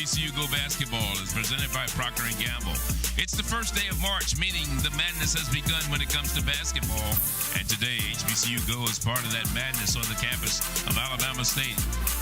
HBCU Go Basketball is presented by Procter & Gamble. It's the first day of March, meaning the madness has begun when it comes to basketball. And today, HBCU Go is part of that madness on the campus of Alabama State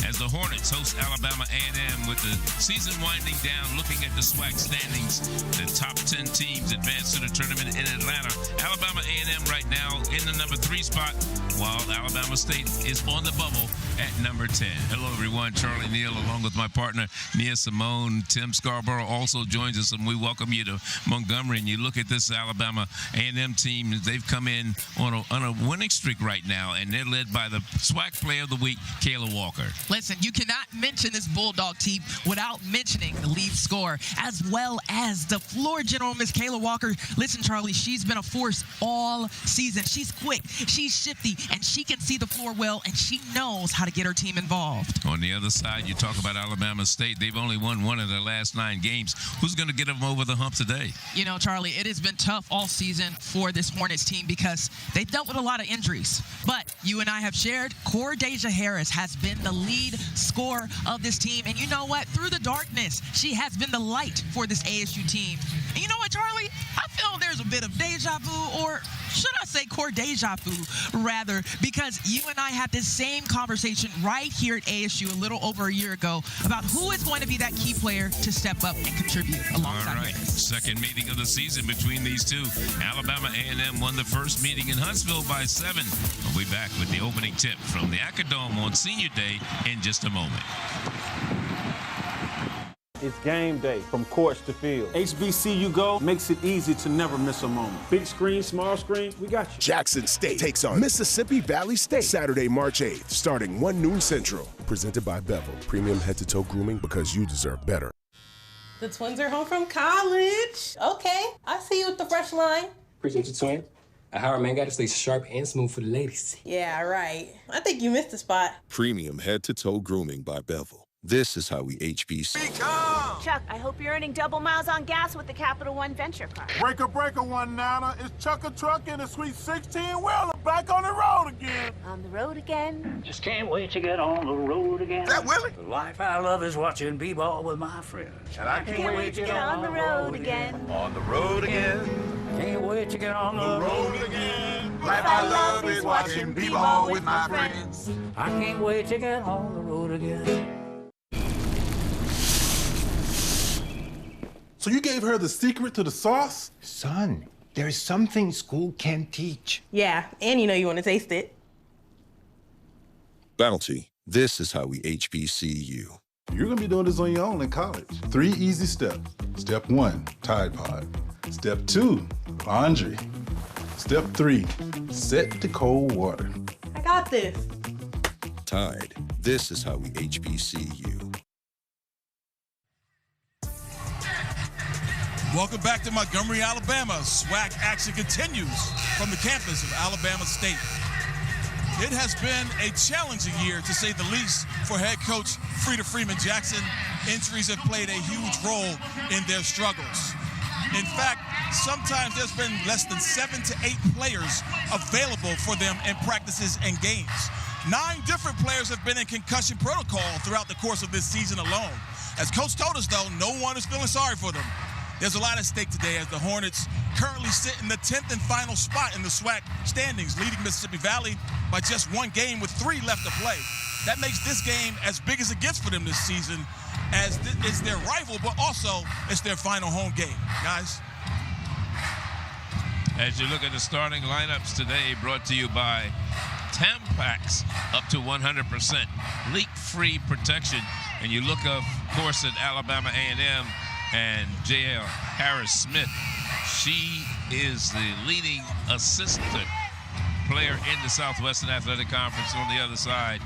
as the Hornets host Alabama A&M with the season winding down, looking at the SWAC standings. The top 10 teams advance to the tournament in Atlanta. Alabama A&M right now in the number 3 spot, while Alabama State is on the bubble at number 10. Hello, everyone. Charlie Neal, along with my partner, Nia Simone. Tim Scarborough also joins us, and we welcome you to Montgomery. And you look at this Alabama A&M team, they've come in on a winning streak right now, and they're led by the SWAC Player of the Week, Kayla Walker. Listen, you cannot mention this Bulldog team without mentioning the lead scorer, as well as the floor general, Miss Kayla Walker. Listen, Charlie, she's been a force all season. She's quick, she's shifty, and she can see the floor well, and she knows how to get her team involved. On the other side, you talk about Alabama State. They've only won one of their last 9 games. Who's going to get them over the hump today? You know, Charlie, it has been tough all season for this Hornets team because they've dealt with a lot of injuries. But you and I have shared, Cordasia Harris has been the lead scorer of this team. And you know what? Through the darkness, she has been the light for this ASU team. And you know what, Charlie? I feel there's a bit of deja vu, or should I say Cordasia vu, rather, because you and I had this same conversation right here at ASU a little over a year ago about who is going to be that key player to step up and contribute alongside. All right, second meeting of the season between these two. Alabama A&M won the first meeting in Huntsville by 7. We'll be back with the opening tip from the Acadome on Senior Day in just a moment. It's game day from courts to field. HBCU Go makes it easy to never miss a moment. Big screen, small screen, we got you. Jackson State takes on Mississippi Valley State Saturday, March 8th, starting 1 noon Central. Presented by Bevel, premium head-to-toe grooming because you deserve better. The twins are home from college. Okay, I see you with the fresh line. Appreciate you, twin. A Howard man got to stay sharp and smooth for the ladies. Yeah, right. I think you missed a spot. Premium head-to-toe grooming by Bevel. This is how we HBC. Chuck, I hope you're earning double miles on gas with the Capital One Venture card. Breaker, one Nana. It's Chuck a Truck in a sweet 16-wheeler back on the road again. On the road again? Just can't wait to get on the road again. Is that Willie? The life I love is watching b-ball with my friends. And I can't wait to get on the road again. On the road again. Can't wait to get on the road again. Life I love is watching b-ball with my friends. I can't wait to get on the road again. So you gave her the secret to the sauce? Son, there is something school can't teach. Yeah, and you know you want to taste it. Bounty. This is how we HBCU. You're going to be doing this on your own in college. 3 easy steps. Step 1, Tide Pod. Step 2, laundry. Step 3, set the cold water. I got this. Tide. This is how we HBCU. Welcome back to Montgomery, Alabama. SWAC action continues from the campus of Alabama State. It has been a challenging year, to say the least, for head coach Frida Freeman Jackson. Injuries have played a huge role in their struggles. In fact, sometimes there's been less than 7 to 8 players available for them in practices and games. 9 different players have been in concussion protocol throughout the course of this season alone. As coach told us, though, no one is feeling sorry for them. There's a lot at stake today as the Hornets currently sit in the 10th and final spot in the SWAC standings, leading Mississippi Valley by just 1 game with 3 left to play. That makes this game as big as it gets for them this season, as it's their rival, but also it's their final home game. Guys? As you look at the starting lineups today, brought to you by Tampax, up to 100% leak-free protection. And you look, of course, at Alabama A&M and J.L. Harris-Smith. She is the leading assistant player in the Southwestern Athletic Conference. On the other side,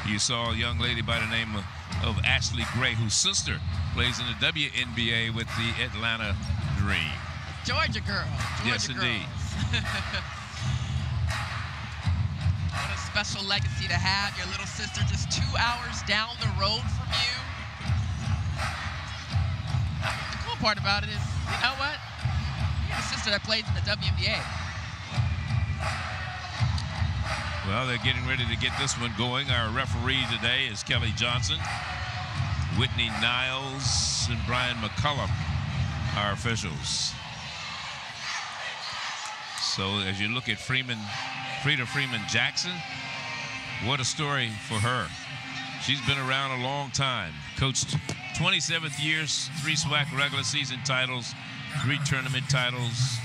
you saw a young lady by the name of Ashley Gray, whose sister plays in the WNBA with the Atlanta Dream. Georgia girl. Yes, indeed. What a special legacy to have. Your little sister just 2 hours down the road from you. The cool part about it is, you know what? You have a sister that plays in the WNBA. Well, they're getting ready to get this one going. Our referee today is Kelly Johnson. Whitney Niles and Brian McCullum are officials. So as you look at Frida Freeman Jackson, what a story for her. She's been around a long time. Coached 27th years, 3 SWAC regular season titles, 3 tournament titles,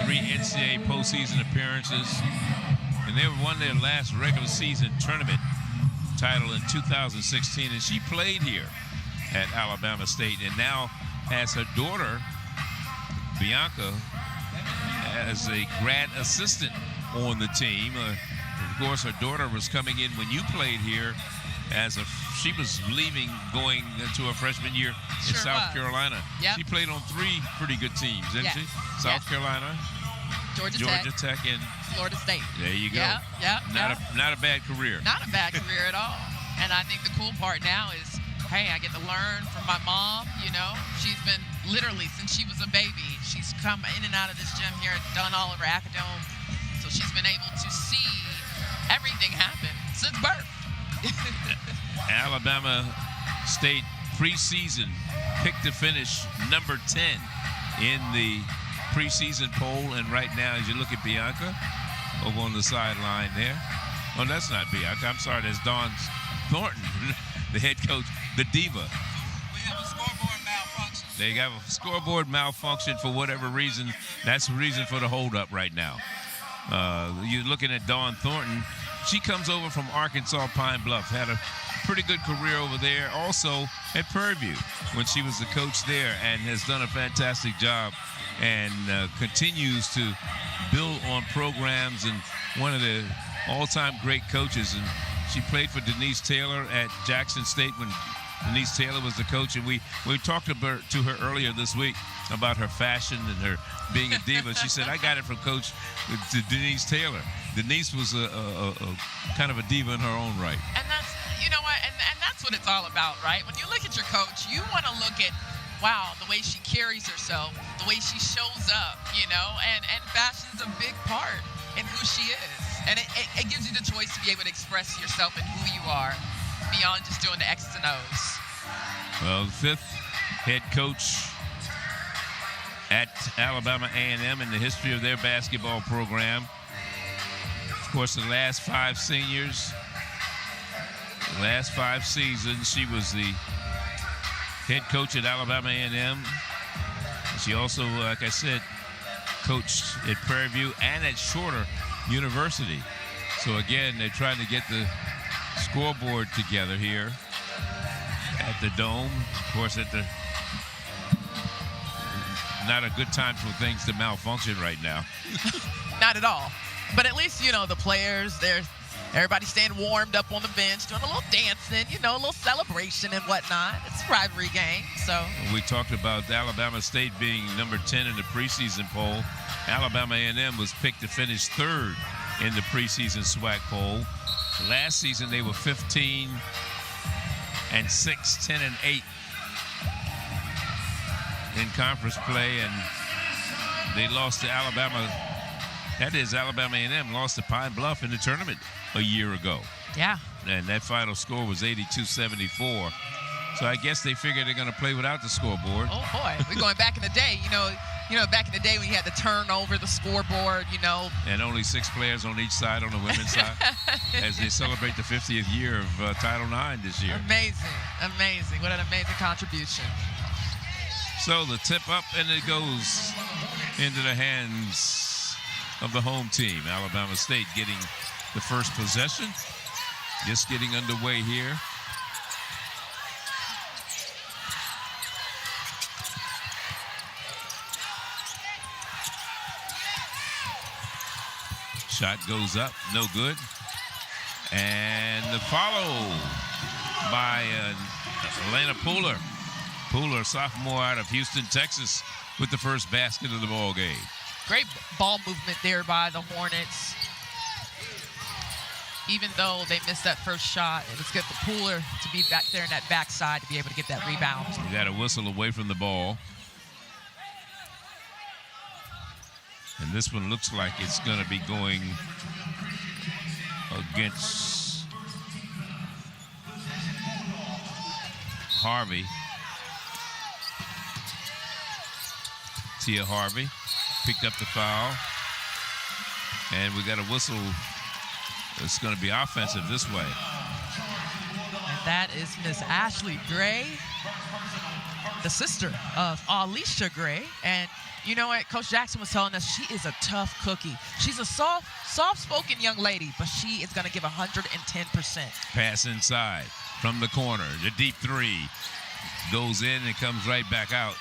3 NCAA postseason appearances. And they won their last regular season tournament title in 2016. And she played here at Alabama State and now has her daughter, Bianca, as a grad assistant on the team. Of course, her daughter was coming in when you played here she was leaving, going into her freshman year in South Carolina. Yep. She played on 3 pretty good teams, didn't she? South Carolina, Georgia Tech, and Florida State. There you go. Not a bad career. Not a bad career at all. And I think the cool part now is, hey, I get to learn from my mom. You know, she's been literally since she was a baby. She's come in and out of this gym here, done all of her acadome. So she's been able to see everything happen since birth. Alabama State preseason picked to finish number 10 in the preseason poll. And right now, as you look at Bianca over on the sideline there. Oh, that's not Bianca. I'm sorry, that's Dawn Thornton, the head coach, the diva. We have a scoreboard malfunction. They have a scoreboard malfunction for whatever reason. That's the reason for the holdup right now. You're looking at Dawn Thornton. She comes over from Arkansas Pine Bluff, had a pretty good career over there, also at Prairie View when she was the coach there, and has done a fantastic job and continues to build on programs, and one of the all-time great coaches. And she played for Denise Taylor at Jackson State when Denise Taylor was the coach, and we talked to her earlier this week about her fashion and her being a diva. She said, I got it from Coach to Denise Taylor. Denise was a kind of a diva in her own right. And that's, you know what, and that's what it's all about, right? When you look at your coach, you want to look at, wow, the way she carries herself, the way she shows up, you know, and fashion's a big part in who she is. And it gives you the choice to be able to express yourself and who you are beyond just doing the X's and O's. Well, the 5th head coach at Alabama A&M in the history of their basketball program. Of course, the last 5 seniors, the last 5 seasons, she was the head coach at Alabama A&M. She also, like I said, coached at Prairie View and at Shorter University. So again, they're trying to get the scoreboard together here at the Dome. Of course, not a good time for things to malfunction right now. Not at all. But at least, you know, the players, everybody staying warmed up on the bench, doing a little dancing, you know, a little celebration and whatnot. It's a rivalry game, so. We talked about Alabama State being number 10 in the preseason poll. Alabama A&M was picked to finish 3rd in the preseason SWAC poll. Last season, they were 15-6, 10-8 in conference play, and they lost to Alabama. That is, Alabama A&M lost to Pine Bluff in the tournament a year ago. Yeah. And that final score was 82-74. So I guess they figured they're going to play without the scoreboard. Oh, boy. We're going back in the day. You know, back in the day when you had to turn over the scoreboard, you know. And only 6 players on each side, on the women's side, as they celebrate the 50th year of Title IX this year. Amazing. Amazing. What an amazing contribution. So the tip up, and it goes into the hands of the home team. Alabama State getting the first possession. Just getting underway here. Shot goes up, no good. And the follow by Elena Pooler. Pooler, sophomore out of Houston, Texas, with the first basket of the ball game. Great ball movement there by the Hornets. Even though they missed that first shot, it was good for Pooler to be back there in that backside to be able to get that rebound. We got a whistle away from the ball. And this one looks like it's going to be going against Harvey. Tia Harvey picked up the foul. And we got a whistle. It's going to be offensive this way. And that is Miss Ashley Gray, the sister of Alicia Gray. And you know what? Coach Jackson was telling us she is a tough cookie. She's a soft-spoken young lady, but she is going to give 110%. Pass inside from the corner. The deep three goes in and comes right back out.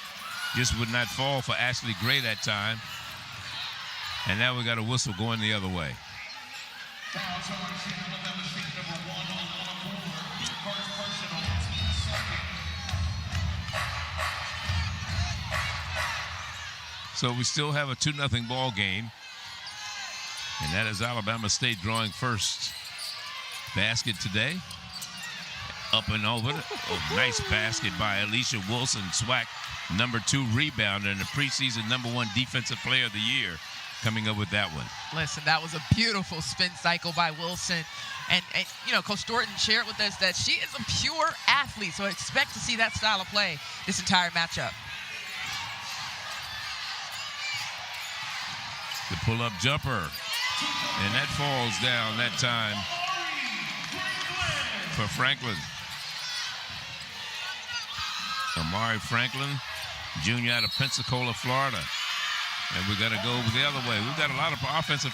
Just would not fall for Ashley Gray that time. And now we got a whistle going the other way. So we still have a 2-0 ball game. And that is Alabama State drawing first basket today. Up and over. Oh, nice basket by Alicia Wilson. SWAC number 2 rebounder and the preseason number 1 defensive player of the year. Coming up with that one. Listen, that was a beautiful spin cycle by Wilson. And you know, Coach Thornton shared with us that she is a pure athlete, so expect to see that style of play this entire matchup. The pull-up jumper. And that falls down that time for Franklin. Amari Franklin, junior out of Pensacola, Florida. And we got to go the other way. We've got a lot of offensive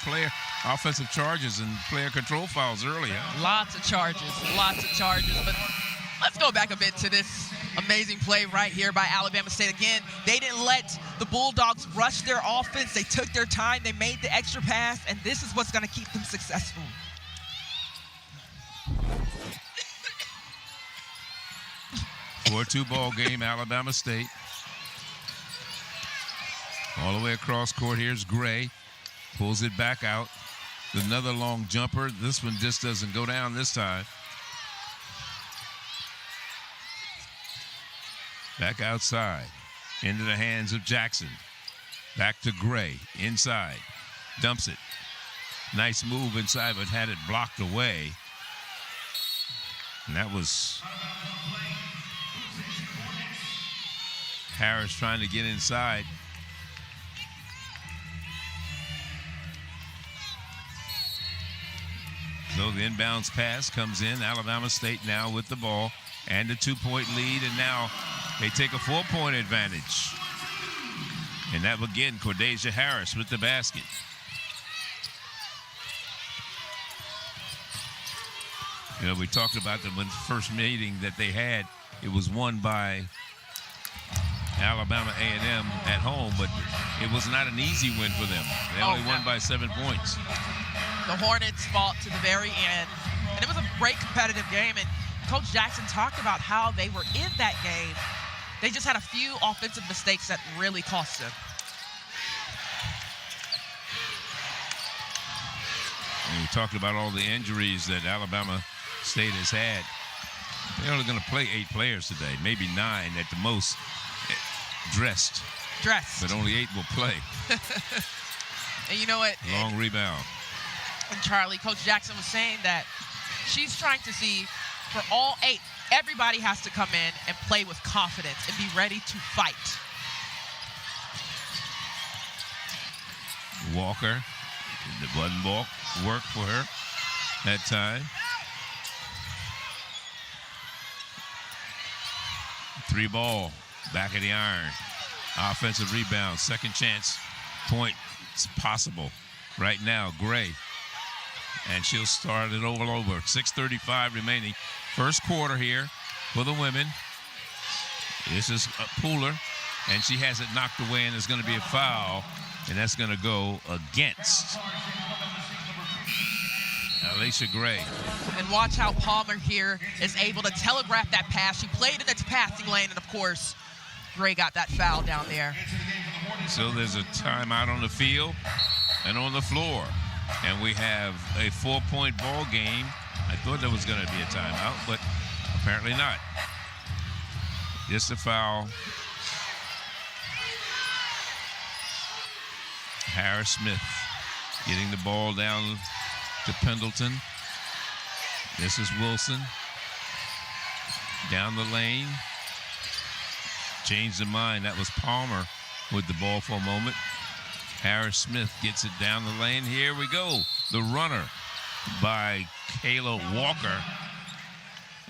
charges and player control fouls early. Huh? Lots of charges. But let's go back a bit to this amazing play right here by Alabama State. Again, they didn't let the Bulldogs rush their offense. They took their time. They made the extra pass, and this is what's going to keep them successful. 4-2 ball game, Alabama State. All the way across court, here's Gray. Pulls it back out. Another long jumper. This one just doesn't go down this time. Back outside. Into the hands of Jackson. Back to Gray. Inside. Dumps it. Nice move inside, but had it blocked away. And that was Harris trying to get inside. So the inbounds pass comes in. Alabama State now with the ball and a 2-point lead, and now they take a 4-point advantage. And that again, Cordesia Harris with the basket. You know, we talked about the first meeting that they had. It was won by Alabama A&M at home, but it was not an easy win for them. They only won by 7 points. The Hornets fought to the very end, and it was a great competitive game. And Coach Jackson talked about how they were in that game. They just had a few offensive mistakes that really cost them. And we talked about all the injuries that Alabama State has had. They're only going to play 8 players today, maybe 9 at the most, dressed. But only 8 will play. And you know what? Long rebound. And Charlie, Coach Jackson was saying that she's trying to see for all 8, everybody has to come in and play with confidence and be ready to fight. Walker, the button ball work for her that time. 3 ball, back of the iron. Offensive rebound, second chance point. It's possible right now. Gray. And she'll start it all over. 6:35 remaining. First quarter here for the women. This is Pooler, and she has it knocked away, and there's going to be a foul, and that's going to go against Alicia Gray. And watch how Palmer here is able to telegraph that pass. She played in its passing lane, and of course, Gray got that foul down there. So there's a timeout on the field and on the floor. And we have a 4-point ball game. I thought there was going to be a timeout, but apparently not. Just a foul. Harris Smith getting the ball down to Pendleton. This is Wilson. Down the lane. changed their mind. That was Palmer with the ball for a moment. Harris Smith gets it down the lane. Here we go. The runner by Kayla Walker.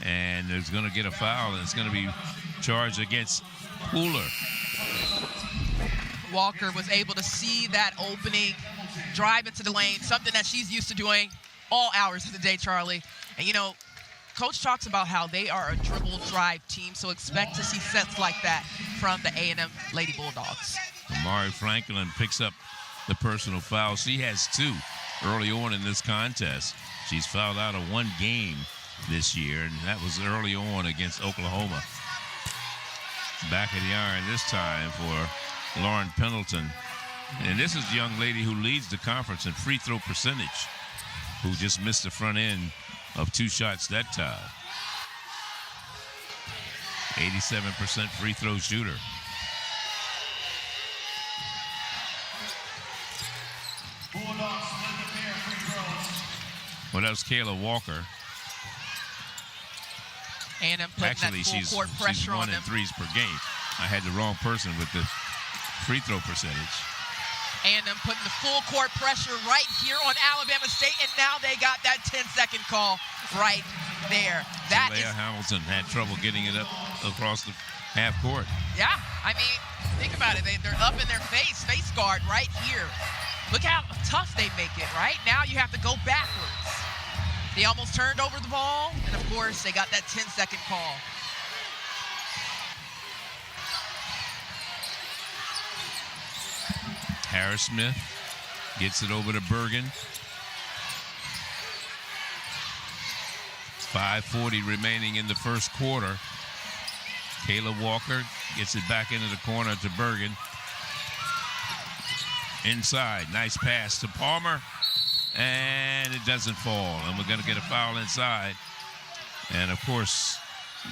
And there's going to get a foul, and it's going to be charged against Pooler. Walker was able to see that opening, drive into the lane, something that she's used to doing all hours of the day, Charlie. And, you know, Coach talks about how they are a dribble drive team, so expect to see sets like that from the A&M Lady Bulldogs. Amari Franklin picks up the personal foul. She has 2 early on in this contest. She's fouled out of 1 game this year, and that was early on against Oklahoma. Back of the iron this time for Lauren Pendleton. And this is the young lady who leads the conference in free throw percentage, who just missed the front end of 2 shots that time. 87% free throw shooter. Well, that was Kayla Walker. A&M putting Actually, that full she's court pressure 1 on in them. 3s per game. I had the wrong person with the free throw percentage. A&M putting the full court pressure right here on Alabama State, and now they got that 10-second call right there. That Leah is, Hamilton had trouble getting it up across the half court. yeah, I mean, think about it. They're up in their face guard right here. Look how tough they make it, right? Now you have to go backwards. They almost turned over the ball, and of course, they got that 10-second call. Harris Smith gets it over to Bergen. 5:40 remaining in the first quarter. Kayla Walker gets it back into the corner to Bergen. Inside, nice pass to Palmer. And it doesn't fall, and we're going to get a foul inside. And, of course,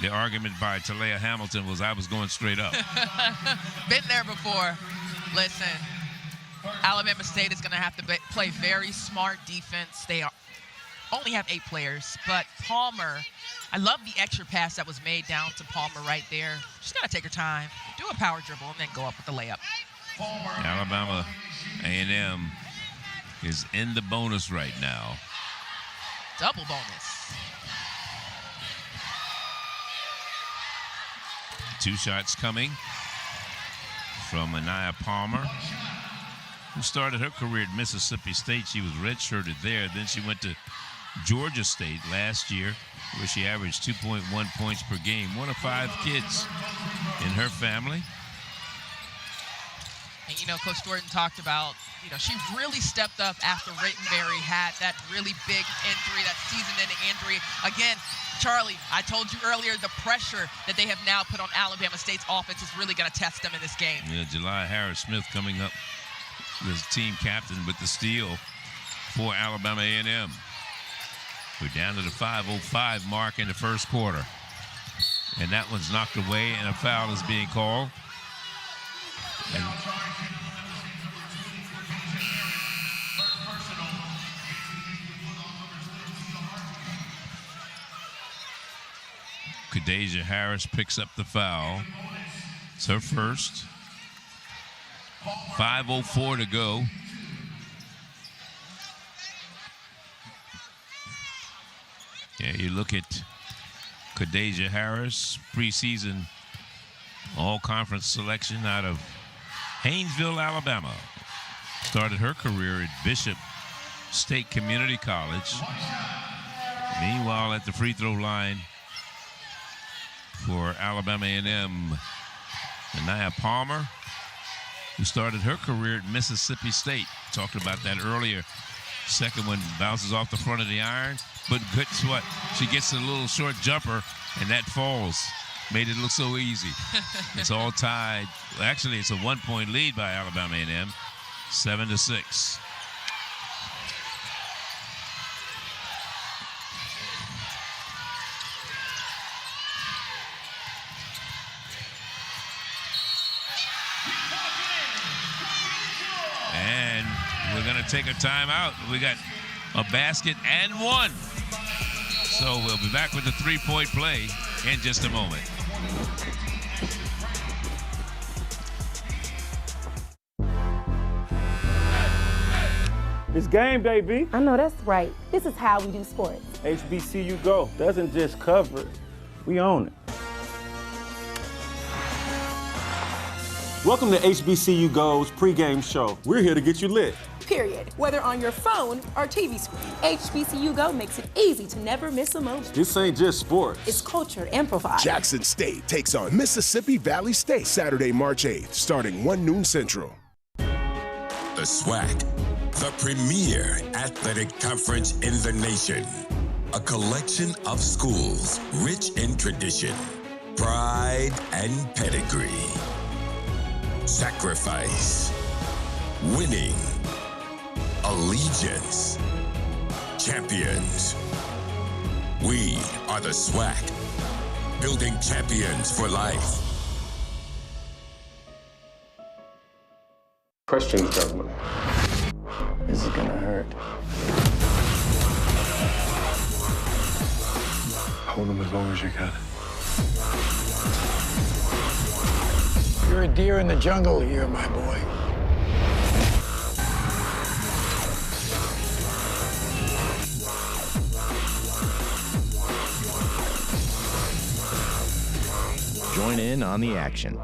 the argument by Talea Hamilton was I was going straight up. Been there before. Listen, Alabama State is going to have to play very smart defense. They only have 8 players, but Palmer, I love the extra pass that was made down to Palmer right there. She's got to take her time, do a power dribble, and then go up with the layup. Alabama A&M is in the bonus right now. Double bonus. 2 shots coming from Anaya Palmer, who started her career at Mississippi State. She was redshirted there. Then she went to Georgia State last year, where she averaged 2.1 points per game. 1 of 5 kids in her family. And, you know, Coach Thornton talked about, you know, she really stepped up after Rittenberry had that really big injury, that season-ending injury. Again, Charlie, I told you earlier, the pressure that they have now put on Alabama State's offense is really going to test them in this game. Yeah, July Harris-Smith coming up as team captain with the steal for Alabama A&M. We're down to the 5:05 mark in the first quarter. And that one's knocked away, and a foul is being called. And Kadeja Harris picks up the foul. It's her first. 5:04 to go. Yeah, you look at Kadeja Harris, preseason all-conference selection out of Haynesville, Alabama. Started her career at Bishop State Community College. Meanwhile, at the free throw line for Alabama A&M, Anaya Palmer, who started her career at Mississippi State. Talked about that earlier. Second one bounces off the front of the iron, but guess what? She gets a little short jumper, and that falls. Made it look so easy. It's all tied. Well, actually, it's a 1-point lead by Alabama A&M, 7-6. And we're going to take a timeout. We got a basket and one. So we'll be back with the 3-point play in just a moment. It's game day, B. I know that's right. This is how we do sports. HBCU Go doesn't just cover it, we own it. Welcome to HBCU Go's pregame show. We're here to get you lit. Period. Whether on your phone or TV screen, HBCU Go makes it easy to never miss a moment. This ain't just sports. It's culture amplified. Jackson State takes on Mississippi Valley State Saturday, March 8th, starting 1 noon Central. The SWAC, the premier athletic conference in the nation. A collection of schools rich in tradition, pride, and pedigree. Sacrifice, winning, allegiance, champions. We are the SWAC, building champions for life. Questions, gentlemen. This is gonna hurt. Hold him as long as you can. You're a deer in the jungle here, my boy. Join in on the action.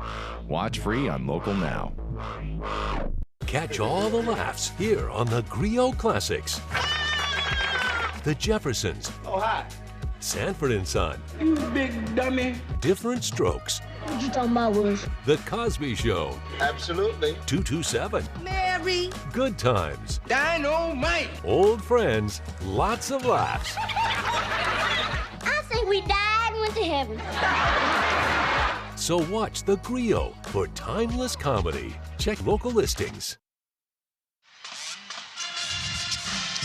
Watch free on Local Now. Catch all the laughs here on the Griot Classics. The Jeffersons. Oh, hi. Sanford and Son. You big dummy. Different Strokes. What you talking about, Willis? The Cosby Show. Absolutely. 227. Mary. Good Times. Dynamite. Old friends. Lots of laughs. I think we died and went to heaven. So watch The Griot for timeless comedy. Check local listings.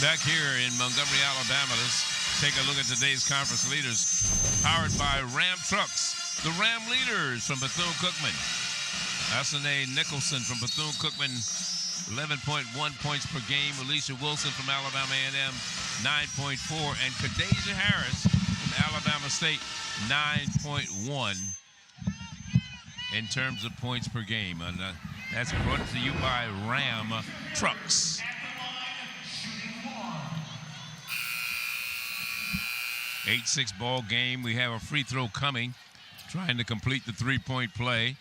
Back here in Montgomery, Alabama, let's take a look at today's conference leaders. Powered by Ram Trucks. The Ram leaders from Bethune-Cookman. Asane Nicholson from Bethune-Cookman, 11.1 points per game. Alicia Wilson from Alabama A&M, 9.4. And Kadeja Harris from Alabama State, 9.1 in terms of points per game. And that's brought to you by Ram Trucks. Eight-6 ball game. We have a free throw coming. Trying to complete the three-point play.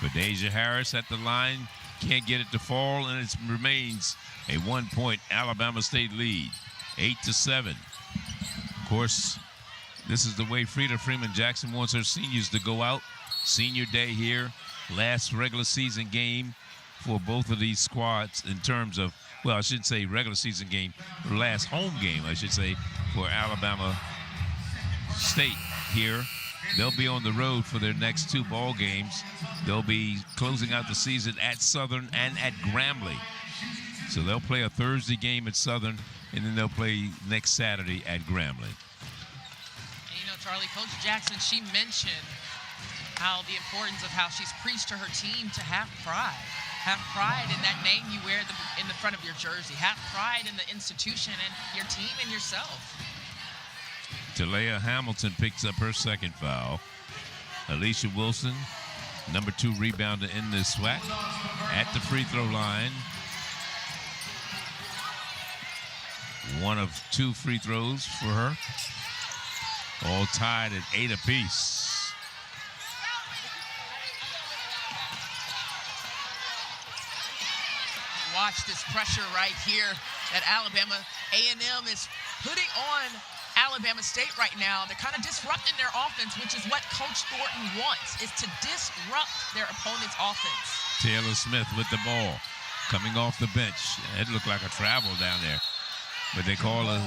Kadeja Harris at the line. Can't get it to fall, and it remains a 1-point Alabama State lead. 8-7. Of course, this is the way Frida Freeman Jackson wants her seniors to go out. Senior day here. Last regular season game for both of these squads in terms of, well, I shouldn't say regular season game, last home game, I should say, for Alabama State here. They'll be on the road for their next 2 ball games. They'll be closing out the season at Southern and at Grambling. So they'll play a Thursday game at Southern, and then they'll play next Saturday at Grambling. And you know, Charlie, Coach Jackson, she mentioned how the importance of how she's preached to her team to have pride. Have pride in that name you wear in the front of your jersey. Have pride in the institution and your team and yourself. Talea Hamilton picks up her second foul. Alicia Wilson, number 2 rebounder in this SWAC, at the free throw line. 1 of 2 free throws for her. All tied at 8 apiece. Watch this pressure right here that Alabama A&M is putting on Alabama State right now. They're kind of disrupting their offense, which is what Coach Thornton wants, is to disrupt their opponent's offense. Taylor Smith with the ball, coming off the bench. It looked like a travel down there, but they call a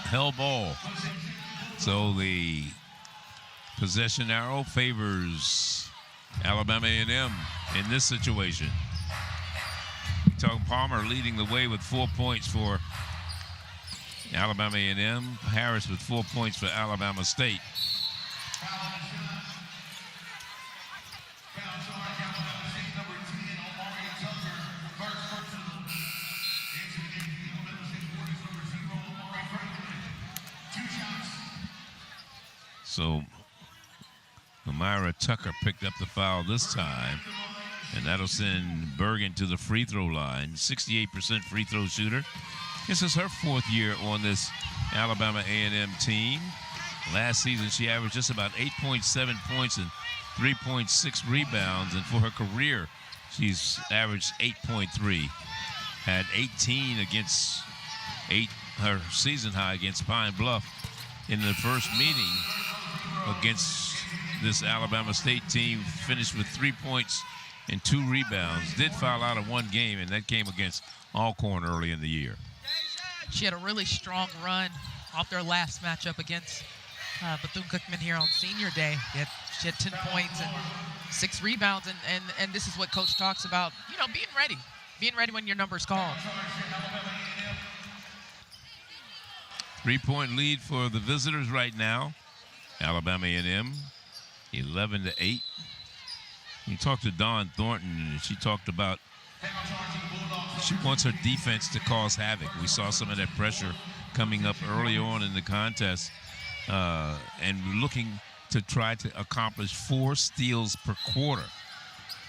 hell ball. So the possession arrow favors Alabama A&M in this situation. Tug Palmer leading the way with 4 points for Alabama A&M. Harris with 4 points for Alabama State. So Myra Tucker picked up the foul this time. And that'll send Bergen to the free throw line. 68% free throw shooter. This is her 4th year on this Alabama A&M team. Last season, she averaged just about 8.7 points and 3.6 rebounds. And for her career, she's averaged 8.3. Had 18 against her season high against Pine Bluff in the first meeting against this Alabama State team. Finished with 3 points and 2 rebounds. Did foul out of 1 game, and that came against Alcorn early in the year. She had a really strong run off their last matchup against Bethune-Cookman here on senior day. She had 10 points and 6 rebounds, and this is what Coach talks about, you know, being ready when your number's called. 3-point lead for the visitors right now. Alabama A&M, 11-8. You talked to Dawn Thornton, and she talked about she wants her defense to cause havoc. We saw some of that pressure coming up early on in the contest, and looking to try to accomplish 4 steals per quarter,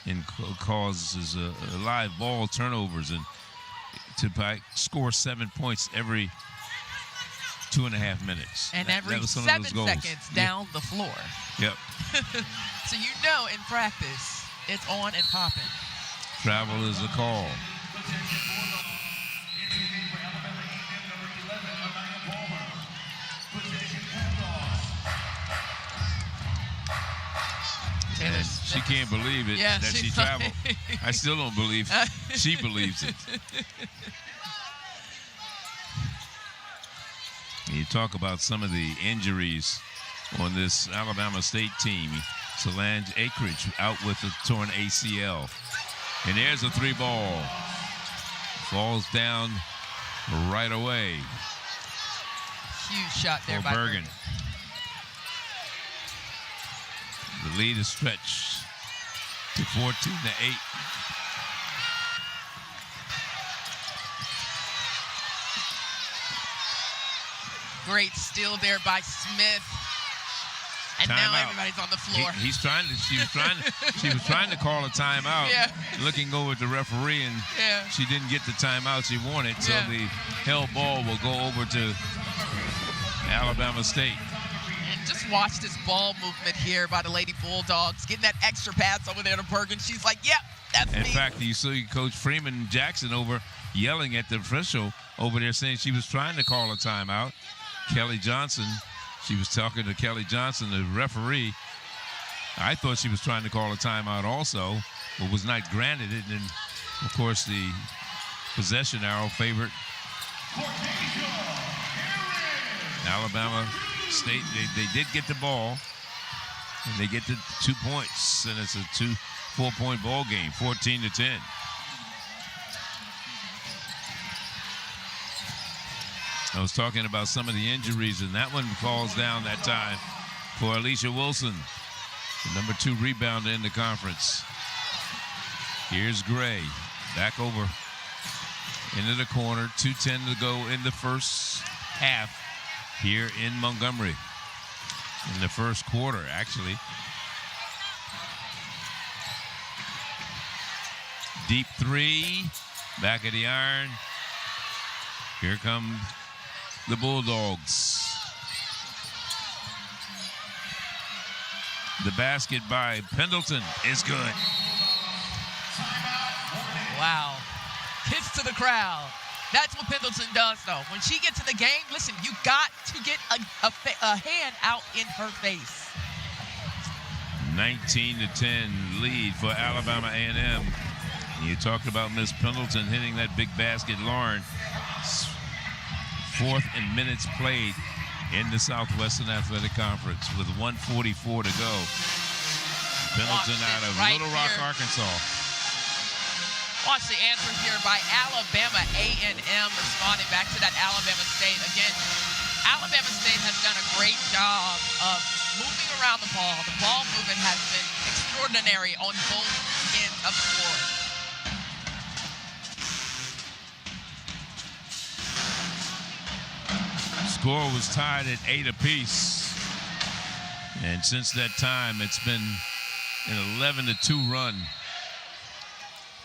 and causes live ball turnovers, and to score 7 points every 2.5 minutes. And every 7 seconds down the floor. Yep. So you know in practice, it's on and popping. Travel is the call. And she can't believe it that she traveled. I still don't believe she believes it. You talk about some of the injuries on this Alabama State team. Solange Akridge out with a torn ACL. And there's a 3-ball. Falls down right away. Huge shot there by Bergen. The lead is stretched to 14-8. Great steal there by Smith. And now everybody's on the floor. She was trying to call a timeout, looking over at the referee, and she didn't get the timeout she wanted, so the held ball will go over to Alabama State. And just watch this ball movement here by the Lady Bulldogs, getting that extra pass over there to Bergen. She's like, yep, that's me. In fact, you saw Coach Freeman Jackson over yelling at the official over there, saying she was trying to call a timeout. Kelly Johnson, she was talking to Kelly Johnson, the referee. I thought she was trying to call a timeout also, but was not granted it. And, of course, the possession arrow favored Alabama State. They did get the ball, and they get the 2 points, and it's a 4-point ball game, 14-10. I was talking about some of the injuries, and that one falls down that time for Alicia Wilson, the number 2 rebounder in the conference. Here's Gray, back over into the corner, 2:10 to go in the first half here in Montgomery. In the first quarter, actually. Deep 3, back of the iron. Here come the Bulldogs. The basket by Pendleton is good. Wow. Hits to the crowd. That's what Pendleton does, though. When she gets in the game, listen, you got to get a hand out in her face. 19-10 lead for Alabama A&M. You talked about Miss Pendleton hitting that big basket. Lauren, 4th in minutes played in the Southwestern Athletic Conference with 1:44 to go. Pendleton out of Little Rock, Arkansas. Watch the answer here by Alabama A&M, responding back to that Alabama State. Again, Alabama State has done a great job of moving around the ball. The ball movement has been extraordinary on both ends of the floor. Score was tied at 8 apiece. And since that time, it's been an 11-2 run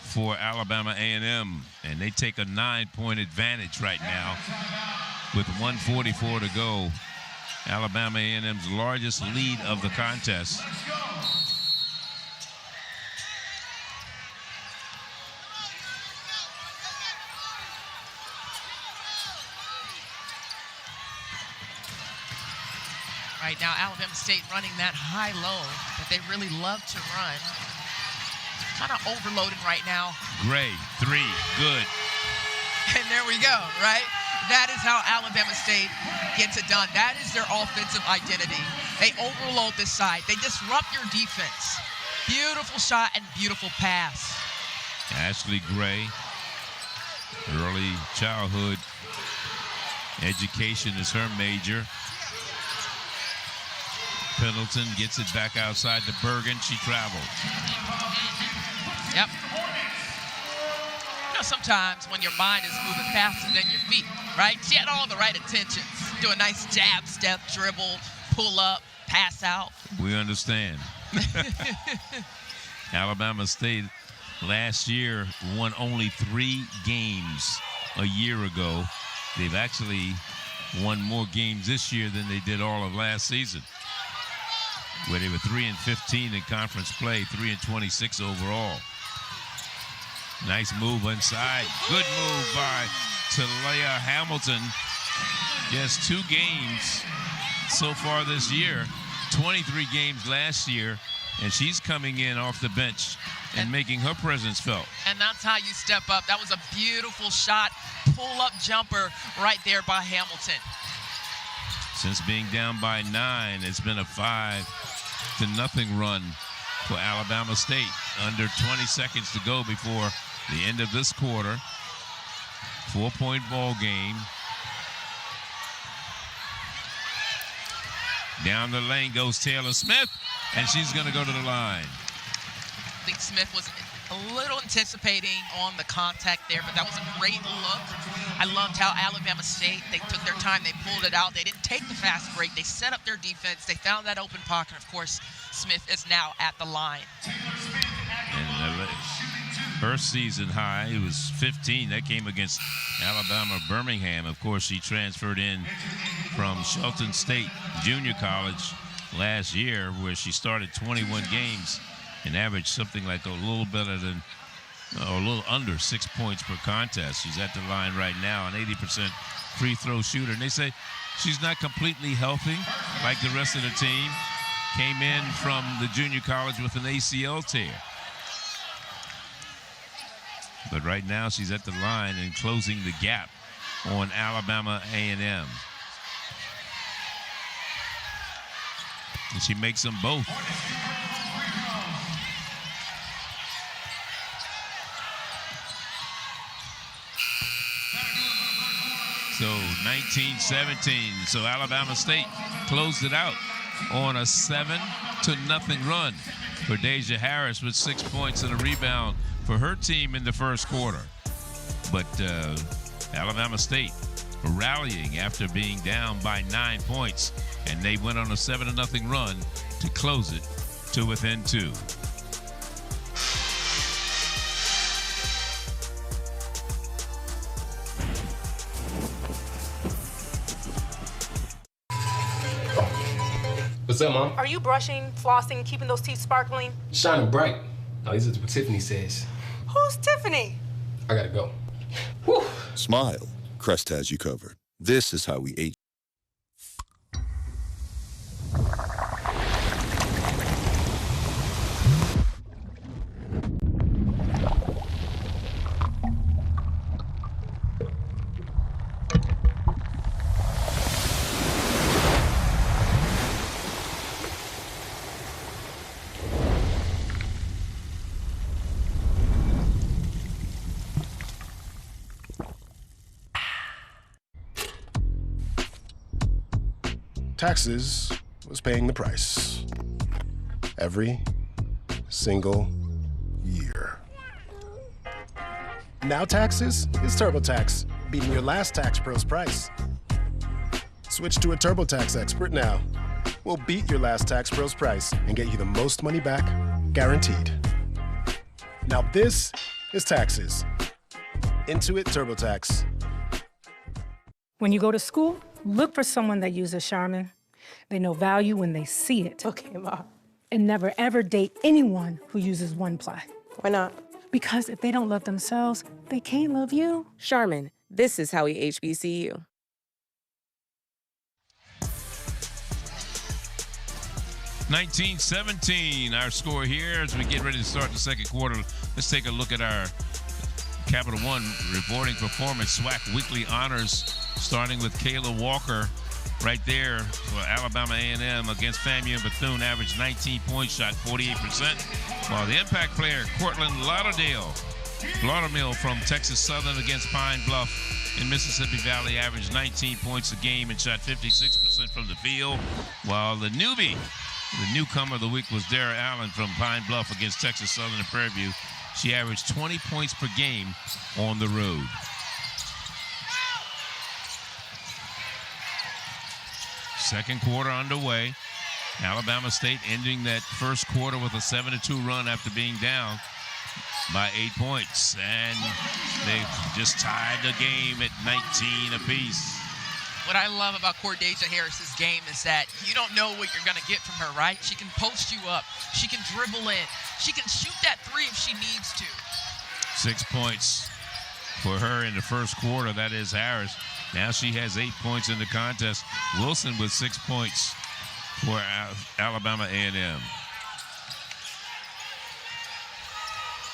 for Alabama A&M, and they take a 9-point advantage right now with 1:44 to go. Alabama A&M's largest lead of the contest. Right now, Alabama State running that high-low that they really love to run. Kind of overloading right now. Gray, 3, good. And there we go, right? That is how Alabama State gets it done. That is their offensive identity. They overload this side. They disrupt your defense. Beautiful shot and beautiful pass. Ashley Gray, early childhood education is her major. Pendleton gets it back outside to Bergen. She traveled. Yep. You know, sometimes when your mind is moving faster than your feet, right? She had all the right intentions. Do a nice jab, step, dribble, pull up, pass out. We understand. Alabama State last year won only 3 games a year ago. They've actually won more games this year than they did all of last season, where they were 3-15 in conference play, 3-26 overall. Nice move inside. Good move by Talia Hamilton. Just 2 games so far this year, 23 games last year, and she's coming in off the bench and making her presence felt. And that's how you step up. That was a beautiful shot, pull-up jumper right there by Hamilton. Since being down by 9, it's been a 5-0 run for Alabama State. Under 20 seconds to go before the end of this quarter. 4-point ball game. Down the lane goes Taylor Smith, and she's going to go to the line. I think Smith was a little anticipating on the contact there, but that was a great look. I loved how Alabama State, they took their time, they pulled it out. They didn't take the fast break. They set up their defense. They found that open pocket. Of course, Smith is now at the line. And her season high, it was 15. That came against Alabama Birmingham. Of course, she transferred in from Shelton State Junior College last year, where she started 21 games and averaged something like a little better than, or a little under 6 points per contest. She's at the line right now, an 80% free throw shooter. And they say she's not completely healthy like the rest of the team. Came in from the junior college with an ACL tear. But right now she's at the line and closing the gap on Alabama A&M. And she makes them both. So 19-17. So Alabama State closed it out on a 7-0 run for Deja Harris with 6 points and a rebound for her team in the first quarter. But Alabama State rallying after being down by 9 points, and they went on a 7-0 run to close it to within 2. What's up, Mom? Are you brushing, flossing, keeping those teeth sparkling? Shining bright. At least that's what Tiffany says. Who's Tiffany? I gotta go. Smile. Crest has you covered. This is how we age. Taxes was paying the price every single year. Now taxes is TurboTax, beating your last tax pro's price. Switch to a TurboTax expert now. will beat your last Tax Pros price and get you the most money back, guaranteed. Now this is taxes. Intuit TurboTax. When you go to school, look for someone that uses Charmin. They know value when they see it. Okay, Ma. And never ever date anyone who uses OnePly. Why not? Because if they don't love themselves, they can't love you. Charmin, this is how we HBCU. (19-17) our score here as we get ready to start the second quarter. Let's take a look at our Capital One reporting performance SWAC weekly honors, starting with Kayla Walker right there for Alabama A&M against FAMU and Bethune. Averaged 19 points, shot 48%, while the impact player Cortland Laudermill from Texas Southern against Pine Bluff in Mississippi Valley averaged 19 points a game and shot 56% from the field, while the newcomer of the week was Dara Allen from Pine Bluff against Texas Southern and Prairie View. She averaged 20 points per game on the road. Second quarter underway. Alabama State ending that first quarter with a 7-2 run after being down by 8 points. And they just tied the game at 19 apiece. What I love about Cordasia Harris's game is that you don't know what you're going to get from her, right? She can post you up. She can dribble in. She can shoot that three if she needs to. 6 points for her in the first quarter. That is Harris. Now she has 8 points in the contest. Wilson with 6 points for Alabama A&M.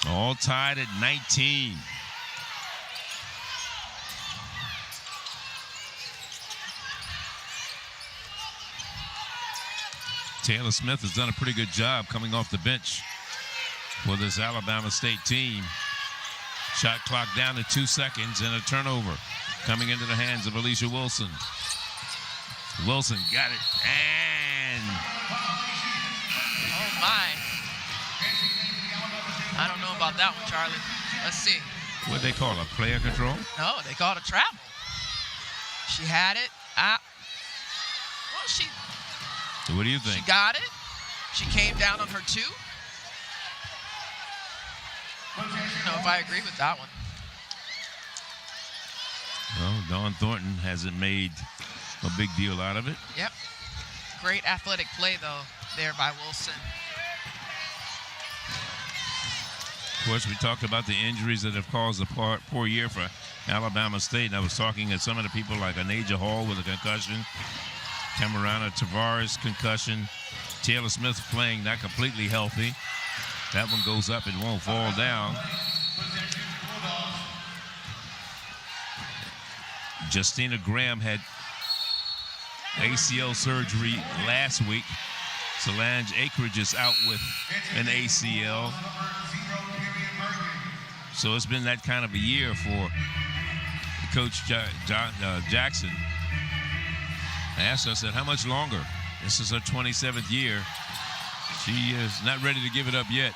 All tied at 19. Taylor Smith has done a pretty good job coming off the bench for this Alabama State team. Shot clock down to 2 seconds and a turnover coming into the hands of Alicia Wilson. Wilson got it, and oh my. I don't know about that one, Charlie. Let's see. What they call a player control? No, they call it a travel. She had it. What do you think? She got it. She came down on her two. I don't know if I agree with that one. Well, Dawn Thornton hasn't made a big deal out of it. Yep. Great athletic play, though, there by Wilson. Of course, we talked about the injuries that have caused a poor year for Alabama State. And I was talking to some of the people like Anaja Hall with a concussion, Camarana Tavares concussion, Taylor Smith playing not completely healthy. That one goes up and won't fall down. Justina Graham had ACL surgery last week. Solange Akridge is out with an ACL. So it's been that kind of a year for Coach Jackson. I asked her, I said, how much longer? This is her 27th year. She is not ready to give it up yet.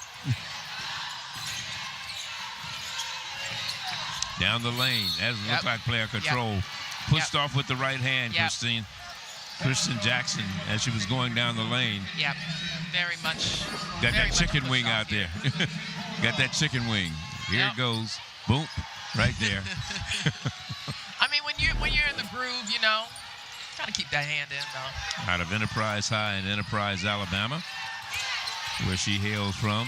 Down the lane, as it looked like player control. Pushed off with the right hand, Kristen Jackson, as she was going down the lane. Yep, very much. Got that chicken wing out there. Got that chicken wing. Here it goes. Boom, right there. I mean, when you're in the groove, you know, gotta keep that hand in, though. Out of Enterprise High in Enterprise, Alabama, where she hails from.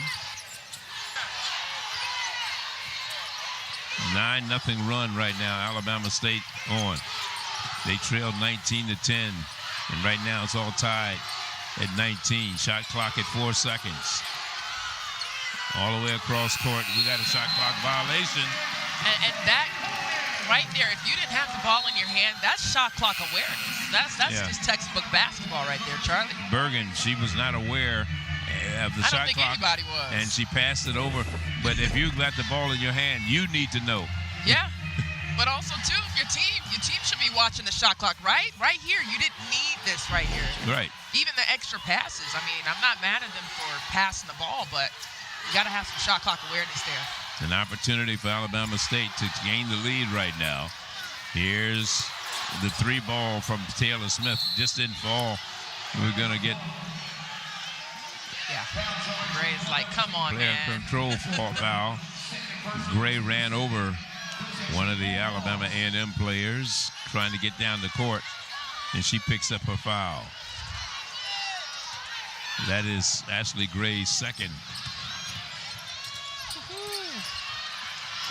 9-0 run right now. Alabama State on. They trailed 19-10, and right now it's all tied at 19. Shot clock at 4 seconds. All the way across court, we got a shot clock violation. And that right there, if you didn't have the ball in your hand, that's shot clock awareness. That's just textbook basketball right there, Charlie. Bergen, she was not aware of the shot clock. I don't think anybody was. And she passed it over. But if you got the ball in your hand, you need to know. Yeah. But also, too, if your team should be watching the shot clock, right? Right here. You didn't need this right here. Right. Even the extra passes. I mean, I'm not mad at them for passing the ball, but you got to have some shot clock awareness there. An opportunity for Alabama State to gain the lead right now. Here's the 3 ball from Taylor Smith. Just didn't fall We're going to get Gray's like, come on, player man. control foul. Gray ran over one of the Alabama A&M players trying to get down the court, and she picks up her foul. That is Ashley Gray's second.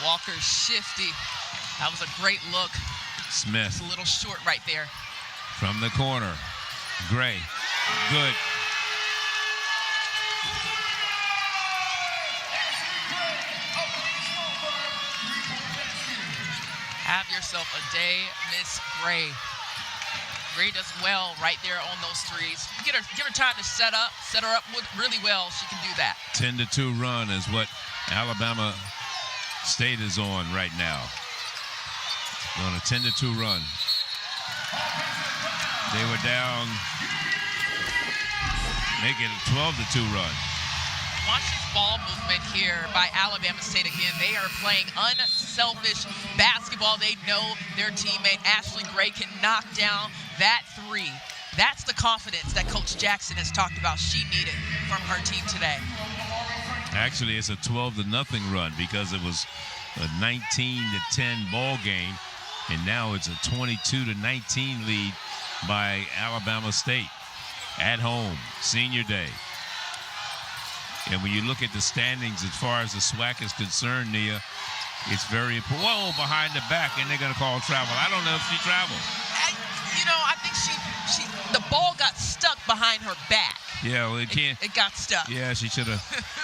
Walker's shifty. That was a great look. Smith. It's a little short right there. From the corner. Gray. Good. Have yourself a day, Miss Gray. Gray does well right there on those threes. Give her time to set her up really well. She can do that. 10-2 run is what Alabama State is on right now. On a 10-2 run. They were down, make it a 12-2 run. Watch this ball movement here by Alabama State again. They are playing unselfish basketball. They know their teammate Ashley Gray can knock down that three. That's the confidence that Coach Jackson has talked about she needed from her team today. Actually, it's a 12-0 run because it was a 19-10 ball game, and now it's a 22-19 lead by Alabama State at home, senior day. And when you look at the standings as far as the SWAC is concerned, Nia, it's very important. Whoa, behind the back, and they're going to call travel. I don't know if she traveled. I think the ball got stuck behind her back. Yeah, well, it got stuck. Yeah, she should have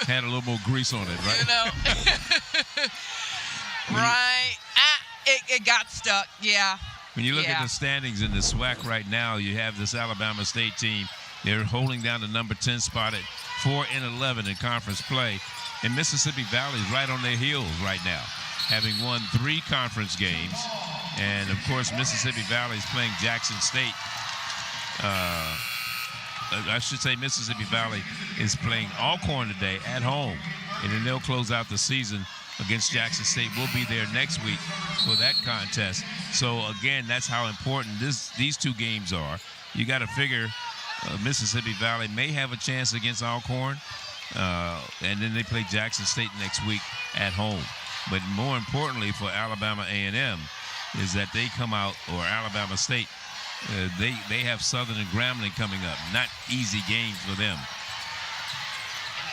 had a little more grease on it, right? You know. Right. It got stuck, yeah. When you look at the standings in the SWAC right now, you have this Alabama State team. They're holding down the number 10 spot at 4-11 in conference play. And Mississippi Valley is right on their heels right now, having won 3 conference games. And, of course, Mississippi Valley is playing Jackson State. I should say Mississippi Valley is playing Alcorn today at home. And then they'll close out the season against Jackson State. We'll be there next week for that contest. So, again, that's how important these 2 games are. You got to figure Mississippi Valley may have a chance against Alcorn. And then they play Jackson State next week at home. But more importantly for Alabama A&M is that they come out, or Alabama State, they have Southern and Grambling coming up. Not easy games for them.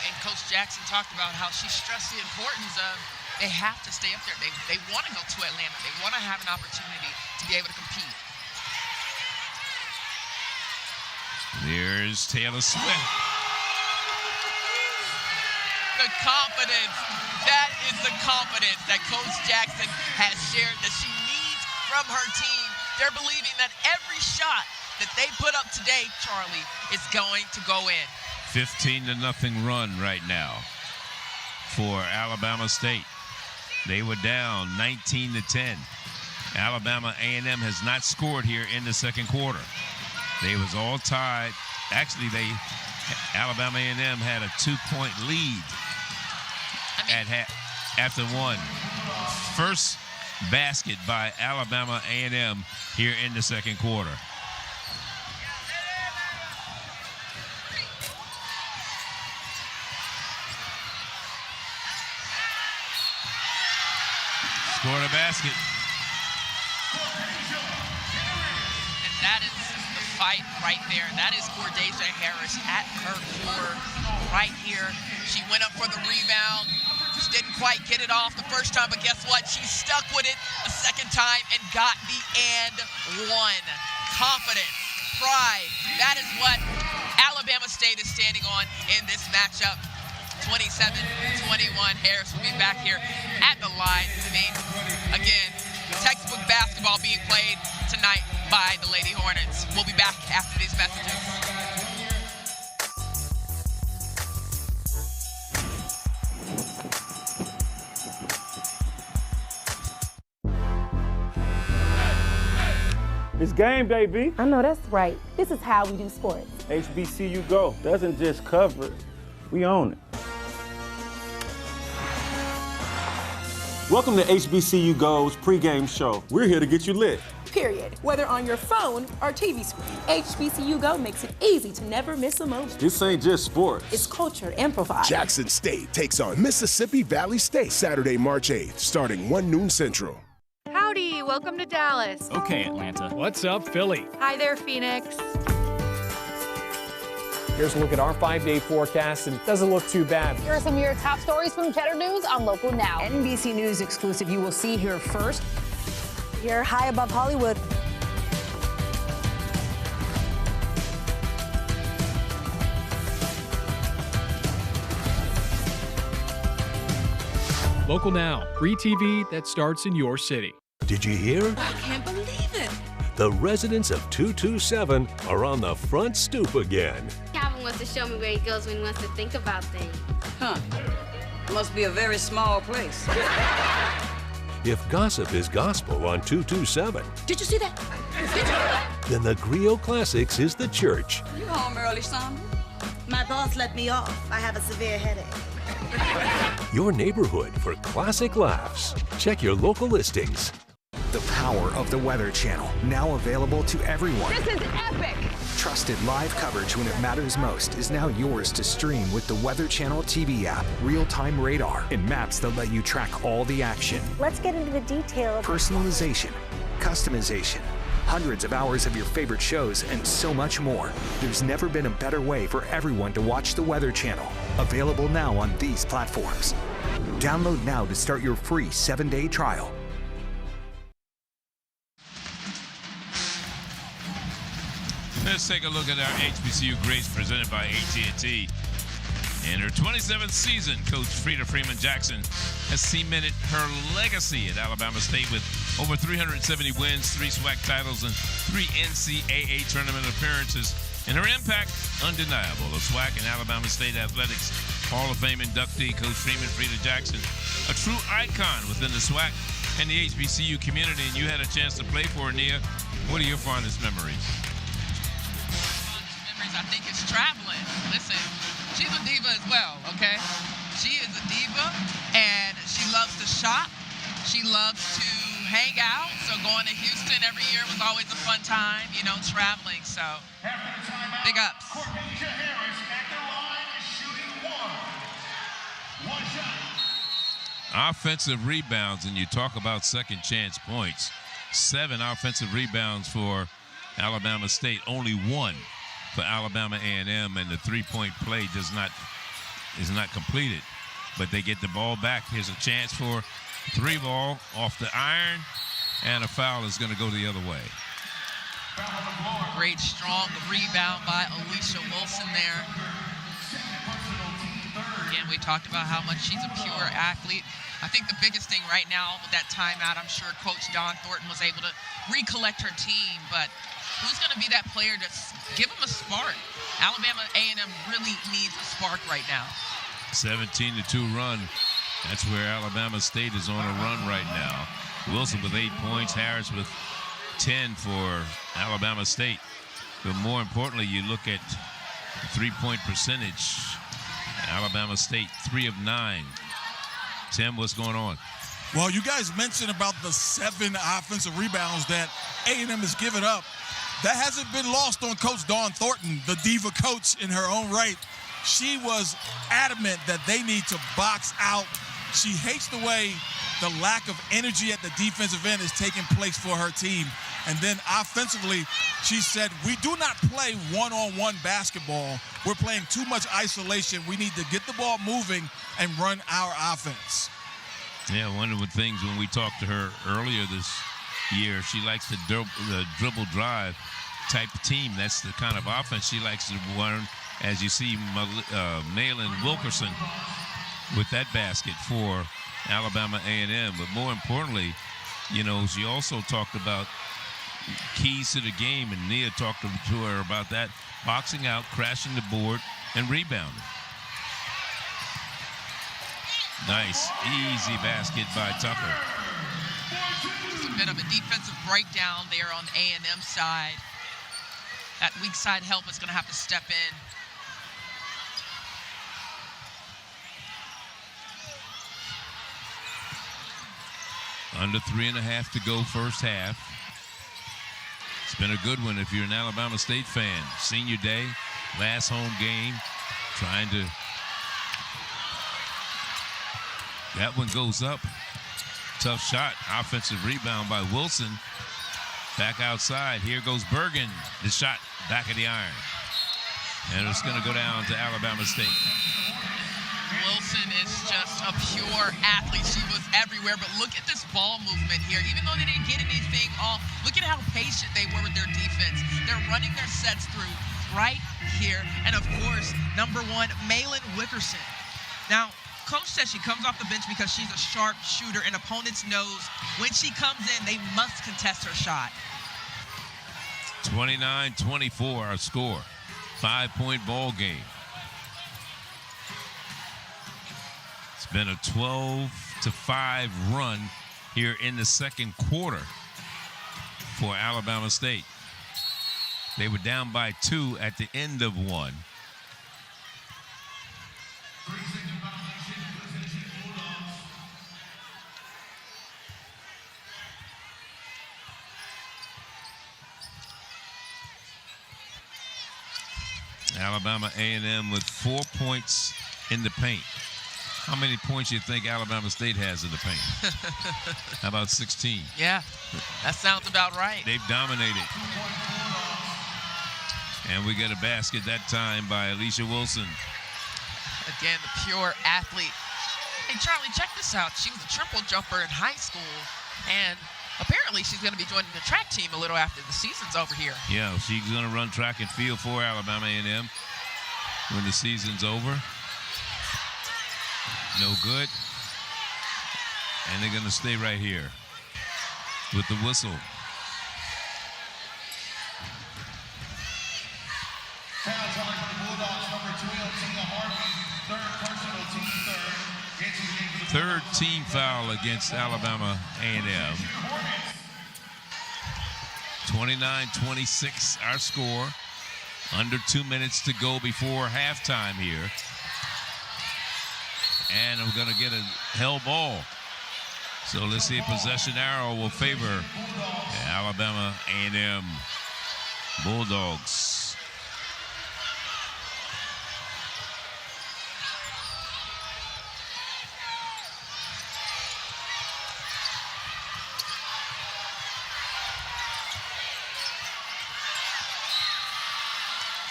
And Coach Jackson talked about how she stressed the importance of they have to stay up there. They want to go to Atlanta. They want to have an opportunity to be able to compete. There's Taylor Swift. The confidence. That is the confidence that Coach Jackson has shared that she needs from her team. They're believing that every shot that they put up today, Charlie, is going to go in. 15-0 run right now for Alabama State. They were down 19-10. Alabama A&M has not scored here in the second quarter. They was all tied. Actually, Alabama A&M had a 2-point lead after one. First basket by Alabama A&M here in the second quarter. Scored a basket. And that is the fight right there. That is Cordeja Harris at her core right here. She went up for the rebound. Just didn't quite get it off the first time, but guess what? She stuck with it a second time and got the and one. Confidence, pride. That is what Alabama State is standing on in this matchup. 27-21. Harris will be back here at the line. I mean, again, textbook basketball being played tonight by the Lady Hornets. We'll be back after these messages. It's game day, B. I know that's right. This is how we do sports. HBCU Go doesn't just cover it, we own it. Welcome to HBCU Go's pregame show. We're here to get you lit. period. Whether on your phone or TV screen, HBCU Go makes it easy to never miss a moment. This ain't just sports. It's culture amplified. Jackson State takes on Mississippi Valley State Saturday, March 8th, starting 1 noon Central. Howdy, welcome to Dallas. Okay, Atlanta. What's up, Philly? Hi there, Phoenix. Here's a look at our 5-day forecast, and it doesn't look too bad. Here are some of your top stories from Cheddar News on Local Now. NBC News exclusive you will see here first. Here high above Hollywood. Local Now, free TV that starts in your city. Did you hear? I can't believe it. The residents of 227 are on the front stoop again. Calvin wants to show me where he goes when he wants to think about things. Huh. Must be a very small place. If gossip is gospel on 227, Did you see that? then the Griot Classics is the church. You home early, Sandra? My boss let me off. I have a severe headache. Your neighborhood for classic laughs. Check your local listings. The power of the Weather Channel, now available to everyone. This is epic. Trusted live coverage when it matters most is now yours to stream with the Weather Channel TV app, real-time radar, and maps that let you track all the action. Let's get into the detail. Personalization, customization, hundreds of hours of your favorite shows, and so much more. There's never been a better way for everyone to watch the Weather Channel. Available now on these platforms. Download now to start your free 7-day trial. Let's take a look at our HBCU grades presented by AT&T. In her 27th season, Coach Frida Freeman Jackson has cemented her legacy at Alabama State with over 370 wins, 3 SWAC titles, and 3 NCAA tournament appearances. And her impact, undeniable. The SWAC and Alabama State Athletics Hall of Fame inductee, Coach Freeman Frida Jackson, a true icon within the SWAC and the HBCU community. And you had a chance to play for her, Nia. What are your fondest memories? I think it's traveling. Listen, she's a diva as well, okay? She is a diva, and she loves to shop. She loves to hang out. So going to Houston every year was always a fun time, you know, traveling. So big ups. Offensive rebounds, and you talk about second chance points. 7 offensive rebounds for Alabama State, only 1 for Alabama A&M, and the three-point play is not completed. But they get the ball back. Here's a chance for 3-ball off the iron, and a foul is going to go the other way. Great strong rebound by Alicia Wilson there. Again, we talked about how much she's a pure athlete. I think the biggest thing right now with that timeout, I'm sure Coach Dawn Thornton was able to recollect her team, but who's going to be that player to give them a spark? Alabama A&M really needs a spark right now. 17-2 run. That's where Alabama State is on a run right now. Wilson with 8 points, Harris with 10 for Alabama State. But more importantly, you look at three-point percentage. Alabama State, 3 of 9. Tim, what's going on? Well, you guys mentioned about the 7 offensive rebounds that A&M has given up. That hasn't been lost on Coach Dawn Thornton, the diva coach in her own right. She was adamant that they need to box out. She hates the way the lack of energy at the defensive end is taking place for her team. And then offensively, she said, we do not play one-on-one basketball. We're playing too much isolation. We need to get the ball moving and run our offense. Yeah, one of the things when we talked to her earlier this year, she likes the dribble drive type of team. That's the kind of offense she likes to run, as you see Malin Wilkerson with that basket for Alabama A&M. But more importantly, you know, she also talked about keys to the game, and Nia talked to her about that, boxing out, crashing the board, and rebounding. Nice, easy basket by Tucker. Just a bit of a defensive breakdown there on the A&M side. That weak side help is going to have to step in. Under 3.5 to go first half. been a good one if you're an Alabama State fan. Senior day, last home game, trying to. That one goes up. Tough shot. Offensive rebound by Wilson. Back outside. Here goes Bergen. The shot back of the iron. And it's going to go down to Alabama State. Wilson is just a pure athlete. She was everywhere, but look at this ball movement here. Even though they didn't get anything off, look at how patient they were with their defense. They're running their sets through right here. And of course, number 1, Malin Wickerson. Now, Coach says she comes off the bench because she's a sharp shooter, and opponents knows when she comes in, they must contest her shot. 29-24 our score. 5-point ball game. It's been a 12-5 run here in the second quarter for Alabama State. They were down by 2 at the end of 1. Alabama A&M with 4 points in the paint. How many points do you think Alabama State has in the paint? How about 16? Yeah, that sounds about right. They've dominated. And we get a basket that time by Alicia Wilson. Again, the pure athlete. Hey, Charlie, check this out. She was a triple jumper in high school, and apparently she's going to be joining the track team a little after the season's over here. Yeah, she's going to run track and field for Alabama A&M when the season's over. No good. And they're going to stay right here with the whistle. Third team foul against Alabama A&M. 29-26 our score. Under 2 minutes to go before halftime here. And we're going to get a hell ball. So let's see if possession arrow will favor Alabama A&M Bulldogs.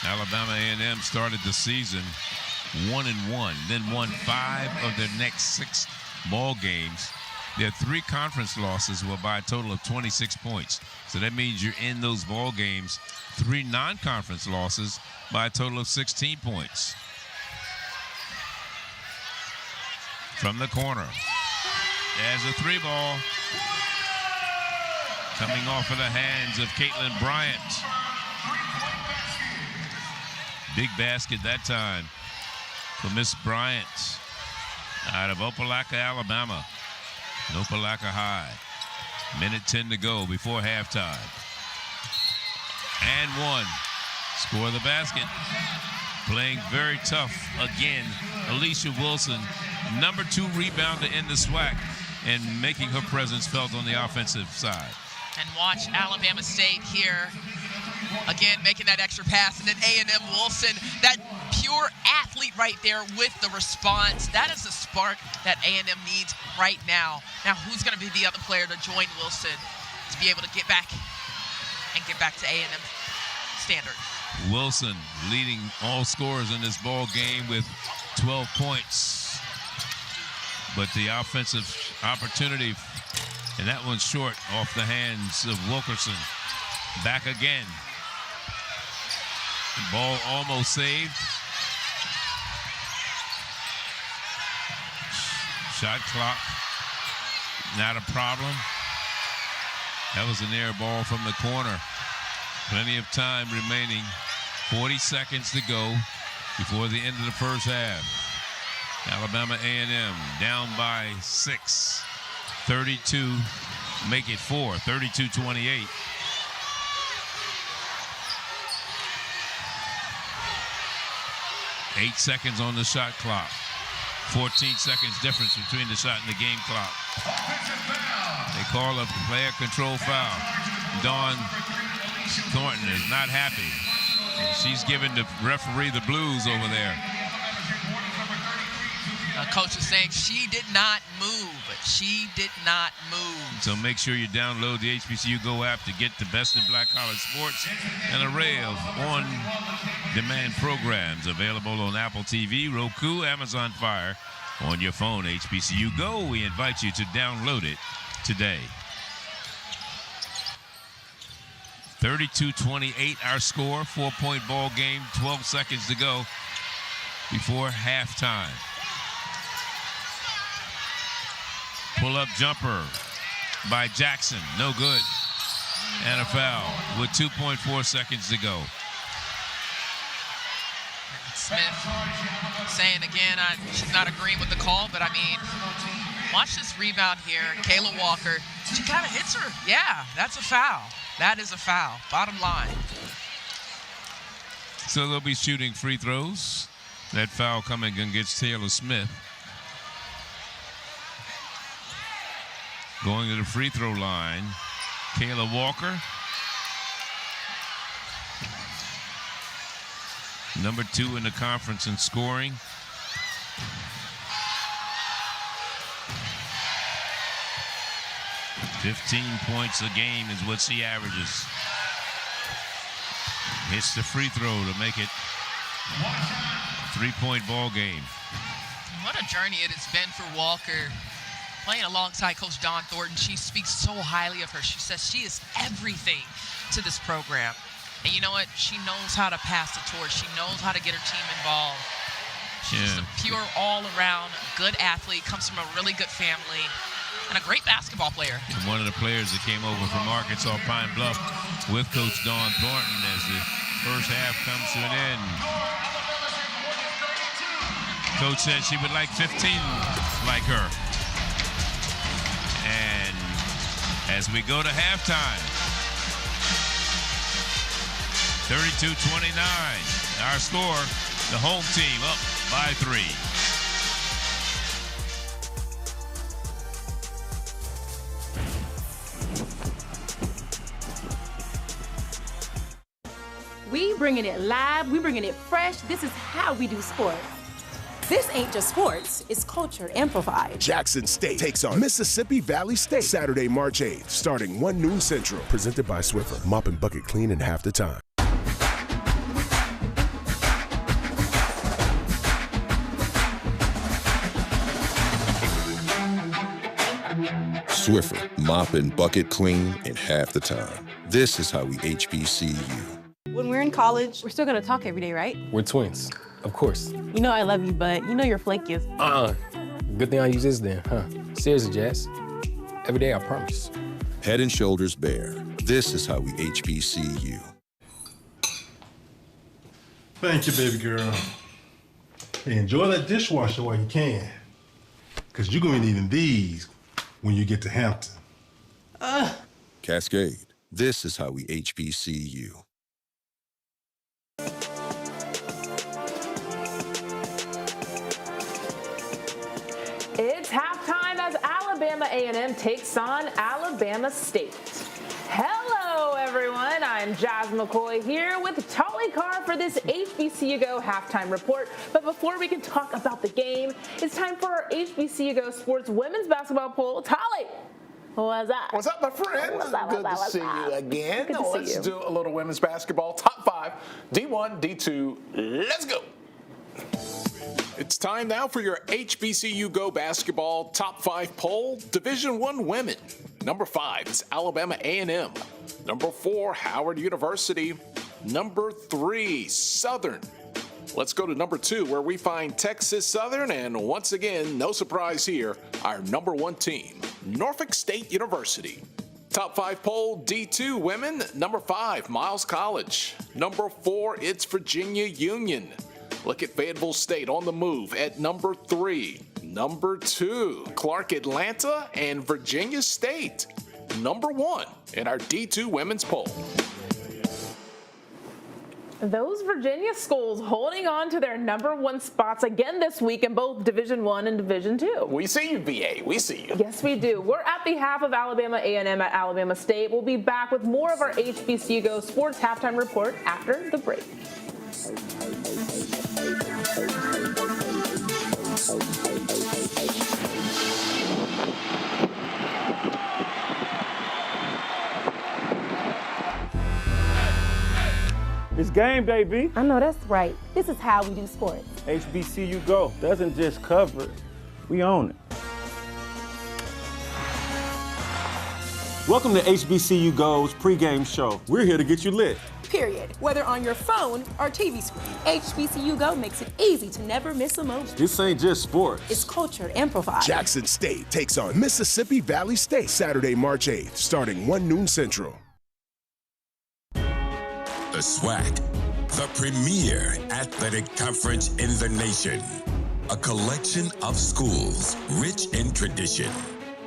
Alabama A&M started the season 1-1, then won 5 of their next 6 ball games. Their 3 conference losses were by a total of 26 points. So that means you're in those ball games 3 non-conference losses by a total of 16 points. From the corner, there's a 3-ball coming off of the hands of Caitlin Bryant. Big basket that time for Miss Bryant out of Opelika, Alabama. Opelika High. Minute 10 to go before halftime. And 1. Score the basket. Playing very tough again. Alicia Wilson, number 2 rebounder in the SWAC, and making her presence felt on the offensive side. And watch Alabama State here. Again, making that extra pass, and then A&M Wilson, that pure athlete right there with the response. That is the spark that A&M needs right now. Now, who's going to be the other player to join Wilson to be able to get back to A&M standard? Wilson leading all scorers in this ball game with 12 points. But the offensive opportunity, and that one's short off the hands of Wilkerson. Back again. Ball almost saved. Shot clock, not a problem. That was an air ball from the corner. Plenty of time remaining. 40 seconds to go before the end of the first half. Alabama A&M down by 6. 32, make it 4, 32-28. Eight seconds on the shot clock. 14 seconds difference between the shot and the game clock. They call a player control foul. Dawn Thornton is not happy. And she's giving the referee the blues over there. Coach is saying she did not move. She did not move. So make sure you download the HBCU Go app to get the best in black college sports, an array of on-demand programs available on Apple TV, Roku, Amazon Fire, on your phone. HBCU Go, we invite you to download it today. 32-28 our score, 4-point ball game, 12 seconds to go before halftime. Pull-up jumper by Jackson, no good. And a foul with 2.4 seconds to go. Smith saying again, she's not agreeing with the call, but I mean, watch this rebound here. Kayla Walker, she kind of hits her. Yeah, that's a foul. That is a foul, bottom line. So they'll be shooting free throws. That foul coming against Taylor Smith. Going to the free throw line, Kayla Walker. Number 2 in the conference in scoring. $15 points a game is what she averages. Hits the free throw to make it a 3-point ball game. What a journey it has been for Walker. Playing alongside Coach Dawn Thornton, she speaks so highly of her. She says she is everything to this program. And you know what? She knows how to pass the torch. She knows how to get her team involved. She's a pure all-around good athlete, comes from a really good family, and a great basketball player. And one of the players that came over from Arkansas Pine Bluff with Coach Dawn Thornton as the first half comes to an end. Coach said she would like 15 like her. And as we go to halftime, 32-29, our score, the home team up by 3. We bringing it live, we bringing it fresh. This is how we do sports. This ain't just sports, it's culture amplified. Jackson State takes on Mississippi Valley State Saturday, March 8th, starting 1 noon Central. Presented by Swiffer. Mop and bucket clean in half the time. Swiffer, mop and bucket clean in half the time. This is how we HBCU. When we're in college, we're still gonna talk every day, right? We're twins, of course. You know I love you, but you know you're flaky. Good thing I use this then, huh? Seriously, Jazz. Every day, I promise. Head and Shoulders Bare. This is how we HBCU. Thank you, baby girl. Hey, enjoy that dishwasher while you can. Because you're going to need these when you get to Hampton. Cascade. This is how we HBCU. It's halftime as Alabama A&M takes on Alabama State. Hello, everyone. I'm Jazz McCoy here with Tolly Carr for this HBCU Go halftime report. But before we can talk about the game, it's time for our HBCU Go Sports Women's Basketball poll. Tolly, what's up? What's up, my friend? Good to see you again. Good to see Let's you. do a little women's basketball. Top 5, D1, D2. Let's go. It's time now for your HBCU Go Basketball Top 5 poll. Division I women. Number 5 is Alabama A&M. Number 4, Howard University. Number 3, Southern. Let's go to number 2, where we find Texas Southern, and once again, no surprise here, our number 1 team, Norfolk State University. Top 5 poll, D2 women. Number 5, Miles College. Number 4, it's Virginia Union. Look at Fayetteville State on the move at number 3. Number 2, Clark Atlanta and Virginia State. Number 1 in our D2 women's poll. Those Virginia schools holding on to their #1 spots again this week in both Division I and Division II. We see you, VA. We see you. Yes, we do. We're at the half of Alabama A&M at Alabama State. We'll be back with more of our HBCU Go Sports halftime report after the break. It's game day, B. I know that's right. This is how we do sports. HBCU Go doesn't just cover it, we own it. Welcome to HBCU Go's pregame show. We're here to get you lit. Period. Whether on your phone or TV screen, HBCU Go makes it easy to never miss a moment. This ain't just sports. It's culture amplified. Jackson State takes on Mississippi Valley State Saturday, March 8th, starting 1 noon Central. The SWAC, the premier athletic conference in the nation. A collection of schools rich in tradition,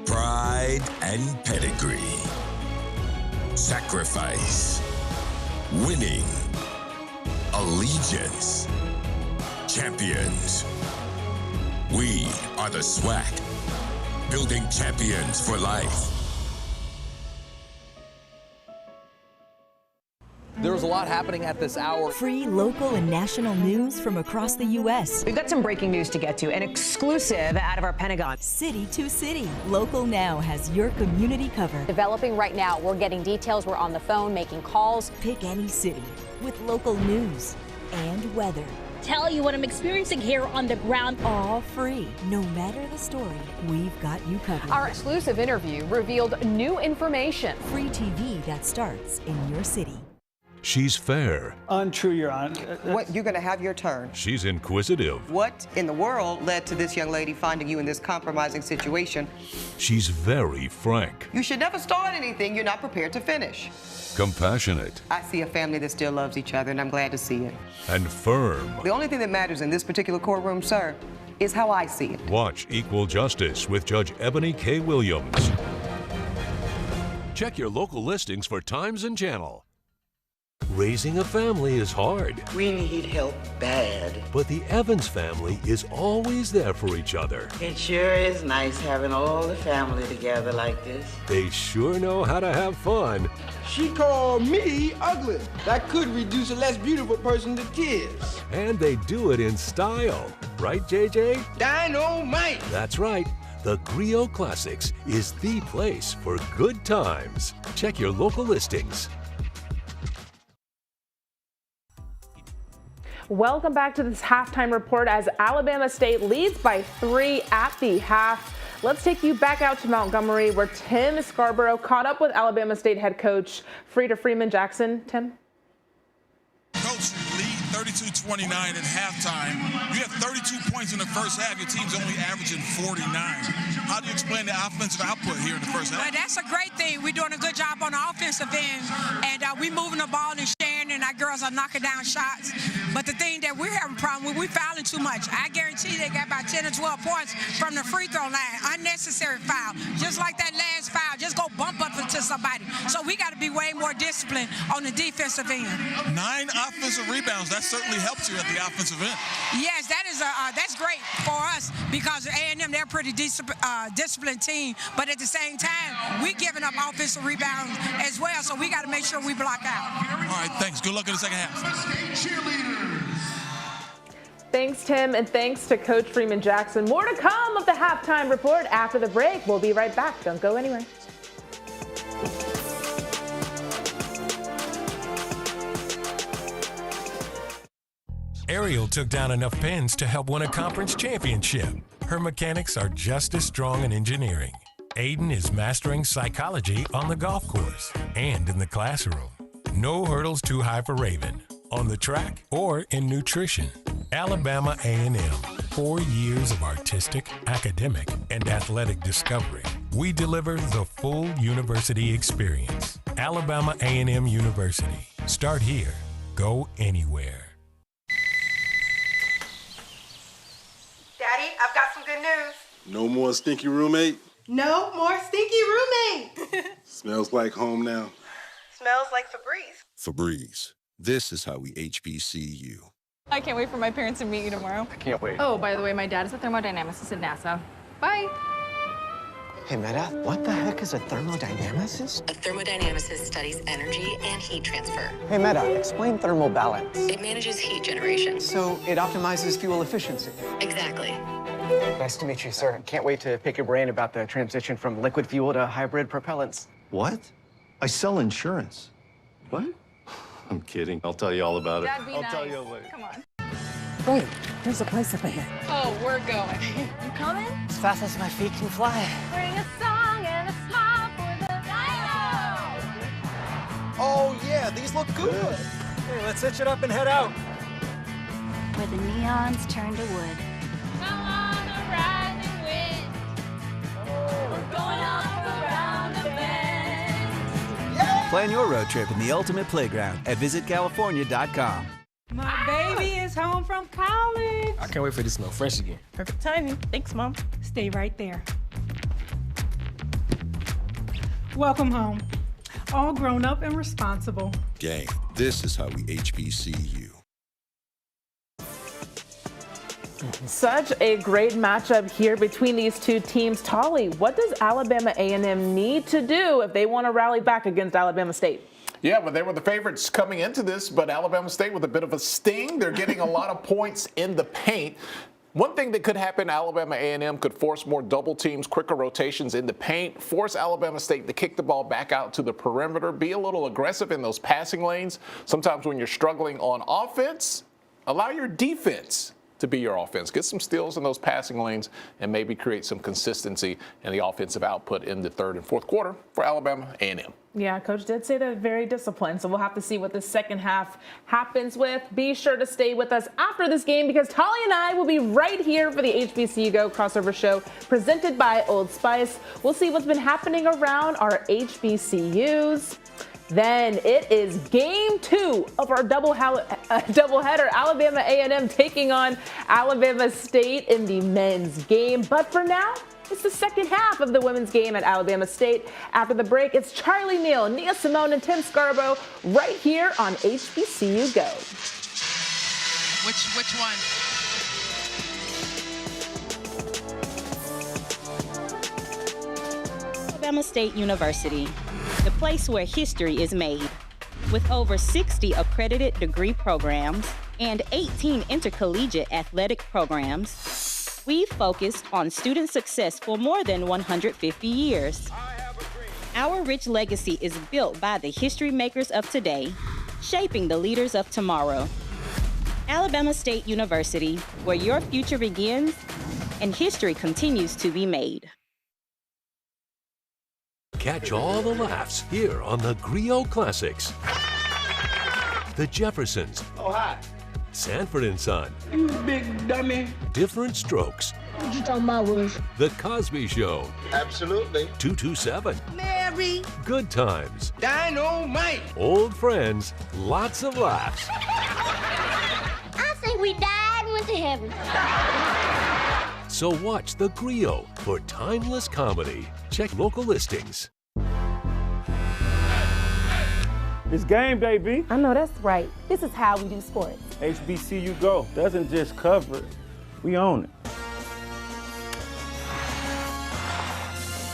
pride, and pedigree. Sacrifice, winning, allegiance, champions. We are the SWAC, building champions for life. There's a lot happening at this hour. Free, local, and national news from across the U.S. We've got some breaking news to get to, an exclusive out of our Pentagon. City to city, Local Now has your community covered. Developing right now. We're getting details. We're on the phone, making calls. Pick any city with local news and weather. Tell you what I'm experiencing here on the ground. All free. No matter the story, we've got you covered. Our exclusive interview revealed new information. Free TV that starts in your city. She's fair. Untrue, Your Honor. What, you're going to have your turn. She's inquisitive. What in the world led to this young lady finding you in this compromising situation? She's very frank. You should never start anything you're not prepared to finish. Compassionate. I see a family that still loves each other, and I'm glad to see it. And firm. The only thing that matters in this particular courtroom, sir, is how I see it. Watch Equal Justice with Judge Ebony K. Williams. Check your local listings for times and channel. Raising a family is hard. We need help bad. But the Evans family is always there for each other. It sure is nice having all the family together like this. They sure know how to have fun. She called me ugly. That could reduce a less beautiful person to tears. And they do it in style. Right, JJ? Dynamite! That's right. The Griot Classics is the place for good times. Check your local listings. Welcome back to this halftime report as Alabama State leads by 3 at the half. Let's take you back out to Montgomery where Tim Scarborough caught up with Alabama State head coach Frida Freeman Jackson. Tim? Coach, lead 32-29 at halftime. You have 32 points in the first half. Your team's only averaging 49. How do you explain the offensive output here in the first half? Well, that's a great thing. We're doing a good job on the offensive end, and we're moving the ball and sharing, and our girls are knocking down shots. But the thing that we're having a problem with, we're fouling too much. I guarantee they got about 10 or 12 points from the free throw line. Unnecessary foul. Just like that last foul. Just go bump up into somebody. So we got to be way more disciplined on the defensive end. 9 offensive rebounds. That certainly helps you at the offensive end. Yes, that's great for us because A&M, they're a pretty disciplined team. But at the same time, we're giving up offensive rebounds as well. So we got to make sure we block out. All right, thanks. Good luck in the second half. Thanks, Tim, and thanks to Coach Freeman Jackson. More to come of the halftime report after the break. We'll be right back. Don't go anywhere. Ariel took down enough pins to help win a conference championship. Her mechanics are just as strong in engineering. Aiden is mastering psychology on the golf course and in the classroom. No hurdles too high for Raven, on the track or in nutrition. Alabama A&M, 4 years of artistic, academic, and athletic discovery. We deliver the full university experience. Alabama A&M University. Start here. Go anywhere. Daddy, I've got some good news. No more stinky roommate? No more stinky roommate. Smells like home now. Smells like Febreze. Febreze, This is how we HBCU. I can't wait for my parents to meet you tomorrow. I can't wait. Oh, by the way, my dad is a thermodynamicist at NASA. Bye. Hey, Meta, what the heck is a thermodynamicist? A thermodynamicist studies energy and heat transfer. Hey, Meta, explain thermal balance. It manages heat generation. So it optimizes fuel efficiency. Exactly. Nice to meet you, sir. Can't wait to pick your brain about the transition from liquid fuel to hybrid propellants. What? I sell insurance. What? I'm kidding. I'll tell you all about it. That'd be I'll nice. tell you later. Come on. Wait, there's a place up ahead. Oh, we're going. You coming? As fast as my feet can fly. Bring a song and a smile for the dino. Oh, yeah, these look good. Hey, let's hitch it up and head out. Where the neons turn to wood. Come on the rising wind. We're going off around the bend. Plan your road trip in the ultimate playground at visitcalifornia.com. My baby is home from college. I can't wait for this to smell fresh again. Perfect timing. Thanks, Mom. Stay right there. Welcome home. All grown up and responsible. Gang, this is how we HBCU. Such a great matchup here between these two teams. Tolly, what does Alabama A&M need to do if they want to rally back against Alabama State? Yeah, but they were the favorites coming into this, but Alabama State with a bit of a sting. They're getting a lot of points in the paint. One thing that could happen, Alabama A&M could force more double teams, quicker rotations in the paint, force Alabama State to kick the ball back out to the perimeter, be a little aggressive in those passing lanes. Sometimes when you're struggling on offense, allow your defense to be your offense. Get some steals in those passing lanes and maybe create some consistency in the offensive output in the third and fourth quarter for Alabama A&M. Yeah, Coach did say they're very disciplined, so we'll have to see what the second half happens with. Be sure to stay with us after this game because Tolly and I will be right here for the HBCU Go crossover show presented by Old Spice. We'll see what's been happening around our HBCUs. Then it is game 2 of our doubleheader. Alabama A&M taking on Alabama State in the men's game. But for now, it's the second half of the women's game at Alabama State. After the break, it's Charlie Neal, Nia Simone, and Tim Scarborough right here on HBCU Go. Which one? Alabama State University, the place where history is made. With over 60 accredited degree programs and 18 intercollegiate athletic programs, we've focused on student success for more than 150 years. Our rich legacy is built by the history makers of today, shaping the leaders of tomorrow. Alabama State University, where your future begins and history continues to be made. Catch all the laughs here on the Griot Classics. The Jeffersons. Oh, hi. Sanford and Son. You big dummy. Different Strokes. What you talking about, Willis? The Cosby Show. Absolutely. 227. Mary. Good Times. Dynamite. Old friends. Lots of laughs. I think we died and went to heaven. So watch The Griot for timeless comedy. Check local listings. It's game day, B. I know that's right. This is how we do sports. HBCU Go doesn't just cover it, we own it.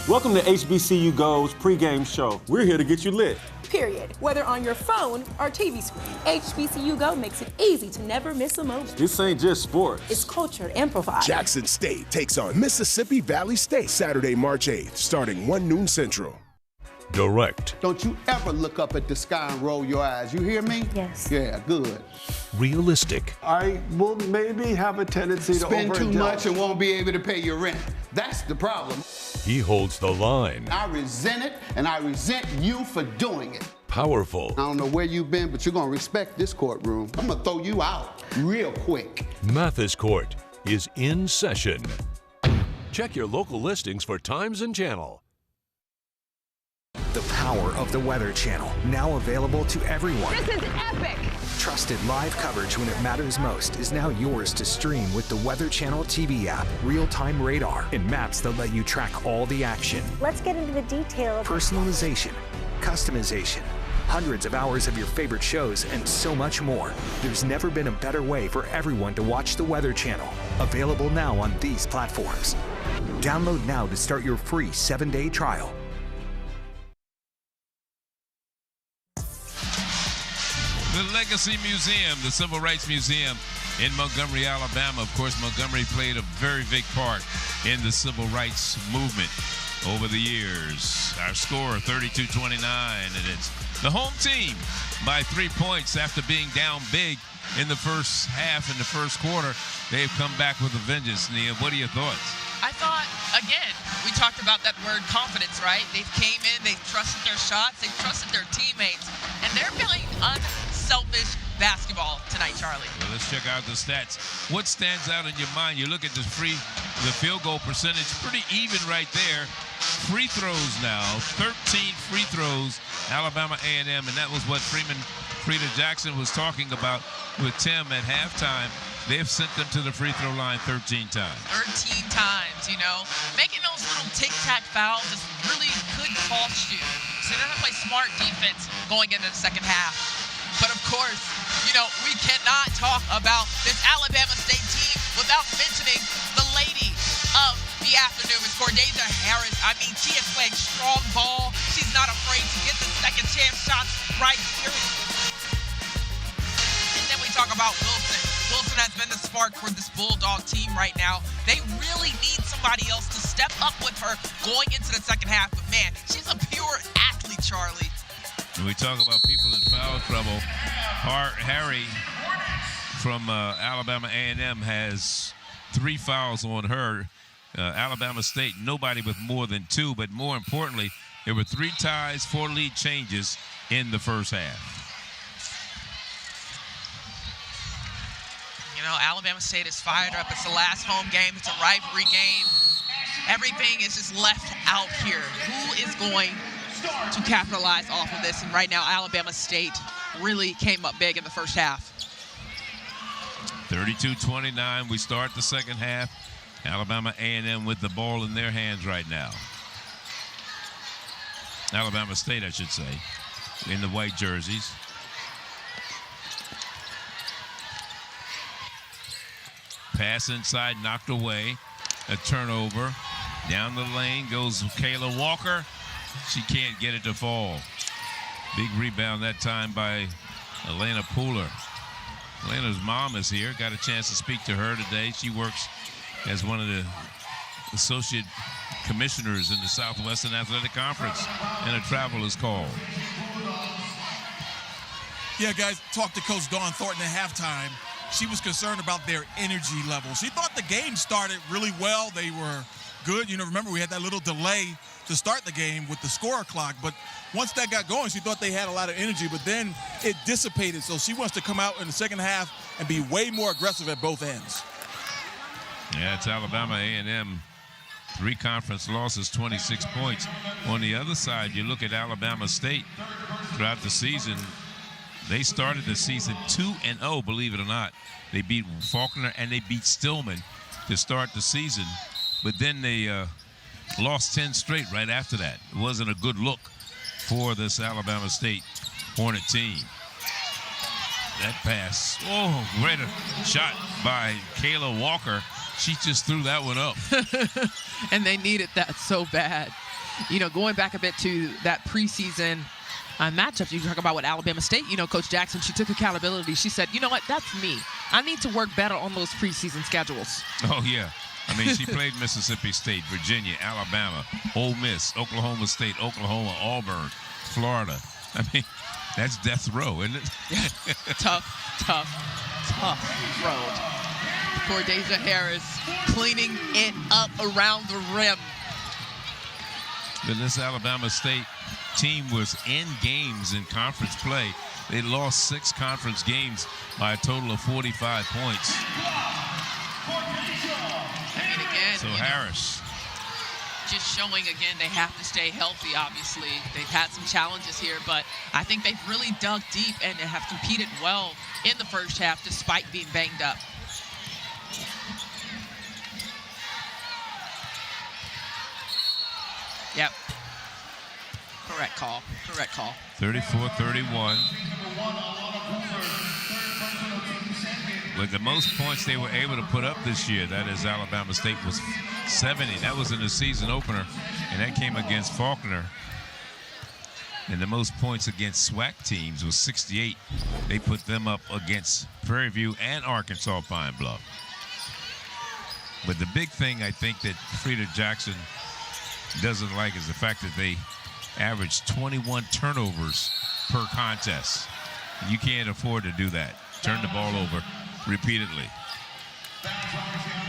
Welcome to HBCU Go's pregame show. We're here to get you lit. Period. Whether on your phone or TV screen, HBCU Go makes it easy to never miss a moment. This ain't just sports. It's culture amplified. Jackson State takes on Mississippi Valley State Saturday, March 8th, starting 1 noon Central. Direct. Don't you ever look up at the sky and roll your eyes. You hear me? Yes. Yeah, good. Realistic. I will maybe have a tendency to Spend too overindulge. much and won't be able to pay your rent. That's the problem. He holds the line. I resent it, and I resent you for doing it. Powerful. I don't know where you've been, but you're gonna respect this courtroom. I'm gonna throw you out real quick. Mathis Court is in session. Check your local listings for times and channel. The power of the Weather Channel, now available to everyone. This is epic! Trusted live coverage when it matters most is now yours to stream with the Weather Channel TV app, real-time radar, and maps that let you track all the action. Let's get into the details. Personalization, customization, hundreds of hours of your favorite shows, and so much more. There's never been a better way for everyone to watch the Weather Channel. Available now on these platforms. Download now to start your free 7-day trial. The Legacy Museum, the Civil Rights Museum in Montgomery, Alabama. Of course, Montgomery played a very big part in the civil rights movement over the years. Our score, 32-29, and it's the home team by 3 points after being down big in the first half, in the first quarter. They've come back with a vengeance. Nia, what are your thoughts? I thought, again, we talked about that word confidence, right? They came in, they trusted their shots, they trusted their teammates, and they're playing unselfish basketball tonight, Charlie. Well, let's check out the stats. What stands out in your mind? You look at the field goal percentage, pretty even right there. Free throws now, 13 free throws, Alabama A&M, and that was what Frida Jackson was talking about with Tim at halftime. They've sent them to the free throw line 13 times. 13 times, you know. Making those little tic-tac fouls just really could cost you. So they're going to play smart defense going into the second half. But of course, you know, we cannot talk about this Alabama State team without mentioning the lady of the afternoon, Ms. Cordasia Harris. I mean, she is playing strong ball. She's not afraid to get the second chance shots right here. And then we talk about Wilson. Wilson has been the spark for this Bulldog team right now. They really need somebody else to step up with her going into the second half. But man, she's a pure athlete, Charlie. When we talk about people in foul trouble, Harry from Alabama A&M has 3 fouls on her. Alabama State, nobody with more than 2, but more importantly, there were 3 ties, 4 lead changes in the first half. You know, Alabama State is fired up. It's the last home game. It's a rivalry game. Everything is just left out here. Who is going to capitalize off of this? And right now, Alabama State really came up big in the first half. 32-29, we start the second half. Alabama A&M with the ball in their hands right now. Alabama State, I should say, in the white jerseys. Pass inside, knocked away. A turnover. Down the lane goes Kayla Walker. She can't get it to fall. Big rebound that time by Elena Pooler. Elena's mom is here. Got a chance to speak to her today. She works as one of the associate commissioners in the Southwestern Athletic Conference, and a travel is called. Yeah, guys, talked to Coach Dawn Thornton at halftime. She was concerned about their energy level. She thought the game started really well. They were good. You know, remember we had that little delay to start the game with the score clock, but once that got going, she thought they had a lot of energy, but then it dissipated. So she wants to come out in the second half and be way more aggressive at both ends. Yeah, it's Alabama A&M. 3 conference losses, 26 points. On the other side, you look at Alabama State throughout the season. They started the season 2-0, believe it or not. They beat Faulkner and they beat Stillman to start the season. But then they lost 10 straight right after that. It wasn't a good look for this Alabama State Hornet team. That pass, oh, great shot by Kayla Walker. She just threw that one up. And they needed that so bad. You know, going back a bit to that preseason matchup, you talk about what Alabama State, you know, Coach Jackson, she took accountability. She said, you know what, that's me. I need to work better on those preseason schedules. Oh, yeah. I mean, she played Mississippi State, Virginia, Alabama, Ole Miss, Oklahoma State, Oklahoma, Auburn, Florida. I mean, that's death row, isn't it? Tough road. Cordasia Harris cleaning it up around the rim. But this Alabama State team was in games in conference play. They lost 6 conference games by a total of 45 points. And again, so Harris. Just showing again they have to stay healthy, obviously. They've had some challenges here, but I think they've really dug deep and have competed well in the first half despite being banged up. Yep. Correct call. 34-31. With the most points they were able to put up this year, that is Alabama State, was 70. That was in the season opener, and that came against Faulkner. And the most points against SWAC teams was 68. They put them up against Prairie View and Arkansas Pine Bluff. But the big thing I think that Frida Jackson doesn't like is the fact that they average 21 turnovers per contest. You can't afford to do that. Turn the ball over repeatedly.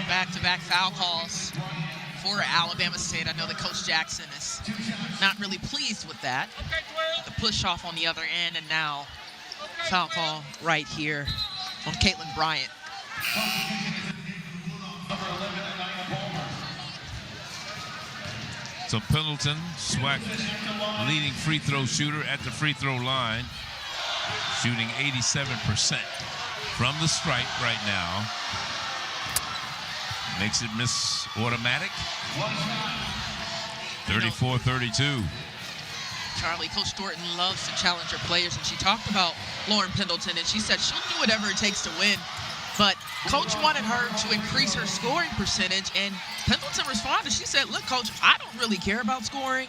Back-to-back foul calls for Alabama State. I know that Coach Jackson is not really pleased with that. The push off on the other end, and now foul call right here on Caitlin Bryant. So Pendleton, SWAC leading free throw shooter at the free throw line, shooting 87% from the stripe right now. Makes it miss automatic. 34-32. Charlie, Coach Thornton loves to challenge her players, and she talked about Lauren Pendleton, and she said she'll do whatever it takes to win. But Coach wanted her to increase her scoring percentage, and Pendleton responded. She said, look, Coach, I don't really care about scoring.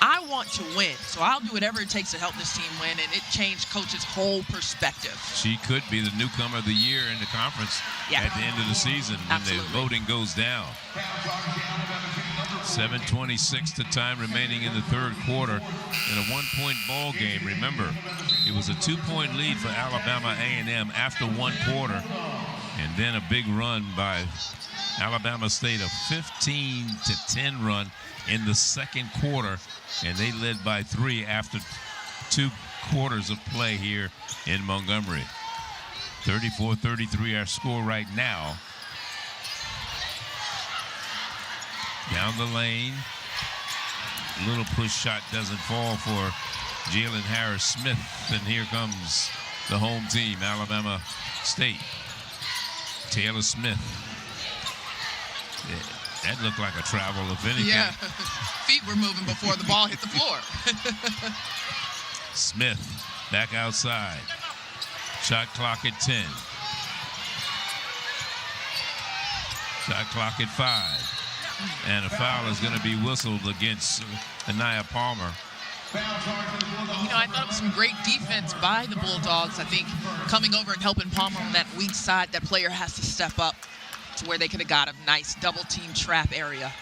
I want to win, so I'll do whatever it takes to help this team win, and it changed Coach's whole perspective. She could be the newcomer of the year in the conference at the end of the season when the voting goes down. 7:26 to time remaining in the third quarter in a one-point ball game. Remember, it was a 2-point lead for Alabama A&M after one quarter, and then a big run by Alabama State, a 15-10 run in the second quarter, and they led by 3 after 2 quarters of play here in Montgomery. 34-33 our score right now. Down the lane. Little push shot doesn't fall for Jalen Harris-Smith, and here comes the home team, Alabama State. Taylor Smith. That looked like a travel, if anything. Yeah, feet were moving before the ball hit the floor. Smith back outside. Shot clock at 10. Shot clock at 5. And a foul is going to be whistled against Anaya Palmer. You know, I thought it was some great defense by the Bulldogs. I think coming over and helping Palmer on that weak side, that player has to step up to where they could have got a nice double-team trap area.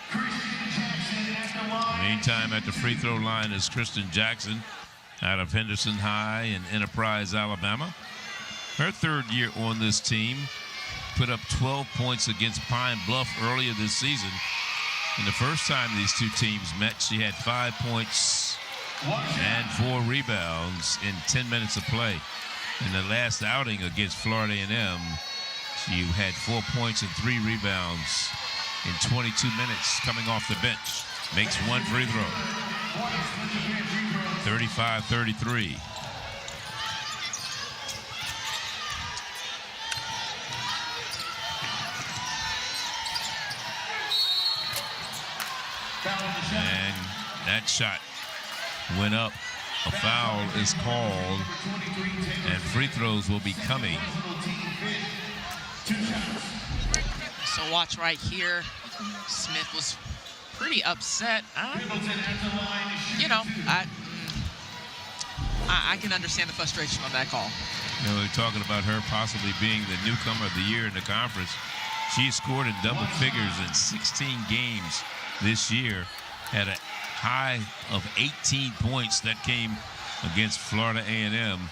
Meantime, at the free throw line is Kristen Jackson out of Henderson High in Enterprise, Alabama. Her third year on this team, put up 12 points against Pine Bluff earlier this season. And the first time these two teams met, she had 5 points and 4 rebounds in 10 minutes of play. In the last outing against Florida A&M, she had 4 points and 3 rebounds in 22 minutes coming off the bench. Makes 1 free throw. 35-33. And that shot went up. A foul is called, and free throws will be coming. So watch right here. Smith was pretty upset. You know, I can understand the frustration on that call. You know, we're talking about her possibly being the newcomer of the year in the conference. She scored in double figures in 16 games this year, had a high of 18 points that came against Florida A&M.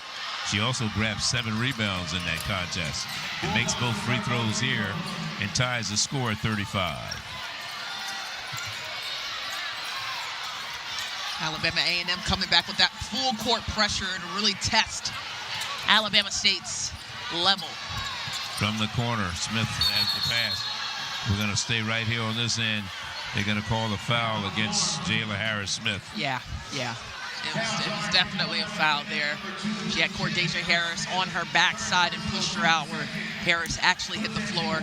She also grabbed 7 rebounds in that contest. It makes both free throws here and ties the score at 35. Alabama A&M coming back with that full court pressure to really test Alabama State's level. From the corner, Smith has the pass. We're going to stay right here on this end. They're going to call the foul against Jayla Harris-Smith. Yeah. It was definitely a foul there. She had Cordasia Harris on her backside and pushed her out where Harris actually hit the floor.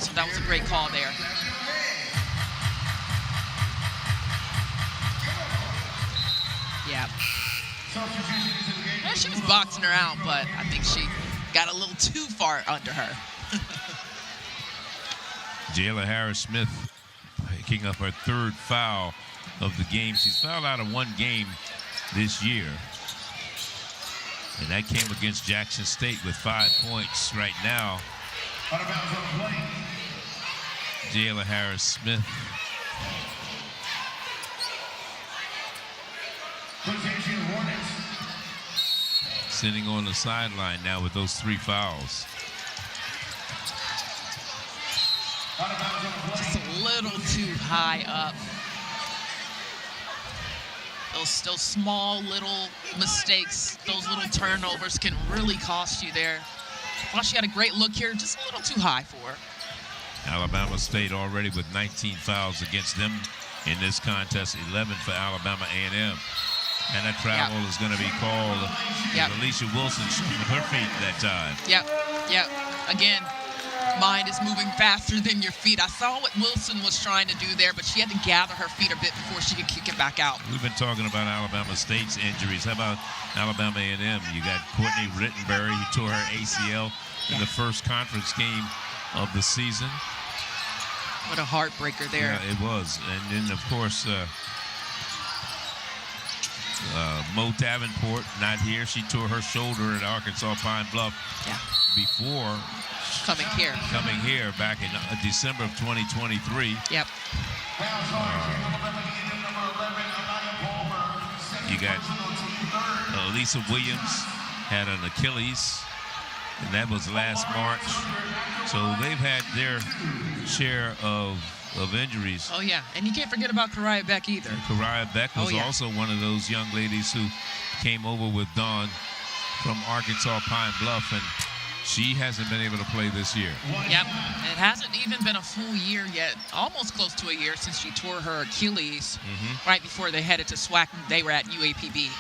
So that was a great call there. Yeah. Well, she was boxing her out, but I think she got a little too far under her. Jayla Harris-Smith picking up her 3rd foul of the game. She's fouled out of 1 game this year. And that came against Jackson State with 5 points right now. Jayla Harris-Smith. Sitting on the sideline now with those 3 fouls. Just a little too high up. Those small little mistakes, those little turnovers can really cost you there. Well, she had a great look here, just a little too high for her. Alabama State already with 19 fouls against them in this contest, 11 for Alabama A&M. And that travel is going to be called. Alicia Wilson with her feet that time. Yep. Again, mind is moving faster than your feet. I saw what Wilson was trying to do there, but she had to gather her feet a bit before she could kick it back out. We've been talking about Alabama State's injuries. How about Alabama A&M? You got Courtney Rittenberry, who tore her ACL in the first conference game of the season. What a heartbreaker there. Yeah, it was. And then, of course, Mo Davenport, not here. She tore her shoulder at Arkansas Pine Bluff before coming here back in December of 2023. Yep. You got Lisa Williams had an Achilles, and that was last March. So they've had their share of injuries. Oh, yeah. And you can't forget about Kariah Beck either. Kariah Beck was also one of those young ladies who came over with Dawn from Arkansas Pine Bluff, and she hasn't been able to play this year. Yep. It hasn't even been a full year yet, almost close to a year since she tore her Achilles right before they headed to SWAC. They were at UAPB.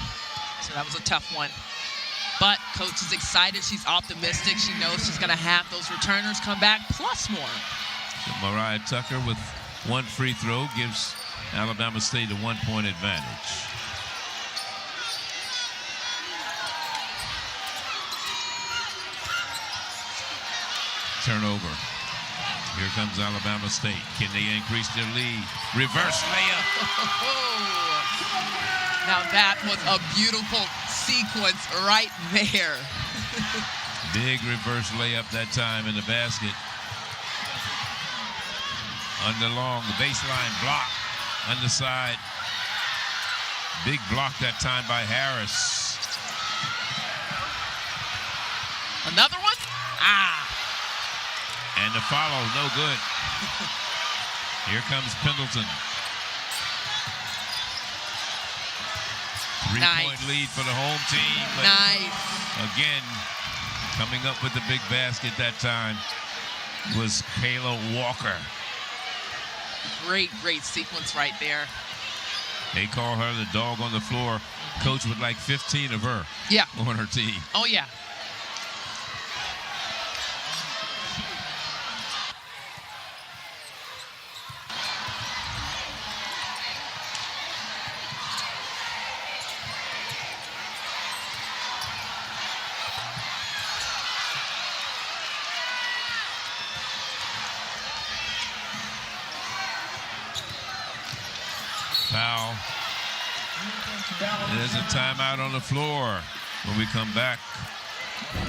So that was a tough one. But Coach is excited. She's optimistic. She knows she's going to have those returners come back, plus more. So Mariah Tucker with 1 free throw gives Alabama State a 1-point advantage. Turnover. Here comes Alabama State. Can they increase their lead? Reverse layup. Now that was a beautiful sequence right there. Big reverse layup that time in the basket. Under long, the baseline block, underside. Big block that time by Harris. Another one? And the follow, no good. Here comes Pendleton. 3-point lead for the home team. But again, coming up with the big basket that time was Kayla Walker. Great sequence right there. They call her the dog on the floor. Coach would like 15 of her on her team. Oh, yeah. Foul. There's a timeout on the floor. When we come back,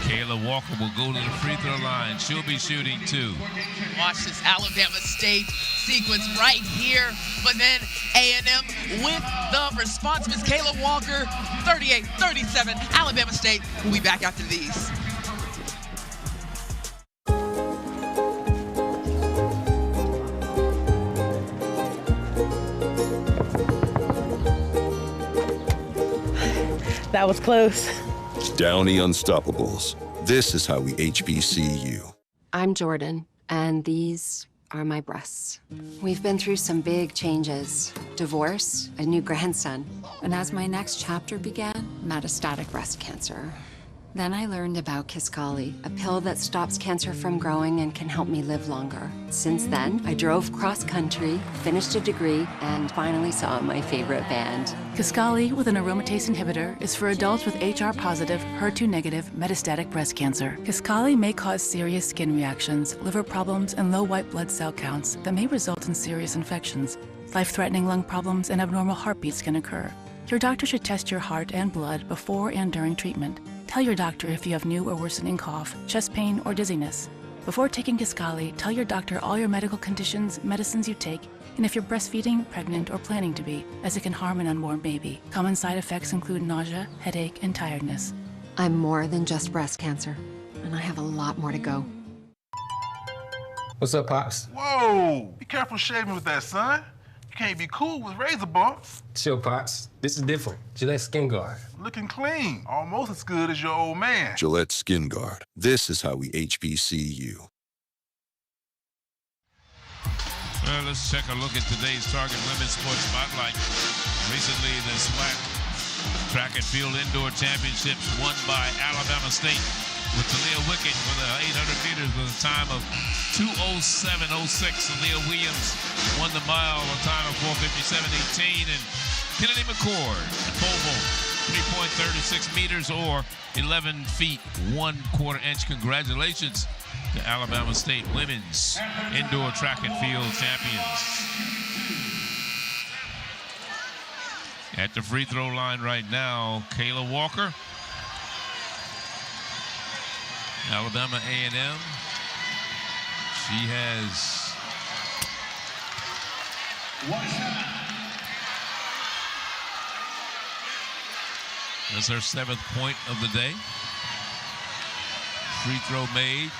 Kayla Walker will go to the free throw line. She'll be shooting 2. Watch this Alabama State sequence right here. But then A&M with the response. Miss Kayla Walker, 38-37. Alabama State. We'll be back after these. That was close. Downey Unstoppables. This is how we HBCU. I'm Jordan, and these are my breasts. We've been through some big changes. Divorce, a new grandson. And as my next chapter began, metastatic breast cancer. Then I learned about Kisqali, a pill that stops cancer from growing and can help me live longer. Since then, I drove cross-country, finished a degree, and finally saw my favorite band. Kisqali with an aromatase inhibitor is for adults with HR-positive, HER2-negative metastatic breast cancer. Kisqali may cause serious skin reactions, liver problems, and low white blood cell counts that may result in serious infections. Life-threatening lung problems and abnormal heartbeats can occur. Your doctor should test your heart and blood before and during treatment. Tell your doctor if you have new or worsening cough, chest pain, or dizziness. Before taking Kisqali, tell your doctor all your medical conditions, medicines you take, and if you're breastfeeding, pregnant, or planning to be, as it can harm an unborn baby. Common side effects include nausea, headache, and tiredness. I'm more than just breast cancer, and I have a lot more to go. What's up, Pops? Whoa! Be careful shaving with that, son. You can't be cool with razor bumps. Chill, Pops. This is different. Gillette Skin Guard. Looking clean. Almost as good as your old man. Gillette Skin Guard. This is how we HBCU. Well, let's take a look at today's Target Women's Sports Spotlight. Recently, the SWAC Track and Field Indoor Championships won by Alabama State with Talia Wickett for the 800 meters with a time of 2:07.06. Talia Williams won the mile with a time of 4:57.18. And Kennedy McCord at pole vault, 3.36 meters or 11 feet, 1/4 inch. Congratulations to Alabama State women's indoor track and field champions. At the free throw line right now, Kayla Walker, Alabama A&M. She has that's her 7th point of the day. Free throw made.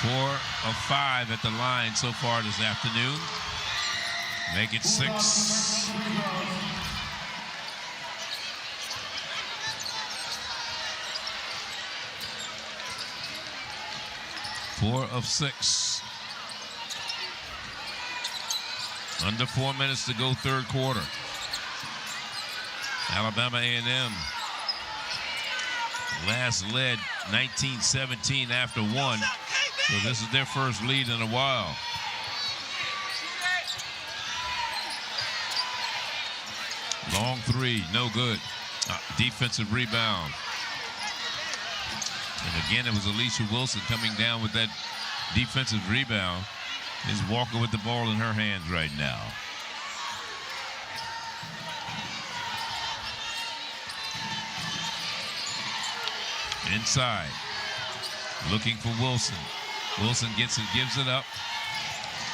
4 of 5 at the line so far this afternoon. Make it 6. Four of 6. Under 4 minutes to go, third quarter. Alabama A&M last led 19-17 after 1. So this is their first lead in a while. Long three, no good. Defensive rebound. And again, it was Alicia Wilson coming down with that defensive rebound. Is Walker with the ball in her hands right now. Inside, looking for Wilson. Wilson gets it, gives it up.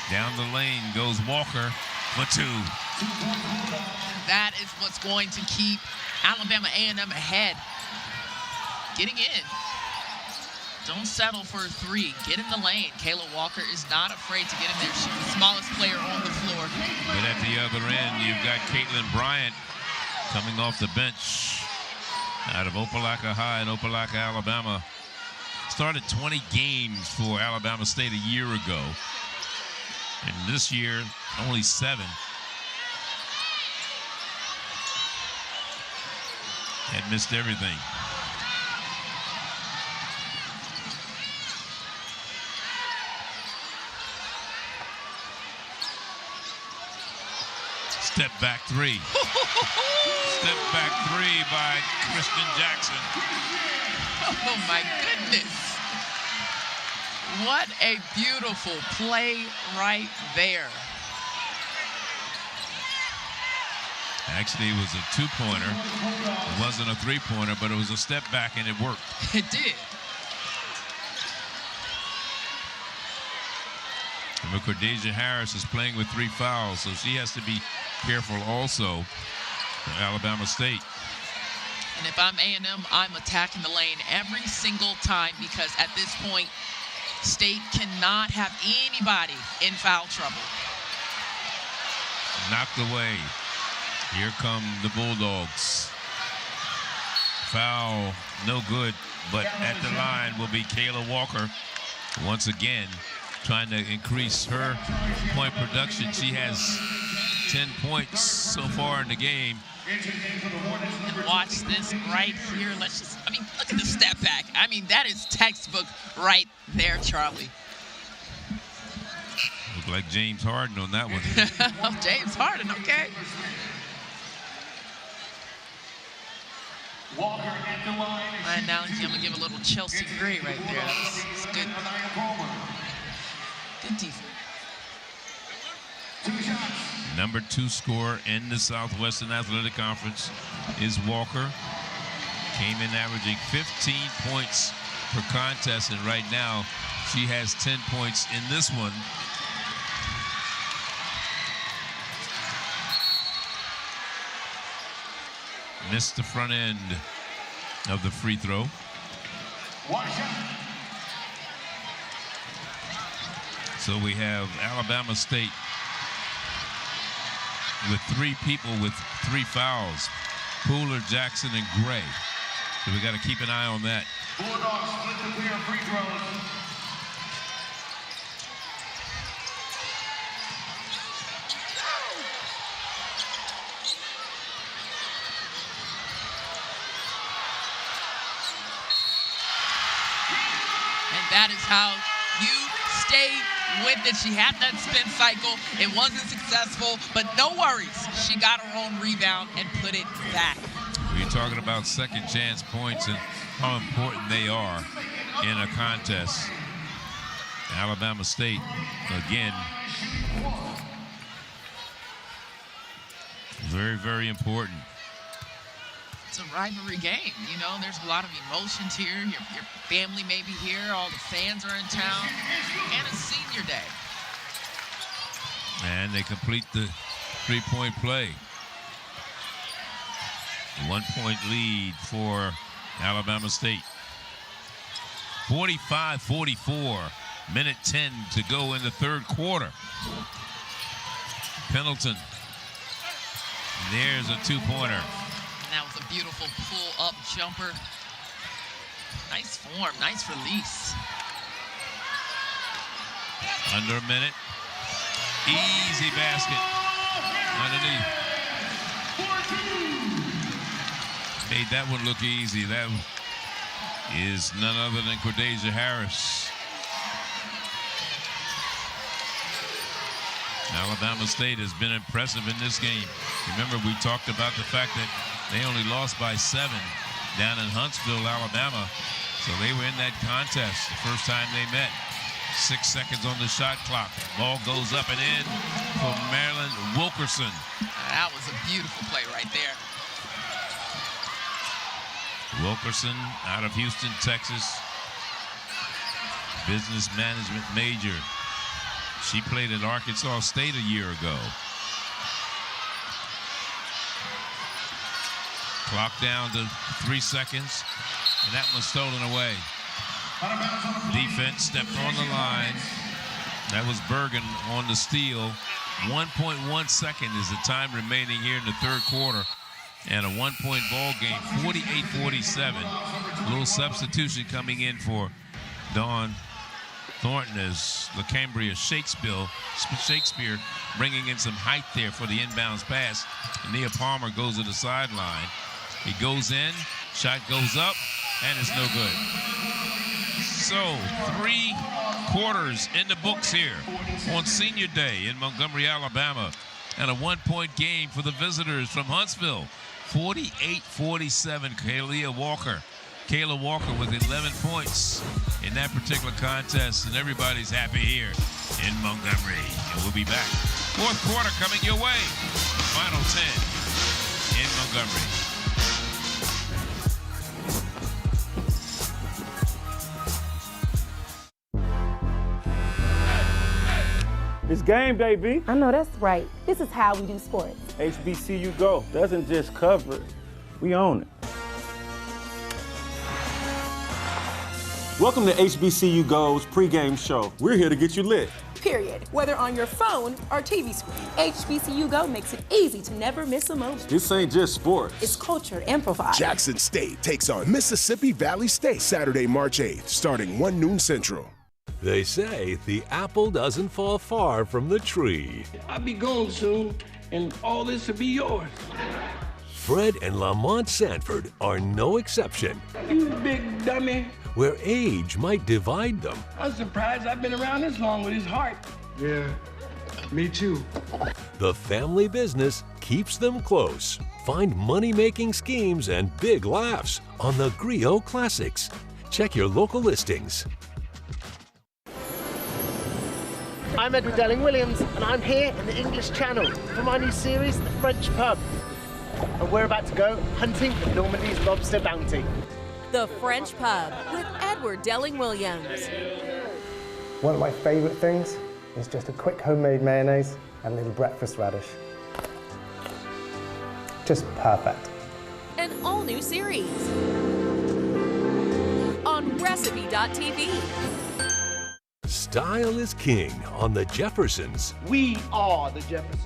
Down the lane goes Walker for 2. That is what's going to keep Alabama A&M ahead. Getting in. Don't settle for a 3. Get in the lane. Kayla Walker is not afraid to get in there. She's the smallest player on the floor. But at the other end, you've got Caitlin Bryant coming off the bench out of Opelika High in Opelika, Alabama. Started 20 games for Alabama State a year ago. And this year, only 7. Had missed everything. Step back 3. Step back 3 by Christian Jackson. Oh my goodness. What a beautiful play right there. Actually, it was a 2-pointer. It wasn't a 3-pointer, but it was a step back and it worked. It did. And Cordesia Harris is playing with 3 fouls, so she has to be careful also for Alabama State. And if I'm A&M, I'm attacking the lane every single time because at this point, State cannot have anybody in foul trouble. Knocked away. Here come the Bulldogs. Foul, no good, but at the line will be Kayla Walker. Once again, trying to increase her point production. She has 10 points so far in the game. And watch this right here. Let's just, I mean, look at the step back. I mean, that is textbook right there, Charlie. Look like James Harden on that one. James Harden, okay. And now I'm going to give a little Chelsea Gray right there. That's good. Good defense. Number 2 scorer in the Southwestern Athletic Conference is Walker. Came in averaging 15 points per contest, and right now she has 10 points in this one. Missed the front end of the free throw. So we have Alabama State with 3 people with 3 fouls, Pooler, Jackson, and Gray. So we got to keep an eye on that. Bulldogs split the pair of free throws. And that is how you stay with it. She had that spin cycle. It wasn't successful, but no worries. She got her own rebound and put it back. We're talking about second chance points and how important they are in a contest. Alabama State, again, very, very important. It's a rivalry game, you know. There's a lot of emotions here. Your family may be here. All the fans are in town. And it's senior day. And they complete the 3-point play. 1-point lead for Alabama State. 45-44. Minute 10 to go in the third quarter. Pendleton. There's a 2-pointer. That was a beautiful pull-up jumper. Nice form, nice release. Under a minute. Easy basket. Underneath. Made that one look easy. That is none other than Cordeja Harris. Alabama State has been impressive in this game. Remember, we talked about the fact that they only lost by 7 down in Huntsville, Alabama. So they were in that contest the first time they met. 6 seconds on the shot clock. Ball goes up and in for Maryland Wilkerson. That was a beautiful play right there. Wilkerson out of Houston, Texas. Business management major. She played at Arkansas State a year ago. Clock down to 3 seconds, and that one's stolen away. Defense stepped on the line. That was Bergen on the steal. 1.1 second is the time remaining here in the third quarter. And a 1-point ball game, 48-47. A little substitution coming in for Dawn Thornton as LaCambria Shakespeare bringing in some height there for the inbounds pass. And Nia Palmer goes to the sideline. He goes in, shot goes up, and it's no good. So 3 quarters in the books here on Senior Day in Montgomery, Alabama. And a 1-point game for the visitors from Huntsville. 48-47, Kayla Walker with 11 points in that particular contest, and everybody's happy here in Montgomery. And we'll be back. Fourth quarter coming your way. Final 10 in Montgomery. It's game day, B. I know that's right. This is how we do sports. HBCU Go doesn't just cover it, we own it. Welcome to HBCU Go's pregame show. We're here to get you lit. Period. Whether on your phone or TV screen, HBCU Go makes it easy to never miss a moment. This ain't just sports. It's culture amplified. Jackson State takes on Mississippi Valley State Saturday, March 8th, starting 1 noon Central. They say the apple doesn't fall far from the tree. I'll be gone soon, and all this will be yours. Fred and Lamont Sanford are no exception, You big dummy. where age might divide them. I'm surprised I've been around this long with his heart. Yeah, me too. The family business keeps them close. Find money-making schemes and big laughs on the Griot Classics. Check your local listings. I'm Edward Delling-Williams, and I'm here in the English Channel for my new series, The French Pub. And we're about to go hunting for Normandy's lobster bounty. The French Pub with Edward Delling-Williams. One of my favourite things is just a quick homemade mayonnaise and a little breakfast radish. Just perfect. An all-new series on Recipe.tv. Style is king on the Jeffersons, We are the Jeffersons.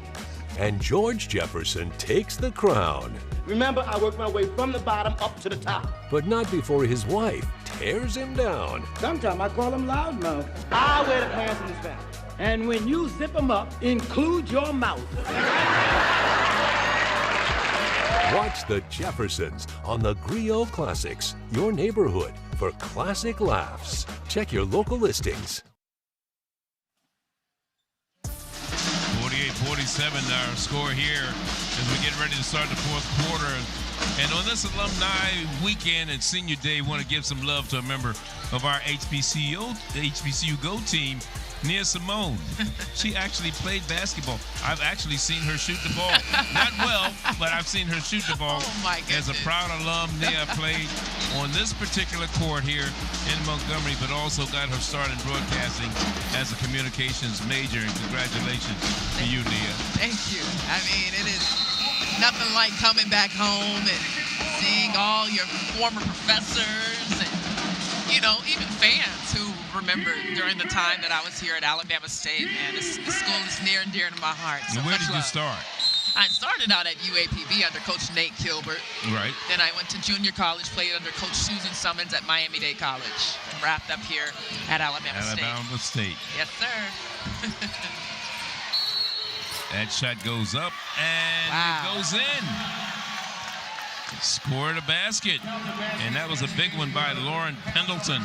and George Jefferson takes the crown. Remember, I worked my way from the bottom up to the top. But not before his wife tears him down. Sometimes I call him loudmouth. I wear the pants in this family. And when you zip them up, include your mouth. Watch the Jeffersons on the Griot Classics, your neighborhood for classic laughs. Check your local listings. 48-47 our score here as we get ready to start the fourth quarter. And on this alumni weekend and senior day, want to give some love to a member of our HBCU Go team, Nia Simone. She actually played basketball. I've actually seen her shoot the ball. Not well, but I've seen her shoot the ball. Oh my goodness. As a proud alum, Nia played on this particular court here in Montgomery, but also got her start in broadcasting as a communications major. And congratulations to you, Nia. Thank you. I mean, it is nothing like coming back home and seeing all your former professors and, you know, even fans who remembered during the time that I was here at Alabama State. Man, this school is near and dear to my heart. So Where much did you love. start? I started out at UAPB under Coach Nate Kilbert. Right. Then I went to junior college, played under Coach Susan Summons at Miami-Dade College, and wrapped up here at Alabama State. Alabama State. Yes, sir. That shot goes up and it goes in. Scored a basket. And that was a big one by Lauren Pendleton.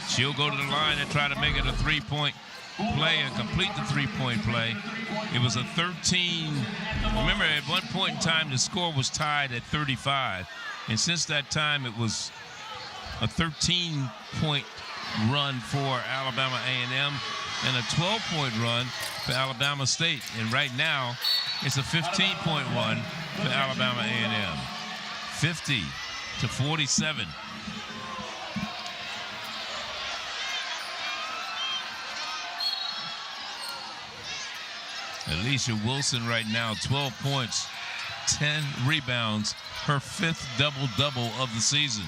She'll go to the line and try to make it a three-point play and complete the three-point play. It was a 13. Remember, at one point in time, the score was tied at 35. And since that time, it was a 13-point run for Alabama A&M and a 12-point run for Alabama State. And right now, it's a 15-point run for Alabama A&M. 50-47. Alicia Wilson right now, 12 points, 10 rebounds, her fifth double-double of the season.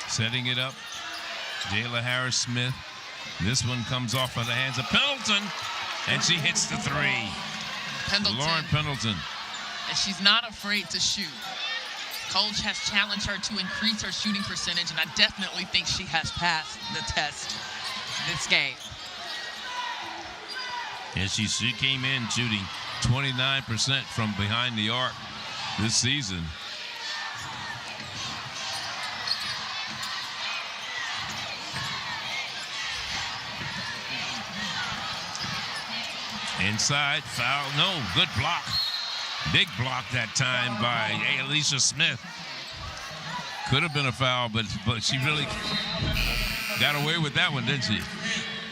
Setting it up, Jayla Harris-Smith. This one comes off of the hands of Pendleton, and she hits the three. Lauren Pendleton. And she's not afraid to shoot. Coach has challenged her to increase her shooting percentage, and I definitely think she has passed the test this game. And she came in shooting 29% from behind the arc this season. Inside, foul, no, good block. Big block that time by Alicia Smith. Could have been a foul, but she really got away with that one, didn't she?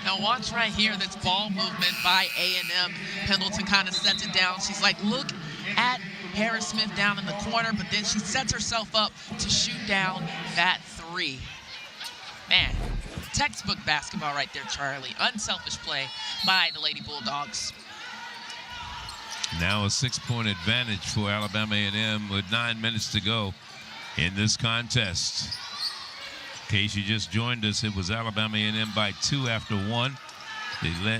Now watch right here, this ball movement by A&M. Pendleton kind of sets it down. She's like, look at Harris-Smith down in the corner, but then she sets herself up to shoot down that three. Man, textbook basketball right there, Charlie. Unselfish play by the Lady Bulldogs. Now a 6-point advantage for Alabama A&M with 9 minutes to go in this contest. In case you just joined us, it was Alabama A&M by 2 after 1.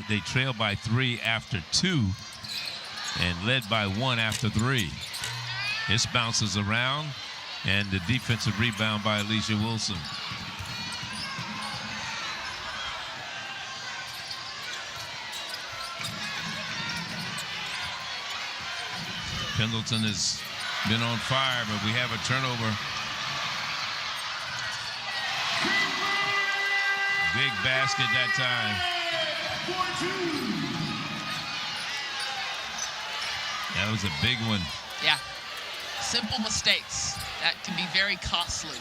They trailed by 3 after 2 and led by 1 after 3. This bounces around, and the defensive rebound by Alicia Wilson. Pendleton has been on fire, but we have a turnover. Big basket that time. That was a big one. Yeah. Simple mistakes that can be very costly.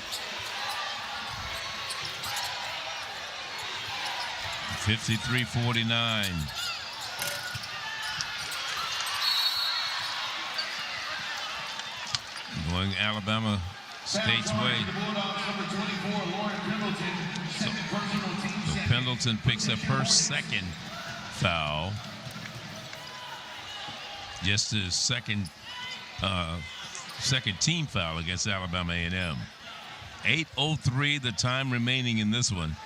53-49. Going Alabama State's way. So Pendleton picks up her second foul. Just his second team foul against Alabama A&M. 8:03 the time remaining in this one,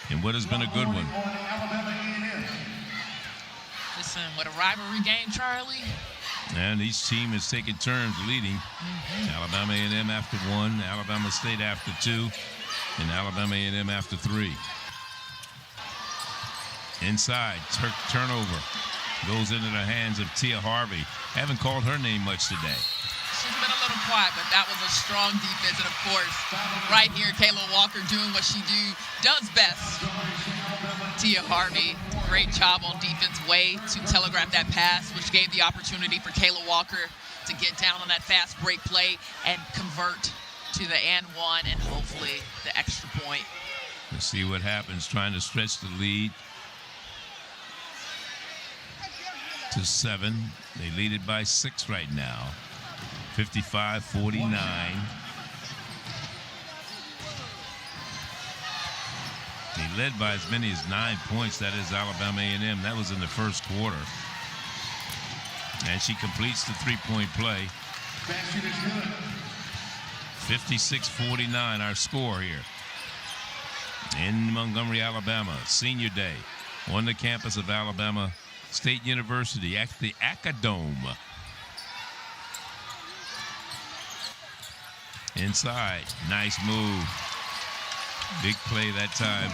and what has been a good one. Listen, what a rivalry game, Charlie. And each team is taking turns leading. Alabama A&M after 1, Alabama State after 2, and Alabama A&M after 3. Inside, turnover. Goes into the hands of Tia Harvey. Haven't called her name much today. She's been a little quiet, but that was a strong defense. And, of course, right here, Kayla Walker doing what she does best. Tia Harvey, great job on defense way to telegraph that pass, which gave the opportunity for Kayla Walker to get down on that fast break play and convert to the and one and hopefully the extra point. Let's see what happens, trying to stretch the lead to 7. They lead it by 6 right now. 55-49. They led by as many as 9 points. That is Alabama A&M. That was in the first quarter. And she completes the three-point play. 56-49, our score here in Montgomery, Alabama. Senior Day on the campus of Alabama State University at the Acadome. Inside, nice move. Big play that time.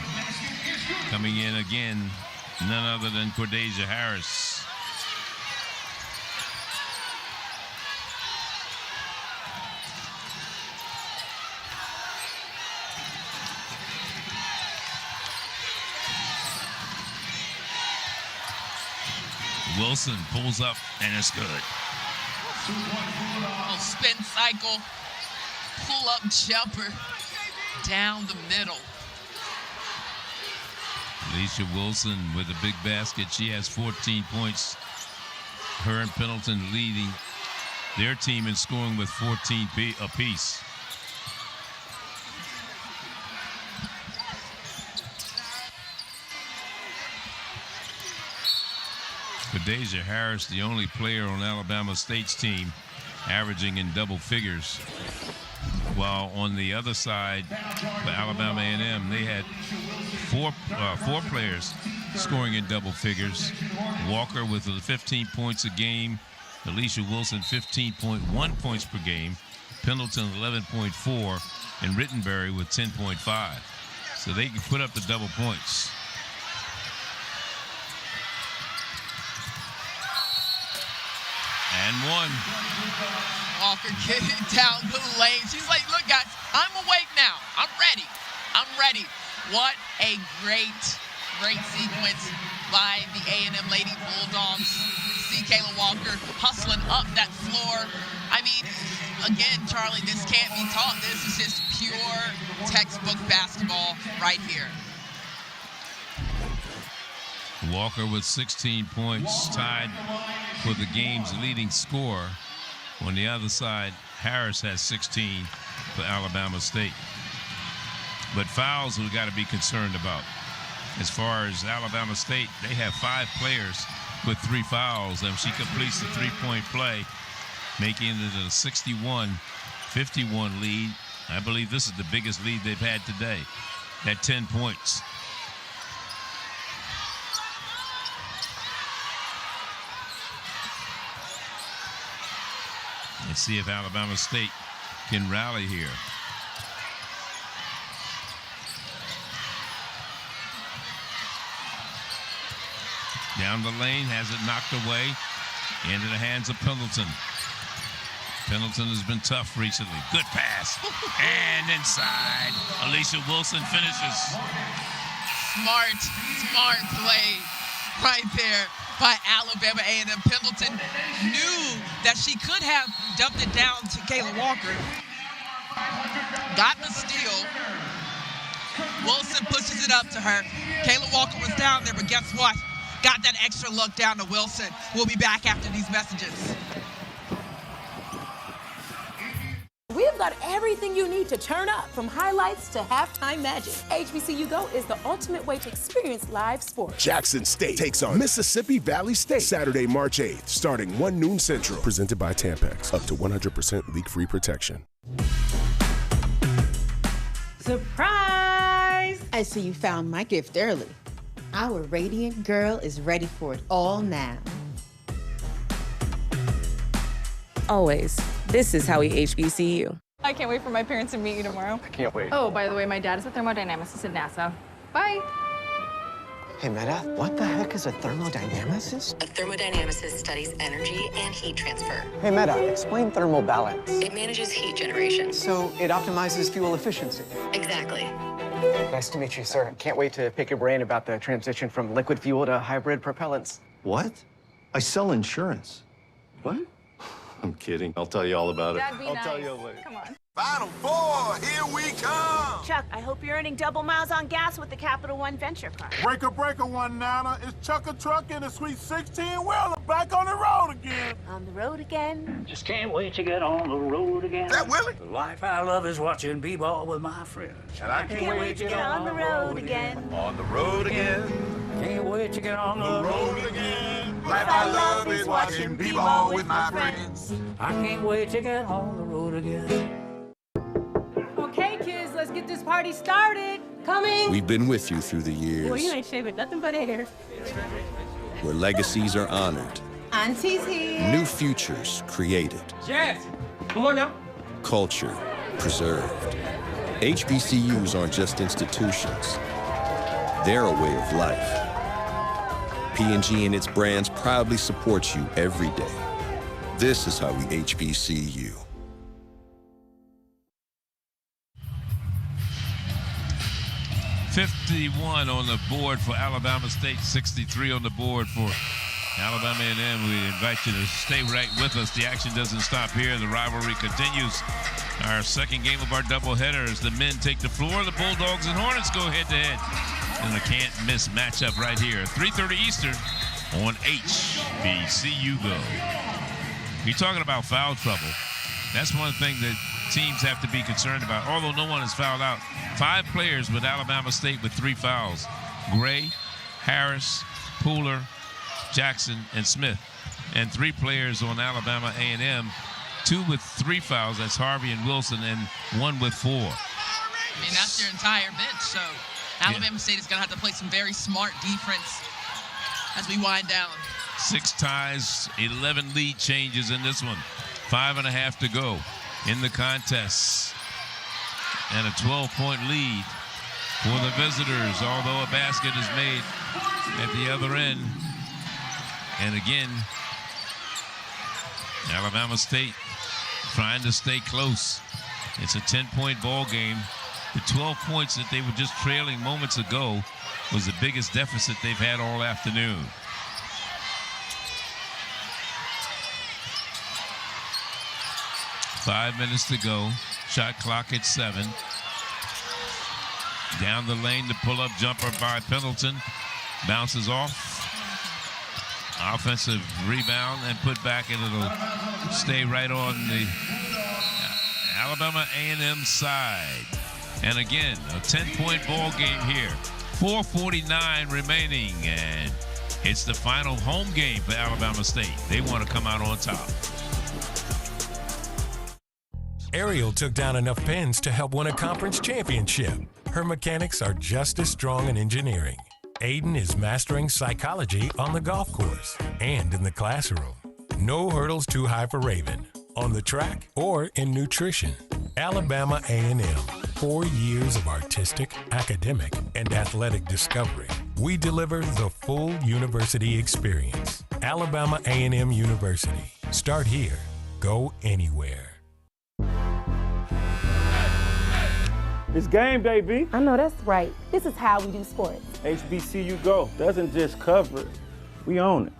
Coming in again, none other than Cordesia Harris. Wilson pulls up, and it's good. Little spin cycle, pull-up jumper down the middle. Alicia Wilson with a big basket. She has 14 points. Her and Pendleton leading their team in scoring with 14 apiece. Cordesia Harris, the only player on Alabama State's team averaging in double figures. While on the other side, for Alabama A&M, they had four players scoring in double figures. Walker with 15 points a game. Alicia Wilson, 15.1 points per game. Pendleton, 11.4. And Rittenberry with 10.5. So they can put up the double points. And one. Walker getting down the lane. She's like, look, guys, I'm awake now. I'm ready. I'm ready. What a great sequence by the A&M Lady Bulldogs. See Kayla Walker hustling up that floor. I mean, again, Charlie, this can't be taught. This is just pure textbook basketball right here. Walker with 16 points, tied for the game's leading scorer. On the other side, Harris has 16 for Alabama State. But fouls we've got to be concerned about. As far as Alabama State, they have 5 players with 3 fouls, and she completes the three-point play, making it a 61-51 lead. I believe this is the biggest lead they've had today at 10 points. Let's see if Alabama State can rally here. Down the lane, has it knocked away into the hands of Pendleton. Pendleton has been tough recently. Good pass. And inside. Alicia Wilson finishes. Smart play right there by Alabama A&M. Pendleton knew that she could have dumped it down to Kayla Walker. Got the steal. Wilson pushes it up to her. Kayla Walker was down there, but guess what? Got that extra look down to Wilson. We'll be back after these messages. We've got everything you need to turn up, from highlights to halftime magic. HBCU Go is the ultimate way to experience live sports. Jackson State takes on Mississippi Valley State Saturday, March 8th, starting 1 noon Central. Presented by Tampax, up to 100% leak-free protection. Surprise! I see you found my gift early. Our radiant girl is ready for it all now. Always. This is how we HBCU. I can't wait for my parents to meet you tomorrow. I can't wait. Oh, by the way, my dad is a thermodynamicist at NASA. Bye. Hey, Meta, what the heck is a thermodynamicist? A thermodynamicist studies energy and heat transfer. Hey, Meta, explain thermal balance. It manages heat generation. So it optimizes fuel efficiency. Exactly. Nice to meet you, sir. Can't wait to pick your brain about the transition from liquid fuel to hybrid propellants. What? I sell insurance. What? I'm kidding. I'll tell you all about it. That'd be I'll nice. tell you later. Come on. Final four, here we come. Chuck, I hope you're earning double miles on gas with the Capital One Venture Card. Breaker, one Nana. It's Chuck a Truck and a Sweet 16-wheeler back on the road again. On the road again. Just can't wait to get on the road again. Is that Willie? The life I love is watching b-ball with my friends. And I Can't wait to get on the road again. On the road again. Can't wait to get on the road again. Life I love is watching b-ball with my friends. I can't wait to get on the road again. Okay, kids, let's get this party started. Coming. We've been with you through the years, Boy, you ain't shaving nothing but hair. where legacies are honored, Auntie's here. new futures created, Jazz, come on now. culture preserved. HBCUs aren't just institutions. They're a way of life. P&G and its brands proudly support you every day. This is how we HBCU. .51 on the board for Alabama State, 63 on the board for Alabama A&M. We invite you to stay right with us. The action doesn't stop here. The rivalry continues. Our second game of our doubleheader as the men take the floor. The Bulldogs and Hornets go head-to-head. And the can't-miss matchup right here. 3:30 Eastern on HBCU Go. You're talking about foul trouble. That's one thing that teams have to be concerned about. Although no one has fouled out. 5 players with Alabama State with 3 fouls. Gray, Harris, Pooler, Jackson, and Smith. And 3 players on Alabama A&M. 2 with 3 fouls. That's Harvey and Wilson, and 1 with 4. I mean, that's your entire bench. So Alabama State is going to have to play some very smart defense as we wind down. 6 ties, 11 lead changes in this one. 5.5 to go in the contest. And a 12-point lead for the visitors, although a basket is made at the other end. And again, Alabama State trying to stay close. It's a 10-point ball game. The 12 points that they were just trailing moments ago was the biggest deficit they've had all afternoon. Five minutes to go. Shot clock at 7. Down the lane, the pull-up jumper by Pendleton. Bounces off. Offensive rebound and put back, and it'll stay right on the Alabama A&M side. And again, a 10-point ball game here. 4:49 remaining, and it's the final home game for Alabama State. They want to come out on top. Ariel took down enough pins to help win a conference championship. Her mechanics are just as strong in engineering. Aiden is mastering psychology on the golf course and in the classroom. No hurdles too high for Raven, on the track or in nutrition. Alabama A&M, 4 years of artistic, academic, and athletic discovery. We deliver the full university experience. Alabama A&M University. Start here. Go anywhere. It's game day, B. I know that's right. This is how we do sports. HBCU Go doesn't just cover it, we own it.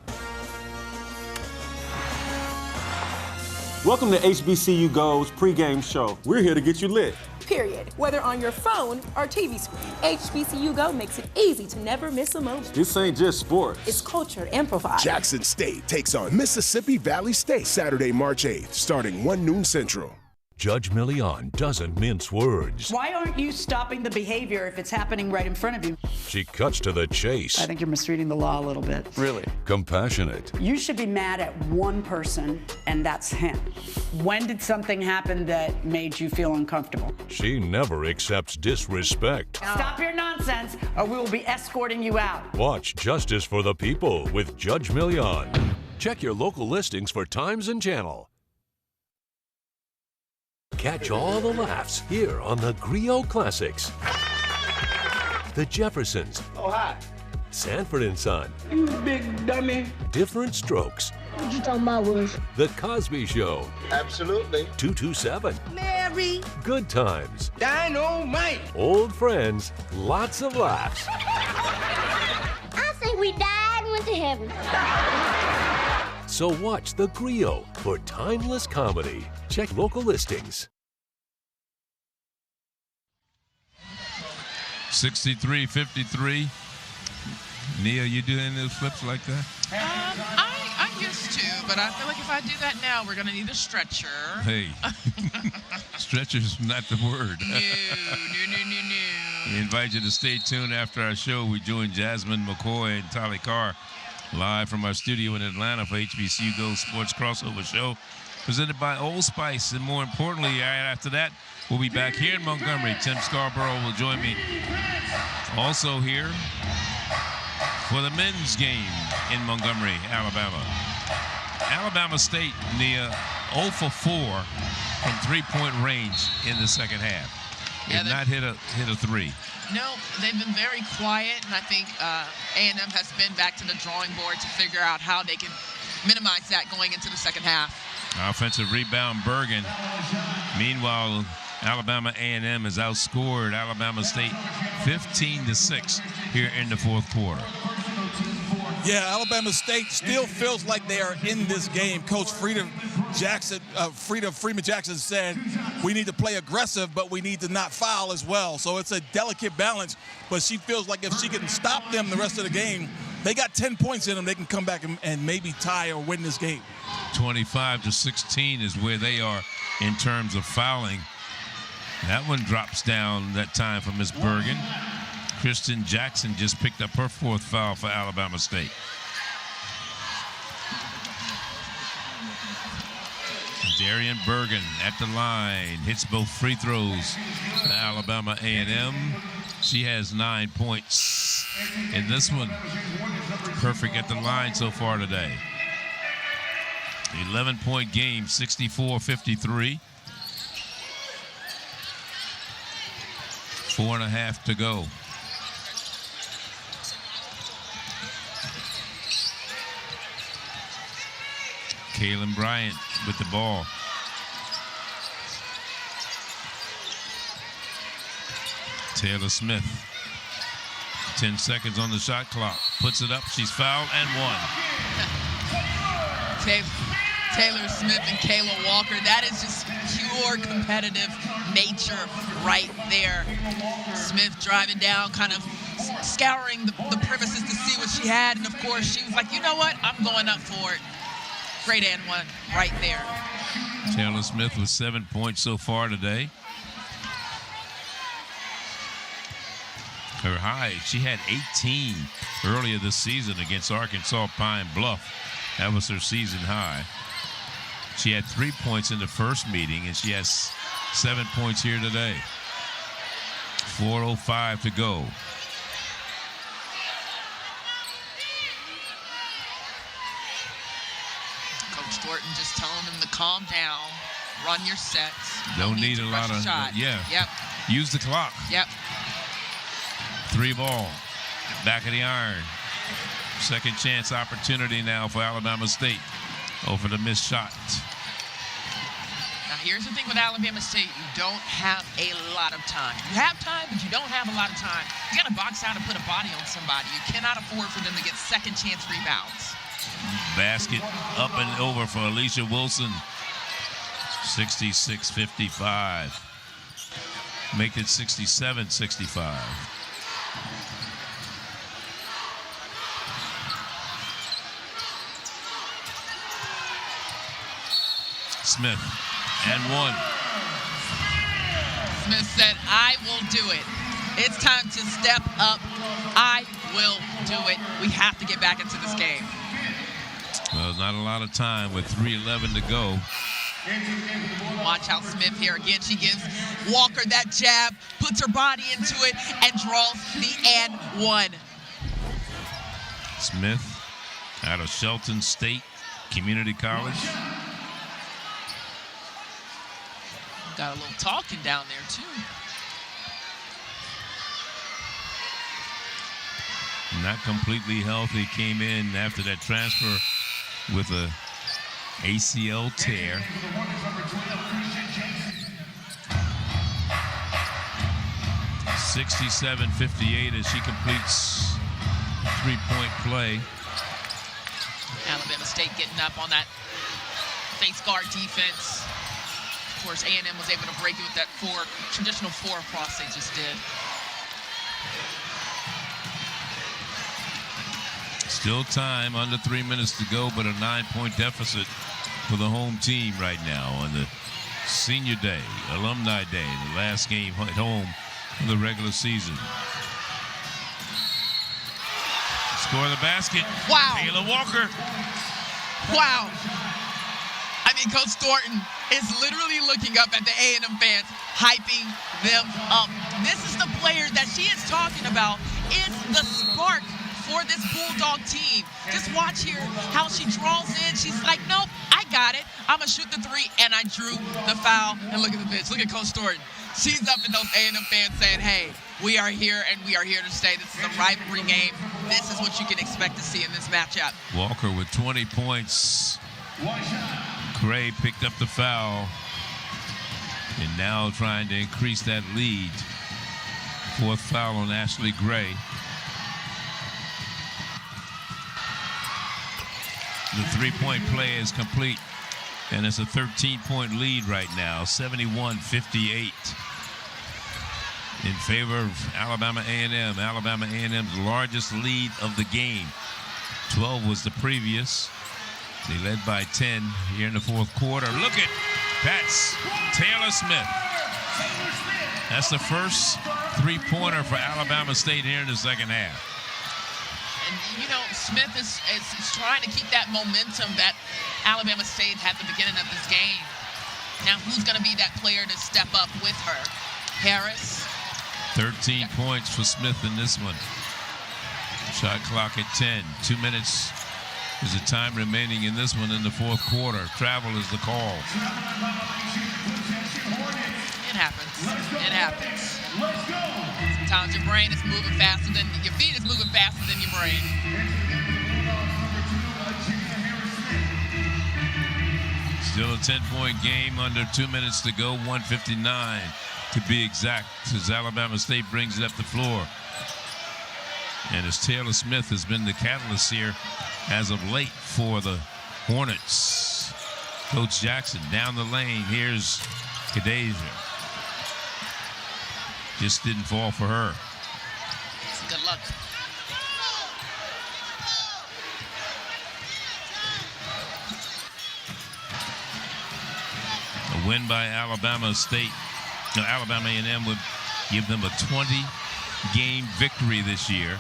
Welcome to HBCU Go's pregame show. We're here to get you lit. Period. Whether on your phone or TV screen, HBCU Go makes it easy to never miss a moment. This ain't just sports. It's culture amplified. Jackson State takes on Mississippi Valley State Saturday, March 8th, starting 1 noon Central. Judge Milian doesn't mince words. Why aren't you stopping the behavior if it's happening right in front of you? She cuts to the chase. I think you're misreading the law a little bit. Really? Compassionate. You should be mad at one person, and that's him. When did something happen that made you feel uncomfortable? She never accepts disrespect. Stop your nonsense, or we will be escorting you out. Watch Justice for the People with Judge Milian. Check your local listings for times and channel. Catch all the laughs here on the Griot Classics. The Jeffersons. Oh, hi. Sanford and Son. You big dummy. Different Strokes. What you talking about, Willis? The Cosby Show. Absolutely. 227. Mary. Good Times. Dynamite. Old friends. Lots of laughs. I think we died and went to heaven. So watch The Griot for timeless comedy. Check local listings. 63-53. Nia, you doing those flips like that? I used to, but I feel like if I do that now, we're going to need a stretcher. Hey, stretcher's not the word. No. We invite you to stay tuned after our show. We join Jasmine McCoy and Tali Carr live from our studio in Atlanta for HBCU Go Sports Crossover Show, presented by Old Spice. And more importantly, right after that, we'll be back here in Montgomery. Tim Scarborough will join me also here for the men's game in Montgomery, Alabama. Alabama State, Nia, 0 for 4 from three-point range in the second half. Yeah, Did not hit a three. No, they've been very quiet, and I think A&M has been back to the drawing board to figure out how they can minimize that going into the second half. Offensive rebound, Bergen. Meanwhile, Alabama A&M has outscored Alabama State 15-6 here in the fourth quarter. Yeah, Alabama State still feels like they are in this game. Coach Freeman Jackson said we need to play aggressive, but we need to not foul as well. So it's a delicate balance, but she feels like if she can stop them the rest of the game, they got 10 points in them, they can come back and maybe tie or win this game. 25-16 is where they are in terms of fouling. That one drops down that time for Miss Bergen. Kristen Jackson just picked up her fourth foul for Alabama State. Darian Bergen at the line, hits both free throws to Alabama A&M. She has 9 points in this one. Perfect at the line so far today. 11-point game, 64-53. 4.5 to go. Kaylin Bryant with the ball. Taylor Smith. 10 seconds on the shot clock. Puts it up. She's fouled and one. Taylor Smith and Kayla Walker. That is just pure competitive nature right there. Smith driving down, kind of scouring the premises to see what she had. And, of course, she was like, you know what? I'm going up for it. Great and one right there. Taylor Smith with 7 points so far today. Her high, she had 18 earlier this season against Arkansas Pine Bluff. That was her season high. She had 3 points in the first meeting, and she has 7 points here today. 4:05 to go. Coach Thornton just telling them to calm down, run your sets. Don't need a lot of shot. Yeah. Yep. Use the clock. Yep. 3 ball. Back of the iron. Second chance opportunity now for Alabama State over the missed shot. here's the thing with Alabama State. You don't have a lot of time. You have time, but you don't have a lot of time. You got to box out and put a body on somebody. You cannot afford for them to get second chance rebounds. Basket up and over for Alicia Wilson. 66-55. Make it 67-65. Smith and one. Smith said, I will do it. It's time to step up. I will do it. We have to get back into this game. Well, not a lot of time with 3:11 to go. Watch out, Smith here again. She gives Walker that jab, puts her body into it, and draws the and one. Smith out of Shelton State Community College. Got a little talking down there, too. Not completely healthy. Came in after that transfer with a ACL tear. (67-58) as she completes three-point play. Alabama State getting up on that face guard defense. Of course, A&M was able to break it with that traditional four cross they just did. Still time, under 3 minutes to go, but a 9-point deficit for the home team right now on the senior day, alumni day, the last game at home of the regular season. Score the basket. Wow. Taylor Walker. Wow. I mean, Coach Thornton is literally looking up at the A&M fans, hyping them up. This is the player that she is talking about. Is the spark for this Bulldog team. Just watch here how she draws in. She's like, nope, I got it. I'm going to shoot the three, and I drew the foul. And look at the bench. Look at Coach Thornton. She's up in those A&M fans saying, hey, we are here, and we are here to stay. This is a rivalry game. This is what you can expect to see in this matchup. Walker with 20 points. Gray picked up the foul. And now trying to increase that lead. Fourth foul on Ashley Gray. The three-point play is complete, and it's a 13-point lead right now, 71-58 in favor of Alabama A&M. Alabama A&M's largest lead of the game. 12 was the previous. They led by 10 here in the fourth quarter. Look at that's Taylor Smith. That's the first three-pointer for Alabama State here in the second half. And, you know, Smith is trying to keep that momentum that Alabama State had at the beginning of this game. Now, who's going to be that player to step up with her? Harris. 13 points for Smith in this one. Shot clock at 10. 2 minutes is the time remaining in this one in the fourth quarter. Travel is the call. It happens. It happens. Sometimes your brain is moving faster than your feet is moving faster than your brain. Still a 10-point game, under 2 minutes to go, 1:59 to be exact, as Alabama State brings it up the floor. And as Taylor Smith has been the catalyst here as of late for the Hornets. Coach Jackson down the lane. Here's Kadeja. Just didn't fall for her. Good luck. A win by Alabama State. Alabama A&M would give them a 20-game victory this year.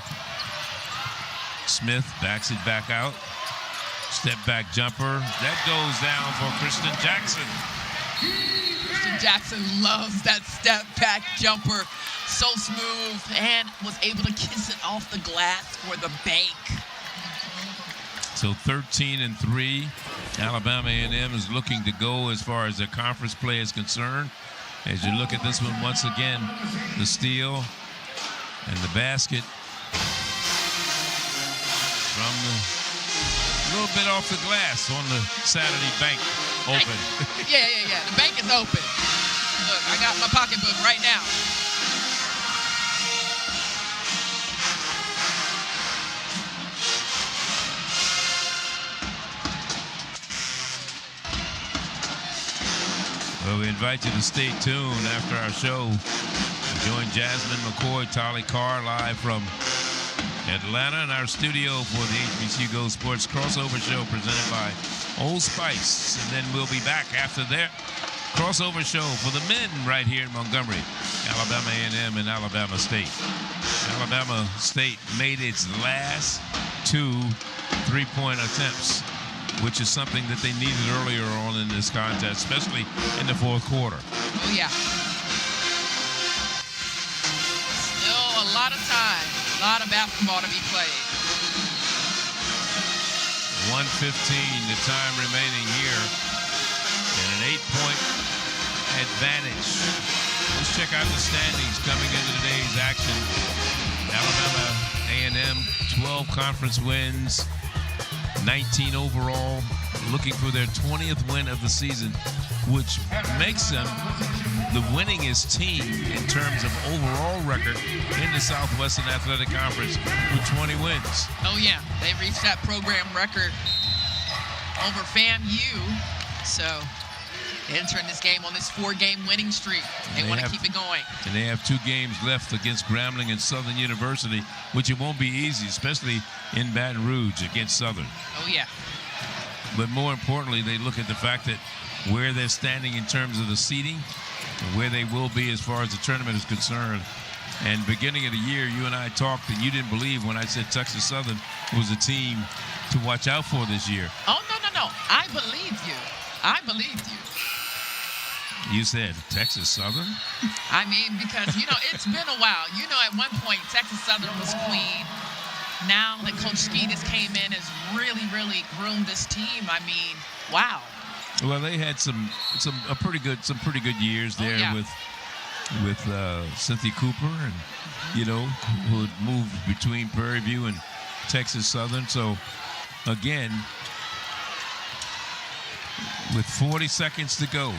Smith backs it back out. Step back jumper. That goes down for Kristen Jackson. Kristen Jackson loves that step back jumper. So smooth, and was able to kiss it off the glass for the bank. So 13-3. Alabama A&M is looking to go as far as their conference play is concerned. As you look at this one once again, the steal and the basket from the little bit off the glass on the Saturday bank open. Yeah. The bank is open. Look, I got my pocketbook right now. Well, we invite you to stay tuned after our show. Join Jasmine McCoy, Tolly Carr, live from Atlanta in our studio for the HBCU Go Sports Crossover Show presented by Old Spice. And then we'll be back after their crossover show for the men right here in Montgomery, Alabama A&M and Alabama State. Alabama State made its last 2 3-point attempts, which is something that they needed earlier on in this contest, especially in the fourth quarter. Oh, yeah. Still a lot of time, a lot of basketball to be played. 1:15, the time remaining here, and an 8-point advantage. Let's check out the standings coming into today's action. Alabama A&M, 12 conference wins, 19 overall, looking for their 20th win of the season, which makes them the winningest team in terms of overall record in the Southwestern Athletic Conference with 20 wins. Oh, yeah. They reached that program record over FAMU. So entering this game on this 4-game winning streak. They want to keep it going. And they have 2 games left against Grambling and Southern University, which it won't be easy, especially in Baton Rouge against Southern. Oh, yeah. But more importantly, they look at the fact that where they're standing in terms of the seeding and where they will be as far as the tournament is concerned. And beginning of the year, you and I talked, and you didn't believe when I said Texas Southern was a team to watch out for this year. Oh, no. I believed you. I believed you. You said Texas Southern? I mean, because, it's been a while. At one point, Texas Southern was queen. Now that Coach Skeetis came in, has really, really groomed this team. I mean, wow. Well, they had some pretty good years there with Cynthia Cooper, and who had moved between Prairie View and Texas Southern. So again, with 40 seconds to go.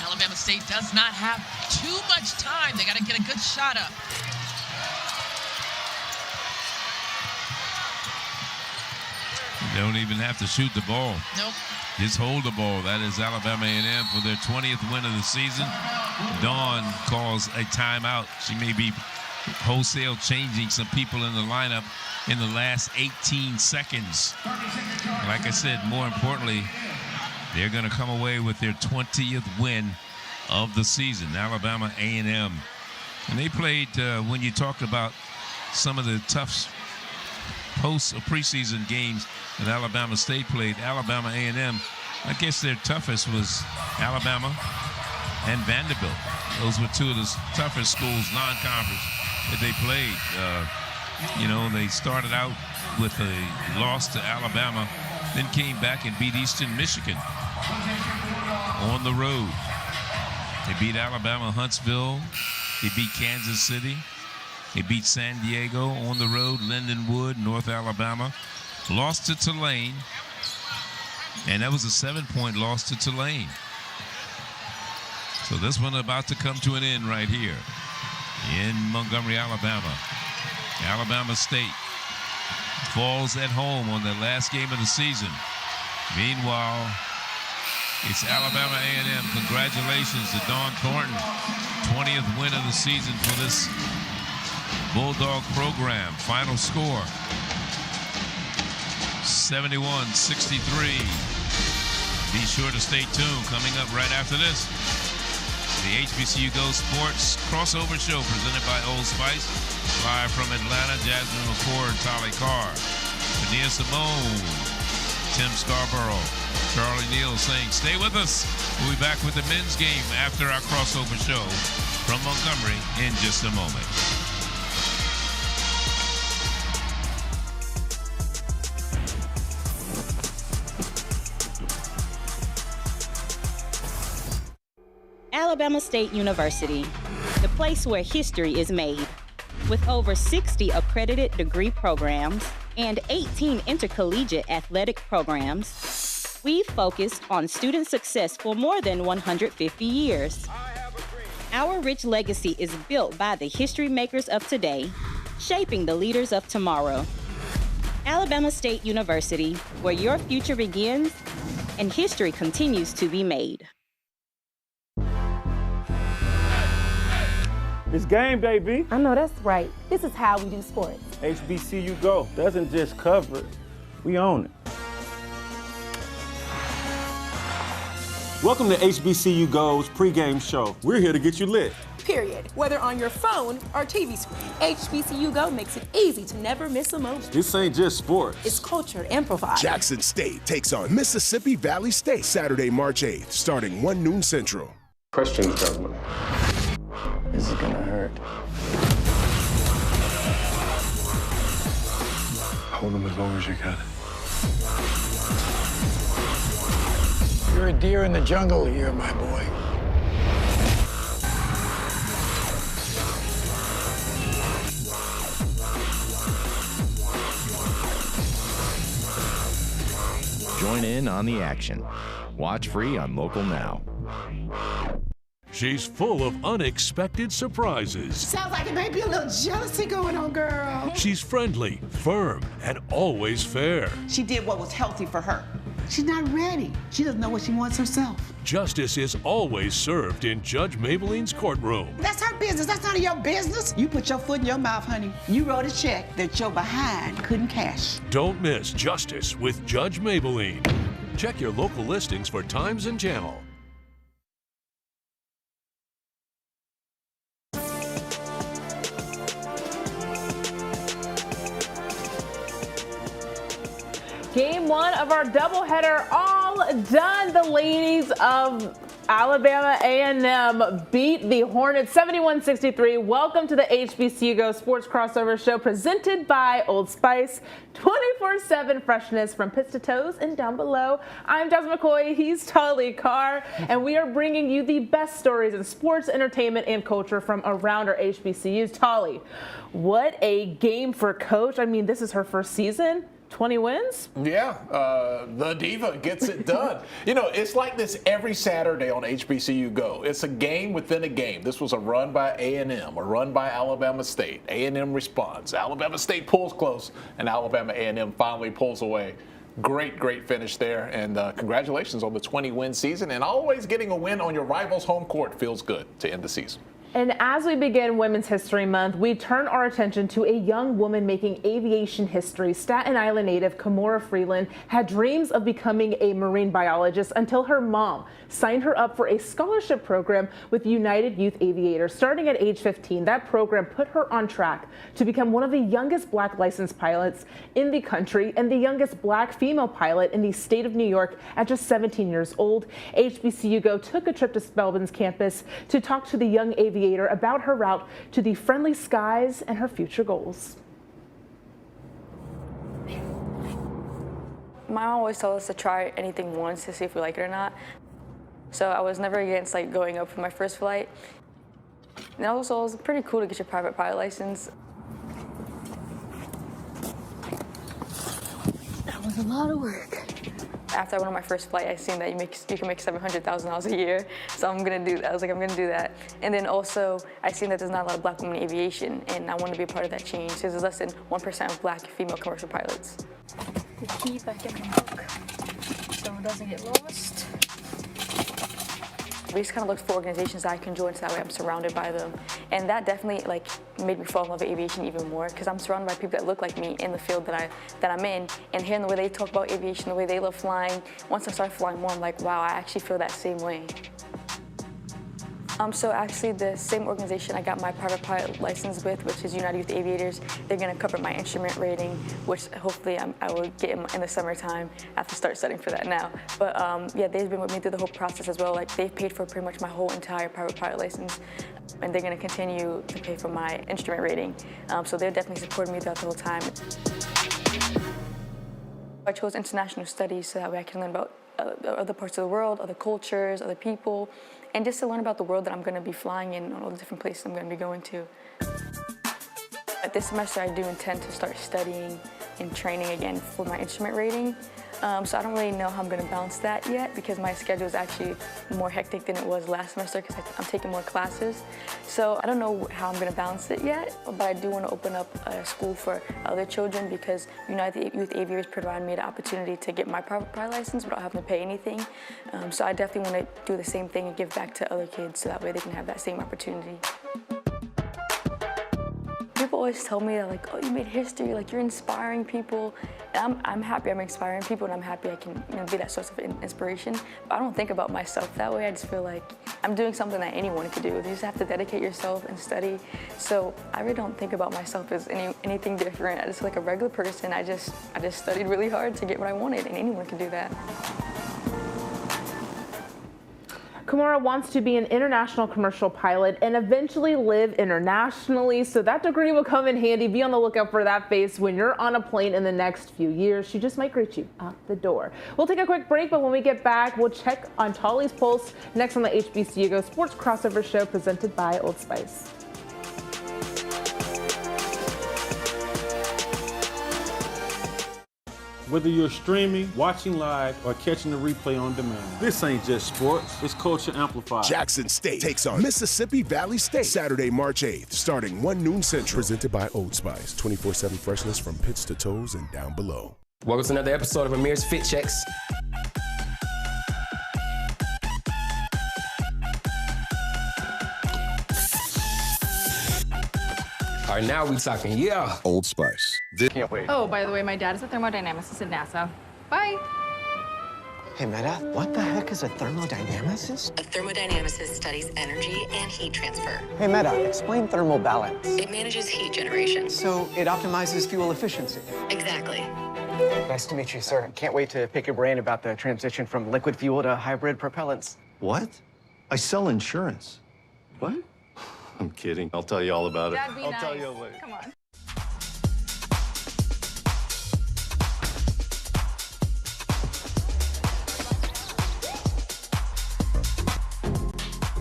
Alabama State does not have too much time. They got to get a good shot up. They don't even have to shoot the ball. Nope. Just hold the ball. That is Alabama A&M for their 20th win of the season. Dawn calls a timeout. She may be wholesale changing some people in the lineup in the last 18 seconds. Like I said, more importantly, they're going to come away with their 20th win of the season, Alabama A&M. And they played, when you talked about some of the tough post or preseason games that Alabama State played, Alabama A&M, I guess their toughest was Alabama and Vanderbilt. Those were 2 of the toughest schools, non-conference, that they played. They started out with a loss to Alabama, then came back and beat Eastern Michigan on the road. They beat Alabama Huntsville. They beat Kansas City. They beat San Diego on the road, Lindenwood, North Alabama. Lost to Tulane, and that was a 7-point loss to Tulane. So this one about to come to an end right here in Montgomery, Alabama. Alabama State falls at home on their last game of the season. Meanwhile, it's Alabama A&M. Congratulations to Dawn Thornton, 20th win of the season for this Bulldog program. Final score, 71-63. Be sure to stay tuned. Coming up right after this, the HBCU Go Sports Crossover Show presented by Old Spice. Live from Atlanta, Jasmine McCord, Tolly Carr, Vania Simone, Tim Scarborough, Charlie Neal saying, stay with us. We'll be back with the men's game after our crossover show from Montgomery in just a moment. Alabama State University, the place where history is made. With over 60 accredited degree programs and 18 intercollegiate athletic programs, we've focused on student success for more than 150 years. Our rich legacy is built by the history makers of today, shaping the leaders of tomorrow. Alabama State University, where your future begins and history continues to be made. It's game day, B. I know that's right. This is how we do sports. HBCU Go doesn't just cover it, we own it. Welcome to HBCU Go's pregame show. We're here to get you lit. Period. Whether on your phone or TV screen, HBCU Go makes it easy to never miss a moment. This ain't just sports. It's culture amplified. Jackson State takes on Mississippi Valley State Saturday, March 8th, starting 1 noon Central. Questions, gentlemen. This is gonna hurt. Hold them as long as you can. You're a deer in the jungle here, my boy. Join in on the action. Watch free on Local Now. She's full of unexpected surprises. Sounds like it may be a little jealousy going on, girl. She's friendly, firm, and always fair. She did what was healthy for her. She's not ready. She doesn't know what she wants herself. Justice is always served in Judge Maybelline's courtroom. That's her business. That's none of your business. You put your foot in your mouth, honey. You wrote a check that your behind couldn't cash. Don't miss Justice with Judge Maybelline. Check your local listings for times and channel. Game one of our doubleheader all done. The ladies of Alabama A&M beat the Hornets 71-63. Welcome to the HBCU Go Sports Crossover Show presented by Old Spice. 24/7 freshness from pits to toes and down below. I'm Jasmine McCoy, he's Tali Carr, and we are bringing you the best stories in sports, entertainment, and culture from around our HBCUs. Tali, what a game for Coach. I mean, this is her first season. 20 wins? Yeah, the Diva gets it done. You know, it's like this every Saturday on HBCU Go. It's a game within a game. This was a run by A&M, a run by Alabama State. A&M responds. Alabama State pulls close, and Alabama A&M finally pulls away. Great, great finish there, and congratulations on the 20-win season. And always getting a win on your rival's home court feels good to end the season. And as we begin Women's History Month, we turn our attention to a young woman making aviation history. Staten Island native Kimora Freeland had dreams of becoming a marine biologist until her mom signed her up for a scholarship program with United Youth Aviators. Starting at age 15, that program put her on track to become one of the youngest black licensed pilots in the country and the youngest black female pilot in the state of New York at just 17 years old. HBCU Go took a trip to Spelman's campus to talk to the young aviator about her route to the friendly skies and her future goals. My mom always told us to try anything once to see if we like it or not. So I was never against like going up for my first flight. And also it was pretty cool to get your private pilot license. That was a lot of work. After I went on my first flight, I seen that you can make $700,000 a year, so I'm gonna do that. I was like, I'm gonna do that. And then also, I seen that there's not a lot of black women in aviation, and I want to be a part of that change. Because there's less than 1% of black female commercial pilots. The key back in the book, so it doesn't get lost. We just kind of looked for organizations that I can join, so that way I'm surrounded by them. And that definitely like made me fall in love with aviation even more, because I'm surrounded by people that look like me in the field that I'm in. And hearing the way they talk about aviation, the way they love flying, once I started flying more, I'm like, wow, I actually feel that same way. So actually the same organization I got my private pilot license with, which is United Youth Aviators, they're gonna cover my instrument rating, which hopefully I will get in the summertime. I have to start studying for that now. But yeah, they've been with me through the whole process as well. Like they've paid for pretty much my whole entire private pilot license, and they're gonna continue to pay for my instrument rating. So they're definitely supporting me throughout the whole time. I chose international studies so that way I can learn about other parts of the world, other cultures, other people, and just to learn about the world that I'm going to be flying in, all the different places I'm going to be going to. This semester, I do intend to start studying and training again for my instrument rating. So I don't really know how I'm going to balance that yet because my schedule is actually more hectic than it was last semester because I'm taking more classes. So I don't know how I'm going to balance it yet, but I do want to open up a school for other children because United Youth Aviators provided me the opportunity to get my private pilot license without having to pay anything. So I definitely want to do the same thing and give back to other kids so that way they can have that same opportunity. People always tell me that, like, oh, you made history, like, you're inspiring people. And I'm happy I'm inspiring people, and I'm happy I can be that source of inspiration. But I don't think about myself that way. I just feel like I'm doing something that anyone could do. You just have to dedicate yourself and study. So I really don't think about myself as anything different. I just feel like a regular person. I just studied really hard to get what I wanted, and anyone can do that. Kimora wants to be an international commercial pilot and eventually live internationally, so that degree will come in handy. Be on the lookout for that face when you're on a plane in the next few years. She just might greet you out the door. We'll take a quick break, but when we get back, we'll check on Tolly's pulse next on the HBCU Go Sports Crossover Show presented by Old Spice. Whether you're streaming, watching live, or catching the replay on demand, this ain't just sports, it's culture amplified. Jackson State takes on Mississippi Valley State Saturday, March 8th, starting 1 noon Central. Presented by Old Spice, 24/7 freshness from pits to toes and down below. Welcome to another episode of Amir's Fit Checks. All right, now we talking, yeah. Old Spice. Can't wait. Oh, by the way, my dad is a thermodynamicist at NASA. Bye. Hey, Meta, what the heck is a thermodynamicist? A thermodynamicist studies energy and heat transfer. Hey, Meta, explain thermal balance. It manages heat generation. So it optimizes fuel efficiency. Exactly. Nice to meet you, sir. Can't wait to pick your brain about the transition from liquid fuel to hybrid propellants. What? I sell insurance. What? I'm kidding. I'll tell you all about it. Dad, be I'll nice. tell you later. Come on.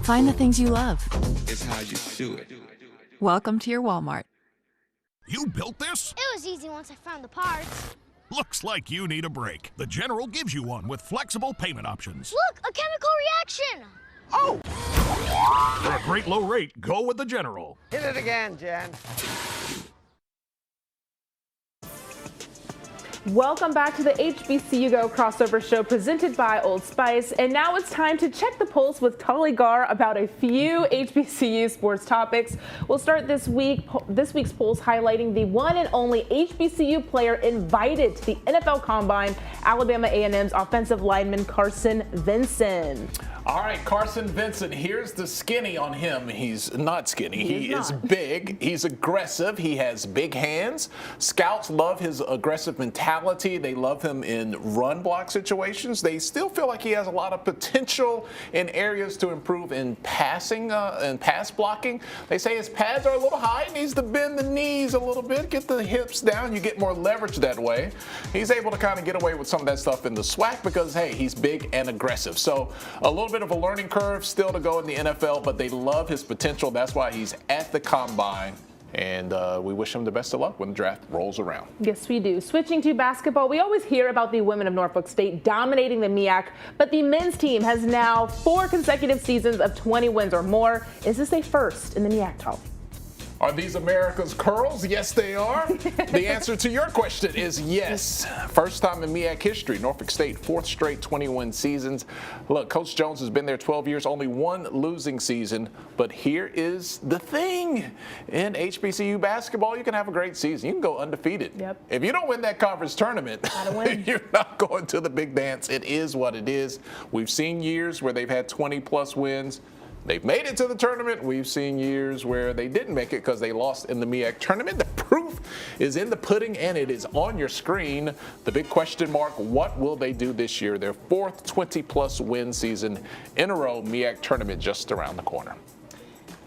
Find the things you love. It's how you do it. Welcome to your Walmart. You built this? It was easy once I found the parts. Looks like you need a break. The General gives you one with flexible payment options. Look, a chemical reaction. Oh! For a great low rate, go with the General. Hit it again, Jen. Welcome back to the HBCU Go Crossover Show presented by Old Spice. And now it's time to check the pulse with Tolly Gar about a few HBCU sports topics. We'll start this week's polls highlighting the one and only HBCU player invited to the NFL Combine, Alabama A&M's offensive lineman Carson Vincent. All right, Carson Vincent, here's the skinny on him. He's not skinny. He is big. He's aggressive. He has big hands. Scouts love his aggressive mentality. They love him in run block situations. They still feel like he has a lot of potential in areas to improve in passing and pass blocking. They say his pads are a little high. He needs to bend the knees a little bit, get the hips down. You get more leverage that way. He's able to kind of get away with some of that stuff in the SWAC because, hey, he's big and aggressive. So a little bit of a learning curve still to go in the NFL, but they love his potential. That's why he's at the Combine, and we wish him the best of luck when the draft rolls around. Yes, we do. Switching to basketball, we always hear about the women of Norfolk State dominating the MEAC, but the men's team has now 4 consecutive seasons of 20 wins or more. Is this a first in the MEAC, Tolly? Are these America's curls? Yes, they are. The answer to your question is yes. First time in MEAC history, Norfolk State, 4th straight 21 seasons. Look, Coach Jones has been there 12 years, only 1 losing season. But here is the thing. In HBCU basketball, you can have a great season. You can go undefeated. Yep. If you don't win that conference tournament, you're not going to the big dance. It is what it is. We've seen years where they've had 20-plus wins. They've made it to the tournament. We've seen years where they didn't make it because they lost in the MEAC tournament. The proof is in the pudding, and it is on your screen. The big question mark, what will they do this year? Their 4th 20-plus win season in a row, MEAC tournament just around the corner.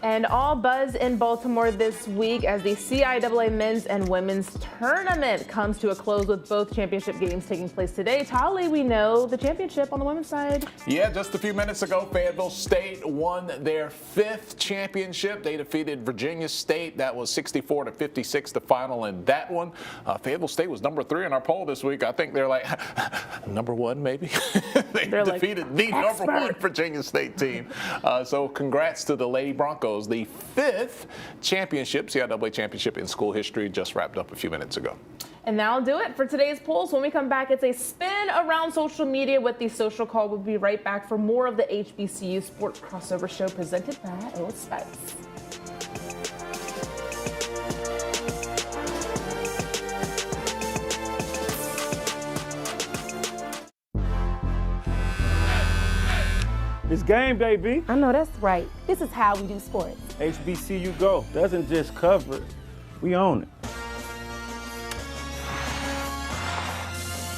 And all buzz in Baltimore this week as the CIAA men's and women's tournament comes to a close with both championship games taking place today. Tali, we know the championship on the women's side. Yeah, just a few minutes ago, Fayetteville State won their 5th championship. They defeated Virginia State. That was 64-56, the final in that one. Fayetteville State was number 3 in our poll this week. I think they're like number 1, maybe. They're defeated the number 1 Virginia State team. So congrats to the Lady Broncos. The 5th championship, CIAA championship in school history, just wrapped up a few minutes ago. And that'll do it for today's polls. When we come back, it's a spin around social media with the Social Call. We'll be right back for more of the HBCU Sports Crossover Show presented by Old Spice. It's game day, B. I know that's right. This is how we do sports. HBCU Go doesn't just cover it, we own it.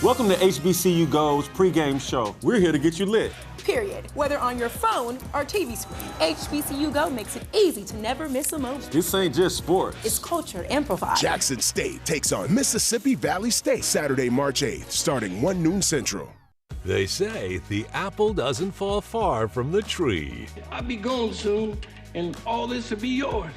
Welcome to HBCU Go's pregame show. We're here to get you lit. Period. Whether on your phone or TV screen, HBCU Go makes it easy to never miss a moment. This ain't just sports. It's culture amplified. Jackson State takes on Mississippi Valley State Saturday, March 8th, starting 1 noon Central. They say the apple doesn't fall far from the tree. I'll be gone soon, and all this will be yours.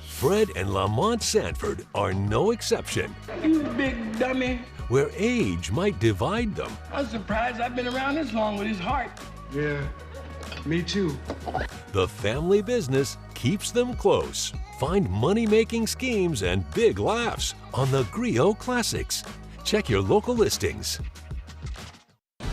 Fred and Lamont Sanford are no exception. You big dummy. Where age might divide them. I'm surprised I've been around this long with his heart. Yeah, me too. The family business keeps them close. Find money-making schemes and big laughs on the Griot Classics. Check your local listings.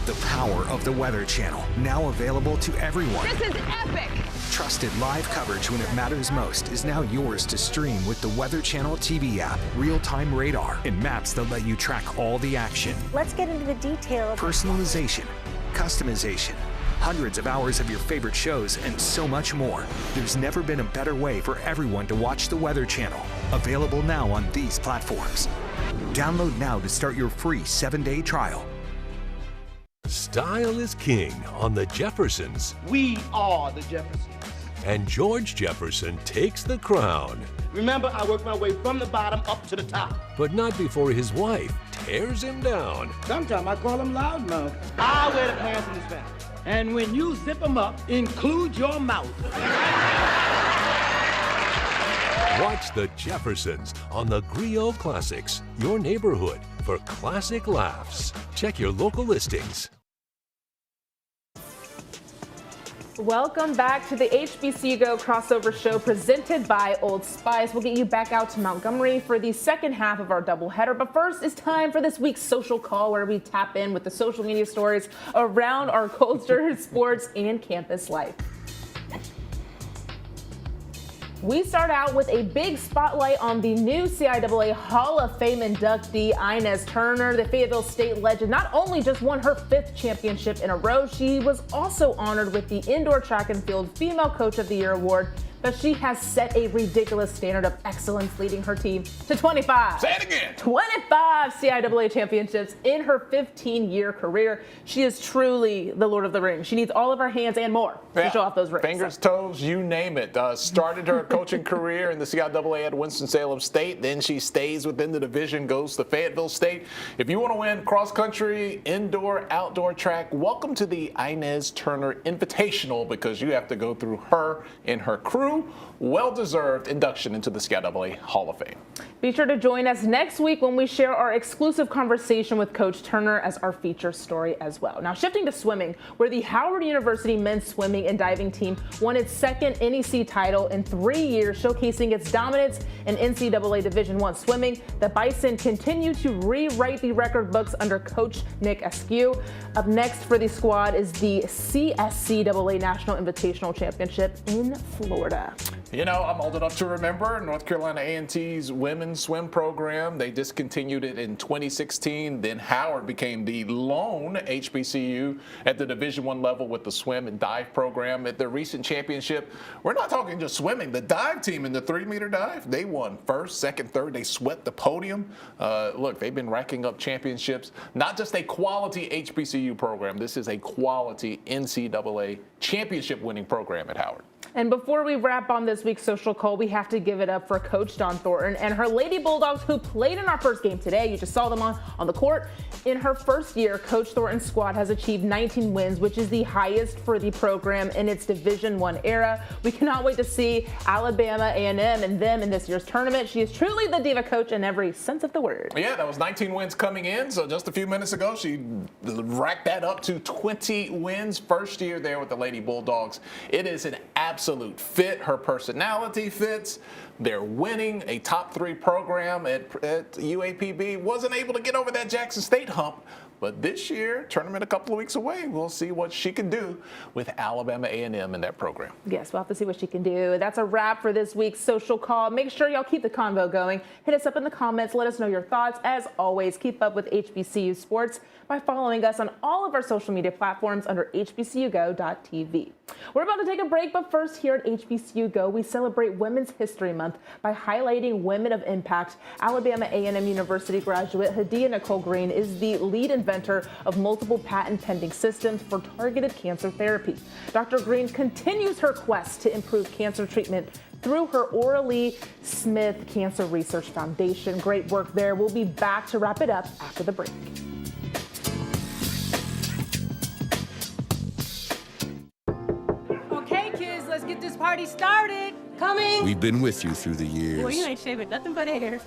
The power of the Weather Channel, now available to everyone. This is epic! Trusted live coverage when it matters most is now yours to stream with the Weather Channel TV app, real-time radar, and maps that let you track all the action. Let's get into the detail. Personalization, customization, hundreds of hours of your favorite shows, and so much more. There's never been a better way for everyone to watch the Weather Channel. Available now on these platforms. Download now to start your free 7-day trial. Style is king on the Jeffersons. We are the Jeffersons. And George Jefferson takes the crown. Remember, I worked my way from the bottom up to the top. But not before his wife tears him down. Sometimes I call him loudmouth. I wear the pants in this family. And when you zip them up, include your mouth. Watch the Jeffersons on the Griot Classics, your neighborhood for classic laughs. Check your local listings. Welcome back to the HBCU Go crossover show presented by Old Spice. We'll get you back out to Montgomery for the second half of our doubleheader. But first, it's time for this week's Social Call, where we tap in with the social media stories around our culture, sports, and campus life. We start out with a big spotlight on the new CIAA Hall of Fame inductee, Inez Turner. The Fayetteville State legend not only just won her 5th championship in a row, she was also honored with the Indoor Track and Field Female Coach of the Year award. But she has set a ridiculous standard of excellence, leading her team to 25. Say it again. 25 CIAA championships in her 15-year career. She is truly the Lord of the Rings. She needs all of our hands and more to show off those rings. Fingers, toes, you name it. Started her coaching career in the CIAA at Winston-Salem State. Then she stays within the division, goes to Fayetteville State. If you want to win cross-country, indoor, outdoor track, welcome to the Inez Turner Invitational, because you have to go through her and her crew. Well-deserved induction into the CIAA Hall of Fame. Be sure to join us next week when we share our exclusive conversation with Coach Turner as our feature story as well. Now, shifting to swimming, where the Howard University men's swimming and diving team won its 2nd NEC title in 3 years, showcasing its dominance in NCAA Division I swimming. The Bison continue to rewrite the record books under Coach Nick Askew. Up next for the squad is the CSCAA National Invitational Championship in Florida. You know, I'm old enough to remember North Carolina A&T's women's swim program. They discontinued it in 2016. Then Howard became the lone HBCU at the Division I level with the swim and dive program. At their recent championship, we're not talking just swimming. The dive team in the 3-meter dive, they won 1st, 2nd, 3rd. They swept the podium. Look, they've been racking up championships. Not just a quality HBCU program. This is a quality NCAA championship winning program at Howard. And before we wrap on this week's Social Call, we have to give it up for Coach Dawn Thornton and her Lady Bulldogs, who played in our first game today. You just saw them on the court. In her first year, Coach Thornton's squad has achieved 19 wins, which is the highest for the program in its Division I era. We cannot wait to see Alabama A&M and them in this year's tournament. She is truly the diva coach in every sense of the word. Yeah, that was 19 wins coming in. So just a few minutes ago, she racked that up to 20 wins. First year there with the Lady Bulldogs. It is an absolute fit. Her personality fits. They're winning a top 3 program at UAPB. Wasn't able to get over that Jackson State hump. But this year, tournament a couple of weeks away, we'll see what she can do with Alabama A&M in that program. Yes, we'll have to see what she can do. That's a wrap for this week's Social Call. Make sure y'all keep the convo going. Hit us up in the comments. Let us know your thoughts. As always, keep up with HBCU Sports by following us on all of our social media platforms under hbcugo.tv. We're about to take a break, but first here at HBCU Go, we celebrate Women's History Month by highlighting women of impact. Alabama A&M University graduate Hadia Nicole Green is the lead inventor of multiple patent-pending systems for targeted cancer therapy. Dr. Green continues her quest to improve cancer treatment through her Orally Smith Cancer Research Foundation. Great work there. We'll be back to wrap it up after the break. Okay, kids, let's get this party started. Coming. We've been with you through the years, Well, you ain't shaving nothing but hair.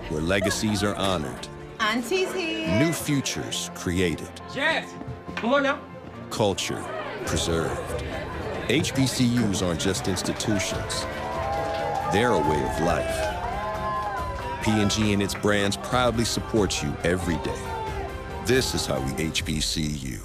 where legacies are honored, Auntie's here. new futures created, Jazz, come on now. culture preserved. HBCUs aren't just institutions. They're a way of life. P&G and its brands proudly support you every day. This is how we HBCU.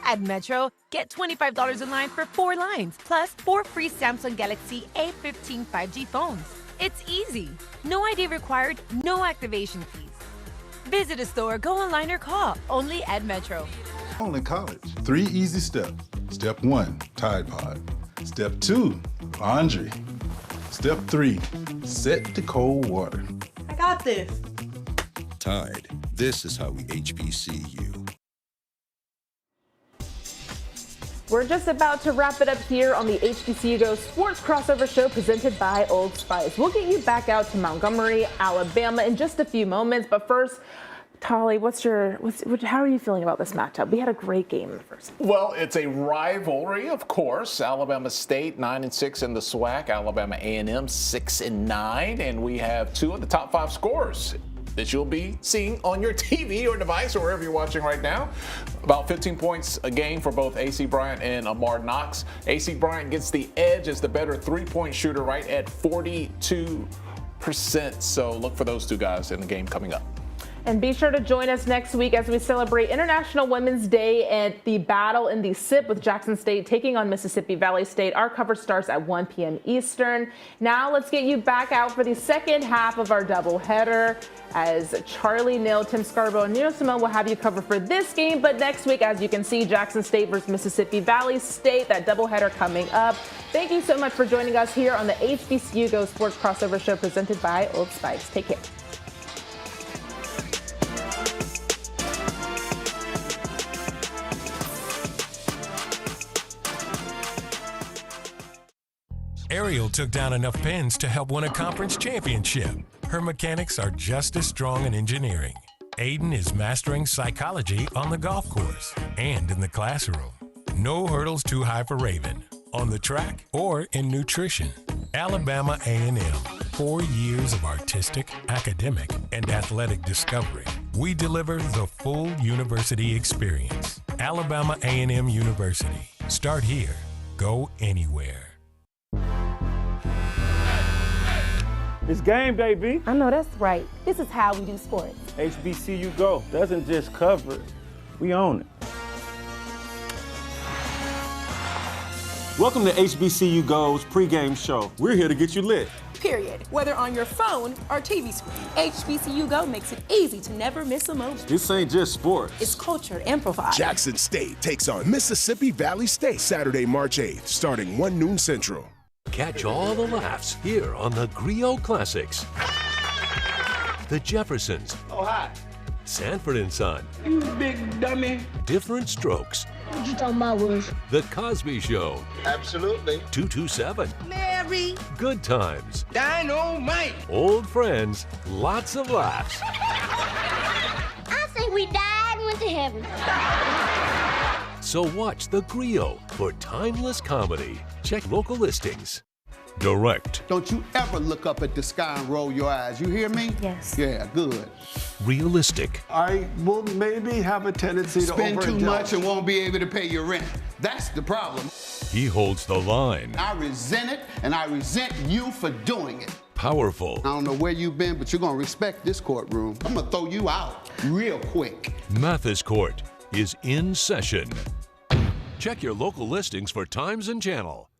At Metro, get $25 in line for 4 lines, plus 4 free Samsung Galaxy A15 5G phones. It's easy. No ID required, no activation fees. Visit a store, go online, or call. Only at Metro. Only college. 3 easy steps. Step 1, Tide Pod. Step 2, laundry. Step 3, set to cold water. I got this. Tide. This is how we HBCU. We're just about to wrap it up here on the HBCU Go Sports Crossover Show presented by Old Spice. We'll get you back out to Montgomery, Alabama in just a few moments. But first, Tolly, how are you feeling about this matchup? We had a great game in the first. Well, it's a rivalry, of course. Alabama State 9-6 in the SWAC. Alabama A&M 6-9, and we have 2 of the top 5 scorers that you'll be seeing on your TV or device or wherever you're watching right now. About 15 points a game for both AC Bryant and Amar Knox. AC Bryant gets the edge as the better 3-point shooter, right at 42%. So look for those 2 guys in the game coming up. And be sure to join us next week as we celebrate International Women's Day at the battle in the SIP with Jackson State taking on Mississippi Valley State. Our coverage starts at 1 p.m. Eastern. Now let's get you back out for the second half of our doubleheader as Charlie Neal, Tim Scarborough, and Nino Simone will have you covered for this game. But next week, as you can see, Jackson State versus Mississippi Valley State, that doubleheader coming up. Thank you so much for joining us here on the HBCU Go Sports Crossover Show presented by Old Spice. Take care. Ariel took down enough pins to help win a conference championship. Her mechanics are just as strong in engineering. Aiden is mastering psychology on the golf course and in the classroom. No hurdles too high for Raven, on the track or in nutrition. Alabama A&M, 4 years of artistic, academic, and athletic discovery. We deliver the full university experience. Alabama A&M University. Start here. Go anywhere. It's game day, B. I know that's right. This is how we do sports. HBCU Go doesn't just cover it, we own it. Welcome to HBCU Go's pregame show. We're here to get you lit. Period. Whether on your phone or TV screen, HBCU Go makes it easy to never miss a moment. This ain't just sports. It's culture amplified. Jackson State takes on Mississippi Valley State Saturday, March 8th, starting 1 noon Central. Catch all the laughs here on the Griot Classics. The Jeffersons. Oh, hi. Sanford and Son. You big dummy. Different Strokes. What you talking about, Willis? The Cosby Show. Absolutely. 227. Mary. Good Times. Dynamite. Old friends. Lots of laughs. I think we died and went to heaven. So watch The Griot for timeless comedy. Check local listings. Direct. Don't you ever look up at the sky and roll your eyes. You hear me? Yes. Yeah, good. Realistic. I will maybe have a tendency to spend too much and won't be able to pay your rent. That's the problem. He holds the line. I resent it, and I resent you for doing it. Powerful. I don't know where you've been, but you're gonna respect this courtroom. I'm gonna throw you out real quick. Mathis Court is in session. Check your local listings for times and channel.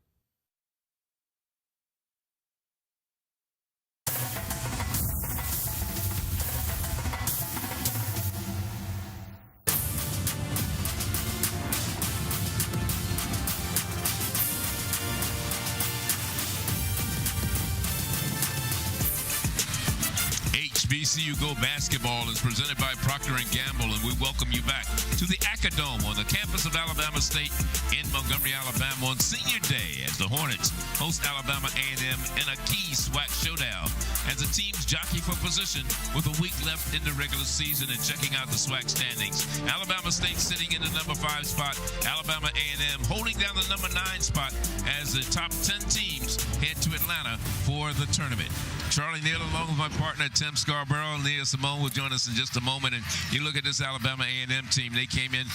HBCU Go Basketball is presented by Procter & Gamble, and we welcome you back to the Acadome on the campus of Alabama State in Montgomery, Alabama on Senior Day as the Hornets host Alabama A&M in a key SWAC showdown as the teams jockey for position with a week left in the regular season and checking out the SWAC standings. Alabama State sitting in the number 5 spot, Alabama A&M holding down the number 9 spot as the top 10 teams head to Atlanta for the tournament. Charlie Neal along with my partner Tim Scarborough. Leah Simone will join us in just a moment. And you look at this Alabama A&M team. They came in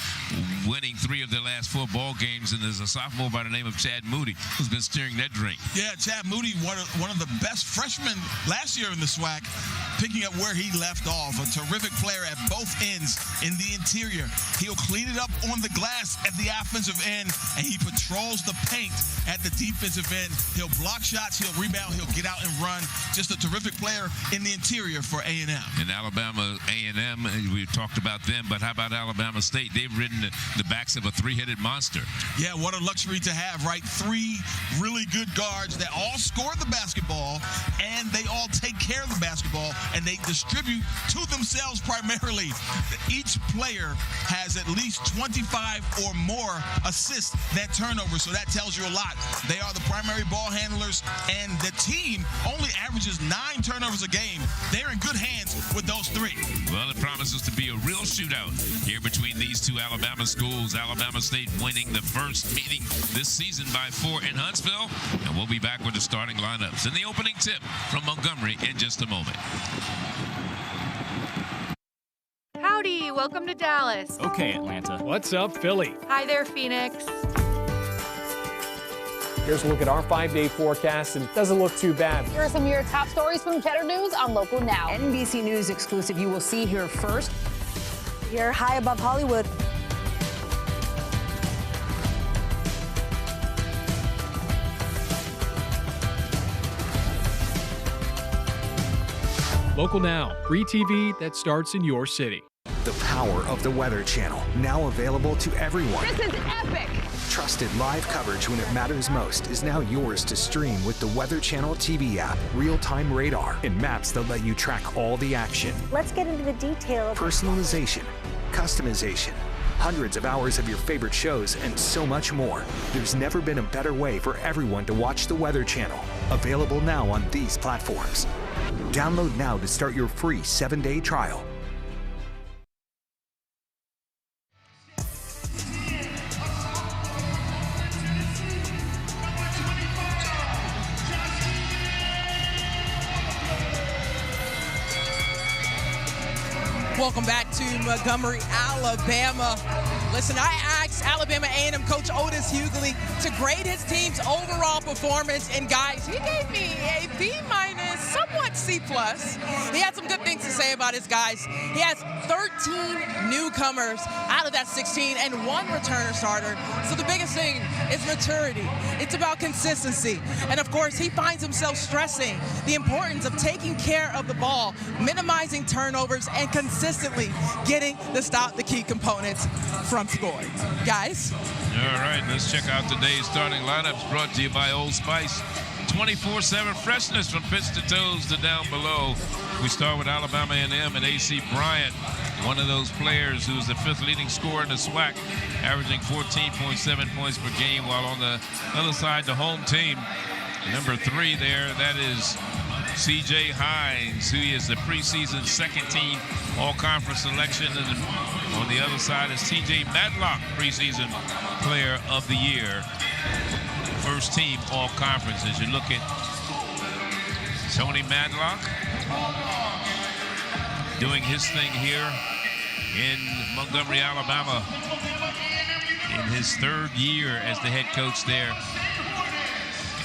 winning 3 of their last 4 ball games, and there's a sophomore by the name of Chad Moody who's been steering that drink. Yeah, Chad Moody, one of the best freshmen last year in the SWAC, picking up where he left off. A terrific player at both ends in the interior. He'll clean it up on the glass at the offensive end, and he patrols the paint at the defensive end. He'll block shots, he'll rebound, he'll get out and run. Just a terrific player in the interior for A&M. And Alabama A&M, we talked about them, but how about Alabama State? They've ridden the backs of a 3-headed monster. Yeah, what a luxury to have, right? 3 really good guards that all score the basketball, and they all take care of the basketball, and they distribute to themselves primarily. Each player has at least 25 or more assists than turnovers, so that tells you a lot. They are the primary ball handlers, and the team only averages 9 turnovers a game. They're in good hands with those 3. Well, it promises to be a real shootout here between these 2 Alabama schools. Alabama State winning the first meeting this season by 4 in Huntsville. And we'll be back with the starting lineups and the opening tip from Montgomery in just a moment. Howdy, welcome to Dallas. Okay, Atlanta. What's up, Philly? Hi there, Phoenix. Here's a look at our 5-day forecast, and it doesn't look too bad. Here are some of your top stories from Cheddar News on Local Now. NBC News exclusive you will see here first. You're high above Hollywood. Local Now, free TV that starts in your city. The power of the Weather Channel, now available to everyone. This is epic! Trusted live coverage when it matters most is now yours to stream with the Weather Channel TV app, real-time radar, and maps that let you track all the action. Let's get into the details. Personalization, customization, hundreds of hours of your favorite shows, and so much more. There's never been a better way for everyone to watch the Weather Channel. Available now on these platforms. Download now to start your free 7-day trial. Welcome back to Montgomery, Alabama. Listen, I asked Alabama A&M coach Otis Hughley to grade his team's overall performance, and guys, he gave me a B-, somewhat average C+. He had some good things to say about his guys. He has 13 newcomers out of that 16 and 1 returner starter. So the biggest thing is maturity. It's about consistency. And of course, he finds himself stressing the importance of taking care of the ball, minimizing turnovers, and consistently getting the key components from scoring. Guys? All right, let's check out today's starting lineups brought to you by Old Spice. 24/7 freshness from pitch to toes to down below. We start with Alabama A&M and A.C. Bryant, one of those players who's the 5th leading scorer in the SWAC, averaging 14.7 points per game, while on the other side, the home team, number 3 there, that is C.J. Hines, who is the preseason second-team all-conference selection. And on the other side is T.J. Madlock, preseason player of the year. First-team all-conference. As you look at Tony Madlock doing his thing here in Montgomery, Alabama, in his 3rd year as the head coach there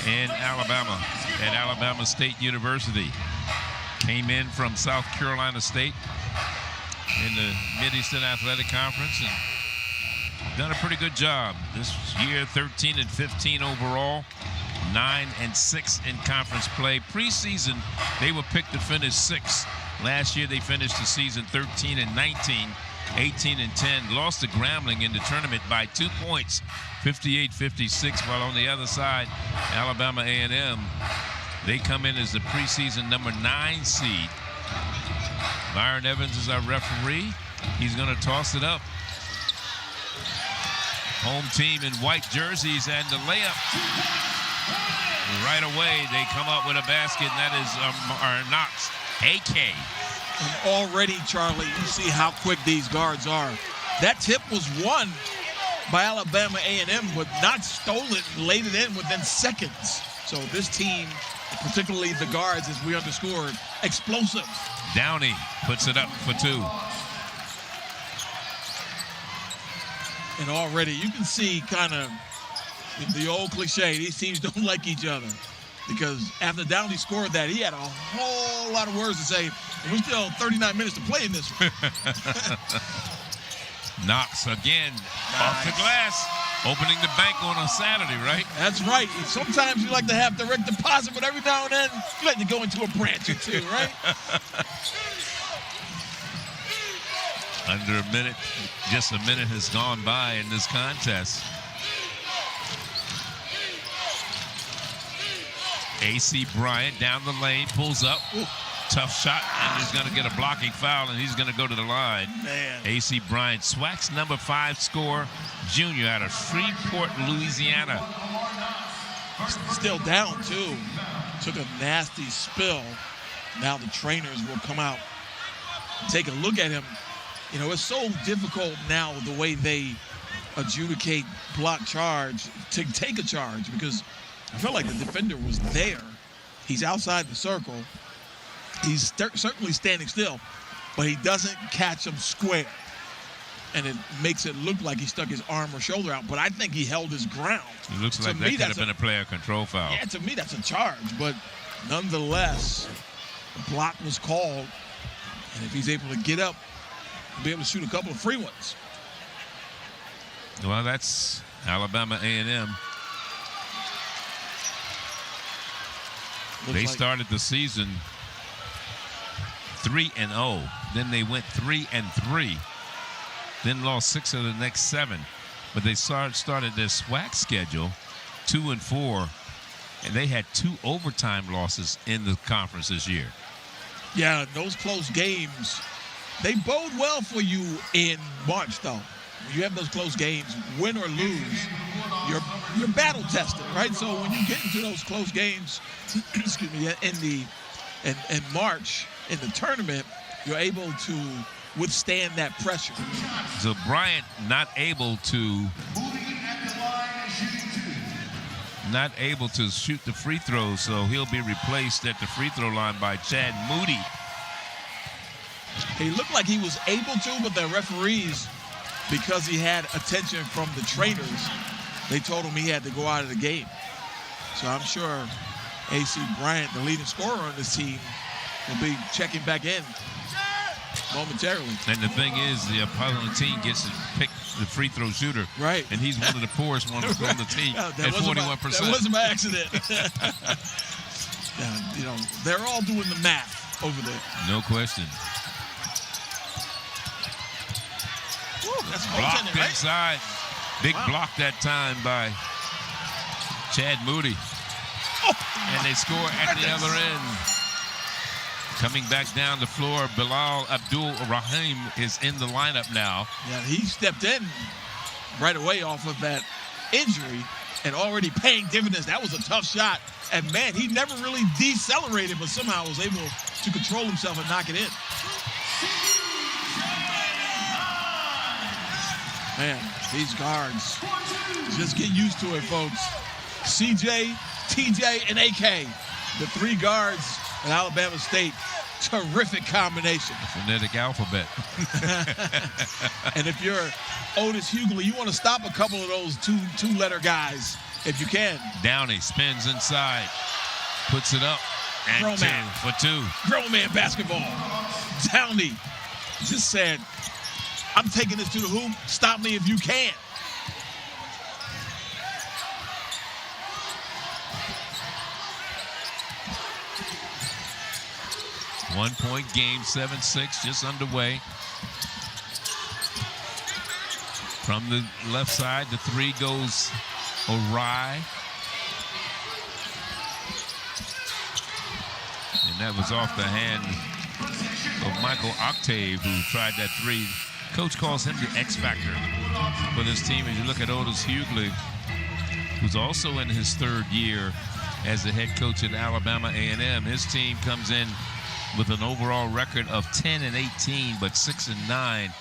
in Alabama at Alabama State University. Came in from South Carolina State in the Mid-Eastern Athletic Conference and done a pretty good job this year. 13-15 overall, 9-6 in conference play. Preseason, they were picked to finish 6th. Last year, they finished the season 13-19, 18-10. Lost to Grambling in the tournament by 2 points, 58-56. While on the other side, Alabama A&M, they come in as the preseason number 9 seed. Byron Evans is our referee. He's going to toss it up. Home team in white jerseys, and the layup. Right away, they come up with a basket, and that is Knox, AK. And already, Charlie, you see how quick these guards are. That tip was won by Alabama A&M, but not stolen, laid it in within seconds. So this team, particularly the guards, as we underscored, explosive. Downey puts it up for 2. And already you can see kind of the old cliche, these teams don't like each other. Because after Downey scored that, he had a whole lot of words to say. And we're still 39 minutes to play in this one. Knox again, off the glass, opening the bank on a Saturday, right? That's right. Sometimes you like to have direct deposit, but every now and then you like to go into a branch or two, right? Under a minute, just a minute has gone by in this contest. A.C. Bryant down the lane, pulls up. Ooh, tough shot, and he's going to get a blocking foul, and he's going to go to the line. Man. A.C. Bryant, SWAC's number 5 scorer, junior out of Shreveport, Louisiana. Still down, too. Took a nasty spill. Now the trainers will come out and take a look at him. You know, it's so difficult now the way they adjudicate block charge to take a charge, because I felt like the defender was there. He's outside the circle. He's certainly standing still, but he doesn't catch him square. And it makes it look like he stuck his arm or shoulder out, but I think he held his ground. It looks like that could have been a player control foul. Yeah, to me, that's a charge, but nonetheless, the block was called, and if he's able to get up, he'll be able to shoot a couple of free ones. Well, that's Alabama A&M. They started the season 3-0. Then they went 3-3. Then lost 6 of the next 7. But they started their SWAC schedule 2-4. And they had 2 overtime losses in the conference this year. Yeah, those close games, they bode well for you in March, though. When you have those close games, win or lose, you're battle tested, right? So when you get into those close games, excuse me, in March in the tournament, you're able to withstand that pressure. So Bryant not able to shoot the free throws, so he'll be replaced at the free throw line by Chad Moody. He looked like he was able to, but the referees, because he had attention from the trainers, they told him he had to go out of the game. So I'm sure A.C. Bryant, the leading scorer on this team, will be checking back in momentarily. And the thing is, the opposing team gets to pick the free throw shooter. Right. And he's one of the poorest ones on the team at 41%. That wasn't by accident. They're all doing the math over there. No question. Ooh, that's blocked right? inside. Big block that time by Chad Moody. And they score at the other end. Coming back down the floor, Bilal Abdul-Rahim is in the lineup now. Yeah, he stepped in right away off of that injury and already paying dividends. That was a tough shot. And, man, he never really decelerated, but somehow was able to control himself and knock it in. Man, these guards, just get used to it, folks. CJ, TJ, and AK, the three guards at Alabama State. Terrific combination. Phonetic alphabet. And if you're Otis Hughley, you want to stop a couple of those two-letter guys if you can. Downey spins inside, puts it up, and Grown man. for two. Grown man basketball. Downey just said, I'm taking this to the hoop. Stop me if you can. One-point game, 7-6, just underway. From the left side, the three goes awry. And that was off the hand of Michael Octave, who tried that three. Coach calls him the X factor for this team. As you look at Otis Hughley, who's also in his third year as the head coach at Alabama A&M, his team comes in with an overall record of 10-18, but 6-9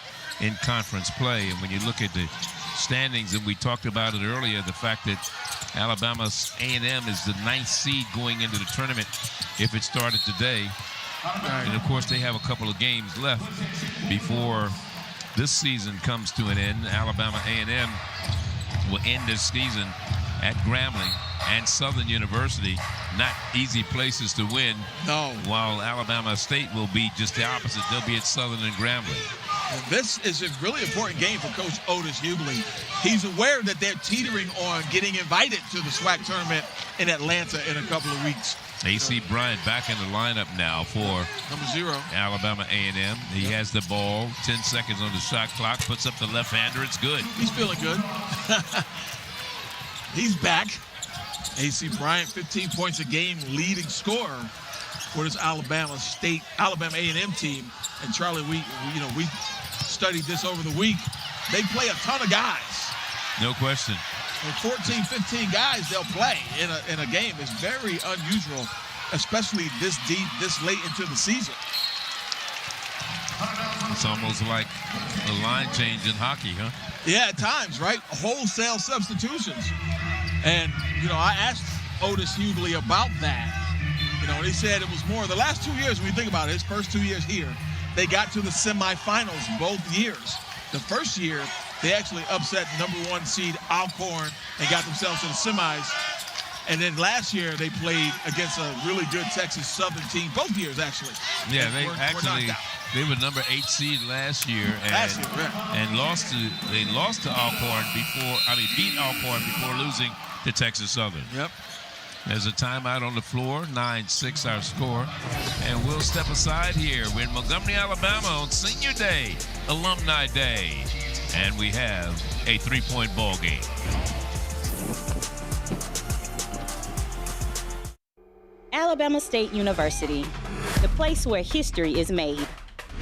in conference play. And when you look at the standings, and we talked about it earlier, the fact that Alabama's A&M is the 9th seed going into the tournament if it started today. And of course, they have a couple of games left before this season comes to an end. Alabama A&M will end this season at Grambling and Southern University. Not easy places to win. No. While Alabama State will be just the opposite. They'll be at Southern and Grambling. And this is a really important game for Coach Otis Hughley. He's aware that they're teetering on getting invited to the SWAC tournament in Atlanta in a couple of weeks. AC Bryant back in the lineup now for number 0. Alabama A&M. He has the ball, 10 seconds on the shot clock, puts up the left-hander. It's good. He's feeling good. He's back. AC Bryant, 15 points a game, leading scorer for this Alabama A&M team. And Charlie, we studied this over the week. They play a ton of guys. No question. And 14, 15 guys they'll play in a game is very unusual, especially this deep, this late into the season. It's almost like a line change in hockey, huh? Yeah, at times, right? Wholesale substitutions. And, I asked Otis Hughley about that. And he said it was more the last 2 years, when you think about it, his first 2 years here, they got to the semifinals both years. The first year, they actually upset number 1 seed Alcorn and got themselves to the semis. And then last year, they played against a really good Texas Southern team, both years, actually. Yeah, they were number 8 seed last year and lost to Alcorn beat Alcorn before losing to Texas Southern. Yep. There's a timeout on the floor, 9-6 our score. And we'll step aside here. We're in Montgomery, Alabama on Senior Day, Alumni Day. And we have a 3-point ball game. Alabama State University, the place where history is made.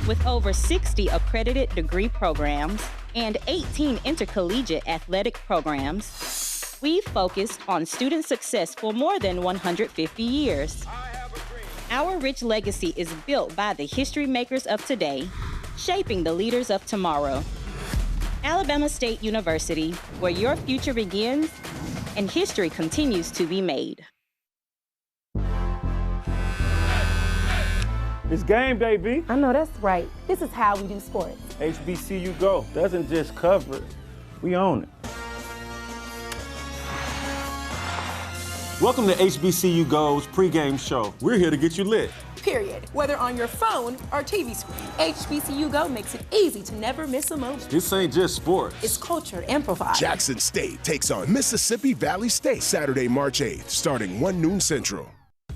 With over 60 accredited degree programs and 18 intercollegiate athletic programs, we've focused on student success for more than 150 years. Our rich legacy is built by the history makers of today, shaping the leaders of tomorrow. Alabama State University, where your future begins and history continues to be made. It's game day, B. I know that's right. This is how we do sports. HBCU Go doesn't just cover it, we own it. Welcome to HBCU Go's pregame show. We're here to get you lit. period, whether on your phone or TV screen. HBCU Go makes it easy to never miss a moment. This ain't just sports. It's culture amplified. Jackson State takes on Mississippi Valley State Saturday, March 8th, starting 1 noon Central.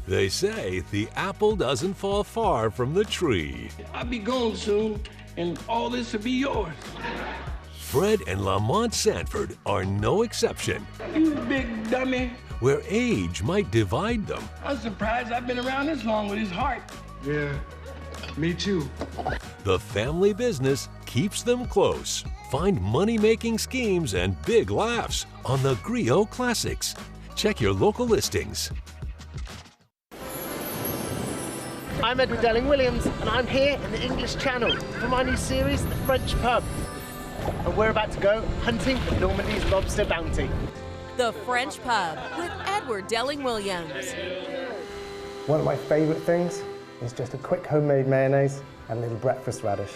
They say the apple doesn't fall far from the tree. I'll be gone soon, and all this will be yours. Fred and Lamont Sanford are no exception. You big dummy. Where age might divide them. I'm surprised I've been around this long with his heart. Yeah, me too. The family business keeps them close. Find money-making schemes and big laughs on the Griot Classics. Check your local listings. I'm Edward Delling-Williams, and I'm here in the English Channel for my new series, The French Pub. And we're about to go hunting for Normandy's lobster bounty. The French Pub with Edward Delling-Williams. One of my favourite things is just a quick homemade mayonnaise and a little breakfast radish.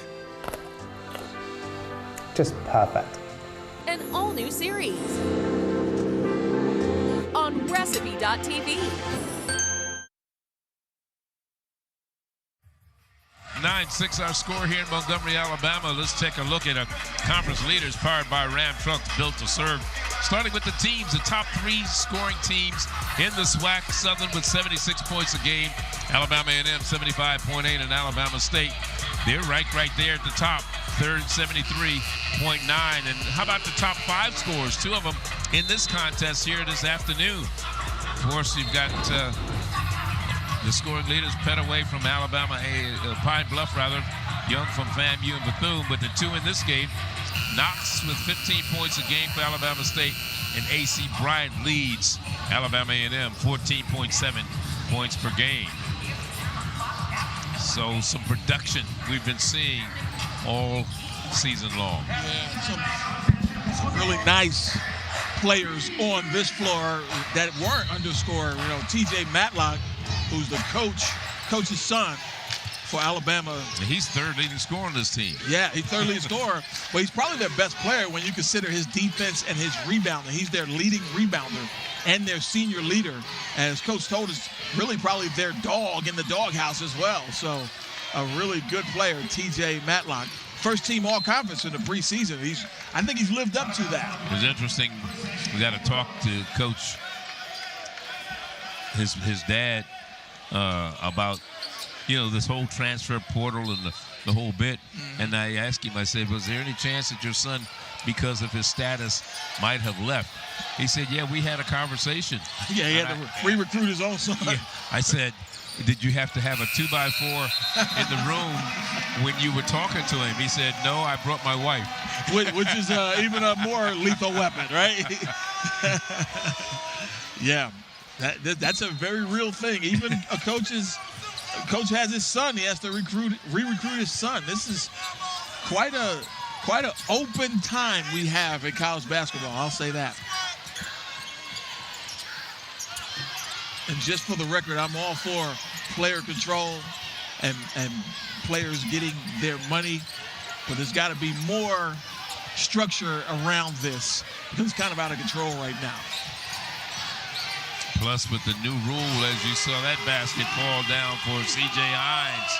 Just perfect. An all-new series on Recipe.tv. 9-6 our score here in Montgomery, Alabama. Let's take a look at a conference leaders powered by Ram trucks built to serve. Starting with the teams, the top 3 scoring teams in the SWAC. Southern with 76 points a game. Alabama A&M 75.8 and Alabama State. They're right there at the top. Third 73.9. And how about the top 5 scores? 2 of them in this contest here this afternoon. Of course, you've got the scoring leaders, Petaway from Alabama, Pine Bluff rather, Young from FAMU and Bethune, but the 2 in this game, Knox with 15 points a game for Alabama State, and AC Bryant leads Alabama A&M 14.7 points per game. So some production we've been seeing all season long. Yeah, some really nice players on this floor that weren't underscored. You know, TJ Matlock, who's the coach's son for Alabama. He's third leading scorer on this team. Yeah, he's third leading scorer, but he's probably their best player when you consider his defense and his rebounding. He's their leading rebounder and their senior leader. As Coach told us, really probably their dog in the doghouse as well. So a really good player, TJ Matlock. First team all-conference in the preseason. I think he's lived up to that. It's interesting. We got to talk to Coach, his dad, about, you know, this whole transfer portal and the whole bit. Mm-hmm. And I asked him, I said, was there any chance that your son, because of his status, might have left? He said, yeah, we had a conversation. Yeah, he had to re-recruit his own son. Yeah. I said, did you have to have a 2x4 in the room when you were talking to him? He said, no, I brought my wife. Which is even a more lethal weapon, right? Yeah. That's a very real thing. Even a coach has his son. He has to re-recruit his son. This is quite an open time we have in college basketball. I'll say that. And just for the record, I'm all for player control and players getting their money, but there's got to be more structure around this. It's kind of out of control right now. Plus, with the new rule, as you saw that basket fall down for C.J. Hines.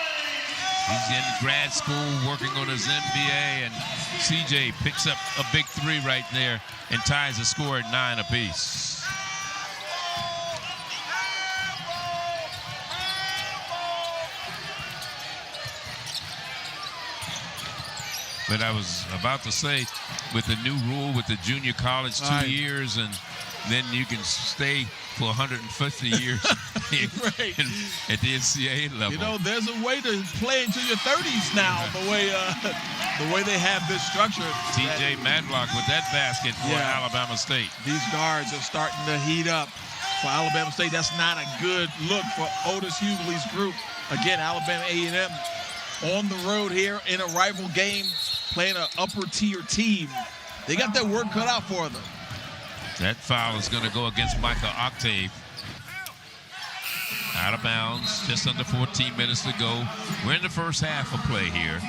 He's in grad school working on his MBA, and C.J. picks up a big 3 right there and ties the score at 9 apiece. But I was about to say, with the new rule with the junior college 2 years, and then you can stay for 150 years right. at the NCAA level. You know, there's a way to play into your 30s now, the way they have this structure. TJ Matlock with that basket for Alabama State. These guards are starting to heat up for Alabama State. That's not a good look for Otis Hughley's group. Again, Alabama A&M on the road here in a rival game, playing an upper-tier team. They got their work cut out for them. That foul is going to go against Michael Octave. Out of bounds, just under 14 minutes to go. We're in the first half of play here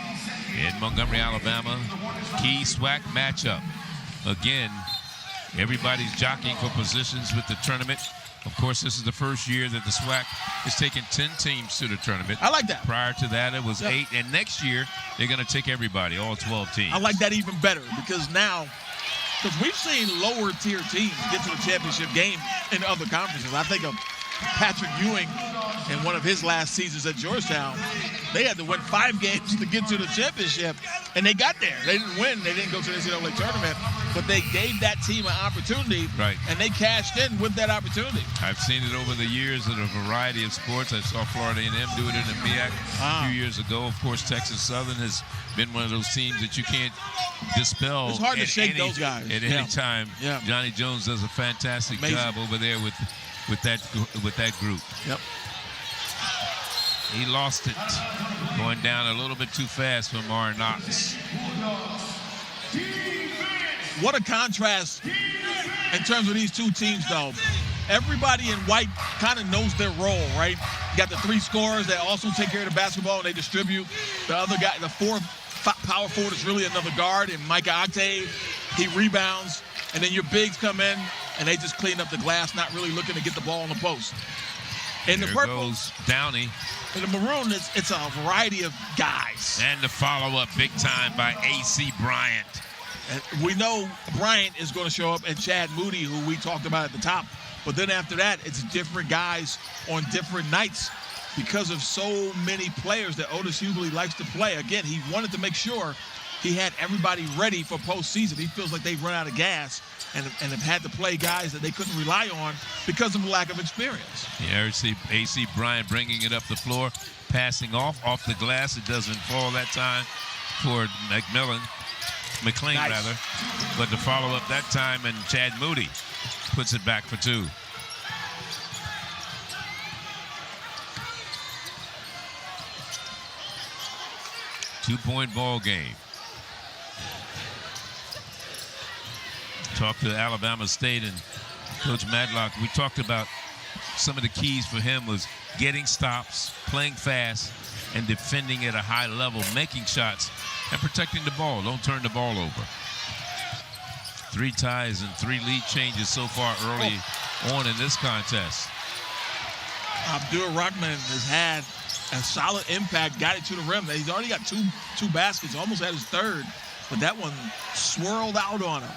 in Montgomery, Alabama. Key SWAC matchup. Again, Everybody's jockeying for positions with the tournament. Of course, this is the first year that the SWAC has taken 10 teams to the tournament. I like that. Prior to that, it was 8. And next year, they're going to take everybody, all 12 teams. I like that even better because now, because we've seen lower tier teams get to the championship game in other conferences. I think of Patrick Ewing in one of his last seasons at Georgetown. They had to win 5 games to get to the championship, and they got there. They didn't win. They didn't go to the NCAA tournament, but they gave that team an opportunity, right? And they cashed in with that opportunity. I've seen it over the years in a variety of sports. I saw Florida A&M do it in the MEAC a few years ago. Of course, Texas Southern has been one of those teams that you can't dispel. It's hard to shake those guys at any time. Yeah. Johnny Jones does a fantastic job over there with that group. Yep. He lost it, going down a little bit too fast for Mar Knox. What a contrast in terms of these two teams, though. Everybody in white kind of knows their role, right? You got the 3 scorers that also take care of the basketball and they distribute. The other guy, the 4th power forward is really another guard, and Micah Octave, he rebounds. And then your bigs come in and they just clean up the glass, not really looking to get the ball on the post. In the purple goes Downey. In the maroon, it's a variety of guys. And the follow-up big time by A.C. Bryant. And we know Bryant is going to show up, and Chad Moody, who we talked about at the top. But then after that, it's different guys on different nights because of so many players that Otis Hughley likes to play. Again, he wanted to make sure he had everybody ready for postseason. He feels like they've run out of gas and have had to play guys that they couldn't rely on because of lack of experience. Yeah, A.C. Bryant bringing it up the floor, passing off the glass. It doesn't fall that time for McLean, rather. But the follow-up that time, and Chad Moody puts it back for 2. Two-point ball game. Talked to Alabama State and Coach Madlock. We talked about some of the keys for him was getting stops, playing fast, and defending at a high level, making shots, and protecting the ball. Don't turn the ball over. 3 ties and 3 lead changes so far early on in this contest. Abdur Rahman has had a solid impact, got it to the rim. He's already got two baskets, almost had his 3rd, but that one swirled out on him.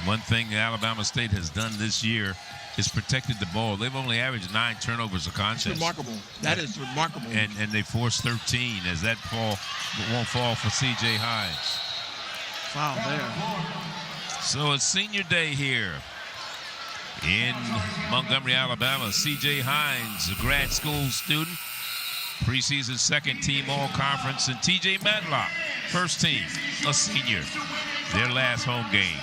One thing Alabama State has done this year is protected the ball. They've only averaged 9 turnovers a contest. It's remarkable. That is remarkable. And they forced 13 as that won't fall for C.J. Hines. Foul there. So it's senior day here in Montgomery, Alabama. C.J. Hines, a grad school student, preseason 2nd team all-conference, and T.J. Madlock, 1st team, a senior, their last home game.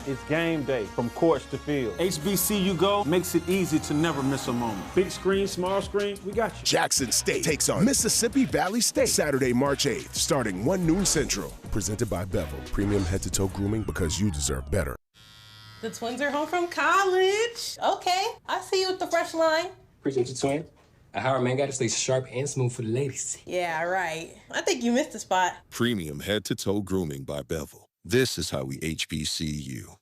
It's game day from courts to field. HBCU Go makes it easy to never miss a moment. Big screen, small screen, we got you. Jackson State takes on Mississippi Valley State Saturday, March 8th, starting 1 noon Central. Presented by Bevel, premium head-to-toe grooming because you deserve better. The twins are home from college. Okay, I see you with the fresh line. Appreciate you, twin. At Howard, man, gotta stay sharp and smooth for the ladies. Yeah, right. I think you missed a spot. Premium head-to-toe grooming by Bevel. This is how we HBCU.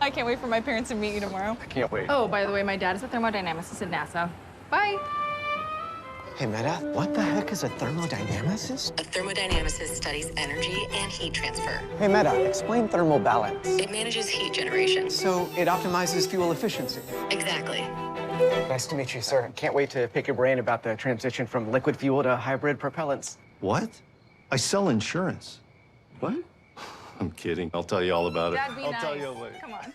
I can't wait for my parents to meet you tomorrow. I can't wait. Oh, by the way, my dad is a thermodynamicist at NASA. Bye. Hey, Meta, what the heck is a thermodynamicist? A thermodynamicist studies energy and heat transfer. Hey, Meta, explain thermal balance. It manages heat generation. So it optimizes fuel efficiency. Exactly. Nice to meet you, sir. Can't wait to pick your brain about the transition from liquid fuel to hybrid propellants. What? I sell insurance. What? I'm kidding. I'll tell you all about it. I'll tell you later. Come on.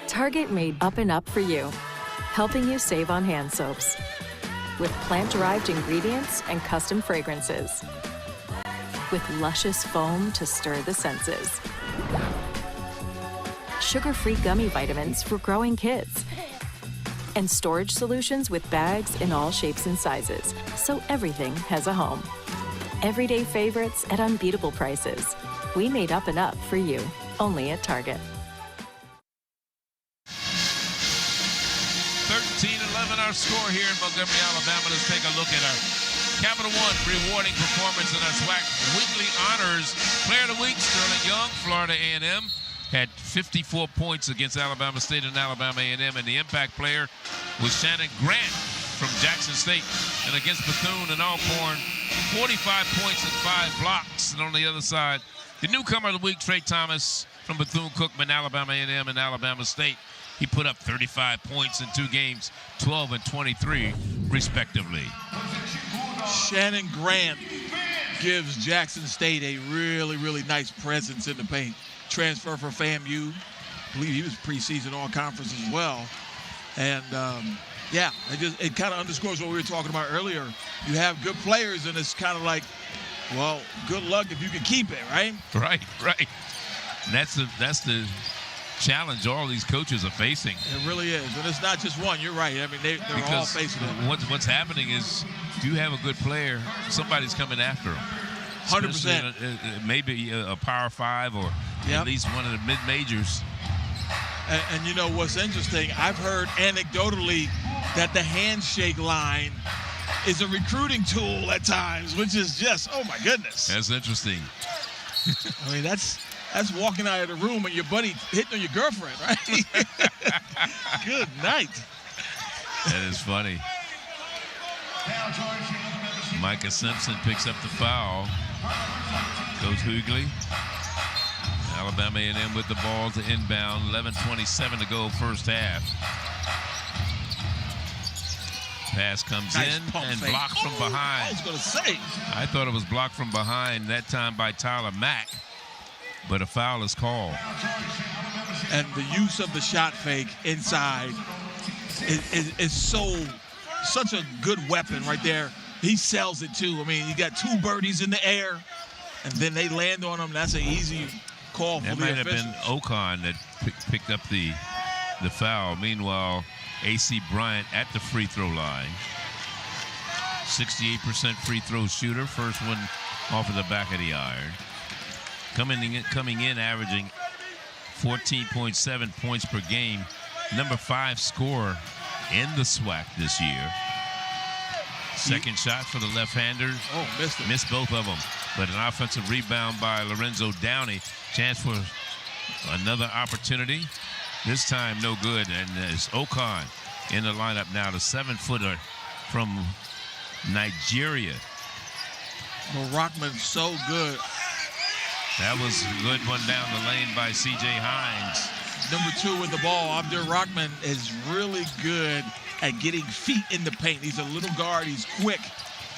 Target made Up and Up for you, helping you save on hand soaps. With plant-derived ingredients and custom fragrances. With luscious foam to stir the senses. Sugar-free gummy vitamins for growing kids. And storage solutions with bags in all shapes and sizes, so everything has a home. Everyday favorites at unbeatable prices. We made Up and Up for you, only at Target. 13-11 our score here in Montgomery, Alabama. Let's take a look at our Capital One rewarding performance in our SWAC weekly honors. Player of the week, Sterling Young, Florida A&M. Had 54 points against Alabama State and Alabama A&M, and the impact player was Shannon Grant from Jackson State. And against Bethune and Alcorn, 45 points and 5 blocks. And on the other side, the newcomer of the week, Trey Thomas from Bethune-Cookman, Alabama A&M, and Alabama State. He put up 35 points in 2 games, 12 and 23, respectively. Shannon Grant gives Jackson State a really, really nice presence in the paint. Transfer for FAMU. I believe he was preseason all-conference as well. And, yeah, it kind of underscores what we were talking about earlier. You have good players, and it's kind of like, well, good luck if you can keep it, right? Right. And that's the challenge all these coaches are facing. It really is. And it's not just one. You're right. I mean, they're all facing it. What's happening is, if you have a good player, somebody's coming after him. 100%. Maybe a Power 5 or at least one of the mid-majors. And you know what's interesting? I've heard anecdotally that the handshake line is a recruiting tool at times, which is just, oh my goodness. That's interesting. I mean, that's walking out of the room and your buddy hitting on your girlfriend, right? Good night. That is funny. Micah Simpson picks up the foul. Coach Hughley. Alabama A&M with the ball to inbound. 11:27 to go first half. Pass comes in and blocked from behind. I was going to say. I thought it was blocked from behind that time by Tyler Mack, but a foul is called. And the use of the shot fake inside is such a good weapon right there. He sells it too. I mean, you got 2 birdies in the air, and then they land on him. That's an easy call for the officials. That might have been Ocon that picked up the foul. Meanwhile, A.C. Bryant at the free throw line. 68% free throw shooter. First one off of the back of the iron. Coming in averaging 14.7 points per game. Number 5 scorer in the SWAC this year. Second shot for the left-hander. Oh, missed it. Missed both of them. But an offensive rebound by Lorenzo Downey. Chance for another opportunity. This time no good. And there's Ocon in the lineup now, the 7-footer from Nigeria. Well, Rockman's so good. That was a good one down the lane by C.J. Hines. Number 2 with the ball, Abdur Rockman, is really good at getting feet in the paint. He's a little guard, he's quick,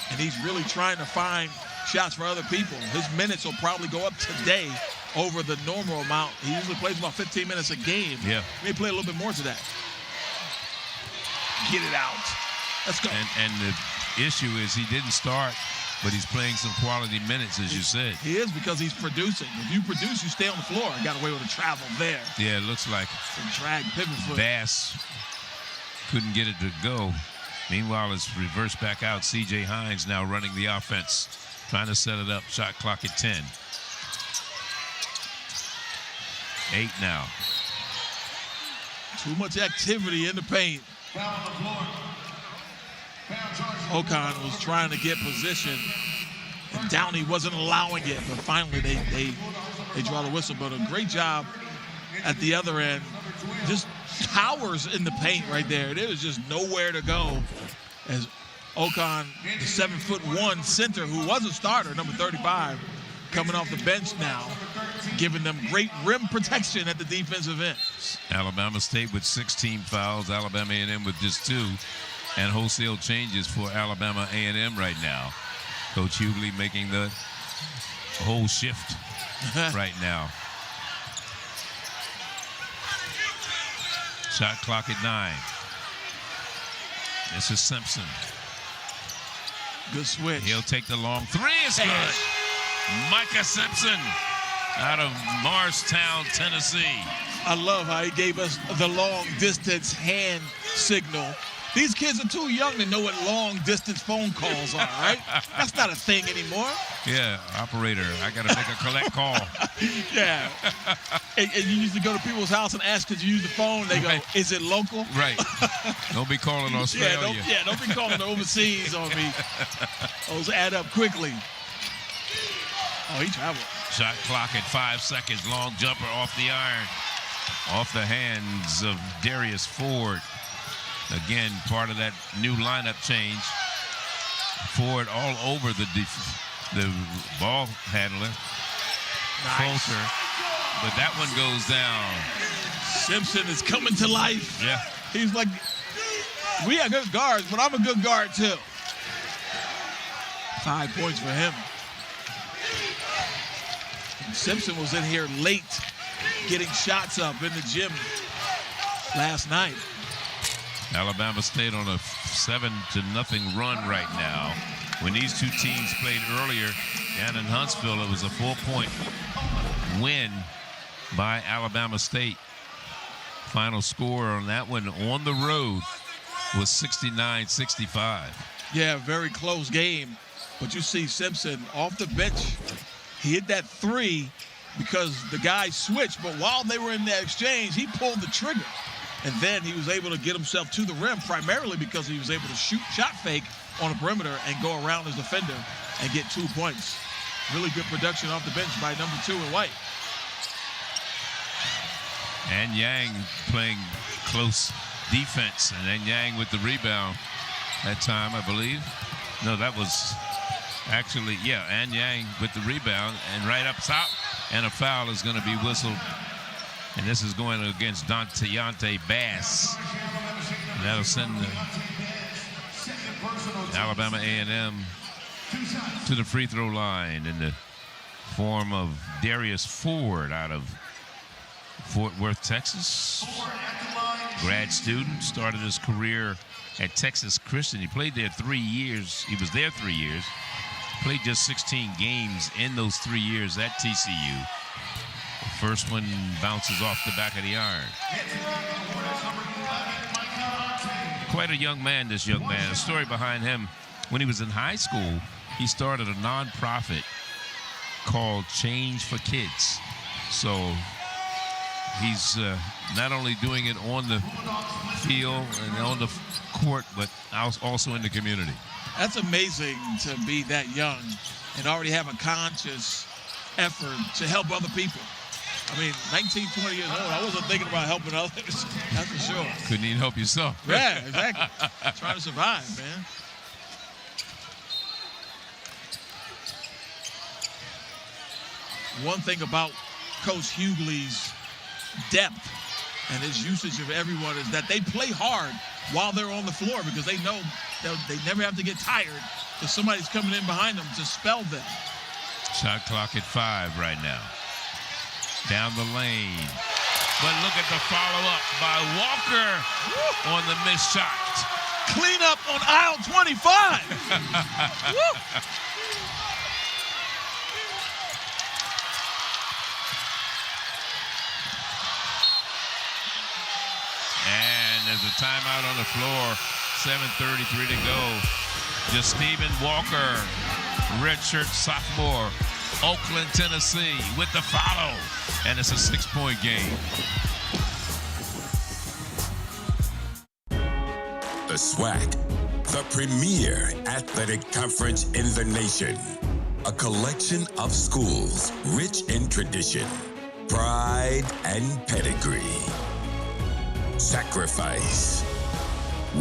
and he's really trying to find shots for other people. His minutes will probably go up today over the normal amount. He usually plays about 15 minutes a game. Yeah. He may play a little bit more today. Get it out. Let's go. And the issue is he didn't start, but he's playing some quality minutes, as you said. He is, because he's producing. If you produce, you stay on the floor. Got away with a travel there. Yeah, it looks like a drag pivot foot. Bass couldn't get it to go. Meanwhile, it's reversed back out. C.J. Hines now running the offense, trying to set it up. Shot clock at 10. 8 now. Too much activity in the paint. Ocon was trying to get position, and Downey wasn't allowing it. But finally, they draw the whistle. But a great job at the other end. Just towers in the paint right there. There was just nowhere to go. As Ocon, the 7'1" center, who was a starter, number 35, coming off the bench now, giving them great rim protection at the defensive end. Alabama State with 16 fouls. Alabama A&M with just 2. And wholesale changes for Alabama A&M right now. Coach Hughley making the whole shift right now. Shot clock at 9. This is Simpson. Good switch. He'll take the long 3. It's good. Micah Simpson out of Morristown, Tennessee. I love how he gave us the long distance hand signal These kids are too young to know what long-distance phone calls are, right? That's not a thing anymore. Yeah, operator, I got to make a collect call. Yeah. And you used to go to people's house and ask, could you use the phone? They go, is it local? Right. Don't be calling Australia. Don't be calling overseas on me. Those add up quickly. Oh, he traveled. Shot clock at 5 seconds. Long jumper off the iron. Off the hands of Darius Ford. Again, part of that new lineup change. Ford all over the ball handler. Nice. Closer. But that one goes down. Simpson is coming to life. Yeah. He's like, we are good guards, but I'm a good guard too. 5 points for him. And Simpson was in here late, getting shots up in the gym last night. Alabama State on a 7-0 run right now. When these two teams played earlier down in Huntsville, it was a 4-point win by Alabama State. Final score on that one on the road was 69-65. Yeah, very close game. But you see Simpson off the bench. He hit that three because the guy switched. But while they were in that exchange, he pulled the trigger. And then he was able to get himself to the rim, primarily because he was able to shoot shot fake on a perimeter and go around his defender and get 2 points. Really good production off the bench by number 2 in White. And Yang playing close defense, and then Yang with the rebound that time, I believe. No, that was actually, yeah, and Yang with the rebound, and right up top, and a foul is going to be whistled. And this is going against Deontay Bass. And that'll send Alabama A&M to the free throw line in the form of Darius Ford out of Fort Worth, Texas. Grad student, started his career at Texas Christian. He played there 3 years. He was there 3 years. Played just 16 games in those 3 years at TCU. First one bounces off the back of the iron. Quite a young man, this young man. A story behind him, when he was in high school, he started a nonprofit called Change for Kids. So he's not only doing it on the field and on the court, but also in the community. That's amazing to be that young and already have a conscious effort to help other people. I mean, 19, 20 years old, I wasn't thinking about helping others, that's for sure. Couldn't even help yourself. Yeah, exactly. Trying to survive, man. One thing about Coach Hughley's depth and his usage of everyone is that they play hard while they're on the floor because they know they never have to get tired if somebody's coming in behind them to spell them. Shot clock at 5 right now. Down the lane. But look at the follow-up by Walker on the missed shot. Clean up on aisle 25. And there's a timeout on the floor. 7:33 to go. Just Stephen Walker, redshirt sophomore, Oakland, Tennessee, with the follow. And it's a 6-point game. The SWAC, the premier athletic conference in the nation. A collection of schools rich in tradition, pride, and pedigree. Sacrifice,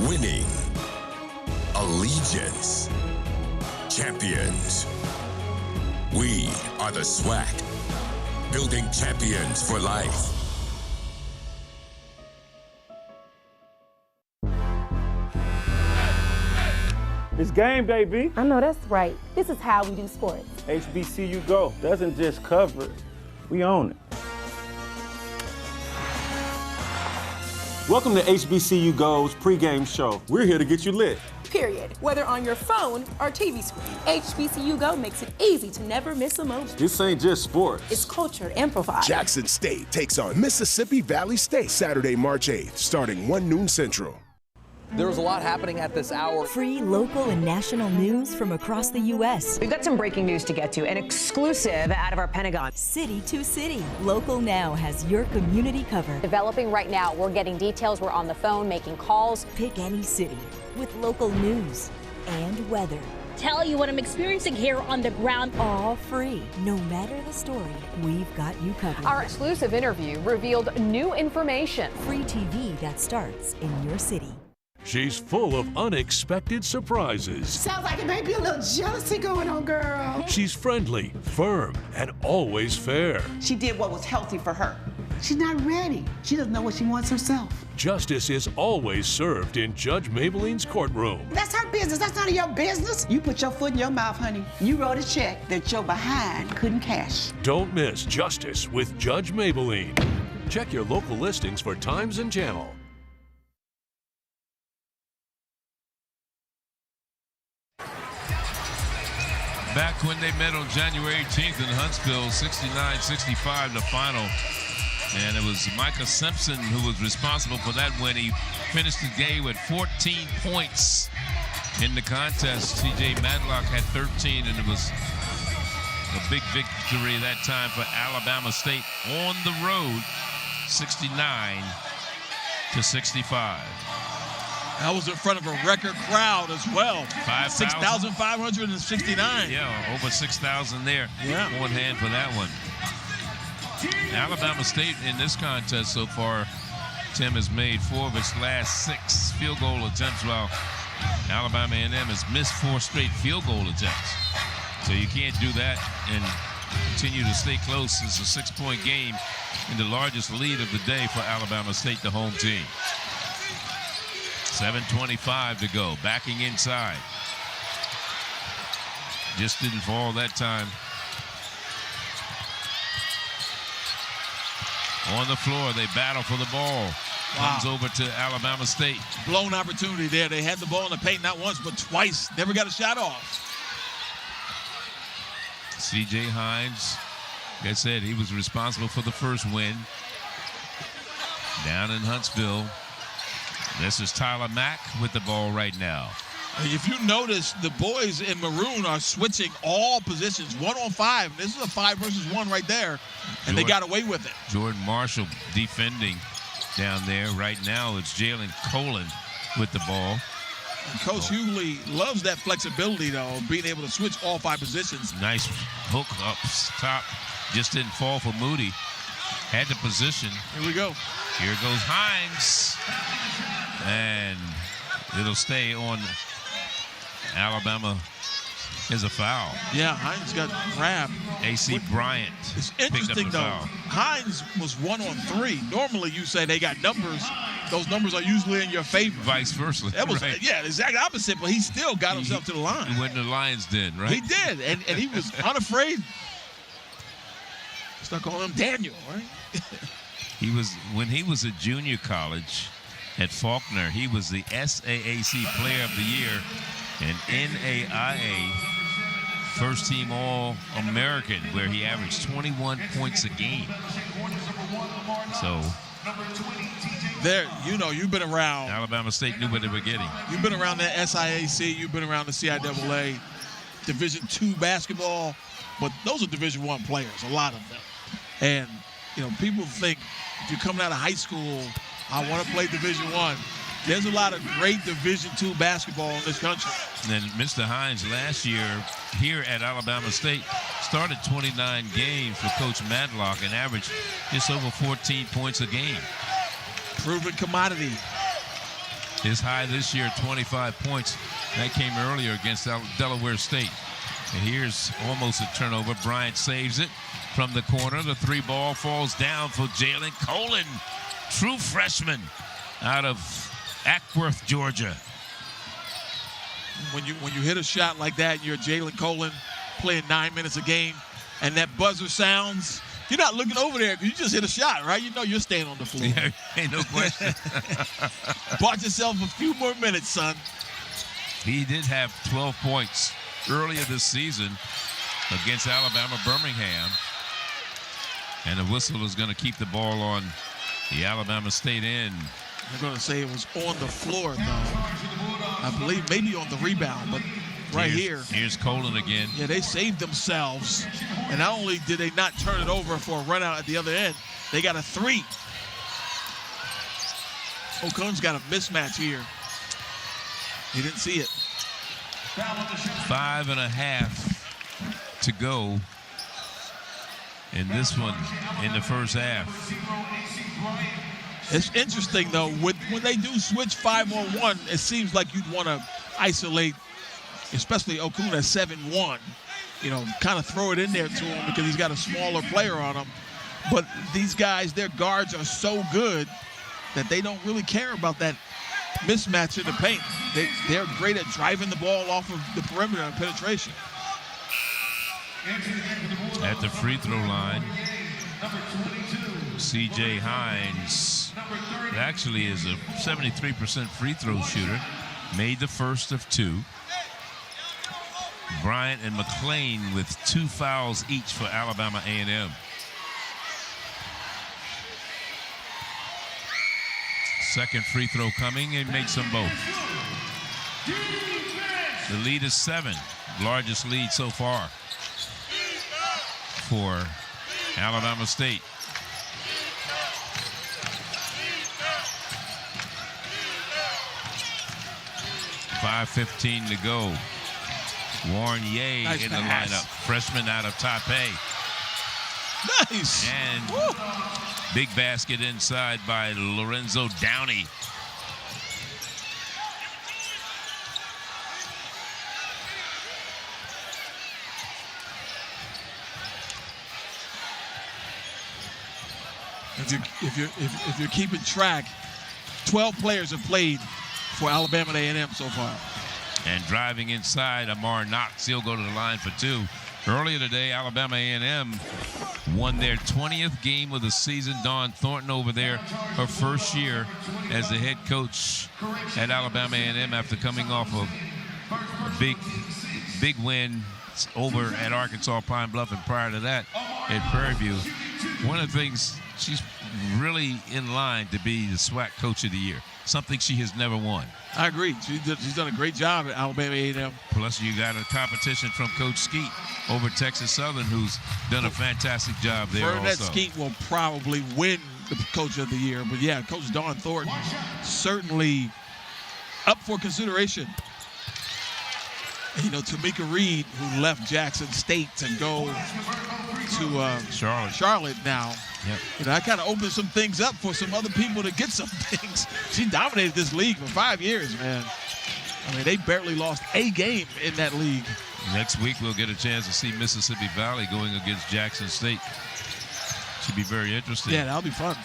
winning, allegiance, champions. We are the SWAC, building champions for life. It's game day, B. I know that's right. This is how we do sports. HBCU Go doesn't just cover it, we own it. Welcome to HBCU Go's pregame show. We're here to get you lit. Period. Whether on your phone or TV screen, HBCU Go makes it easy to never miss a moment. This ain't just sports. It's culture amplified. Jackson State takes on Mississippi Valley State Saturday, March 8th, starting 1 noon Central. There was a lot happening at this hour. Free, local, and national news from across the U.S. We've got some breaking news to get to, an exclusive out of our Pentagon. City to city, Local Now has your community covered. Developing right now. We're getting details. We're on the phone making calls. Pick any city with local news and weather. Tell you what I'm experiencing here on the ground. All free. No matter the story, we've got you covered. Our exclusive interview revealed new information. Free TV that starts in your city. She's full of unexpected surprises. Sounds like it may be a little jealousy going on, girl. She's friendly, firm, and always fair. She did what was healthy for her. She's not ready. She doesn't know what she wants herself. Justice is always served in Judge Maybelline's courtroom. That's her business. That's none of your business. You put your foot in your mouth, honey. You wrote a check that your behind couldn't cash. Don't miss Justice with Judge Maybelline. Check your local listings for times and channel. Back when they met on January 18th in Huntsville, 69-65 the final. And it was Micah Simpson who was responsible for that win. He finished the game with 14 points in the contest. TJ Madlock had 13, and it was a big victory that time for Alabama State on the road, 69-65. That was in front of a record crowd as well. 6,569. Yeah, over 6,000 there. Yeah. On hand for that one. Alabama State in this contest so far, Tim, has made 4 of its last 6 field goal attempts, while Alabama A&M has missed 4 straight field goal attempts. So you can't do that and continue to stay close. It's a 6-point game in the largest lead of the day for Alabama State, the home team. 7:25 to go, backing inside. Just didn't fall that time. On the floor, they battle for the ball. Comes over to Alabama State. Blown opportunity there. They had the ball in the paint not once, but twice. Never got a shot off. C.J. Hines, like I said, he was responsible for the first win down in Huntsville. This is Tyler Mack with the ball right now. If you notice, the boys in maroon are switching all positions, 1-on-5. This is a 5 versus 1 right there, and they got away with it. Jordan Marshall defending down there. Right now, it's Jalen Colin with the ball. And Coach Hughley loves that flexibility, though, being able to switch all 5 positions. Nice hook up top. Just didn't fall for Moody. Had the position. Here we go. Here goes Hines. And it'll stay on Alabama. Is a foul. Yeah, Hines got grabbed. A.C. Bryant. It's interesting, though. Foul. Hines was 1-on-3. Normally, you say they got numbers. Those numbers are usually in your favor. Vice versa. That was, right. Yeah, the exact opposite, but he still got himself to the line. He went to the Lions Den, right? He did, and he was unafraid. Let's not call him Daniel, right? When he was at junior college at Faulkner, he was the SAAC Player of the Year and NAIA First Team All-American, where he averaged 21 points a game. So there, you've been around. Alabama State knew what they were getting. You've been around the SIAC. You've been around the CIAA, Division II basketball, but those are Division I players, a lot of them. And people think if you're coming out of high school, I want to play Division I. There's a lot of great Division II basketball in this country. And then Mr. Hines last year here at Alabama State started 29 games for Coach Madlock and averaged just over 14 points a game. Proven commodity. His high this year, 25 points. That came earlier against Delaware State. And here's almost a turnover. Bryant saves it from the corner. The 3-ball falls down for Jalen Colin, true freshman out of Ackworth, Georgia. When you hit a shot like that, you're Jalen Colin playing 9 minutes a game, and that buzzer sounds, you're not looking over there because you just hit a shot, right? You know you're staying on the floor. Yeah, ain't no question. Bought yourself a few more minutes, son. He did have 12 points earlier this season against Alabama Birmingham. And the whistle is going to keep the ball on the Alabama State end. They're going to say it was on the floor, though. I believe maybe on the rebound, but right here. Here's Colin again. Yeah, they saved themselves. And not only did they not turn it over for a run out at the other end, they got a 3. Ocon's got a mismatch here. He didn't see it. 5.5 to go in this one in the first half. It's interesting, though, when they do switch 5-on-1, it seems like you'd want to isolate, especially Okun at 7-1, kind of throw it in there to him because he's got a smaller player on him. But these guys, their guards are so good that they don't really care about that mismatch in the paint. They're great at driving the ball off of the perimeter and penetration. At the free throw line, C.J. Hines actually is a 73% free throw shooter. Made the first of 2. Bryant and McClain with 2 fouls each for Alabama A&M. Second free throw coming and makes them both. The lead is 7, largest lead so far for Alabama State. .5:15 to go. Warren Ye nice in pass. the lineup. Freshman out of Taipei. Nice. And Woo. big basket inside by Lorenzo Downey. If you're keeping track, 12 players have played for Alabama A&M so far. And driving inside, Amar Knox. He'll go to the line for 2. Earlier today, Alabama A&M won their 20th game of the season. Dawn Thornton over there, her first year as the head coach at Alabama A&M after coming off of a big win over at Arkansas Pine Bluff, and prior to that at Prairie View. One of the things, she's really in line to be the SWAC Coach of the Year, something she has never won. I agree. She's done a great job at Alabama A&M. Plus, you got a competition from Coach Skeet over Texas Southern, who's done a fantastic job there Bernadette also. Skeet will probably win the Coach of the Year. But, yeah, Coach Dawn Thornton certainly up for consideration. Tamika Reed, who left Jackson State to go to Charlotte now. Yep. That kind of opened some things up for some other people to get some things. She dominated this league for 5 years, man. I mean, they barely lost a game in that league. Next week, we'll get a chance to see Mississippi Valley going against Jackson State. Should be very interesting. Yeah, that'll be fun.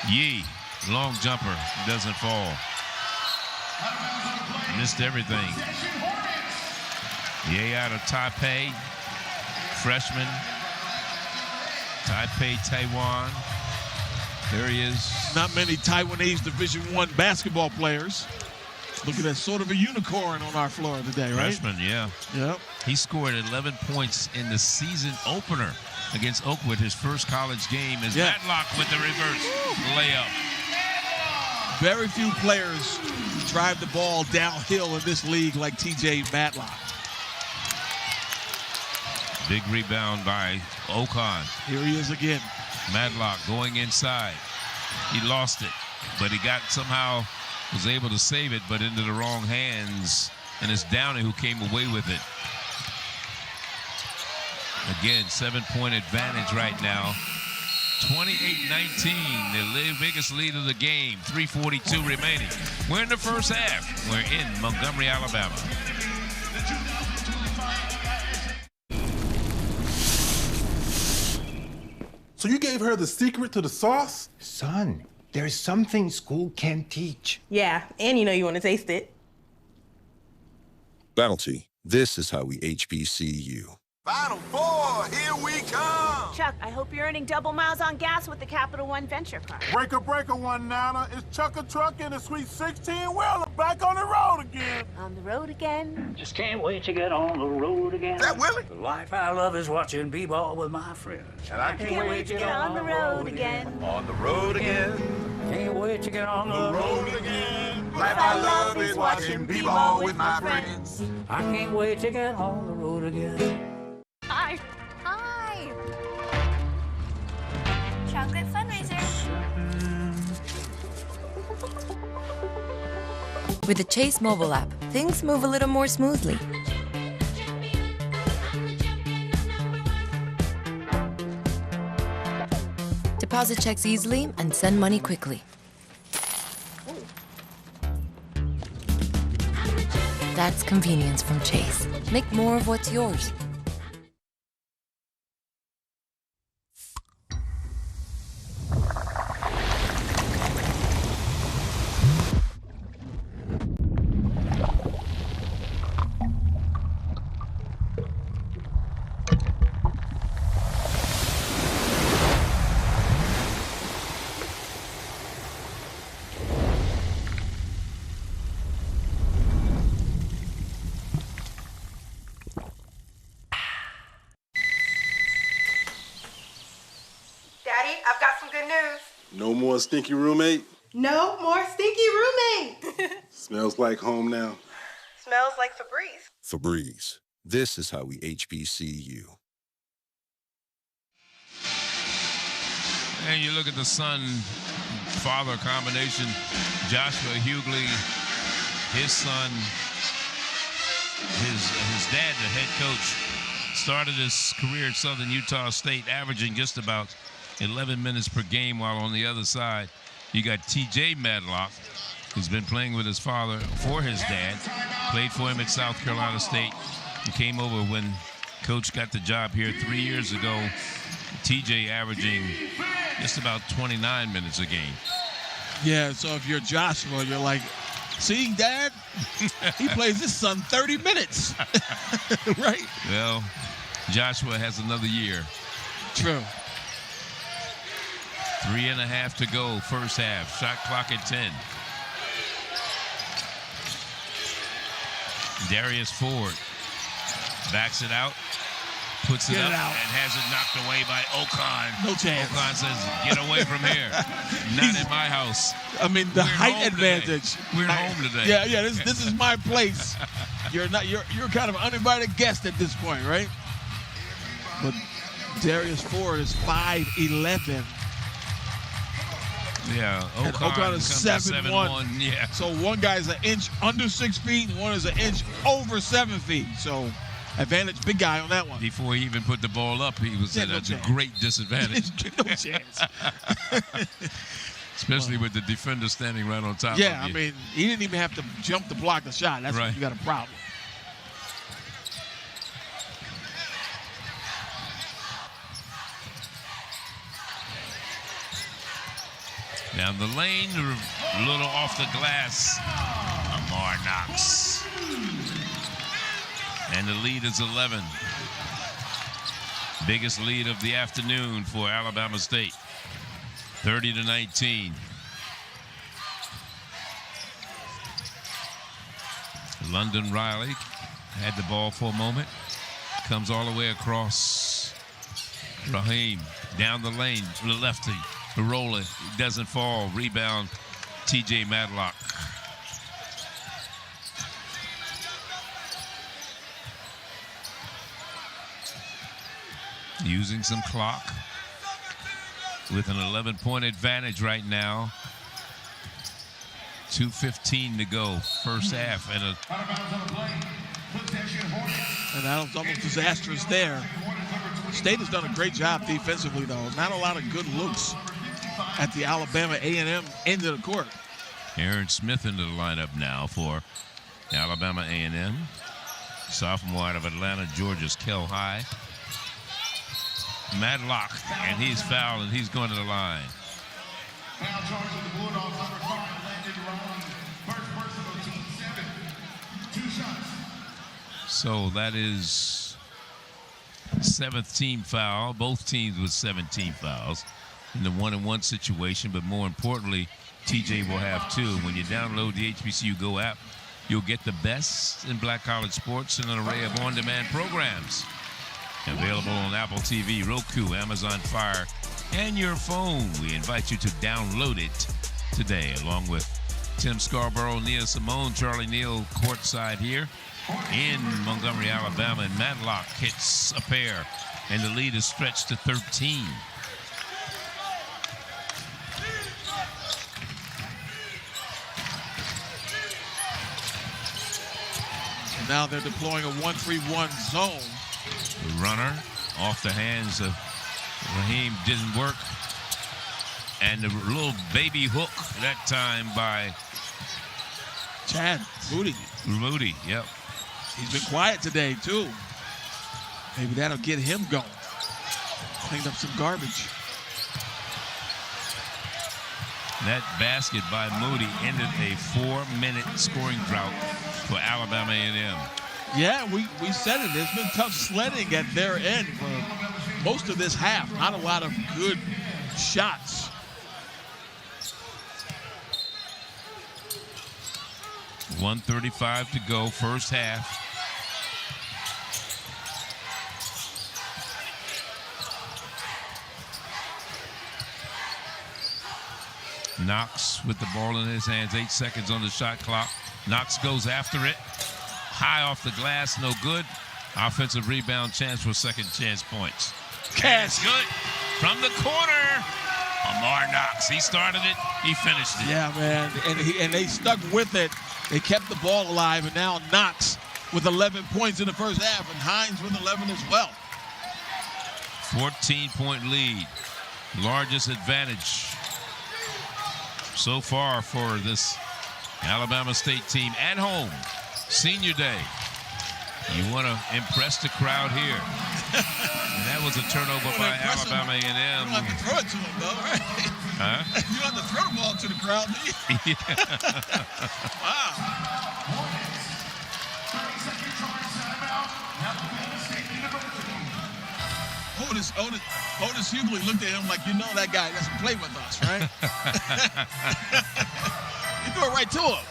Yee, long jumper, doesn't fall. Missed everything. Yee out of Taipei, freshman. Taipei, Taiwan. There he is. Not many Taiwanese Division I basketball players. Look at that, sort of a unicorn on our floor today, right? Freshman, yeah. Yep. He scored 11 points in the season opener against Oakwood, his first college game, as Matlock with the reverse layup. Very few players drive the ball downhill in this league like T.J. Matlock. Big rebound by Ocon. Here he is again. Matlock going inside. He lost it, but he somehow was able to save it, but into the wrong hands. And it's Downey who came away with it. Again, 7-point advantage right now. 28-19, the biggest lead of the game. 3:42 remaining. We're in the first half. We're in Montgomery, Alabama. So you gave her the secret to the sauce? Son, there's something school can't teach. Yeah, and you want to taste it. Bounty, this is how we HBCU. Final four, here we come. Chuck, I hope hope you're earning double miles on gas with the Capital One Venture Card. Breaker, one Nana. It's Chuck a Truck and the Sweet 16-wheeler back on the road again. On the road again. Just can't wait to get on the road again. Is that Willie? The life I love is watching b-ball with my friends. And I Can't wait to get on the road again. On the road again. Can't wait to get on the road again. Life I love is watching b-ball with my friends. I can't wait to get on the road again. Hi. Hi. Chocolate fundraiser. With the Chase mobile app, things move a little more smoothly. Deposit checks easily and send money quickly. That's convenience from Chase. Make more of what's yours. Daddy, I've got some good news. No more stinky roommate. No more stinky roommate. Smells like home now. Smells like Febreze. Febreze. This is how we HBC you. And you look at the son-father combination, Joshua Hughley, his son, his dad, the head coach, started his career at Southern Utah State, averaging just about 11 minutes per game, while on the other side, you got T.J. Madlock, who's been playing with his father for his dad, played for him at South Carolina State, and came over when Coach got the job here 3 years ago. T.J. averaging just about 29 minutes a game. Yeah, so if you're Joshua, you're like, see, Dad, he plays his son 30 minutes, right? Well, Joshua has another year. True. 3.5 to go, first half. Shot clock at 10. Darius Ford backs it out, puts it up, and has it knocked away by Ocon. No chance. Ocon says, get away from here. Not in my house. I mean, the We're height home advantage. Today. We're home today. Yeah, this is my place. You're kind of an uninvited guest at this point, right? But Darius Ford is 5'11". Yeah, Ocon is 7'1". Yeah. So one guy's an inch under 6 feet, and one is an inch over 7 feet. So advantage, big guy on that one. Before he even put the ball up, he was at a great disadvantage. No chance. Especially with the defender standing right on top of you. Yeah, I mean, he didn't even have to jump to block the shot. That's when you got a problem. Down the lane, a little off the glass. Amar Knox. And the lead is 11. Biggest lead of the afternoon for Alabama State. 30-19. London Riley had the ball for a moment. Comes all the way across. Raheem down the lane for the lefty. The roller doesn't fall. Rebound, T.J. Madlock. Using some clock with an 11-point advantage right now. 2:15 to go, first half, and that was almost disastrous there. State has done a great job defensively, though. Not a lot of good looks at the Alabama A&M end of the court. Aaron Smith into the lineup now for Alabama A&M. Sophomore out of Atlanta, Georgia's Kel High. Madlock, and he's fouled, and he's going to the line. So that is 7th team foul. Both teams with 17 fouls in the 1-on-1 situation, but more importantly, TJ will have 2. When you download the HBCU Go app, you'll get the best in black college sports and an array of on-demand programs. Available on Apple TV, Roku, Amazon Fire, and your phone. We invite you to download it today, along with Tim Scarborough, Nia Simone, Charlie Neal courtside here in Montgomery, Alabama, and Matlock hits a pair, and the lead is stretched to 13. Now they're deploying a 1-3-1 zone. The runner off the hands of Raheem didn't work. And the little baby hook that time by Chad Moody. Moody, yep. He's been quiet today, too. Maybe that'll get him going. Cleaned up some garbage. That basket by Moody ended a 4-minute scoring drought for Alabama A&M. Yeah, we said it. It's been tough sledding at their end for most of this half. Not a lot of good shots. .135 to go, first half. Knox with the ball in his hands, 8 seconds on the shot clock. Knox goes after it. High off the glass, no good. Offensive rebound chance for second chance points. Cash good from the corner. Amar Knox, he started it, he finished it. Yeah, man, and they stuck with it. They kept the ball alive, and now Knox with 11 points in the first half, and Hines with 11 as well. 14-point lead, largest advantage so far for this Alabama State team at home. Senior day. You want to impress the crowd here. And that was a turnover by Alabama A&M. You don't have to throw it to them, though, right? Huh? You don't have to throw the ball to the crowd, do you? Wow. Otis Hughley looked at him like, you know that guy doesn't play with us, right? You threw it right to him.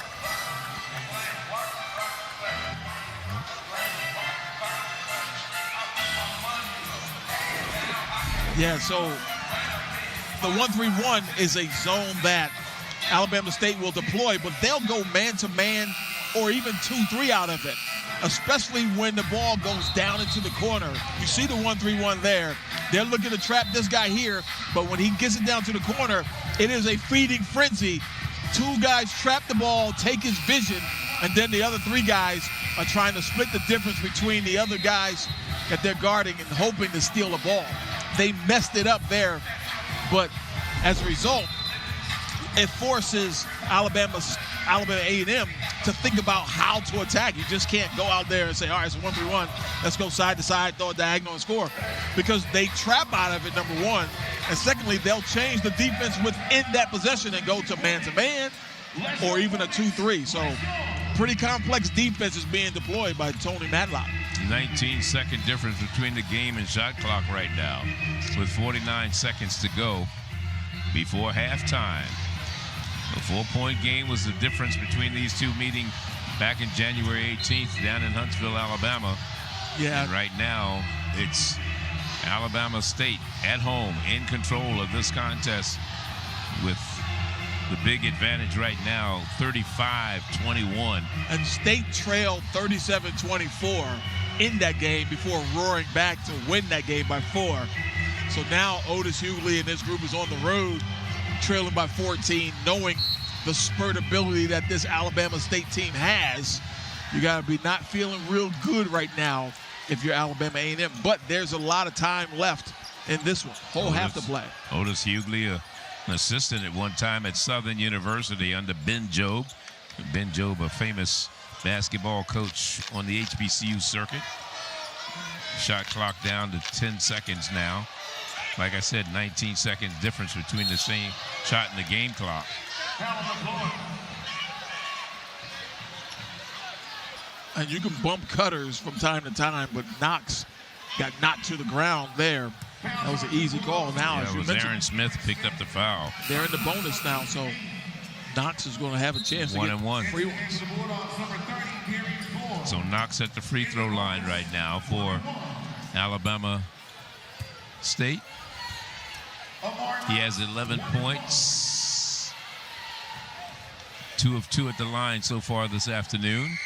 Yeah, so the 1-3-1 is a zone that Alabama State will deploy, but they'll go man-to-man or even 2-3 out of it, especially when the ball goes down into the corner. You see the 1-3-1 there. They're looking to trap this guy here, but when he gets it down to the corner, it is a feeding frenzy. 2 guys trap the ball, take his vision, and then the other 3 guys are trying to split the difference between the other guys that they're guarding and hoping to steal the ball. They messed it up there, but as a result, it forces Alabama A&M to think about how to attack. You just can't go out there and say, all right, it's a 1-3-1. Let's go side to side, throw a diagonal, and score. Because they trap out of it, number one. And secondly, they'll change the defense within that possession and go to man-to-man or even a 2-3. So pretty complex defense is being deployed by Tony Matlock. 19-second difference between the game and shot clock right now, with 49 seconds to go before halftime. A 4-point game was the difference between these two meeting back in January 18th down in Huntsville, Alabama. Yeah. And right now, it's Alabama State at home in control of this contest with the big advantage right now, 35-21. And State trailed 37-24 in that game before roaring back to win that game by 4. So now Otis Hughley and this group is on the road, trailing by 14, knowing the spurt ability that this Alabama State team has. You got to be not feeling real good right now if you're Alabama A&M, but there's a lot of time left in this one. Whole half to play. Otis Hughley, an assistant at one time at Southern University under Ben Jobe. Ben Jobe, a famous basketball coach on the HBCU circuit. Shot clock down to 10 seconds now. Like I said, 19 seconds difference between the same shot and the game clock. And you can bump cutters from time to time, but Knox got knocked to the ground there. That was an easy call. Now, as you mentioned, Aaron Smith picked up the foul. They're in the bonus now, so Knox is going to have a chance to get free ones. So Knox at the free throw line right now for Alabama State. He has 11 points. 2 of 2 at the line so far this afternoon.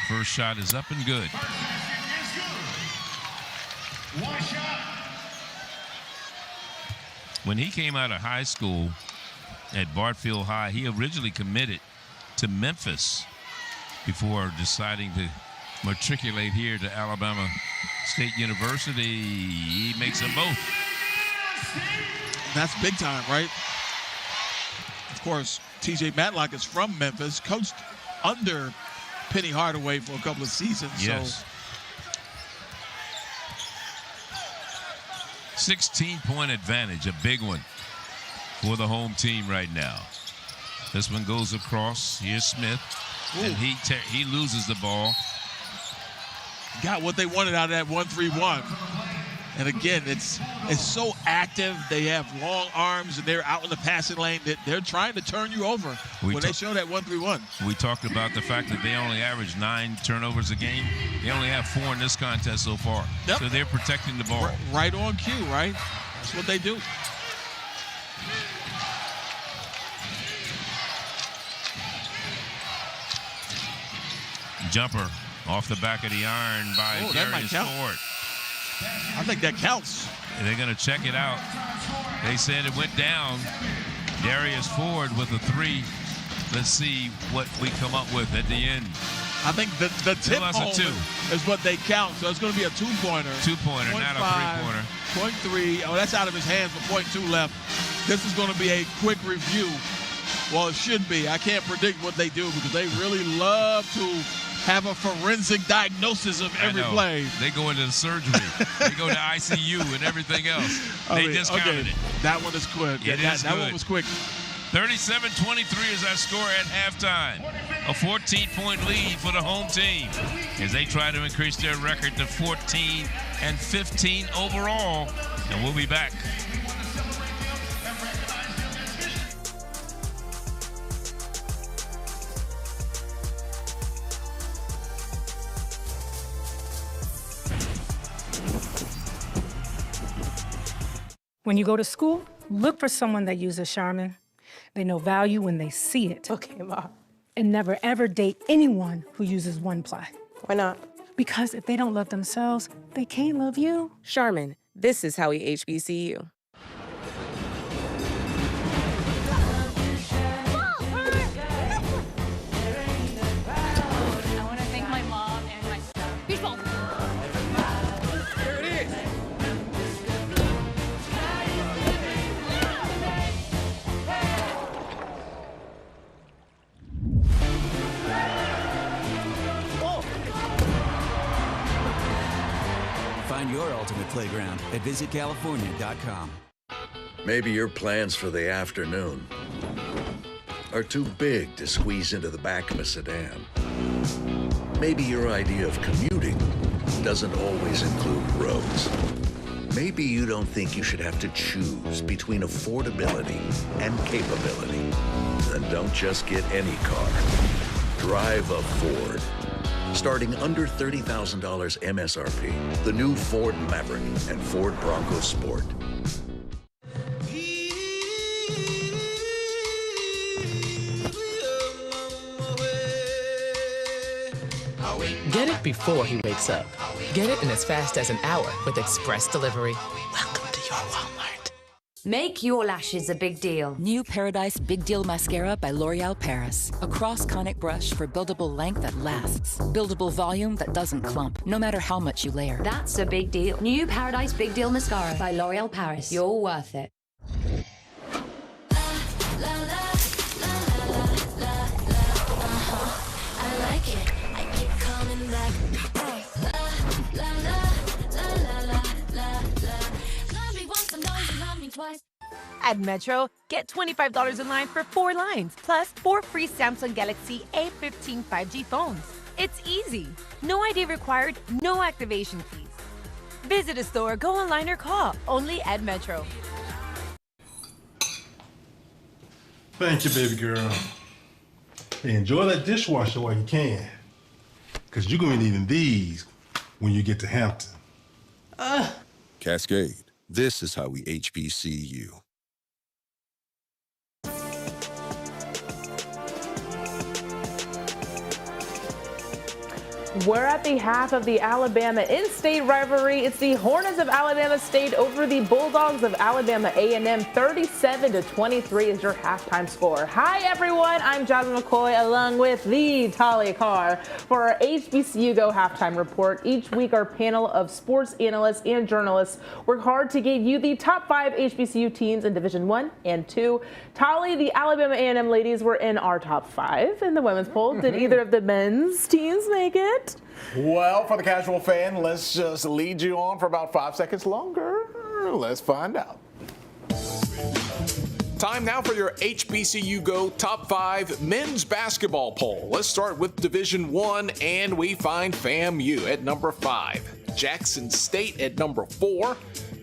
First shot is up and good. When he came out of high school at Bartfield High, he originally committed to Memphis before deciding to matriculate here to Alabama State University. He makes them both. That's big time, right? Of course, TJ Matlock is from Memphis, coached under Penny Hardaway for a couple of seasons. Yes. So 16-point advantage, a big one for the home team right now. This one goes across. Here's Smith. Ooh. And he loses the ball. Got what they wanted out of that 1-3-1. And again, it's so active. They have long arms, and they're out in the passing lane. They're trying to turn you over when they show that 1-3-1. We talked about the fact that they only average 9 turnovers a game. They only have 4 in this contest so far. Yep. So they're protecting the ball. Right on cue, right? That's what they do. Jumper off the back of the iron by Darius Ford. I think that counts. And they're going to check it out. They said it went down. Darius Ford with a 3. Let's see what we come up with at the end. I think the tip home is what they count. So it's going to be a 2-pointer. 2-pointer, not a 3-pointer. 0.3. Oh, that's out of his hands with 0.2 left. This is going to be a quick review. Well, it should be. I can't predict what they do because they really love to have a forensic diagnosis of every play. They go into the surgery. They go to ICU and everything else. They discounted it. That one is quick. That one was quick. 37-23 is our score at halftime. A 14-point lead for the home team as they try to increase their record to 14-15 overall. And we'll be back. When you go to school, look for someone that uses Charmin. They know value when they see it. Okay, Ma. And never, ever date anyone who uses OnePly. Why not? Because if they don't love themselves, they can't love you. Charmin, this is how we HBCU. I want to thank my mom and my sister. Beach ball. There it is. Find your ultimate playground at visitcalifornia.com. Maybe your plans for the afternoon are too big to squeeze into the back of a sedan. Maybe your idea of commuting doesn't always include roads. Maybe you don't think you should have to choose between affordability and capability. Then don't just get any car. Drive a Ford. Starting under $30,000 MSRP, the new Ford Maverick and Ford Bronco Sport. Get it before he wakes up. Get it in as fast as an hour with Express Delivery. Welcome to your Walmart. Make your lashes a big deal. New Paradise Big Deal Mascara by L'Oreal Paris. A cross-conic brush for buildable length that lasts. Buildable volume that doesn't clump, no matter how much you layer. That's a big deal. New Paradise Big Deal Mascara by L'Oreal Paris. You're worth it. I like it. I keep coming back. Love me once and don't love me twice. At Metro, get $25 in line for 4 lines, plus 4 free Samsung Galaxy A15 5G phones. It's easy. No ID required, no activation fees. Visit a store, go online, or call. Only at Metro. Thank you, baby girl. Hey, enjoy that dishwasher while you can. Because you're going to be needing these when you get to Hampton. Cascade. This is how we HBCU. We're at the half of the Alabama in-state rivalry. It's the Hornets of Alabama State over the Bulldogs of Alabama A&M. 37-23 is your halftime score. Hi, everyone. I'm Jasmine McCoy along with the Talia Carr for our HBCU Go halftime report. Each week, our panel of sports analysts and journalists work hard to give you the top 5 HBCU teams in Division I and II. Talia, the Alabama A&M ladies were in our top 5 in the women's poll. Did either of the men's teams make it? Well, for the casual fan, let's just lead you on for about 5 seconds longer. Let's find out. Time now for your HBCU Go Top 5 Men's Basketball Poll. Let's start with Division I, and we find FAMU at number 5. Jackson State at number 4.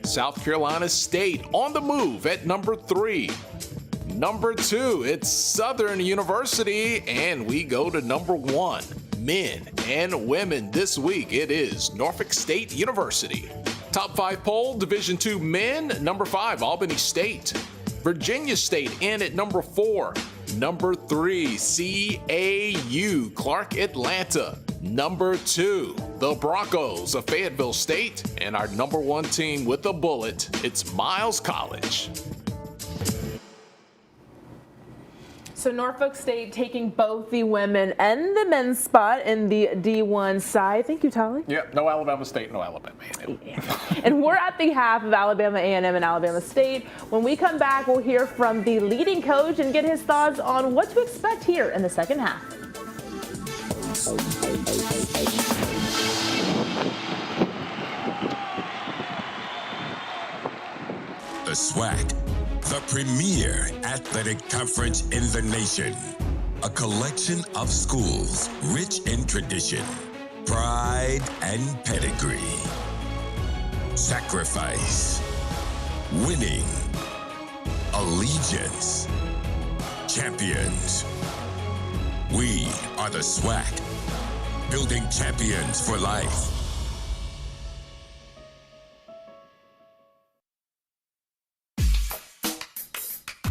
South Carolina State on the move at number 3. Number 2, it's Southern University, and we go to number 1. Men and women this week, it is Norfolk State University. Top 5 poll, Division II men, number 5, Albany State. Virginia State in at number 4. Number 3, CAU, Clark Atlanta. Number 2, the Broncos of Fayetteville State. And our number 1 team with a bullet, it's Miles College. So Norfolk State taking both the women and the men's spot in the D1 side. Thank you, Talia. Yep, no Alabama State, no Alabama A&M. And we're at the half of Alabama A&M and Alabama State. When we come back, we'll hear from the leading coach and get his thoughts on what to expect here in the second half. The SWAC, the premier athletic conference in the nation. A collection of schools rich in tradition, pride, and pedigree. Sacrifice, winning, allegiance, champions. We are the SWAC, building champions for life.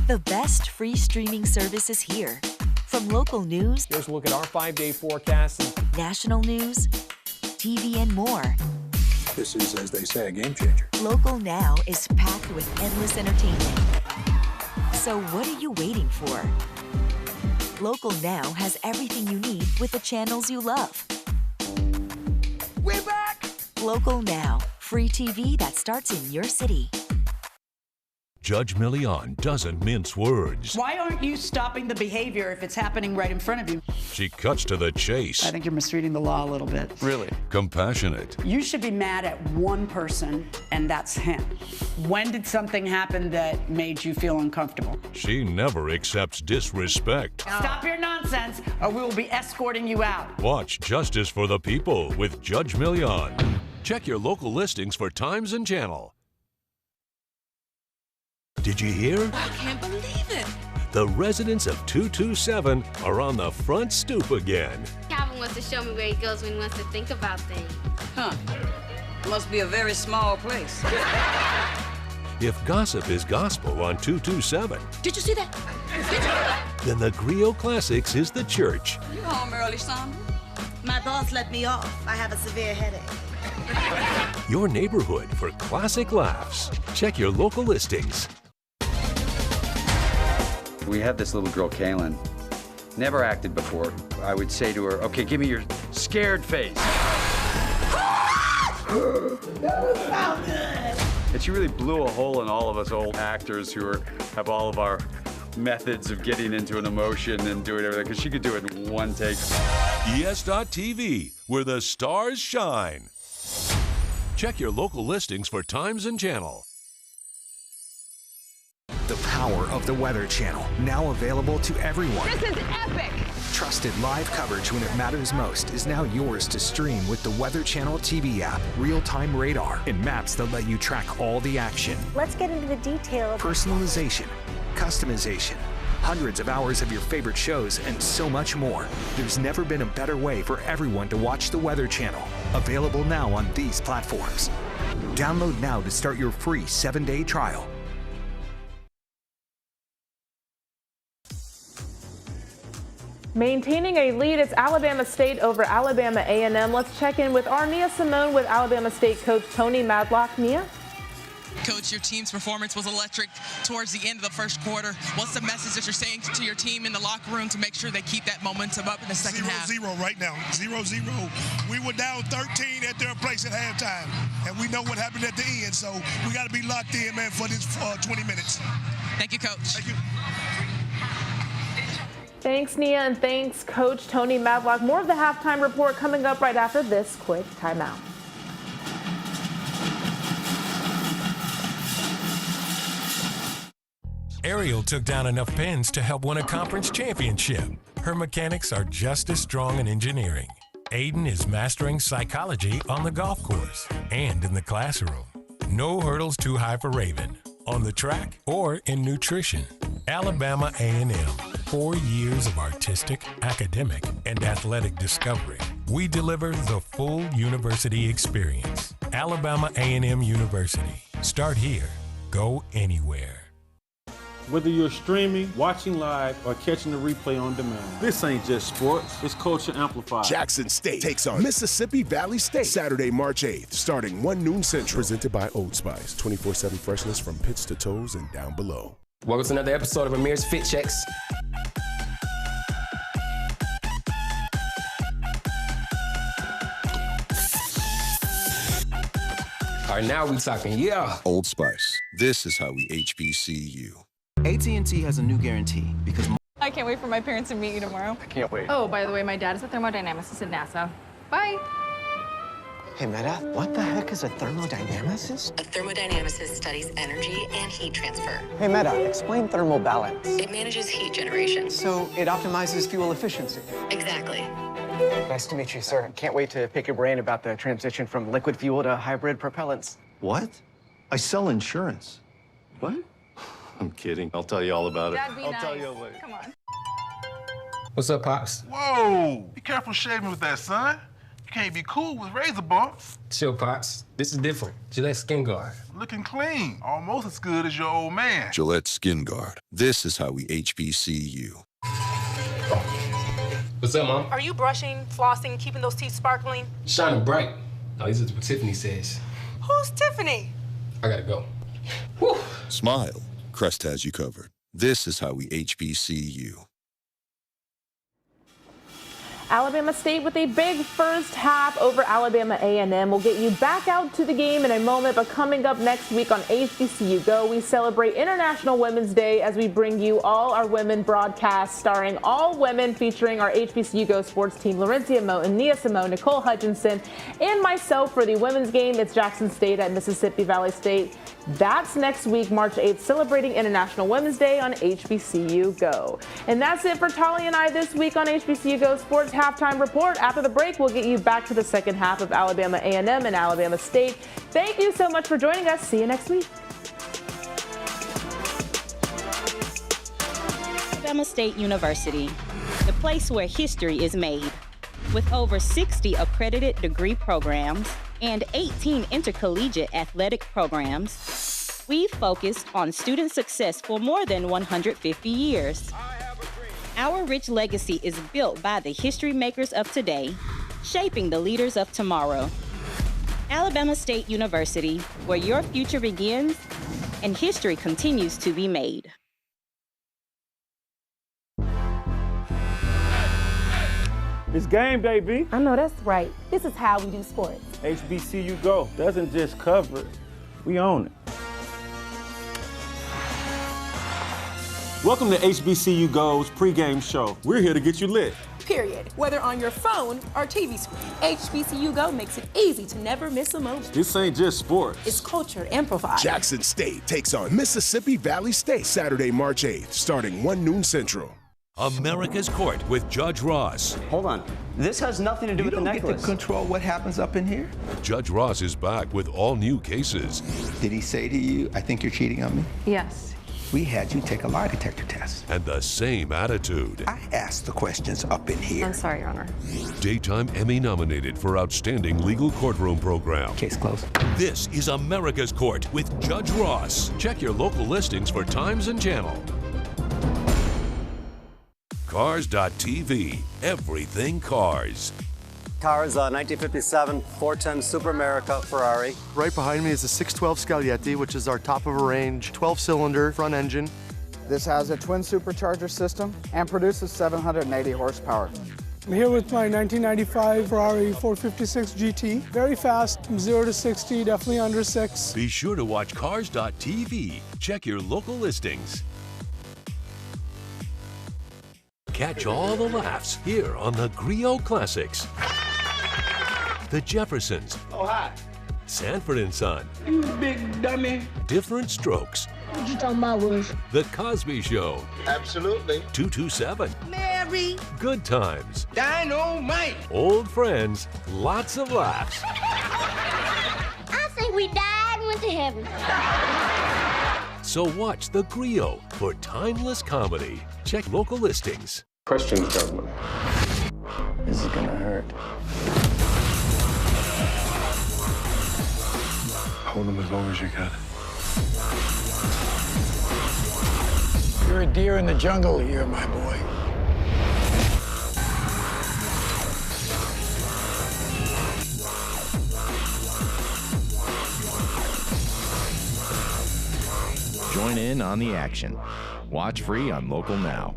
The best free streaming service is here. From local news, Here's a look at our 5-day forecast. National news, TV, and more. This is, as they say, a game changer. Local Now is packed with endless entertainment. So what are you waiting for? Local Now has everything you need with the channels you love. We're back! Local Now, free TV that starts in your city. Judge Milian doesn't mince words. Why aren't you stopping the behavior if it's happening right in front of you? She cuts to the chase. I think you're misreading the law a little bit. Really? Compassionate. You should be mad at one person, and that's him. When did something happen that made you feel uncomfortable? She never accepts disrespect. Stop your nonsense, or we will be escorting you out. Watch Justice for the People with Judge Milian. Check your local listings for times and channel. Did you hear? I can't believe it. The residents of 227 are on the front stoop again. Calvin wants to show me where he goes when he wants to think about things. Huh. Must be a very small place. If gossip is gospel on 227, Did you see that? then the Griot Classics is the church. You home early, son? My boss let me off. I have a severe headache. Your neighborhood for classic laughs. Check your local listings. We have this little girl, Kaylin. Never acted before. I would say to her, okay, give me your scared face. And she really blew a hole in all of us old actors who have all of our methods of getting into an emotion and doing everything, because she could do it in one take. ES.TV, where the stars shine. Check your local listings for times and channel. The power of the Weather Channel, now available to everyone. This is epic! Trusted live coverage when it matters most is now yours to stream with the Weather Channel TV app, real-time radar, and maps that let you track all the action. Let's get into the details. Personalization, customization, hundreds of hours of your favorite shows, and so much more. There's never been a better way for everyone to watch the Weather Channel. Available now on these platforms. Download now to start your free 7-day trial. Maintaining a lead, it's Alabama State over Alabama A&M. Let's check in with our Nia Simone with Alabama State coach Tony Madlock. Nia? Coach, your team's performance was electric towards the end of the first quarter. What's the message that you're saying to your team in the locker room to make sure they keep that momentum up in the second half? 0-0 right now, 0-0. We were down 13 at their place at halftime, and we know what happened at the end, so we got to be locked in, man, for this 20 minutes. Thank you, Coach. Thank you. Thanks, Nia, and thanks, Coach Tony Madlock. More of the halftime report coming up right after this quick timeout. Ariel took down enough pins to help win a conference championship. Her mechanics are just as strong in engineering. Aiden is mastering psychology on the golf course and in the classroom. No hurdles too high for Raven, on the track or in nutrition. Alabama A&M, 4 years of artistic, academic, and athletic discovery. We deliver the full university experience. Alabama A&M University. Start here. Go anywhere. Whether you're streaming, watching live, or catching the replay on demand, this ain't just sports, it's culture amplified. Jackson State takes on Mississippi Valley State Saturday, March 8th, starting 1 noon Central. Presented by Old Spice, 24/7 freshness from pits to toes and down below. Welcome to another episode of Amir's Fit Checks. All right, now we talking, yeah. Old Spice. This is how we HBCU. AT&T has a new guarantee because... I can't wait for my parents to meet you tomorrow. I can't wait. Oh, by the way, my dad is a thermodynamicist at NASA. Bye. Hey, Meta, what the heck is a thermodynamicist? A thermodynamicist studies energy and heat transfer. Hey, Meta, explain thermal balance. It manages heat generation. So it optimizes fuel efficiency. Exactly. Nice to meet you, sir. Can't wait to pick your brain about the transition from liquid fuel to hybrid propellants. What? I sell insurance. What? I'm kidding. I'll tell you all about it. That'd be I'll nice. tell you later. Come on. What's up, Pops? Whoa! Be careful shaving with that, son. You can't be cool with razor bumps. Chill, Pops. This is different. Gillette Skin Guard. Looking clean. Almost as good as your old man. Gillette Skin Guard. This is how we HBCU. What's up, Mom? Are you brushing, flossing, keeping those teeth sparkling? Shining bright. Oh, this is what Tiffany says. Who's Tiffany? I gotta go. Smile. Crest has you covered. This is how we HBCU. Alabama State with a big first half over Alabama A&M. We'll get you back out to the game in a moment, but coming up next week on HBCU Go, we celebrate International Women's Day as we bring you all our women broadcasts starring all women, featuring our HBCU Go sports team, Laurencia Moten, Nia Simone, Nicole Hutchinson, and myself for the women's game. It's Jackson State at Mississippi Valley State. That's next week, March 8th, celebrating International Women's Day on HBCU Go. And that's it for Tali and I this week on HBCU Go Sports Halftime Report. After the break, we'll get you back to the second half of Alabama A&M and Alabama State. Thank you so much for joining us. See you next week. Alabama State University, the place where history is made. With over 60 accredited degree programs and 18 intercollegiate athletic programs, we've focused on student success for more than 150 years. Our rich legacy is built by the history makers of today, shaping the leaders of tomorrow. Alabama State University, where your future begins and history continues to be made. It's game day, B. I know that's right. This is how we do sports. HBCU Go doesn't just cover it, we own it. Welcome to HBCU Go's pregame show. We're here to get you lit. period, whether on your phone or TV screen. HBCU Go makes it easy to never miss a moment. This ain't just sports. It's culture amplified. Jackson State takes on Mississippi Valley State Saturday, March 8th, starting 1 noon Central. America's Court with Judge Ross. Hold on. This has nothing to do with the necklace. You don't get to control what happens up in here? Judge Ross is back with all new cases. Did he say to you, I think you're cheating on me? Yes. We had you take a lie detector test. And the same attitude. I asked the questions up in here. I'm sorry, Your Honor. Daytime Emmy nominated for Outstanding Legal Courtroom Program. Case closed. This is America's Court with Judge Ross. Check your local listings for times and channel. Cars.tv. Everything cars. Cars, 1957 410 Super America Ferrari. Right behind me is a 612 Scaglietti, which is our top of a range 12-cylinder front engine. This has a twin supercharger system and produces 780 horsepower. I'm here with my 1995 Ferrari 456 GT. Very fast, from 0 to 60, definitely under 6. Be sure to watch Cars.tv. Check your local listings. Catch all the laughs here on the Griot Classics. The Jeffersons. Oh, hi. Sanford and Son. You big dummy. Different Strokes. What you talking about, Willis? The Cosby Show. Absolutely. 227. Mary. Good Times. Dynamite. Old friends. Lots of laughs. I think we died and went to heaven. So watch The Griot for timeless comedy. Check local listings. Questions, gentlemen. This is gonna hurt. Hold them as long as you can. You're a deer in the jungle here, my boy. Join in on the action. Watch free on Local Now.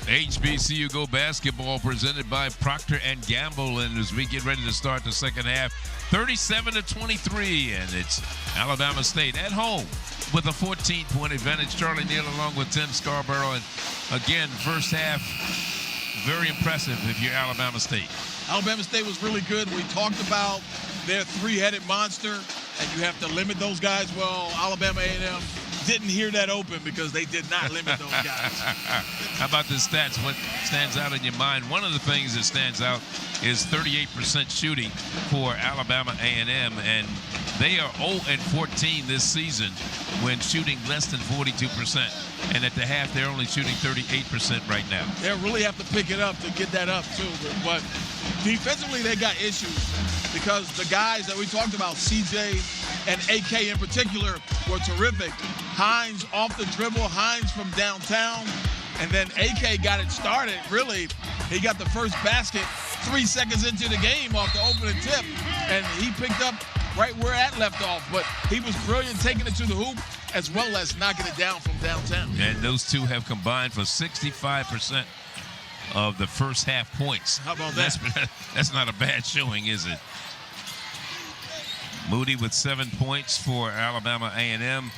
HBCU Go basketball presented by Procter & Gamble, and as we get ready to start the second half, 37-23, and it's Alabama State at home with a 14-point advantage. Charlie Neal along with Tim Scarborough, and again, first half, very impressive if you're Alabama State. Alabama State was really good. We talked about their three-headed monster, and you have to limit those guys. Well, Alabama A&M didn't hear that open because they did not limit those guys. How about the stats? What stands out in your mind? One of the things that stands out is 38% shooting for Alabama A&M, and they are 0-14 this season when shooting less than 42%. And at the half, they're only shooting 38% right now. They really have to pick it up to get that up, too. But defensively, they got issues because the guys that we talked about, CJ and AK in particular, were terrific. Hines off the dribble, Hines from downtown, and then AK got it started. Really, he got the first basket 3 seconds into the game off the opening tip, and he picked up right where that left off. But he was brilliant taking it to the hoop as well as knocking it down from downtown. And those two have combined for 65% of the first half points. How about that? That's not a bad showing, is it? Moody with 7 points for Alabama A&M.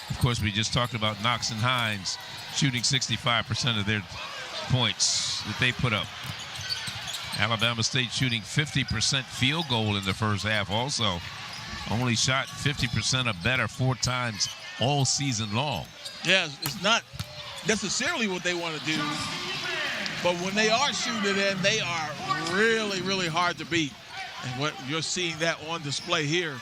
Of course, we just talked about Knox and Hines shooting 65% of their points that they put up. Alabama State shooting 50% field goal in the first half also. Only shot 50% or better 4 times all season long. Yeah, it's not necessarily what they want to do, but when they are shooting it in, they are really, really hard to beat. And what you're seeing that on display here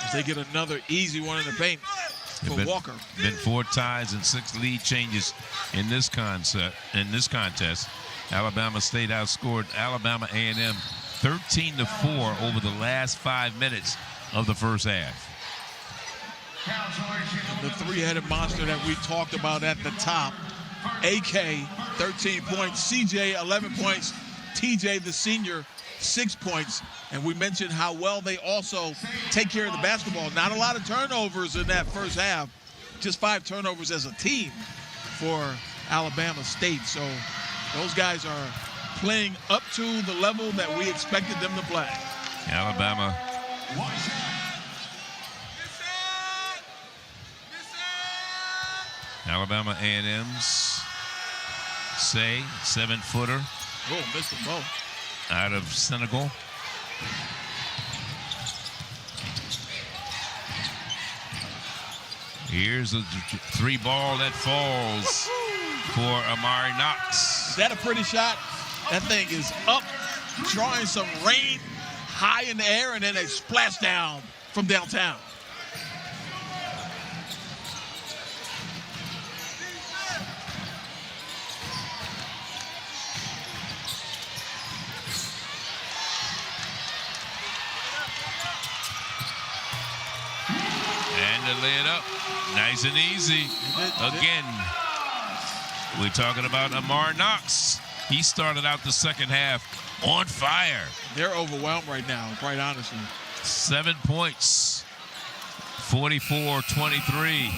is they get another easy one in the paint for Walker. Been 4 ties and 6 lead changes in this contest. Alabama State outscored Alabama A&M 13-4 over the last 5 minutes of the first half. The three-headed monster that we talked about at the top. AK, 13 points. CJ, 11 points. TJ, the senior, 6 points. And we mentioned how well they also take care of the basketball. Not a lot of turnovers in that first half. Just 5 turnovers as a team for Alabama State. So those guys are playing up to the level that we expected them to play. Alabama Alabama A&M's Say, 7-footer. Oh, missed them both. Out of Senegal. Here's a 3 ball that falls for Amari Knox. Is that a pretty shot? That thing is up, drawing some rain high in the air, and then a splash down from downtown. And to lay it up, nice and easy. Again, we're talking about Amari Knox. He started out the second half on fire. They're overwhelmed right now, quite honestly. 7 points, 44-23.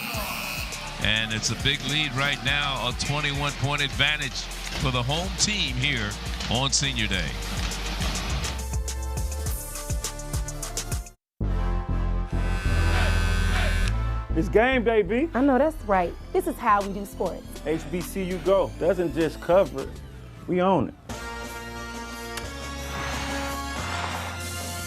And it's a big lead right now, a 21-point advantage for the home team here on Senior Day. It's game day, B. I know that's right. This is how we do sports. HBCU Go doesn't just cover it, we own it.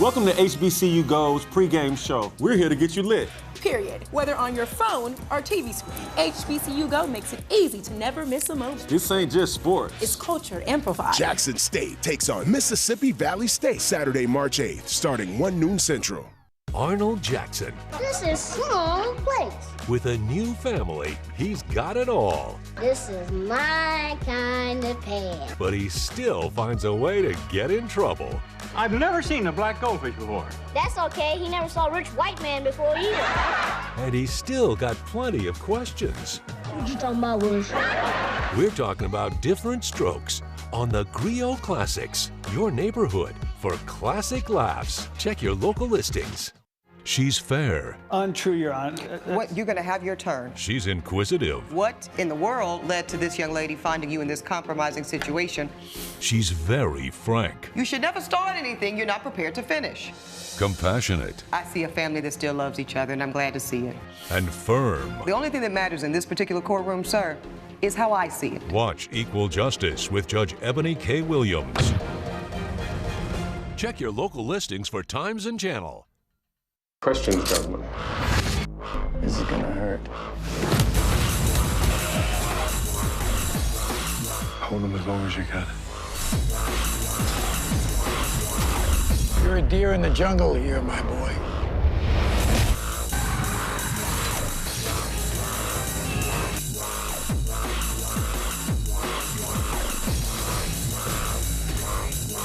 Welcome to HBCU Go's pregame show. We're here to get you lit. Period. Whether on your phone or TV screen, HBCU Go makes it easy to never miss a moment. This ain't just sports. It's culture amplified. Jackson State takes on Mississippi Valley State Saturday, March 8th, starting 1 noon Central. Arnold Jackson. This is small place. With a new family, he's got it all. This is my kind of pan. But he still finds a way to get in trouble. I've never seen a black goldfish before. That's okay. He never saw a rich white man before either. And he's still got plenty of questions. What you talking about, Wish? We're talking about different strokes on the Griot Classics, your neighborhood for classic laughs. Check your local listings. She's fair. Untrue, Your Honor. What, you're gonna have your turn. She's inquisitive. What in the world led to this young lady finding you in this compromising situation? She's very frank. You should never start anything you're not prepared to finish. Compassionate. I see a family that still loves each other, and I'm glad to see it. And firm. The only thing that matters in this particular courtroom, sir, is how I see it. Watch Equal Justice with Judge Ebony K. Williams. Check your local listings for times and channel. Questions, gentlemen. This is gonna hurt. Hold him as long as you can. You're a deer in the jungle here, my boy.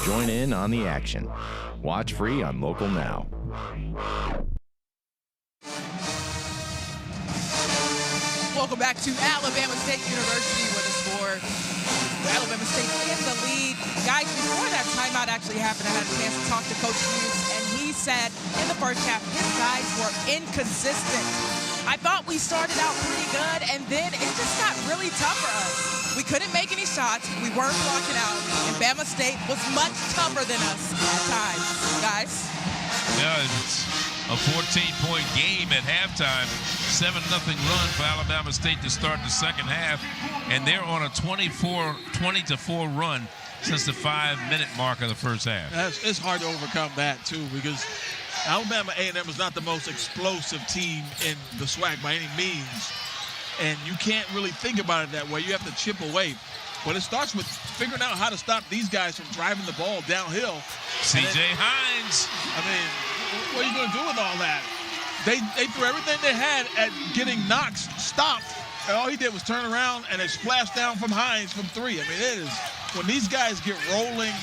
Join in on the action. Watch free on Local Now. Welcome back to Alabama State University, where the score, Alabama State in the lead. Guys, before that timeout actually happened, I had a chance to talk to Coach Hughes, and he said in the first half, his guys were inconsistent. I thought we started out pretty good, and then it just got really tough for us. We couldn't make any shots, we weren't blocking out, and Bama State was much tougher than us at times. Guys? Yeah, it's a 14-point game at halftime. 7-0 run for Alabama State to start the second half, and they're on a 20-4 run since the 5-minute mark of the first half. It's hard to overcome that, too, because Alabama A&M is not the most explosive team in the SWAC by any means, and you can't really think about it that way. You have to chip away. But it starts with figuring out how to stop these guys from driving the ball downhill. C.J. Hines. I mean, what are you going to do with all that? They threw everything they had at getting Knox stopped, and all he did was turn around and a splash down from Hines from 3. I mean, it is, when these guys get rolling,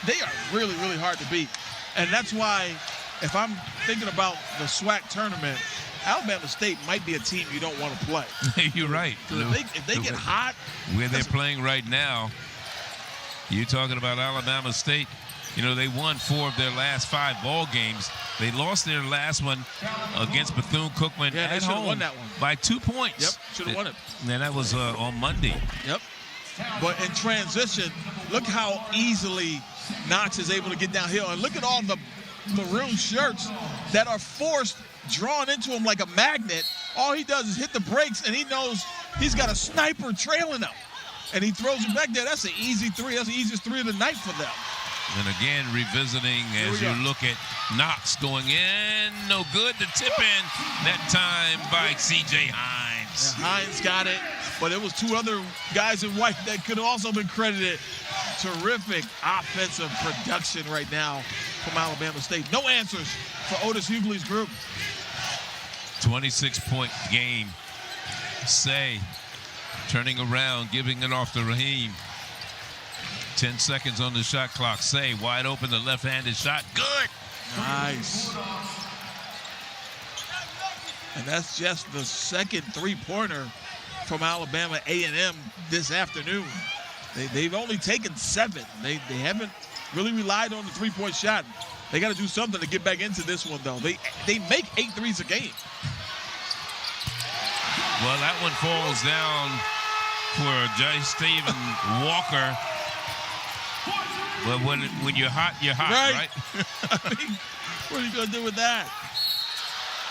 they are really, really hard to beat. And that's why, if I'm thinking about the SWAC tournament, Alabama State might be a team you don't want to play. You're right. If they get hot. Where they're playing right now, you're talking about Alabama State. You know, they won 4 of their last 5 ball games. They lost their last one against Bethune-Cookman at home won that one by 2 points. Yep, should have won it. And that was on Monday. Yep. But in transition, look how easily Knox is able to get downhill. And look at all the maroon shirts that are drawn into him like a magnet. All he does is hit the brakes, and he knows He's got a sniper trailing him, and he throws it back there. That's an easy three. That's the easiest three of the night for them. And again, revisiting as you look at Knox going in. No good. The tip in. That time by C.J. Hines. Yeah, Hines got it, but it was two other guys in white that could have also been credited. Terrific offensive production right now from Alabama State. No answers for Otis Hughley's group. 26-point game. Say turning around, giving it off to Raheem. 10 seconds on the shot clock. Say wide open, the left-handed shot. Good. Nice. And that's just the second three-pointer from Alabama A&M this afternoon. They've only taken 7. They haven't really relied on the three-point shot. They got to do something to get back into this one, though. They make 8 threes a game. Well, that one falls down for Jay Stephen Walker. But when you're hot, right? I mean, what are you going to do with that?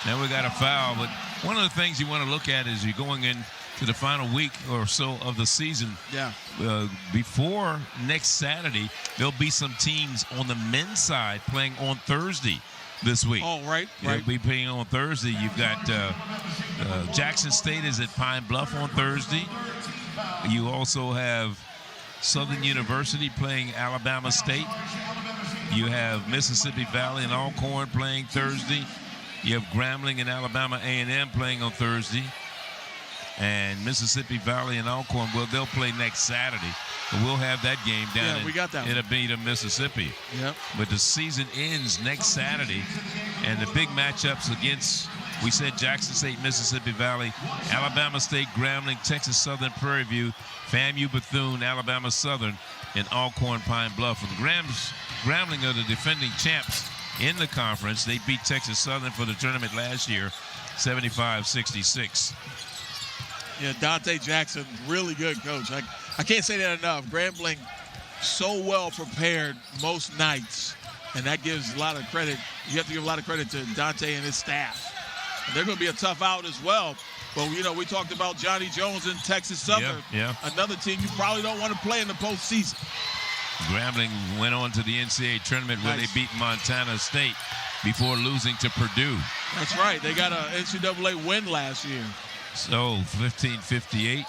Now we got a foul. But one of the things you want to look at is you're going into the final week or so of the season. Yeah. Before next Saturday, there'll be some teams on the men's side playing on Thursday this week. Oh, right. They'll be playing on Thursday. You've got Jackson State is at Pine Bluff on Thursday. You also have Southern University playing Alabama State. You have Mississippi Valley and Alcorn playing Thursday. You have Grambling and Alabama A&M playing on Thursday. And Mississippi Valley and Alcorn, well, they'll play next Saturday. But we'll have that game down we got that in Abita, Mississippi. Yep. But the season ends next Saturday. And the big matchups against, we said Jackson State, Mississippi Valley, Alabama State, Grambling, Texas Southern, Prairie View, FAMU, Bethune, Alabama Southern, and Alcorn, Pine Bluff. And Grambling are the defending champs in the conference. They beat Texas Southern for the tournament last year, 75-66. Yeah, Dante Jackson, really good coach. I can't say that enough. Grambling, so well prepared most nights, and that gives a lot of credit. You have to give a lot of credit to Dante and his staff. And they're going to be a tough out as well. But, you know, we talked about Johnny Jones and Texas Southern. Yeah. Another team you probably don't want to play in the postseason. Grambling went on to the NCAA tournament where they beat Montana State before losing to Purdue. That's right. They got an NCAA win last year. So 15-58.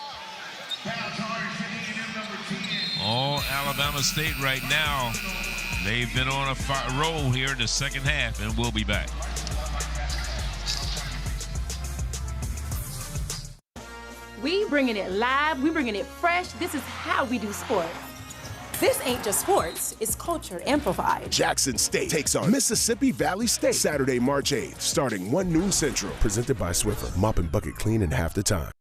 All Alabama State right now. They've been on a roll here in the second half, and we'll be back. We bringing it live. We bringing it fresh. This is how we do sports. This ain't just sports, it's culture amplified. Jackson State takes on Mississippi Valley State Saturday, March 8th, starting 1 noon Central. Presented by Swiffer. Mop and bucket clean in half the time.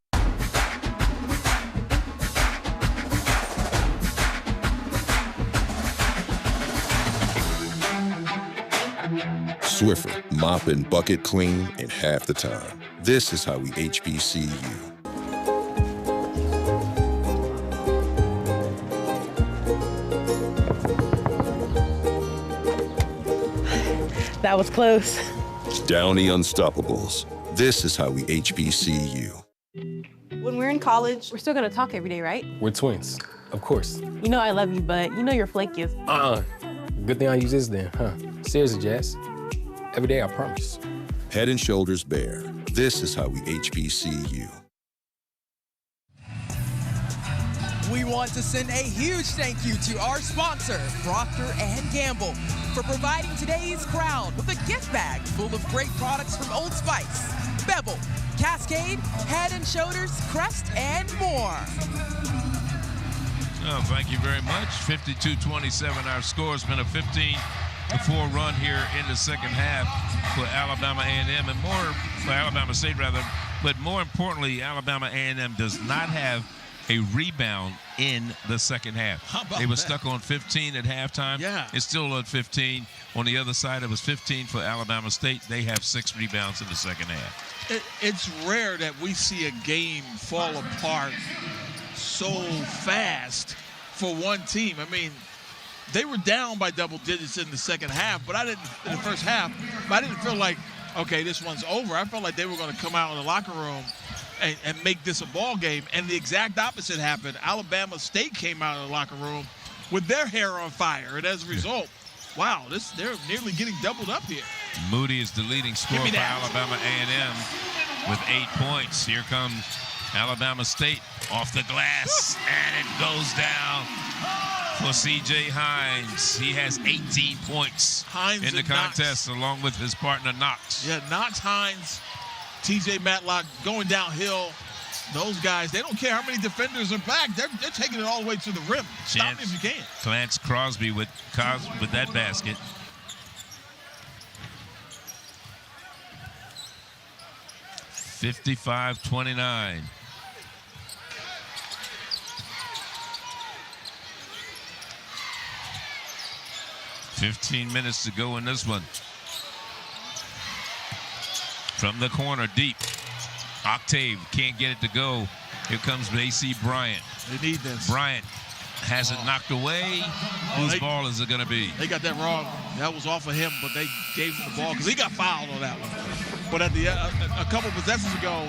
Swiffer, mop and bucket clean in half the time. This is how we HBCU. That was close. Downey Unstoppables. This is how we HBCU. When we're in college, we're still gonna talk every day, right? We're twins, of course. You know I love you, but you know you're flaky. Good thing I use this then, huh? Seriously, Jazz. Every day, I promise. Head and Shoulders Bare. This is how we HBCU. We want to send a huge thank you to our sponsor, Procter & Gamble, for providing today's crowd with a gift bag full of great products from Old Spice, Bevel, Cascade, Head & Shoulders, Crest, and more. Oh, thank you very much. 52-27, our score has been a 15-4 run here in the second half for Alabama A&M, and more for Alabama State, rather. But more importantly, Alabama A&M does not have a rebound in the second half. How about they were that? stuck on 15 at halftime. Yeah. It's still on 15. On the other side, it was 15 for Alabama State. They have 6 rebounds in the second half. It's rare that we see a game fall apart so fast for one team. I mean, they were down by double digits in the second half, but in the first half, but I didn't feel like, okay, this one's over. I felt like they were going to come out in the locker room and make this a ball game. And the exact opposite happened. Alabama State came out of the locker room with their hair on fire. And as a result, wow, they're nearly getting doubled up here. Moody is the leading scorer for Alabama A&M with 8 points. Here comes Alabama State off the glass, and it goes down for C.J. Hines. He has 18 points in the contest, along with his partner Knox. Yeah, Knox, Hines, T.J. Matlock going downhill. Those guys, they don't care how many defenders are back. They're taking it all the way to the rim. Stop me if you can. Clarence Crosby with that basket. (55-29). (15 minutes to go in this one. From the corner, deep. Octave can't get it to go. Here comes A.C. Bryant. They need this. Bryant has it knocked away. Whose ball is it going to be? They got that wrong. That was off of him, but they gave him the ball because he got fouled on that one. But at the a couple possessions ago,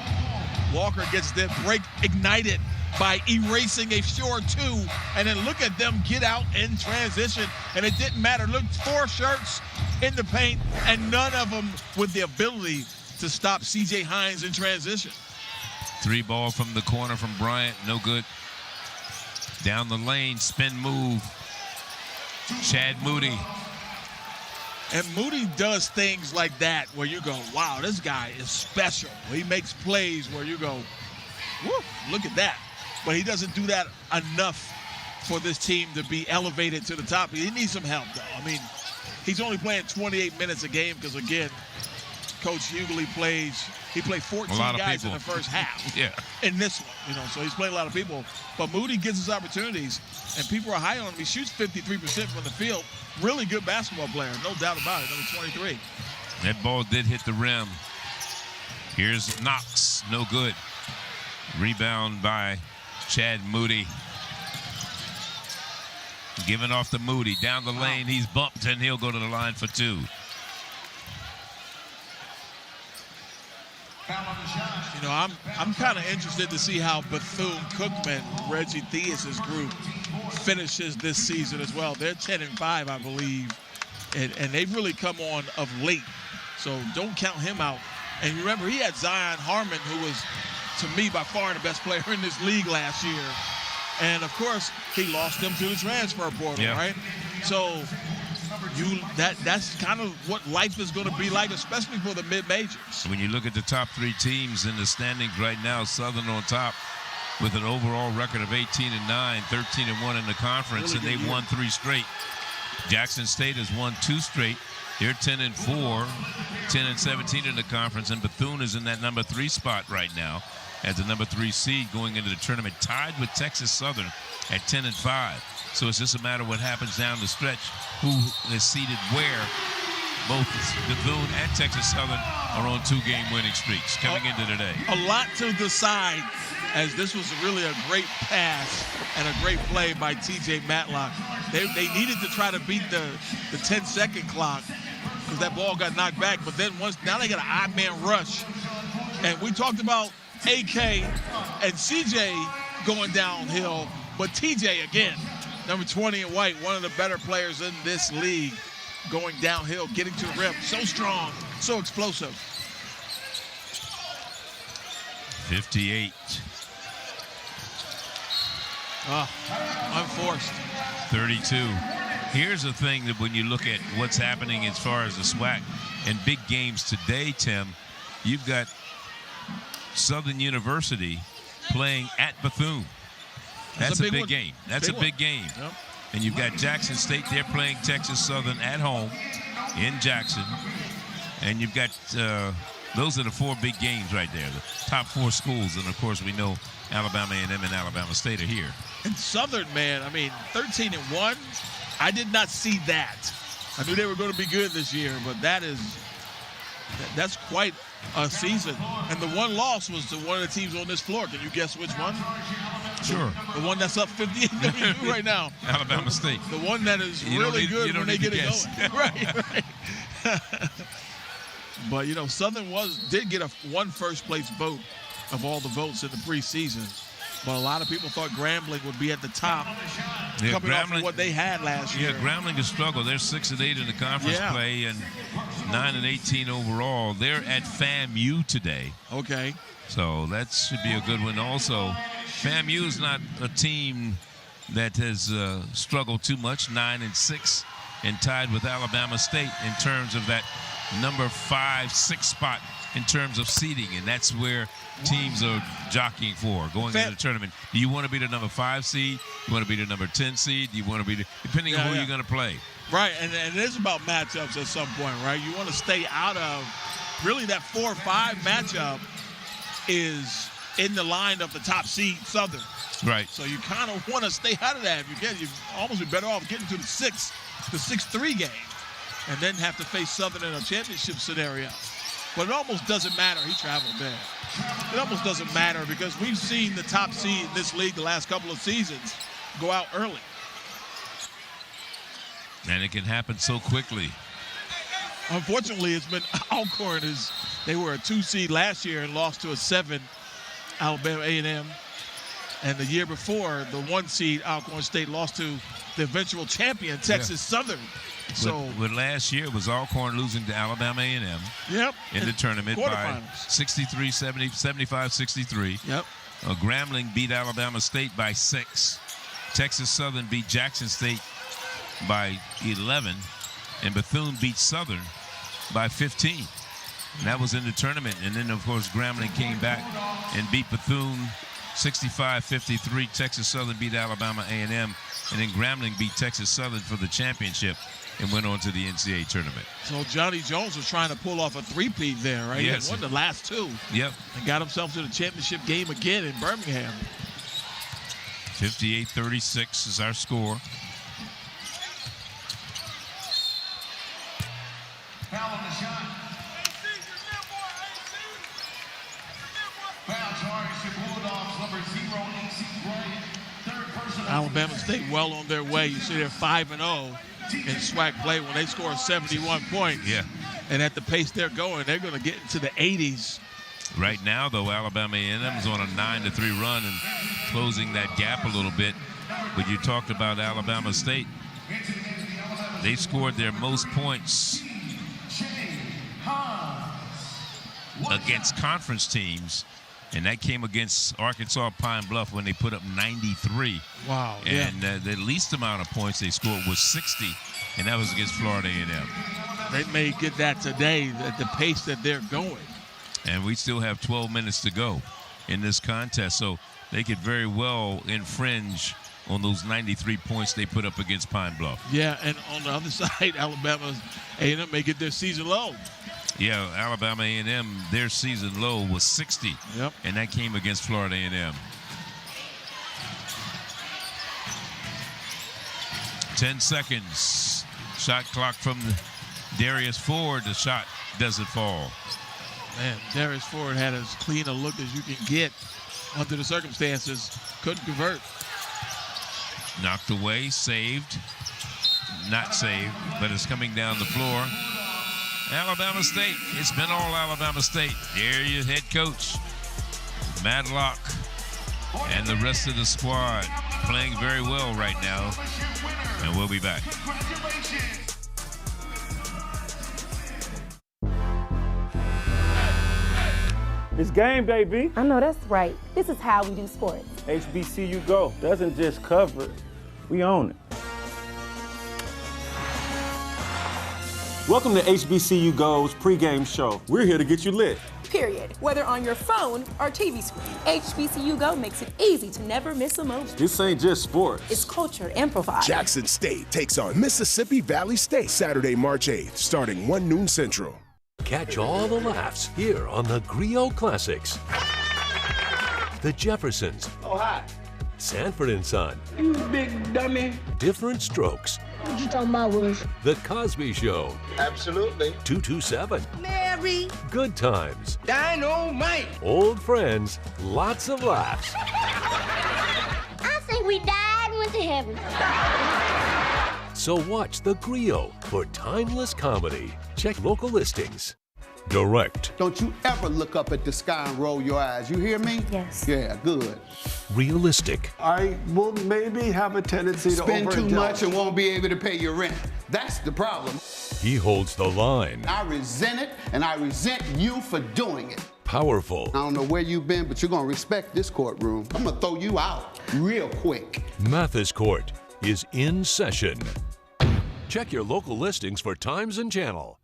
Walker gets the break ignited by erasing a short two, and then look at them get out in transition, and it didn't matter. Look, 4 shirts in the paint, and none of them with the ability to stop C.J. Hines in transition. 3 ball from the corner from Bryant, no good. Down the lane, spin move. Chad Moody. And Moody does things like that where you go, wow, this guy is special. He makes plays where you go, woo, look at that. But he doesn't do that enough for this team to be elevated to the top. He needs some help, though. I mean, he's only playing 28 minutes a game because, again, Coach Hughley played 14 guys in the first half. Yeah. In this one, so he's played a lot of people. But Moody gets his opportunities, and people are high on him. He shoots 53% from the field. Really good basketball player, no doubt about it, number 23. That ball did hit the rim. Here's Knox, no good. Rebound by Chad Moody. Giving off to Moody. Down the lane, he's bumped, and he'll go to the line for 2. I'm kind of interested to see how Bethune-Cookman, Reggie Theus' group, finishes this season as well. They're 10-5, I believe, and they've really come on of late. So don't count him out. And remember, he had Zion Harmon, who was, to me, by far the best player in this league last year. And, of course, he lost him to the transfer portal, right? So that's kind of what life is going to be like, especially for the mid-majors. When you look at the top 3 teams in the standings right now, Southern on top with an overall record of 18-9, 13-1 in the conference, really, and they've won 3 straight. Jackson State has won 2 straight. They're 10-4, 10-17 in the conference, and Bethune is in that number 3 spot right now as the number 3 seed going into the tournament, tied with Texas Southern at 10-5. So it's just a matter of what happens down the stretch, who is seeded where. Both Bethune and Texas Southern are on 2-game winning streaks coming into today. A lot to decide, as this was really a great pass and a great play by T.J. Matlock. They needed to try to beat the 10-second clock because that ball got knocked back. But then now they got an odd man rush. And we talked about AK and CJ going downhill, but TJ again, number 20 in white, one of the better players in this league, going downhill, getting to the rim. So strong, so explosive. 58. Unforced. 32. Here's the thing that when you look at what's happening as far as the SWAC and big games today, Tim, you've got Southern University playing at Bethune. That's a big game. That's a big game. Yep. And you've got Jackson State. They're playing Texas Southern at home in Jackson. And you've got those are the 4 big games right there, the top 4 schools. And, of course, we know Alabama A&M and Alabama State are here. And Southern, man, I mean, 13-1, I did not see that. I knew they were going to be good this year, but that's quite a season. And the one loss was to one of the teams on this floor. Can you guess which one? Sure. The one that's up 58-32 right now. Alabama State. The one that is really good when they get it going. Right. But, Southern did get one first-place vote of all the votes in the preseason. But a lot of people thought Grambling would be at the top, coming off of what they had last year. Yeah, Grambling has struggled. They're 6-8 in the conference play and 9-18 overall. They're at FAMU today. Okay. So that should be a good one. Also, FAMU is not a team that has struggled too much, 9-6, and tied with Alabama State in terms of that number 5-6 spot in terms of seeding, and that's where teams are jockeying for going into the tournament. Do you want to be the number 5 seed? You want to be the number 10 seed? Do you want to be depending on who you're going to play? Right, and it is about matchups at some point, right? You want to stay out of really that 4-5 matchup is in the line of the top seed Southern. Right. So you kind of want to stay out of that. If you can, you almost be better off getting to the 6-3 game, and then have to face Southern in a championship scenario. But it almost doesn't matter. He traveled there. It almost doesn't matter because we've seen the top seed in this league the last couple of seasons go out early. And it can happen so quickly. Unfortunately, it's been Alcorn. They were a 2 seed last year and lost to a 7 Alabama A&M. And the year before, the 1 seed Alcorn State lost to the eventual champion Texas Southern. So but last year it was Alcorn losing to Alabama A&M. Yep. In the tournament by 75-63. Yep. Grambling beat Alabama State by 6. Texas Southern beat Jackson State by 11, and Bethune beat Southern by 15. And that was in the tournament. And then, of course, Grambling came back and beat Bethune 65-53. Texas Southern beat Alabama A&M, and then Grambling beat Texas Southern for the championship and went on to the NCAA tournament. So Johnny Jones was trying to pull off a 3-peat there, right? Yes. He had won the last 2. Yep. And got himself to the championship game again in Birmingham. 58-36 is our score. Alabama State well on their way. You see they're 5-0 in SWAC play when they score 71 points. Yeah. And at the pace they're going, they're going to get into the 80s. Right now, though, Alabama A&M is on a 9-3 run and closing that gap a little bit. But you talked about Alabama State. They scored their most points against conference teams, and that came against Arkansas Pine Bluff when they put up 93. Wow. And the least amount of points they scored was 60, and that was against Florida A&M. They may get that today at the pace that they're going. And we still have 12 minutes to go in this contest, so they could very well infringe on those 93 points they put up against Pine Bluff. Yeah, and on the other side, Alabama A&M may get their season low. Yeah, Alabama A&M, their season low was 60, and that came against Florida A&M. 10 seconds. Shot clock from Darius Ford. The shot doesn't fall. Man, Darius Ford had as clean a look as you can get under the circumstances. Couldn't convert. Knocked away, saved. Not saved, but it's coming down the floor. Alabama State. It's been all Alabama State. There your head coach, Madlock, and the rest of the squad playing very well right now. And we'll be back. It's game day, B. I know that's right. This is how we do sports. HBCU Go doesn't just cover it, we own it. Welcome to HBCU Go's pregame show. We're here to get you lit. Period. Whether on your phone or TV screen, HBCU Go makes it easy to never miss a moment. This ain't just sports. It's culture amplified. Jackson State takes on Mississippi Valley State Saturday, March 8th, starting 1 noon Central. Catch all the laughs here on the Griot Classics. The Jeffersons. Oh, hi. Sanford and Son. You big dummy. Different Strokes. What you talking about, Willis? The Cosby Show. Absolutely. 227. Mary. Good Times. Dynamite. Old friends. Lots of laughs. I think we died and went to heaven. So watch The Griot for timeless comedy. Check local listings. Direct. Don't you ever look up at the sky and roll your eyes. You hear me? Yes. Yeah, good. Realistic. I will maybe have a tendency to spend too overindulge. much and won't be able to pay your rent. That's the problem. He holds the line. I resent it, and I resent you for doing it. Powerful. I don't know where you've been, but you're going to respect this courtroom. I'm going to throw you out real quick. Mathis Court is in session. Check your local listings for times and channel.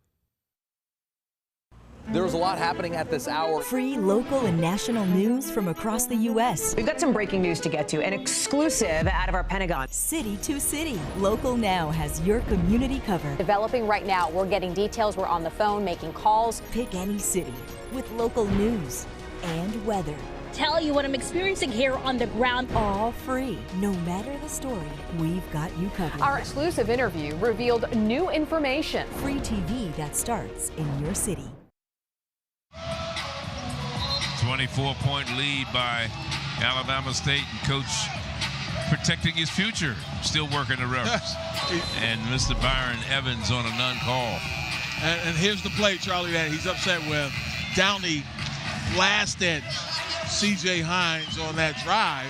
There was a lot happening at this hour. Free local and national news from across the U.S. We've got some breaking news to get to, an exclusive out of our Pentagon. City to city, Local Now has your community covered. Developing right now, we're getting details, we're on the phone, making calls. Pick any city with local news and weather. Tell you what I'm experiencing here on the ground. All free, no matter the story, we've got you covered. Our exclusive interview revealed new information. Free TV that starts in your city. 24-point lead by Alabama State, and Coach protecting his future, still working the refs. And Mr. Byron Evans on a non-call. And here's the play, Charlie, that he's upset with. Downey blasted C.J. Hines on that drive.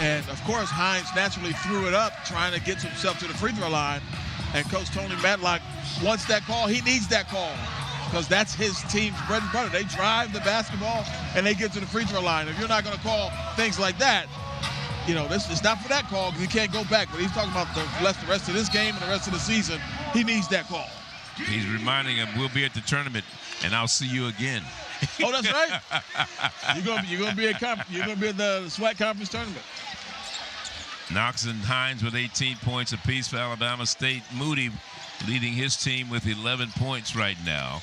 And, of course, Hines naturally threw it up, trying to get himself to the free throw line. And Coach Tony Matlock wants that call. He needs that call, because that's his team's bread and butter. They drive the basketball, and they get to the free throw line. If you're not going to call things like that, you know, this is not for that call, because he can't go back. But he's talking about the rest of this game and the rest of the season. He needs that call. He's reminding him, we'll be at the tournament, and I'll see you again. Oh, that's right. You're gonna be at the SWAC conference tournament. Knox and Hines with 18 points apiece for Alabama State. Moody leading his team with 11 points right now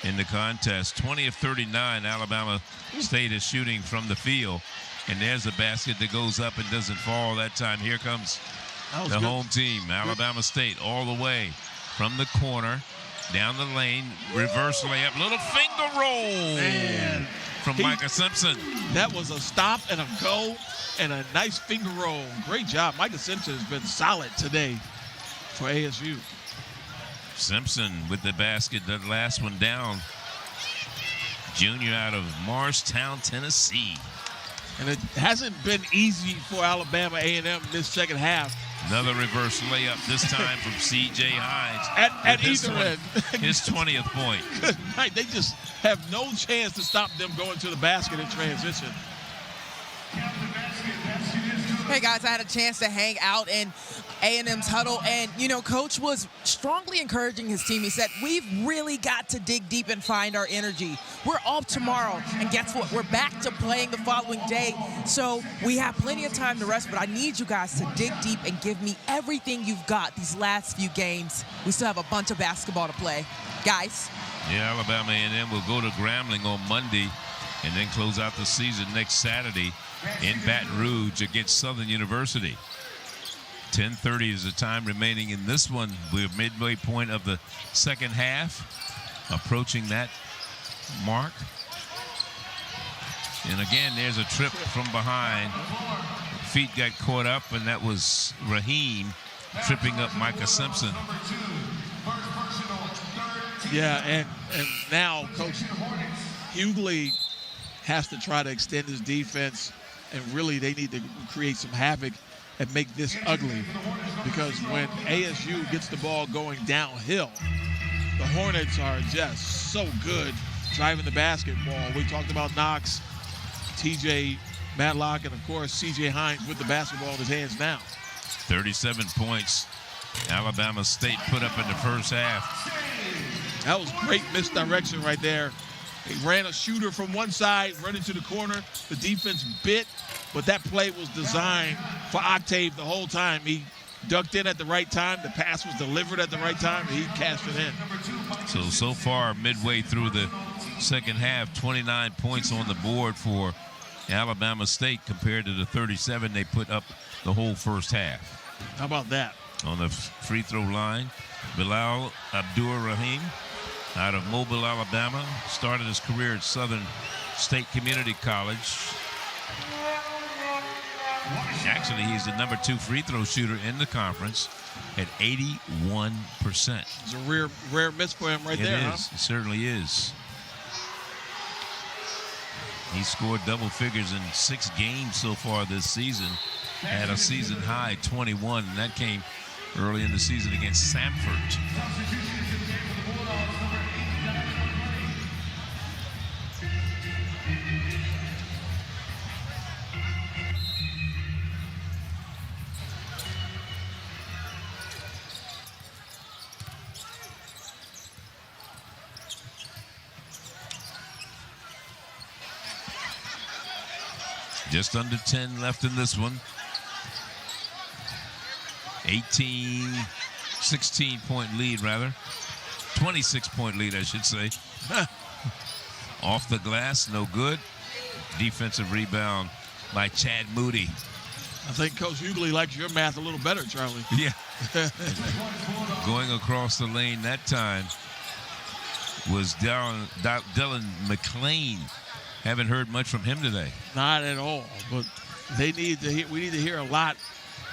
in the contest. 20 of 39, Alabama State is shooting from the field. And there's a basket that goes up and doesn't fall that time. Here comes the good. home team, Alabama State, all the way from the corner, down the lane, reverse layup, little finger roll from Micah Simpson. That was a stop and a go and a nice finger roll. Great job. Micah Simpson has been solid today for ASU. Simpson with the basket, that last one down. Junior out of Morristown, Tennessee. And it hasn't been easy for Alabama A&M this second half. Another reverse layup, this time from C.J. Hines. At either end. His 20th point. Good night. They just have no chance to stop them going to the basket in transition. Hey, guys, I had a chance to hang out in A&M's huddle, and, you know, Coach was strongly encouraging his team. He said, we've really got to dig deep and find our energy. We're off tomorrow, and guess what? We're back to playing the following day, so we have plenty of time to rest, but I need you guys to dig deep and give me everything you've got these last few games. We still have a bunch of basketball to play. Guys. Yeah, Alabama A&M will go to Grambling on Monday and then close out the season next Saturday in Baton Rouge against Southern University. 10:30 is the time remaining in this one. We're midway point of the second half, approaching that mark. And again, there's a trip from behind. Feet got caught up, and that was Raheem tripping up Micah Simpson. Yeah, and now Coach Hughley has to try to extend his defense, and really they need to create some havoc and make this ugly, because when ASU gets the ball going downhill, the Hornets are just so good driving the basketball. We talked about Knox, TJ Matlock, and of course C.J. Hines with the basketball in his hands now. 37 points Alabama State put up in the first half. That was great misdirection right there. He ran a shooter from one side, run into the corner. The defense bit, but that play was designed for Octave the whole time. He ducked in at the right time. The pass was delivered at the right time, and he cashed it in. So far, midway through the second half, 29 points on the board for Alabama State compared to the 37 they put up the whole first half. How about that? On the free throw line, Bilal Abdur-Rahim out of Mobile, Alabama, started his career at Southern State Community College. Actually, he's the number 2 free throw shooter in the conference at 81%. It's a rare miss for him right there. It is. It certainly is. He scored double figures in 6 games so far this season. Had a season high 21, and that came early in the season against Samford. Just under 10 left in this one. 16-point lead, rather. 26-point lead, I should say. Off the glass, no good. Defensive rebound by Chad Moody. I think Coach Hughley likes your math a little better, Charlie. Yeah. Going across the lane that time was Dylan McClain. Haven't heard much from him today. Not at all, but we need to hear a lot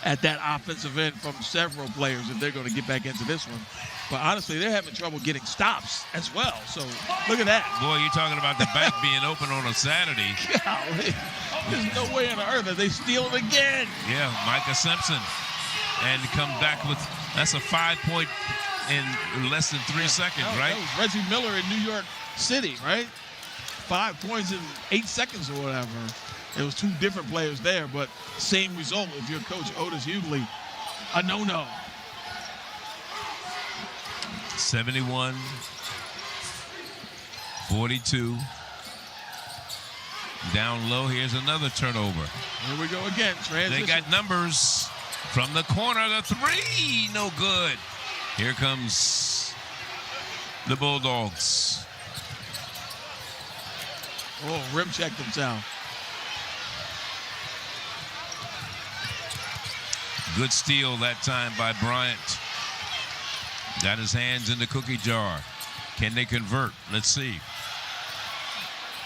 at that offensive end from several players if they're going to get back into this one. But honestly, they're having trouble getting stops as well. So look at that. Boy, you're talking about the bank being open on a Saturday. Golly. There's no way on earth that they steal it again. Yeah, Micah Simpson. And to come back with, that's a 5-point in less than 3 seconds, right? That was Reggie Miller in New York City, right? 5 points in 8 seconds or whatever. It was 2 different players there, but same result if you're Coach Otis Hughley. A no-no. 71-42. Down low, here's another turnover. Here we go again, transition. They got numbers from the corner. The 3, no good. Here comes the Bulldogs. Oh, rim checked himself. Good steal that time by Bryant. Got his hands in the cookie jar. Can they convert? Let's see.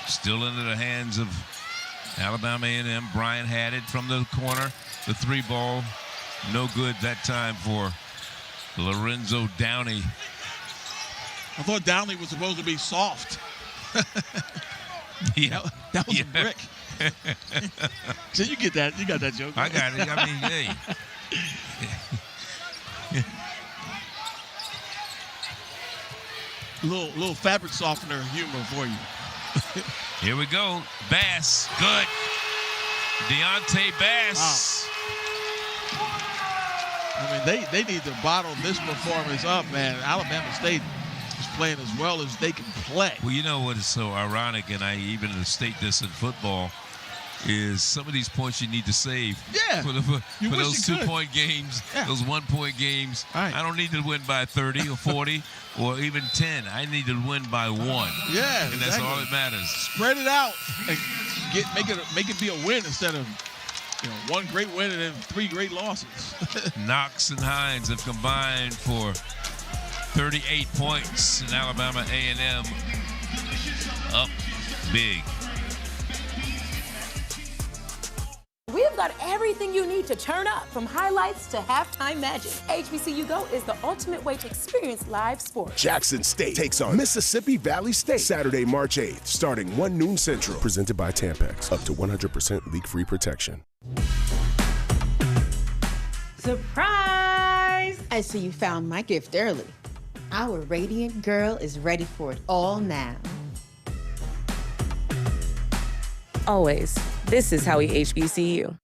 Still into the hands of Alabama A&M. Bryant had it from the corner. The 3 ball, no good that time for Lorenzo Downey. I thought Downey was supposed to be soft. Yeah, that was a brick. So you get that? You got that joke? I got it. I mean, hey. little fabric softener humor for you. Here we go. Bass, good. Deontay Bass. Wow. I mean, they need to bottle this performance up, man. Alabama State is playing as well as they can play. Well, you know what is so ironic, and I even state this in football, is some of these points you need to save. Yeah. For those 2-point games, those 1-point games. Right. I don't need to win by 30 or 40 or even 10. I need to win by 1. Yeah, and that's all that matters. Spread it out and make it be a win instead of 1 great win and then 3 great losses. Knox and Hines have combined for 38 points, and Alabama A&M up big. We've got everything you need to turn up, from highlights to halftime magic. HBCU Go is the ultimate way to experience live sports. Jackson State takes on Mississippi Valley State Saturday, March 8th, starting 1 noon Central. Presented by Tampax, up to 100% leak-free protection. Surprise! I see you found my gift early. Our radiant girl is ready for it all now. Always. This is how we HBCU.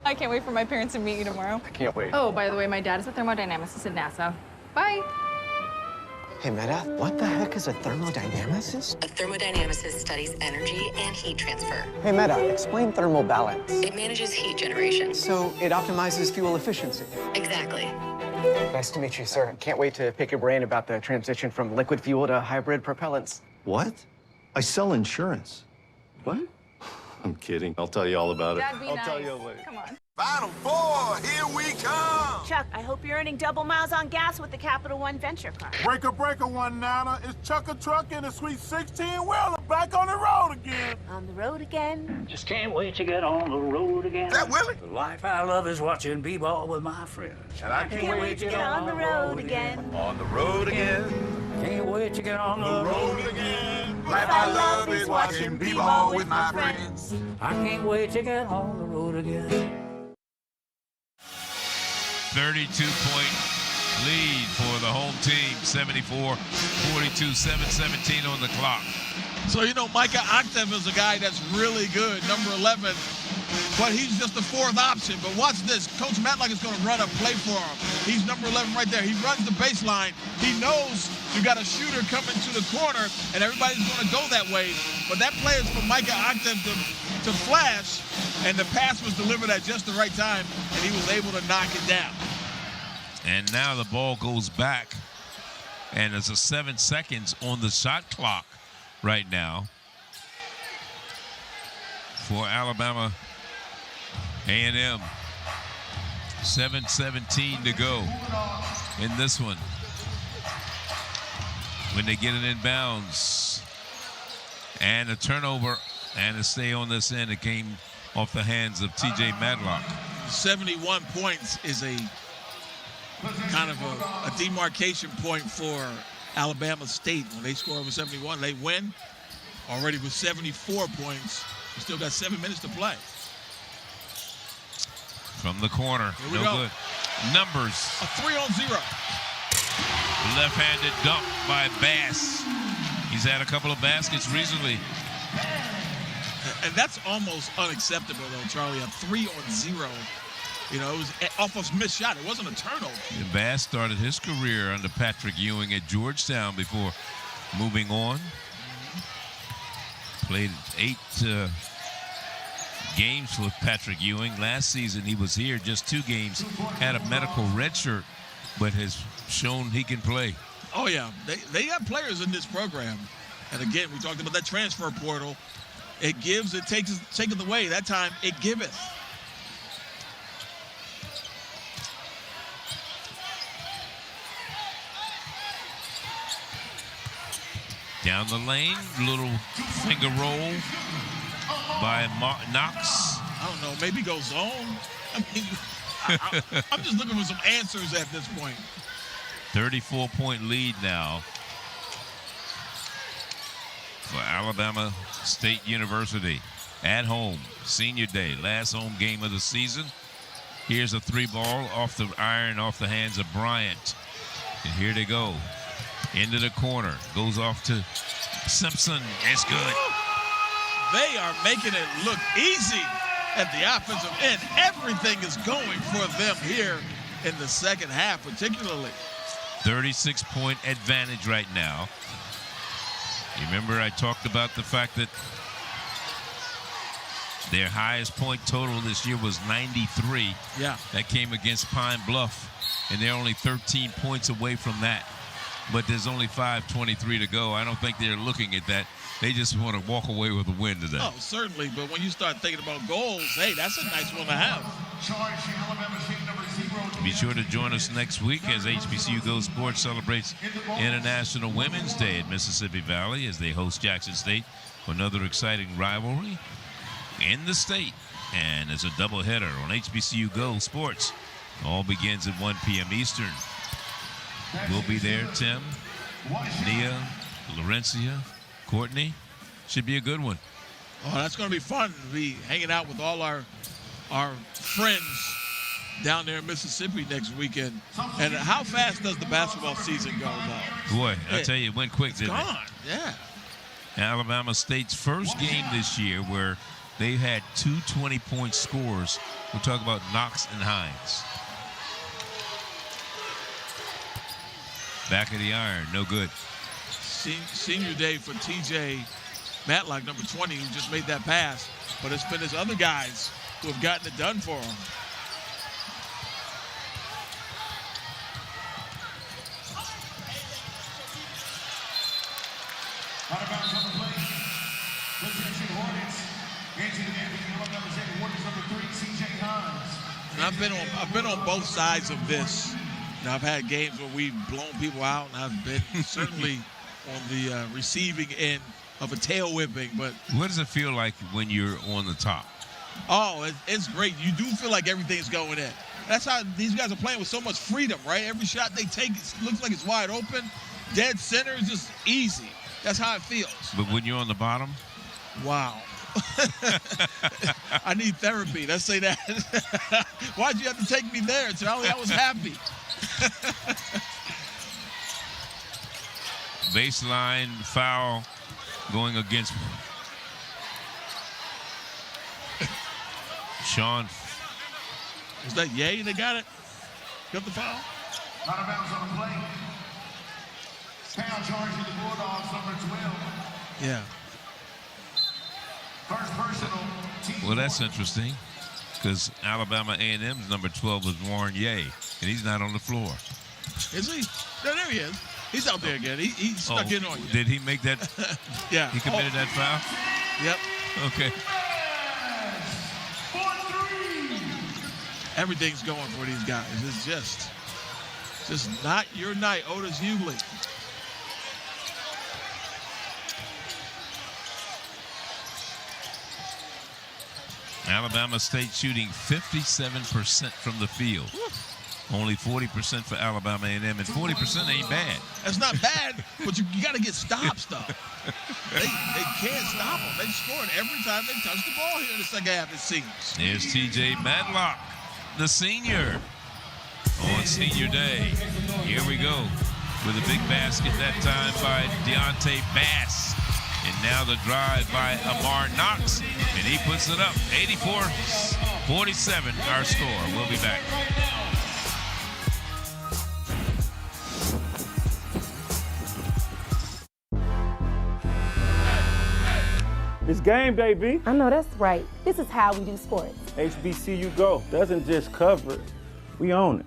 I can't wait for my parents to meet you tomorrow. I can't wait. Oh, by the way, my dad is a thermodynamicist at NASA. Bye. Hey, Meta, what the heck is a thermodynamicist? A thermodynamicist studies energy and heat transfer. Hey, Meta, explain thermal balance. It manages heat generation. So it optimizes fuel efficiency. Exactly. Nice to meet you, sir. Can't wait to pick your brain about the transition from liquid fuel to hybrid propellants. What? I sell insurance. What? I'm kidding. I'll tell you all about it. That'd be I'll nice. tell you later. Come on. Final four, here we come. Chuck, I hope you're earning double miles on gas with the Capital One Venture Card. Breaker, one Nana. It's Chuck a Truck and a sweet 16-wheeler back on the road again. On the road again. Just can't wait to get on the road again. Is that Willie? The life I love is watching b-ball with my friends. And I Can't wait to get on the road again. On the road again. Can't wait to get on the road again. Life I love is watching b-ball with my friends. I can't wait to get on the road again. 32-point lead for the home team, 74-42, 7:17 on the clock. So, you know, Micah Octave is a guy that's really good, number 11, but he's just the fourth option. But watch this. Coach Matlock is going to run a play for him. He's number 11 right there. He runs the baseline. He knows you got a shooter coming to the corner, and everybody's going to go that way. But that play is for Micah Octave to flash, and the pass was delivered at just the right time, and he was able to knock it down. And now the ball goes back, and there's 7 seconds on the shot clock right now for Alabama A&M. 7:17 to go in this one. When they get it in bounds, and a turnover, and a stay on this end, it came off the hands of T.J. Matlock. 71 points is a kind of a demarcation point for Alabama State. When they score over 71, they win. Already with 74 points. We still got 7 minutes to play. From the corner, Here we no go. good. Numbers. A 3-on-0. Left-handed dunk by Bass. He's had a couple of baskets recently. And that's almost unacceptable, though, Charlie. A 3-on-0. You know, it was off a missed shot. It wasn't a turnover. And Bass started his career under Patrick Ewing at Georgetown before moving on. Played 8 games with Patrick Ewing. Last season he was here just 2 games, had a medical red shirt, but has shown he can play. Oh, yeah. They got players in this program. And again, we talked about that transfer portal. It gives, it taketh away. That time, it giveth. Down the lane, little finger roll by Knox. I don't know, maybe go zone. I mean, I'm just looking for some answers at this point. 34-point lead now for Alabama State University at home. Senior day, last home game of the season. Here's a 3-ball off the iron, off the hands of Bryant. And here they go. Into the corner. Goes off to Simpson. It's good. They are making it look easy at the offensive end. Everything is going for them here in the second half, particularly. 36-point advantage right now. You remember I talked about the fact that their highest point total this year was 93. Yeah. That came against Pine Bluff, and they're only 13 points away from that. But there's only 5:23 to go. I don't think they're looking at that. They just want to walk away with a win today. Oh, certainly. But when you start thinking about goals, hey, that's a nice one to have. Be sure to join us next week as HBCU Go Sports celebrates International Women's Day at Mississippi Valley as they host Jackson State for another exciting rivalry in the state. And it's a doubleheader on HBCU Go Sports. All begins at 1 p.m. Eastern. We'll be there, Tim, Nia, Laurencia, Courtney. Should be a good one. Oh, that's going to be fun to be hanging out with all our friends down there in Mississippi next weekend. And how fast does the basketball season go, though? Boy, I tell you, it went quick, didn't it? Gone, yeah. Alabama State's first game this year where they had 2 20-point scores. We'll talk about Knox and Hines. Back of the iron, no good. Senior day for TJ Matlock, number 20, who just made that pass. But it's been his other guys who have gotten it done for him. Out of bounds on the play. Protection Hornets. Into the game. Hornets number 3, CJ Hines. And I've been on both sides of this. Now, I've had games where we've blown people out, and I've been certainly on the receiving end of a tail whipping. But what does it feel like when you're on the top? Oh, it's great. You do feel like everything's going in. That's how these guys are playing with so much freedom, right? Every shot they take looks like it's wide open. Dead center is just easy. That's how it feels. But when you're on the bottom? Wow. I need therapy. Let's say that. Why'd you have to take me there, Charlie? I was happy. Baseline foul going against Sean. Is that Ye that got it? Got the foul? Out of bounds on the play. Foul charging the Bulldogs, number 12. Yeah. First personal. Well, that's interesting because Alabama A&M's number 12 was Warren Ye, and he's not on the floor. Is he? No, there he is. He's out there again. He stuck in on you. Did he make that? Yeah. He committed that foul? Yep. Okay. Everything's going for these guys. It's just not your night, Otis Hughley. Alabama State shooting 57% from the field. Only 40% for Alabama A&M, and 40% ain't bad. That's not bad, but you got to get stops, though. They can't stop them. They've scored every time they touch the ball here in the second half, it seems. There's TJ Matlock, the senior, on senior day. Here we go with a big basket that time by Deontay Bass. And now the drive by Amar Knox, and he puts it up. 84-47, our score. We'll be back. It's game day, B. I know that's right. This is how we do sports. HBCU Go doesn't just cover it, we own it.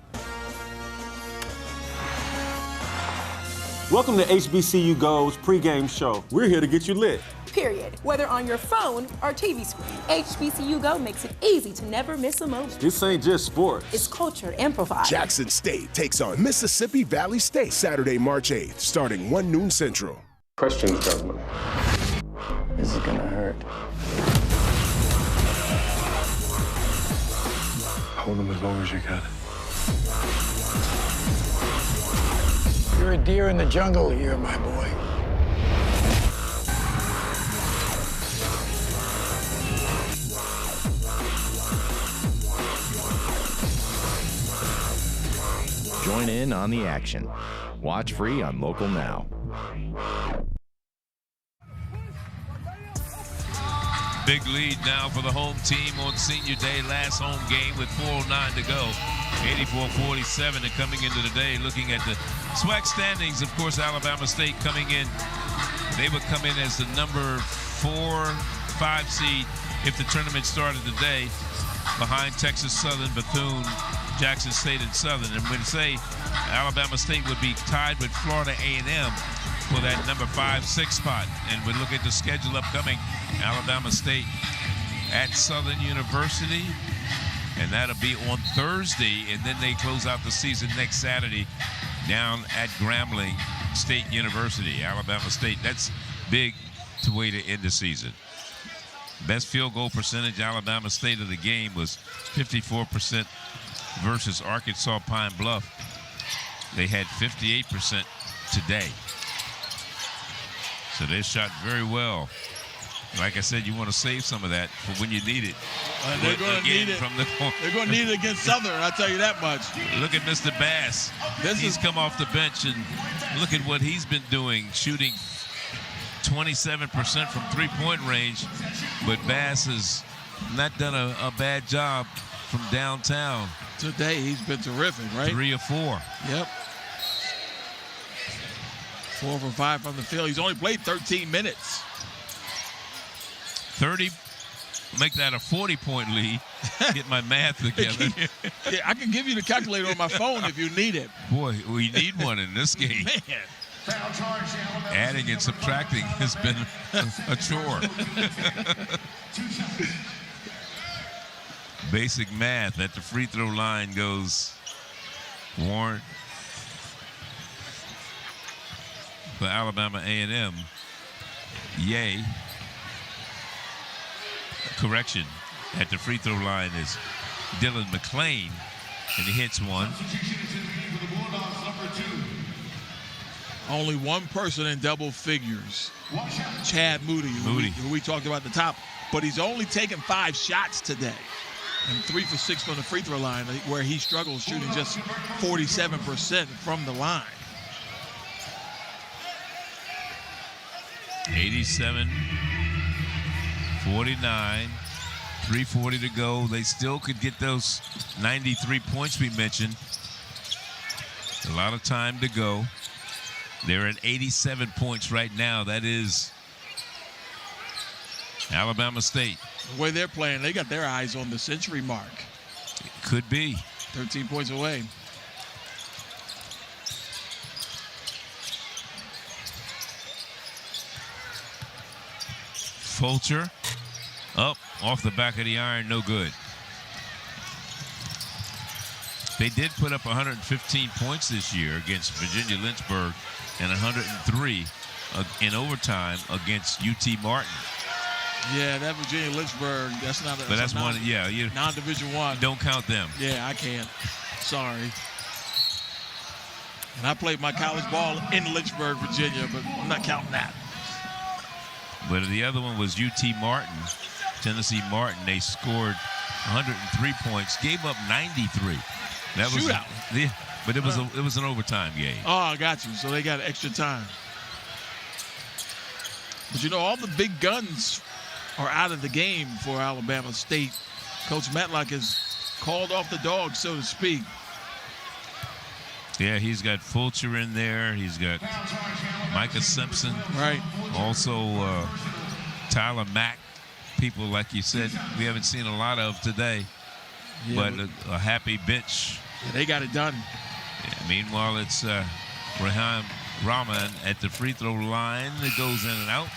Welcome to HBCU Go's pregame show. We're here to get you lit. Period. Whether on your phone or TV screen, HBCU Go makes it easy to never miss a moment. This ain't just sports. It's culture amplified. Jackson State takes on Mississippi Valley State Saturday, March 8th, starting 1 noon Central. Questions, Governor. This is gonna hurt. Hold him as long as you can. You're a deer in the jungle here, my boy. Join in on the action. Watch free on Local Now. Big lead now for the home team on senior day. Last home game with 4:09 to go. 84-47, and coming into the day, looking at the SWAC standings, of course, Alabama State coming in. They would come in as the number 4-5 seed if the tournament started today, behind Texas Southern, Bethune, Jackson State, and Southern. And when say Alabama State would be tied with Florida A&M for that number 5-6 spot. And we look at the schedule upcoming. Alabama State at Southern University, and that'll be on Thursday, and then they close out the season next Saturday down at Grambling State University. Alabama State, that's big to way to end the season. Best field goal percentage Alabama State of the game was 54% versus Arkansas Pine Bluff. They had 58% today. So they shot very well. Like I said, you want to save some of that for when you need it. They're going to need it. They're going to need it against Southern, I'll tell you that much. Look at Mr. Bass. He's come off the bench, and look at what he's been doing, shooting 27% from three-point range. But Bass has not done a bad job from downtown. Today, he's been terrific, right? 3 or 4. Yep. 4 for 5 from the field. He's only played 13 minutes. 30, make that a 40-point lead. Get my math together. Yeah, I can give you the calculator on my phone if you need it. Boy, we need one in this game. Man. Adding and subtracting has been a chore. Basic math. At the free throw line goes Warren for Alabama A&M. Yay. Correction. At the free throw line is Dylan McClain, and he hits one. Only one person in double figures, Chad Moody, who we talked about at the top, but he's only taken 5 shots today and 3 for 6 from the free throw line, where he struggles shooting just 47% from the line. 87, 49, 3:40 to go. They still could get those 93 points we mentioned. A lot of time to go. They're at 87 points right now. That is Alabama State. The way they're playing, they got their eyes on the century mark. Could be. 13 points away. Fulcher up off the back of the iron, no good. They did put up 115 points this year against Virginia Lynchburg and 103 in overtime against UT Martin. Yeah, that Virginia Lynchburg, that's not. But that's one, yeah. Non-Division I. Don't count them. Yeah, I can't. Sorry. And I played my college ball in Lynchburg, Virginia, but I'm not counting that. But the other one was UT Martin, Tennessee Martin. They scored 103 points, gave up 93. That was shootout. Yeah, but it was an overtime game. Oh, I got you. So they got extra time. But you know, all the big guns are out of the game for Alabama State. Coach Matlock has called off the dogs, so to speak. Yeah, he's got Fulcher in there. He's got Micah Simpson. Right. Also, Tyler Mack. People, like you said, we haven't seen a lot of today. Yeah, but a happy bench. Yeah, they got it done. Yeah, meanwhile, it's Raheem Rahman at the free throw line. It goes in and out.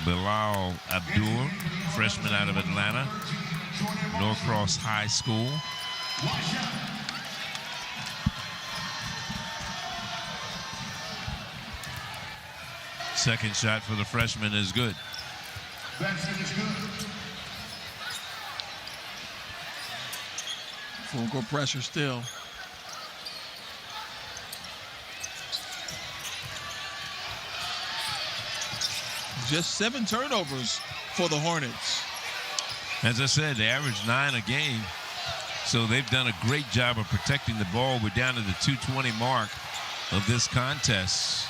Bilal Abdul, freshman out of Atlanta, Norcross High School. Second shot for the freshman is good. Full court pressure still. Just 7 turnovers for the Hornets. As I said, they average 9 a game. So they've done a great job of protecting the ball. We're down to the 2:20 mark of this contest.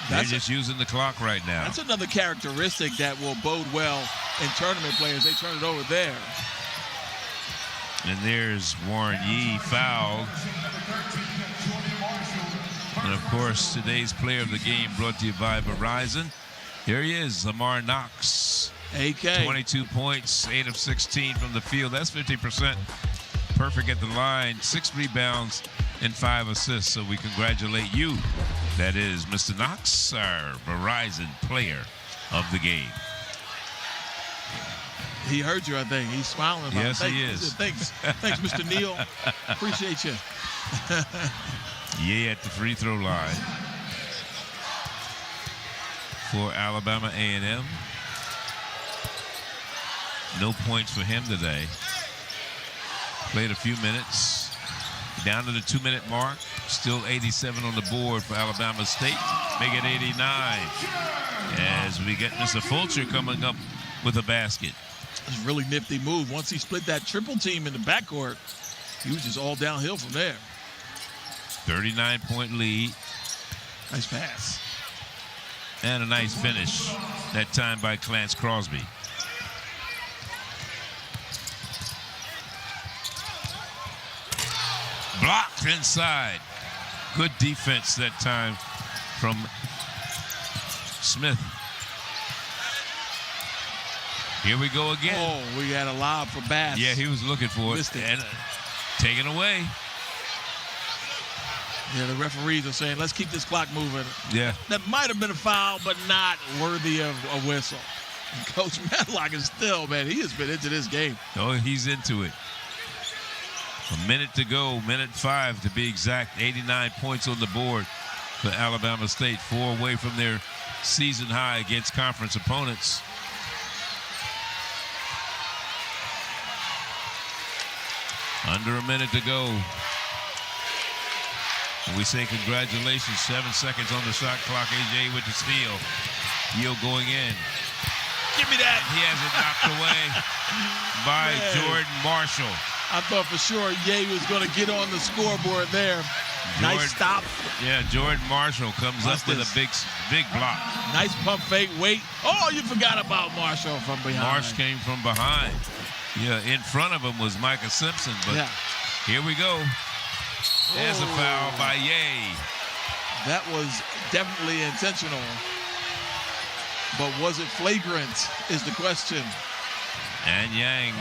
They're just using the clock right now. That's another characteristic that will bode well in tournament players. They turn it over there. And there's Warren Yee fouled. And of course, today's player of the game brought to you by Verizon. Here he is, Lamar Knox. AK. 22 points, 8 of 16 from the field. That's 50%. Perfect at the line. 6 rebounds and 5 assists. So we congratulate you. That is Mr. Knox, our Verizon player of the game. He heard you, I think. He's smiling about it. Yes, he is. Thanks, Mr. Neal. Appreciate you. Yeah, at the free throw line for Alabama A&M. No points for him today. Played a few minutes. Down to the 2-minute mark. Still 87 on the board for Alabama State. Make it 89. As we get Mr. Fulcher coming up with a basket. It's a really nifty move. Once he split that triple team in the backcourt, he was just all downhill from there. 39-point lead. Nice pass. And a nice finish. That time by Clarence Crosby. Blocked inside. Good defense that time from Smith. Here we go again. Oh, we had a lob for Bass. Yeah, he was looking for it. And taken away. Yeah, the referees are saying, let's keep this clock moving. Yeah. That might have been a foul, but not worthy of a whistle. And Coach Matlock is still, man, he has been into this game. Oh, he's into it. A minute to go, minute 5 to be exact. 89 points on the board for Alabama State. 4 away from their season high against conference opponents. Under a minute to go. And we say congratulations. 7 seconds on the shot clock. AJ with the steal. Yield going in. Give me that. He has it knocked away by Jordan Marshall. I thought for sure Ye was going to get on the scoreboard there. Nice stop. Yeah, Jordan Marshall comes up with a big block. Nice pump fake. Wait. Oh, you forgot about Marshall from behind. Marsh came from behind. Yeah, in front of him was Micah Simpson, but here we go. There's a foul by Ye. That was definitely intentional. But was it flagrant is the question. And Yang.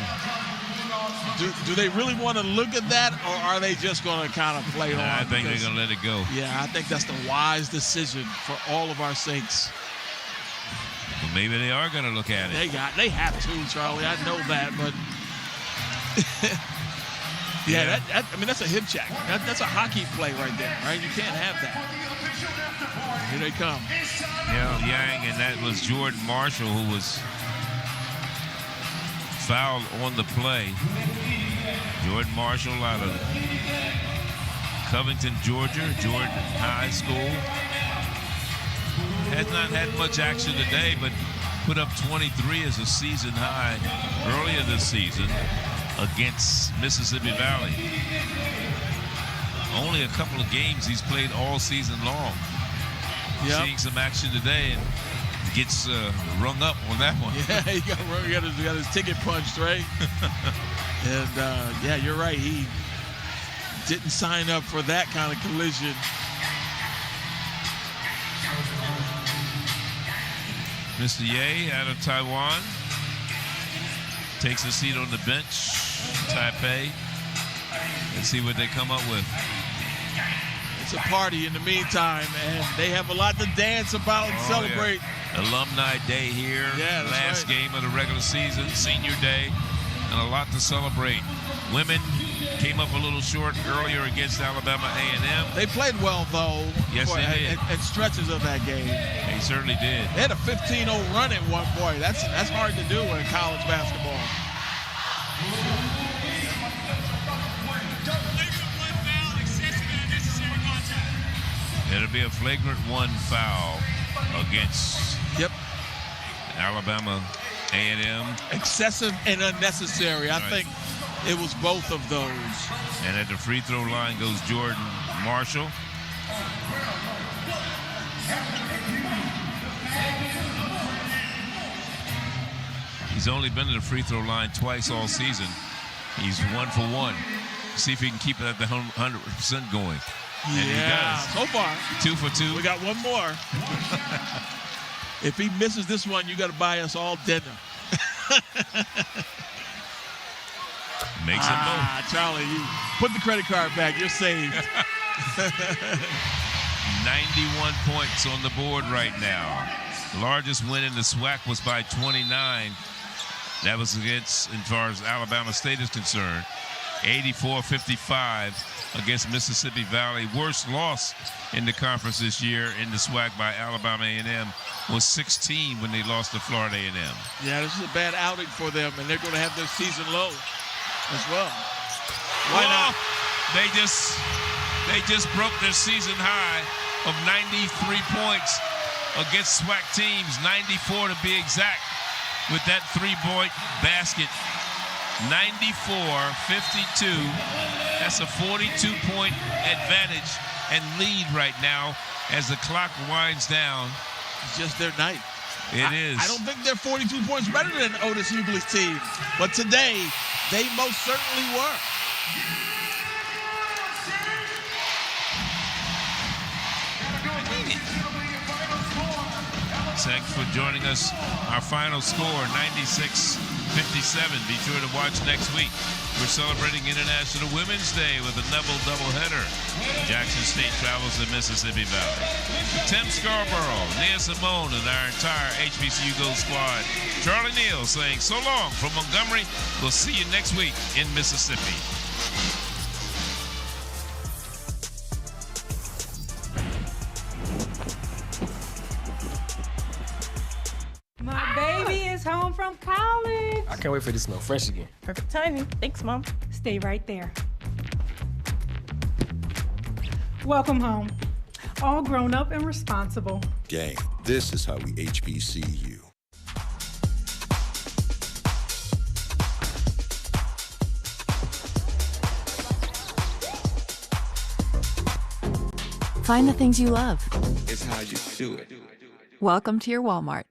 Do they really want to look at that, or are they just going to kind of play on? I think they're going to let it go. Yeah, I think that's the wise decision for all of our sakes. Well, maybe they are going to look at it. They have to, Charlie. I know that, but I mean, that's a hip check. That's a hockey play right there, right? You can't have that. Here they come. Yeah, Yang, and that was Jordan Marshall who was fouled on the play. Jordan Marshall out of Covington, Georgia, Jordan High School. Has not had much action today, but put up 23 as a season high earlier this season against Mississippi Valley. Only a couple of games he's played all season long. Yep. Seeing some action today and gets rung up on that one. Yeah, he got his ticket punched, right? And, yeah, you're right. He didn't sign up for that kind of collision. Mr. Ye out of Taiwan takes a seat on the bench. Taipei. Let's see what they come up with. It's a party in the meantime, and they have a lot to dance about and celebrate. Yeah. Alumni Day here. Yeah, last game of the regular season, senior day, and a lot to celebrate. Women came up a little short earlier against Alabama A&M. They played well, though. Yes, they did. At stretches of that game. They certainly did. They had a 15-0 run at one point. That's hard to do in college basketball. It'll be a flagrant 1 foul against Alabama A&M. Excessive and unnecessary. I think it was both of those. And at the free throw line goes Jordan Marshall. He's only been to the free throw line twice all season. He's 1 for 1. See if he can keep it at the 100% going. And he does. So far. 2 for 2. We got one more. If he misses this one, you got to buy us all dinner. Makes it both. Charlie, you put the credit card back. You're saved. 91 points on the board right now. The largest win in the SWAC was by 29. That was against, as far as Alabama State is concerned, 84-55 against Mississippi Valley. Worst loss in the conference this year in the SWAC by Alabama A&M was 16 when they lost to Florida A&M. Yeah, this is a bad outing for them, and they're going to have their season low as well. Why not? They just broke their season high of 93 points against SWAC teams, 94 to be exact, with that 3-point basket. 94-52. That's a 42-point advantage and lead right now as the clock winds down. It's just their night. It is. I don't think they're 42 points better than Otis Hubley's team, but today they most certainly were. Thanks for joining us. Our final score, 96-57. Be sure to watch next week. We're celebrating International Women's Day with a doubleheader. Jackson State travels to Mississippi Valley. Tim Scarborough, Nia Simone, and our entire HBCU Go squad. Charlie Neal saying so long from Montgomery. We'll see you next week in Mississippi. My baby is home from college. I can't wait for it to smell fresh again. Perfect timing. Thanks, Mom. Stay right there. Welcome home. All grown up and responsible. Gang, this is how we HBCU. Find the things you love. It's how you do it. Welcome to your Walmart.